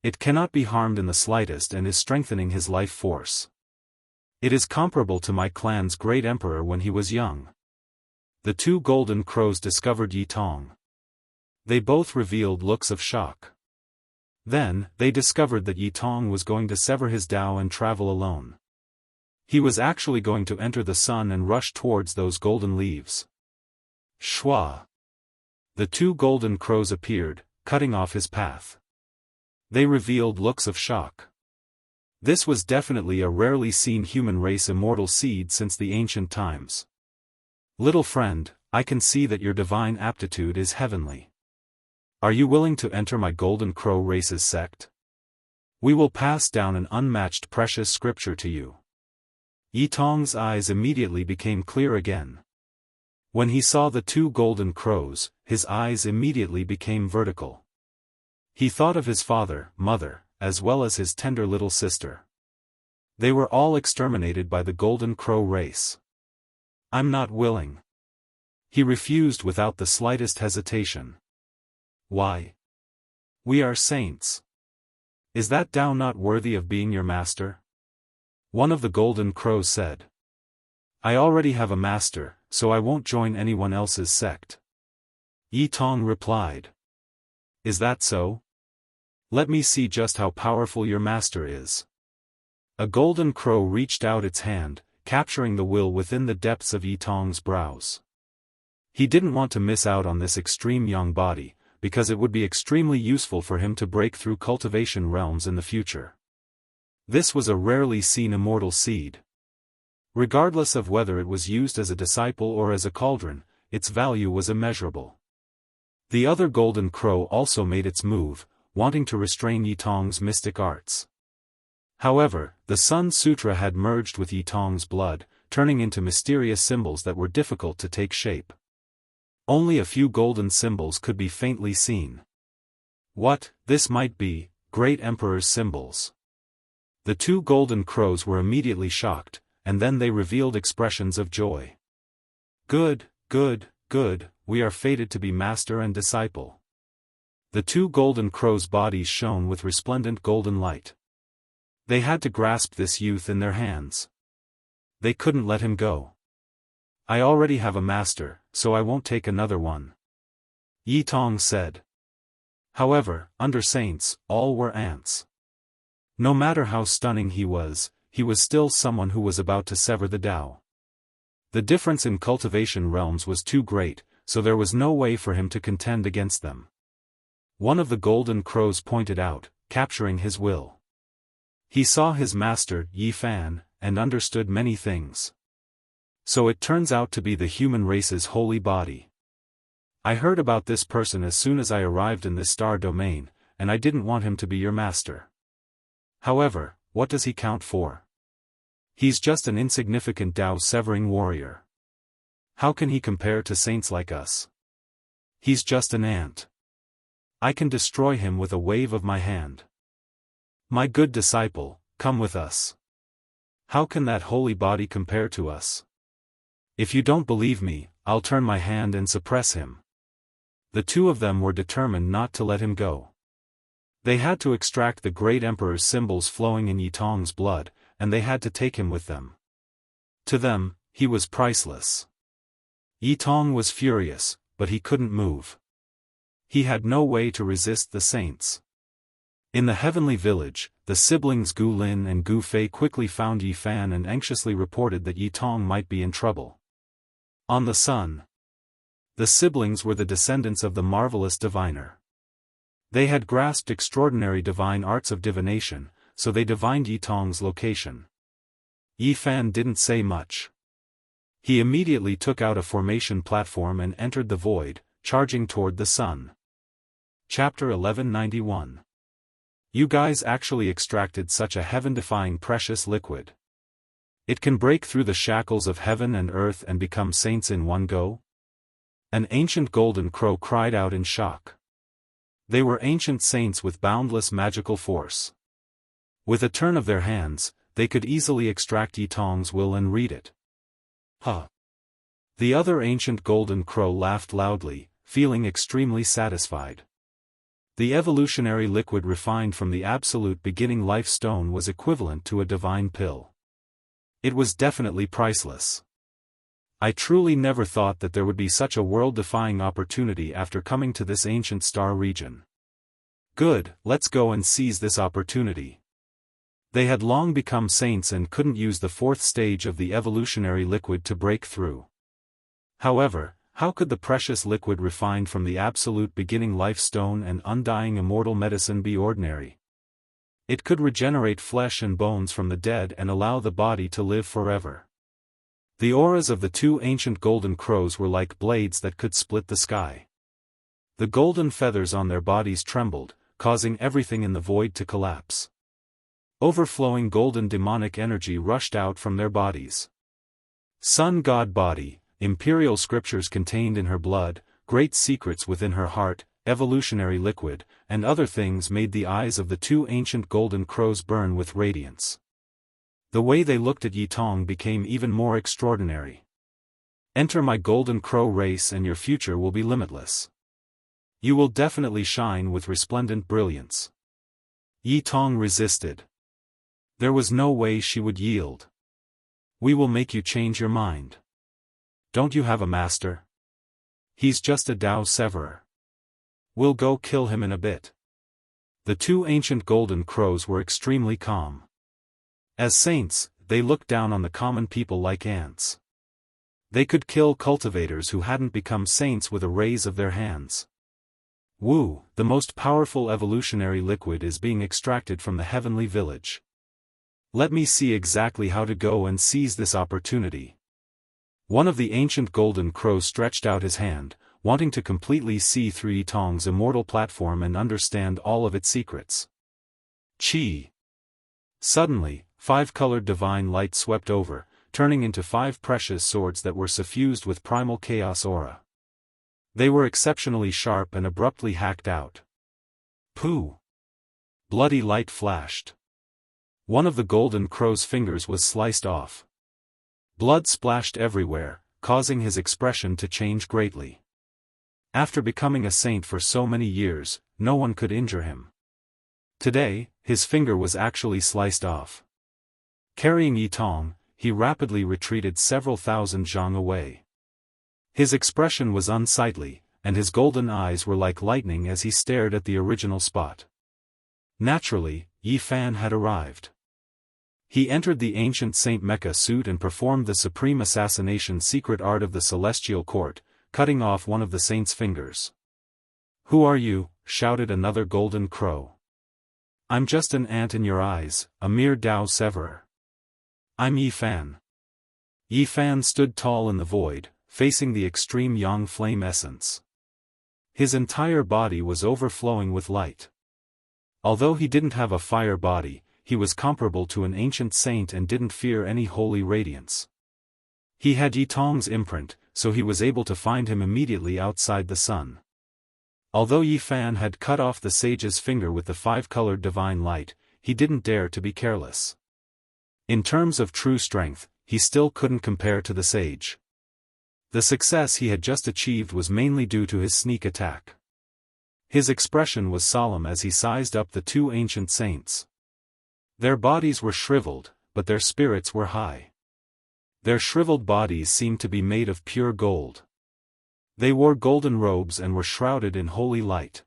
It cannot be harmed in the slightest and is strengthening his life force. It is comparable to my clan's great emperor when he was young. The 2 golden crows discovered Yi Tong. They both revealed looks of shock. Then, they discovered that Yi Tong was going to sever his Tao and travel alone. He was actually going to enter the sun and rush towards those golden leaves. Shwa! The 2 golden crows appeared, cutting off his path. They revealed looks of shock. This was definitely a rarely seen human race immortal seed since the ancient times. Little friend, I can see that your divine aptitude is heavenly. Are you willing to enter my golden crow race's sect? We will pass down an unmatched precious scripture to you. Yi Tong's eyes immediately became clear again. When he saw the 2 golden crows, his eyes immediately became vertical. He thought of his father, mother, as well as his tender little sister. They were all exterminated by the golden crow race. I'm not willing. He refused without the slightest hesitation. Why? We are saints. Is that Tao not worthy of being your master? One of the golden crows said. I already have a master, so I won't join anyone else's sect. Yi Tong replied. Is that so? Let me see just how powerful your master is. A golden crow reached out its hand, capturing the will within the depths of Yi Tong's brows. He didn't want to miss out on this extreme young body, because it would be extremely useful for him to break through cultivation realms in the future. This was a rarely seen immortal seed. Regardless of whether it was used as a disciple or as a cauldron, its value was immeasurable. The other golden crow also made its move, wanting to restrain Yi Tong's mystic arts. However, the Sun Sutra had merged with Yi Tong's blood, turning into mysterious symbols that were difficult to take shape. Only a few golden symbols could be faintly seen. What, this might be, Great Emperor's symbols. The two golden crows were immediately shocked, and then they revealed expressions of joy. Good, good, good, we are fated to be master and disciple. The two golden crows' bodies shone with resplendent golden light. They had to grasp this youth in their hands. They couldn't let him go. I already have a master, so I won't take another one. Yi Tong said. However, under saints, all were ants. No matter how stunning he was still someone who was about to sever the Tao. The difference in cultivation realms was too great, so there was no way for him to contend against them. One of the golden crows pointed out, capturing his will. He saw his master, Yi Fan, and understood many things. So it turns out to be the human race's holy body. I heard about this person as soon as I arrived in this star domain, and I didn't want him to be your master. However, what does he count for? He's just an insignificant Tao-severing warrior. How can he compare to saints like us? He's just an ant. I can destroy him with a wave of my hand. My good disciple, come with us. How can that holy body compare to us? If you don't believe me, I'll turn my hand and suppress him. The two of them were determined not to let him go. They had to extract the great emperor's symbols flowing in Yi Tong's blood, and they had to take him with them. To them, he was priceless. Yi Tong was furious, but he couldn't move. He had no way to resist the saints. In the heavenly village, the siblings Gu Lin and Gu Fei quickly found Yi Fan and anxiously reported that Yi Tong might be in trouble. On the sun. The siblings were the descendants of the marvelous diviner. They had grasped extraordinary divine arts of divination, so they divined Yi Tong's location. Yi Fan didn't say much. He immediately took out a formation platform and entered the void, charging toward the sun. Chapter 1191. You guys actually extracted such a heaven-defying precious liquid. It can break through the shackles of heaven and earth and become saints in one go? An ancient golden crow cried out in shock. They were ancient saints with boundless magical force. With a turn of their hands, they could easily extract Yi Tong's will and read it. Huh. The other ancient golden crow laughed loudly, feeling extremely satisfied. The evolutionary liquid refined from the absolute beginning life stone was equivalent to a divine pill. It was definitely priceless. I truly never thought that there would be such a world-defying opportunity after coming to this ancient star region. Good, let's go and seize this opportunity. They had long become saints and couldn't use the fourth stage of the evolutionary liquid to break through. However, how could the precious liquid refined from the absolute beginning life stone and undying immortal medicine be ordinary? It could regenerate flesh and bones from the dead and allow the body to live forever. The auras of the two ancient golden crows were like blades that could split the sky. The golden feathers on their bodies trembled, causing everything in the void to collapse. Overflowing golden demonic energy rushed out from their bodies. Sun God body, imperial scriptures contained in her blood, great secrets within her heart, evolutionary liquid, and other things made the eyes of the two ancient golden crows burn with radiance. The way they looked at Yi Tong became even more extraordinary. Enter my Golden Crow race and your future will be limitless. You will definitely shine with resplendent brilliance. Yi Tong resisted. There was no way she would yield. We will make you change your mind. Don't you have a master? He's just a Dao Severer. We'll go kill him in a bit. The two ancient golden crows were extremely calm. As saints, they looked down on the common people like ants. They could kill cultivators who hadn't become saints with a raise of their hands. Wu, the most powerful evolutionary liquid is being extracted from the heavenly village. Let me see exactly how to go and seize this opportunity. One of the ancient golden crows stretched out his hand, wanting to completely see through Yi Tong's immortal platform and understand all of its secrets. Qi. Suddenly, 5-colored divine light swept over, turning into 5 precious swords that were suffused with primal chaos aura. They were exceptionally sharp and abruptly hacked out. Pooh! Bloody light flashed. One of the golden crow's fingers was sliced off. Blood splashed everywhere, causing his expression to change greatly. After becoming a saint for so many years, no one could injure him. Today, his finger was actually sliced off. Carrying Yi Tong, he rapidly retreated several thousand zhang away. His expression was unsightly, and his golden eyes were like lightning as he stared at the original spot. Naturally, Yi Fan had arrived. He entered the ancient Saint Mecha suit and performed the supreme assassination secret art of the celestial court, cutting off one of the saint's fingers. "Who are you?" shouted another golden crow. "I'm just an ant in your eyes, a mere Dao Severer. I'm Yi Fan." Yi Fan stood tall in the void, facing the extreme yang flame essence. His entire body was overflowing with light. Although he didn't have a fire body, he was comparable to an ancient saint and didn't fear any holy radiance. He had Yi Tong's imprint, so he was able to find him immediately outside the sun. Although Yi Fan had cut off the sage's finger with the 5-colored divine light, he didn't dare to be careless. In terms of true strength, he still couldn't compare to the sage. The success he had just achieved was mainly due to his sneak attack. His expression was solemn as he sized up the two ancient saints. Their bodies were shriveled, but their spirits were high. Their shriveled bodies seemed to be made of pure gold. They wore golden robes and were shrouded in holy light.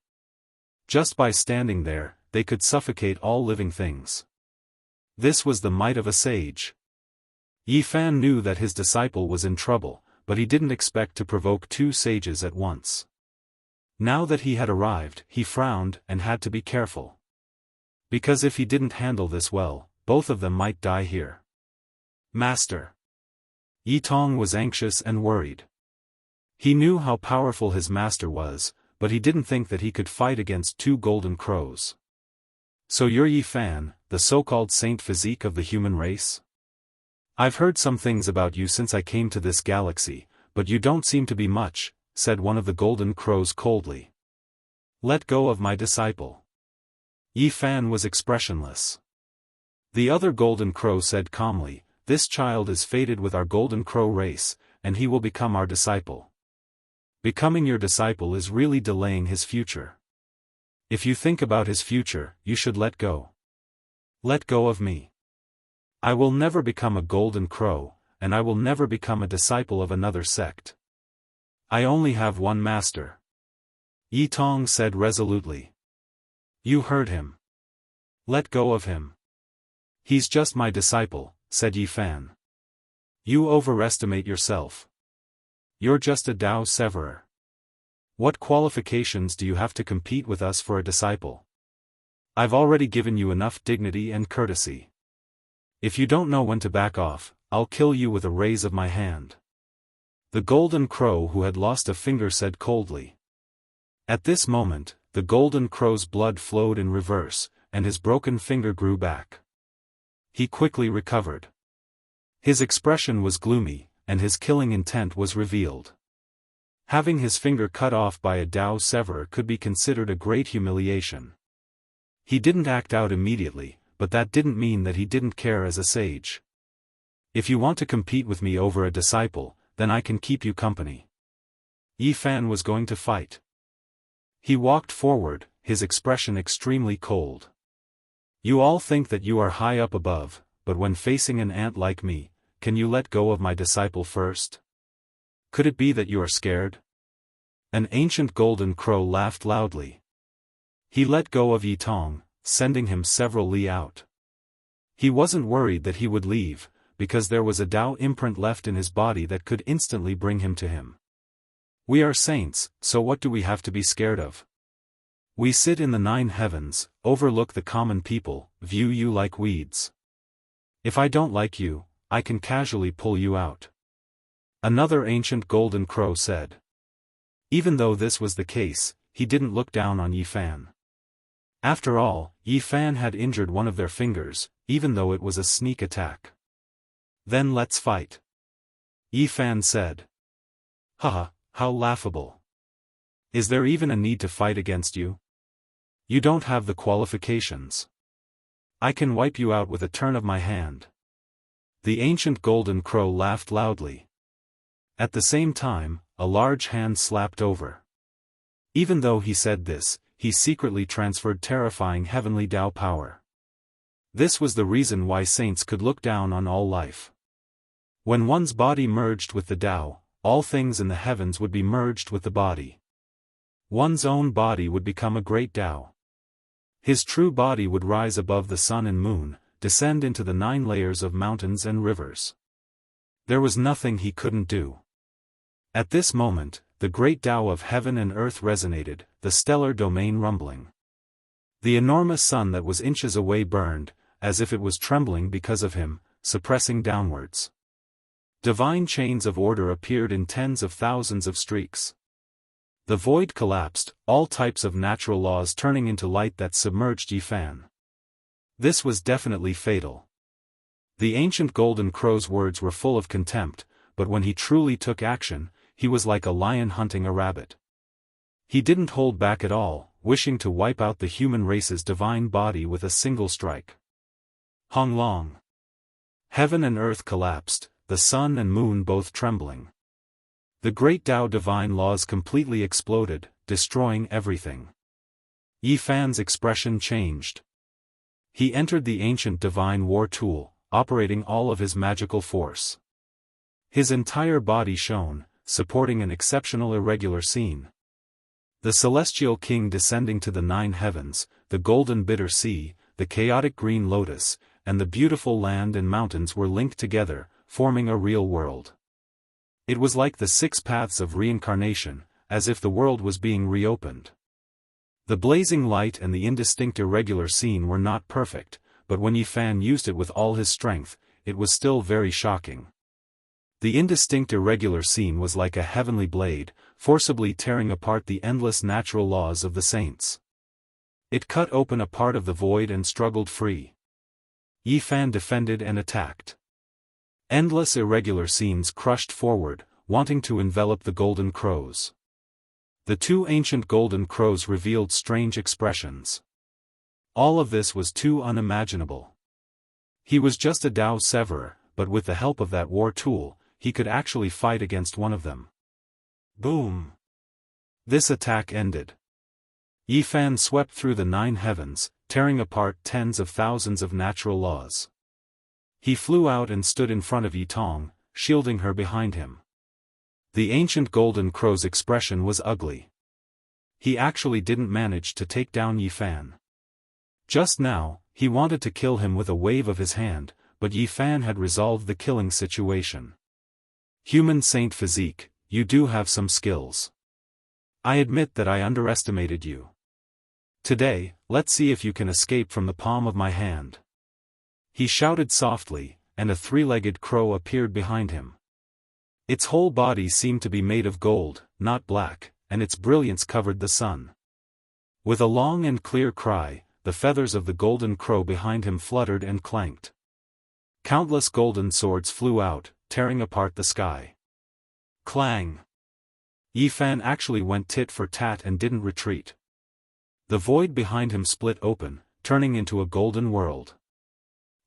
Just by standing there, they could suffocate all living things. This was the might of a sage. Yi Fan knew that his disciple was in trouble, but he didn't expect to provoke two sages at once. Now that he had arrived, he frowned and had to be careful. Because if he didn't handle this well, both of them might die here. "Master." Yi Tong was anxious and worried. He knew how powerful his master was, but he didn't think that he could fight against two golden crows. "So you're Yi Fan, the so-called saint physique of the human race? I've heard some things about you since I came to this galaxy, but you don't seem to be much," said one of the golden crows coldly. "Let go of my disciple." Yi Fan was expressionless. The other golden crow said calmly, "This child is fated with our golden crow race, and he will become our disciple. Becoming your disciple is really delaying his future. If you think about his future, you should let go. Let go of me. I will never become a golden crow, and I will never become a disciple of another sect. I only have one master." Yi Tong said resolutely. "You heard him. Let go of him." "He's just my disciple," said Yi Fan. "You overestimate yourself. You're just a Dao Severer. What qualifications do you have to compete with us for a disciple? I've already given you enough dignity and courtesy. If you don't know when to back off, I'll kill you with a raise of my hand." The golden crow who had lost a finger said coldly. At this moment, the golden crow's blood flowed in reverse, and his broken finger grew back. He quickly recovered. His expression was gloomy, and his killing intent was revealed. Having his finger cut off by a Dao Severer could be considered a great humiliation. He didn't act out immediately, but that didn't mean that he didn't care as a sage. "If you want to compete with me over a disciple, then I can keep you company. Yi Fan was going to fight. He walked forward, his expression extremely cold. You all think that you are high up above, but when facing an ant like me, can you let go of my disciple first? Could it be that you are scared? An ancient golden crow laughed loudly. He let go of Yi Tong, sending him several li out. He wasn't worried that he would leave, because there was a Dao imprint left in his body that could instantly bring him to him. We are saints, so what do we have to be scared of? We sit in the 9 heavens, overlook the common people, view you like weeds. If I don't like you, I can casually pull you out. Another ancient golden crow said. Even though this was the case, he didn't look down on Yi Fan. After all, Yi Fan had injured one of their fingers, even though it was a sneak attack. Then let's fight. Yi Fan said. Haha, how laughable. Is there even a need to fight against you? You don't have the qualifications. I can wipe you out with a turn of my hand. The ancient golden crow laughed loudly. At the same time, a large hand slapped over. Even though he said this, he secretly transferred terrifying heavenly Dao power. This was the reason why saints could look down on all life. When one's body merged with the Dao, all things in the heavens would be merged with the body. One's own body would become a great Dao. His true body would rise above the sun and moon, descend into the 9 layers of mountains and rivers. There was nothing he couldn't do. At this moment, the great Dao of heaven and earth resonated, the stellar domain rumbling. The enormous sun that was inches away burned, as if it was trembling because of him, suppressing downwards. Divine chains of order appeared in tens of thousands of streaks. The void collapsed, all types of natural laws turning into light that submerged Yi Fan. This was definitely fatal. The ancient golden crow's words were full of contempt, but when he truly took action, he was like a lion hunting a rabbit. He didn't hold back at all, wishing to wipe out the human race's divine body with a single strike. Hong Long. Heaven and earth collapsed, the sun and moon both trembling. The great Dao divine laws completely exploded, destroying everything. Yi Fan's expression changed. He entered the ancient divine war tool, operating all of his magical force. His entire body shone, supporting an exceptional irregular scene. The celestial king descending to the 9 heavens, the golden bitter sea, the chaotic green lotus, and the beautiful land and mountains were linked together, forming a real world. It was like the 6 paths of reincarnation, as if the world was being reopened. The blazing light and the indistinct irregular scene were not perfect, but when Yi Fan used it with all his strength, it was still very shocking. The indistinct irregular scene was like a heavenly blade, forcibly tearing apart the endless natural laws of the saints. It cut open a part of the void and struggled free. Yi Fan defended and attacked. Endless irregular scenes crushed forward, wanting to envelop the golden crows. The 2 ancient golden crows revealed strange expressions. All of this was too unimaginable. He was just a Dao Severer, but with the help of that war tool, he could actually fight against one of them. Boom! This attack ended. Yi Fan swept through the 9 heavens, tearing apart tens of thousands of natural laws. He flew out and stood in front of Yi Tong, shielding her behind him. The ancient golden crow's expression was ugly. He actually didn't manage to take down Yi Fan. Just now, he wanted to kill him with a wave of his hand, but Yi Fan had resolved the killing situation. Human saint physique, you do have some skills. I admit that I underestimated you. Today, let's see if you can escape from the palm of my hand. He shouted softly, and a 3-legged crow appeared behind him. Its whole body seemed to be made of gold, not black, and its brilliance covered the sun. With a long and clear cry, the feathers of the golden crow behind him fluttered and clanked. Countless golden swords flew out, tearing apart the sky. Clang! Yi Fan actually went tit for tat and didn't retreat. The void behind him split open, turning into a golden world.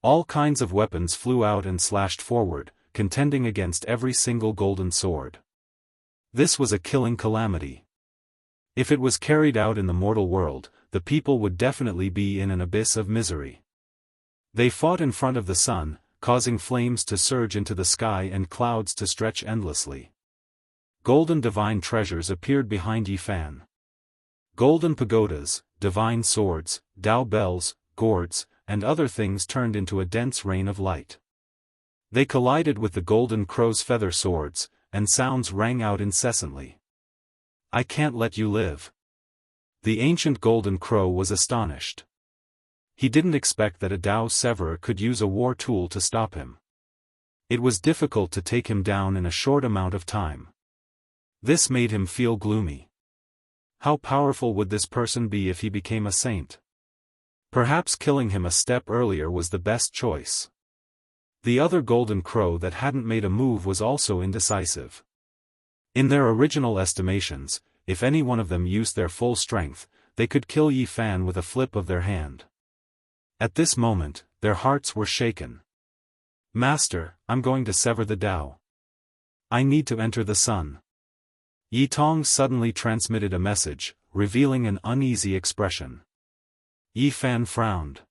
All kinds of weapons flew out and slashed forward, contending against every single golden sword. This was a killing calamity. If it was carried out in the mortal world, the people would definitely be in an abyss of misery. They fought in front of the sun, causing flames to surge into the sky and clouds to stretch endlessly. Golden divine treasures appeared behind Yi Fan. Golden pagodas, divine swords, Dao bells, gourds, and other things turned into a dense rain of light. They collided with the golden crow's feather swords, and sounds rang out incessantly. "I can't let you live." The ancient golden crow was astonished. He didn't expect that a Dao severer could use a war tool to stop him. It was difficult to take him down in a short amount of time. This made him feel gloomy. How powerful would this person be if he became a saint? Perhaps killing him a step earlier was the best choice. The other golden crow that hadn't made a move was also indecisive. In their original estimations, if any one of them used their full strength, they could kill Yi Fan with a flip of their hand. At this moment, their hearts were shaken. "Master, I'm going to sever the Dao. I need to enter the sun." Yi Tong suddenly transmitted a message, revealing an uneasy expression. Yi Fan frowned.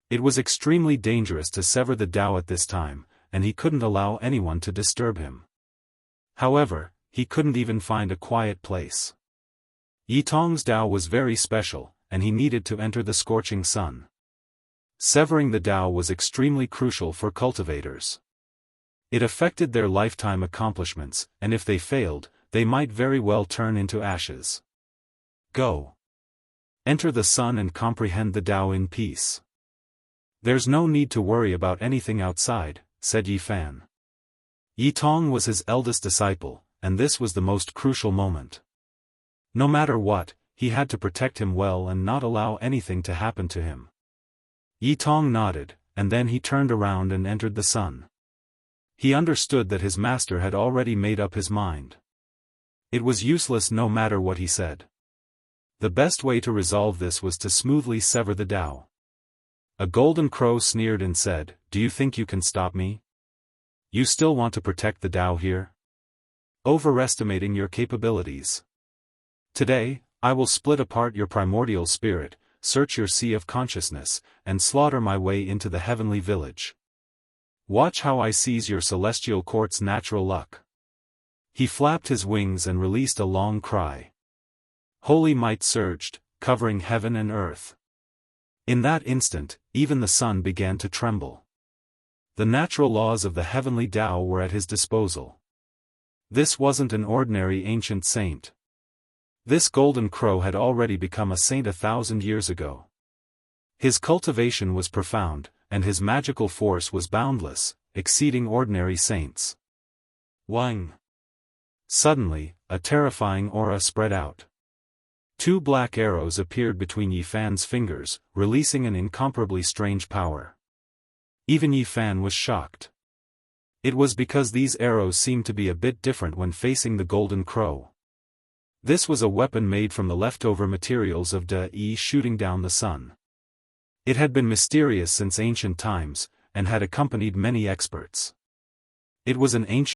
It was extremely dangerous to sever the Dao at this time, and he couldn't allow anyone to disturb him. However, he couldn't even find a quiet place. Yi Tong's Dao was very special, and he needed to enter the scorching sun. Severing the Dao was extremely crucial for cultivators. It affected their lifetime accomplishments, and if they failed, they might very well turn into ashes. Go. Enter the sun and comprehend the Dao in peace. "There's no need to worry about anything outside," said Yi Fan. Yi Tong was his eldest disciple, and this was the most crucial moment. No matter what, he had to protect him well and not allow anything to happen to him. Yi Tong nodded, and then he turned around and entered the sun. He understood that his master had already made up his mind. It was useless no matter what he said. The best way to resolve this was to smoothly sever the Dao. A golden crow sneered and said, "Do you think you can stop me? You still want to protect the Dao here? Overestimating your capabilities. Today, I will split apart your primordial spirit, search your sea of consciousness, and slaughter my way into the heavenly village. Watch how I seize your celestial court's natural luck." He flapped his wings and released a long cry. Holy might surged, covering heaven and earth. In that instant, even the sun began to tremble. The natural laws of the heavenly Dao were at his disposal. This wasn't an ordinary ancient saint. This golden crow had already become a saint 1,000 years ago. His cultivation was profound, and his magical force was boundless, exceeding ordinary saints. Wang! Suddenly, a terrifying aura spread out. 2 black arrows appeared between Yi Fan's fingers, releasing an incomparably strange power. Even Yi Fan was shocked. It was because these arrows seemed to be a bit different when facing the golden crow. This was a weapon made from the leftover materials of Daoist shooting down the sun. It had been mysterious since ancient times, and had accompanied many experts. It was an ancient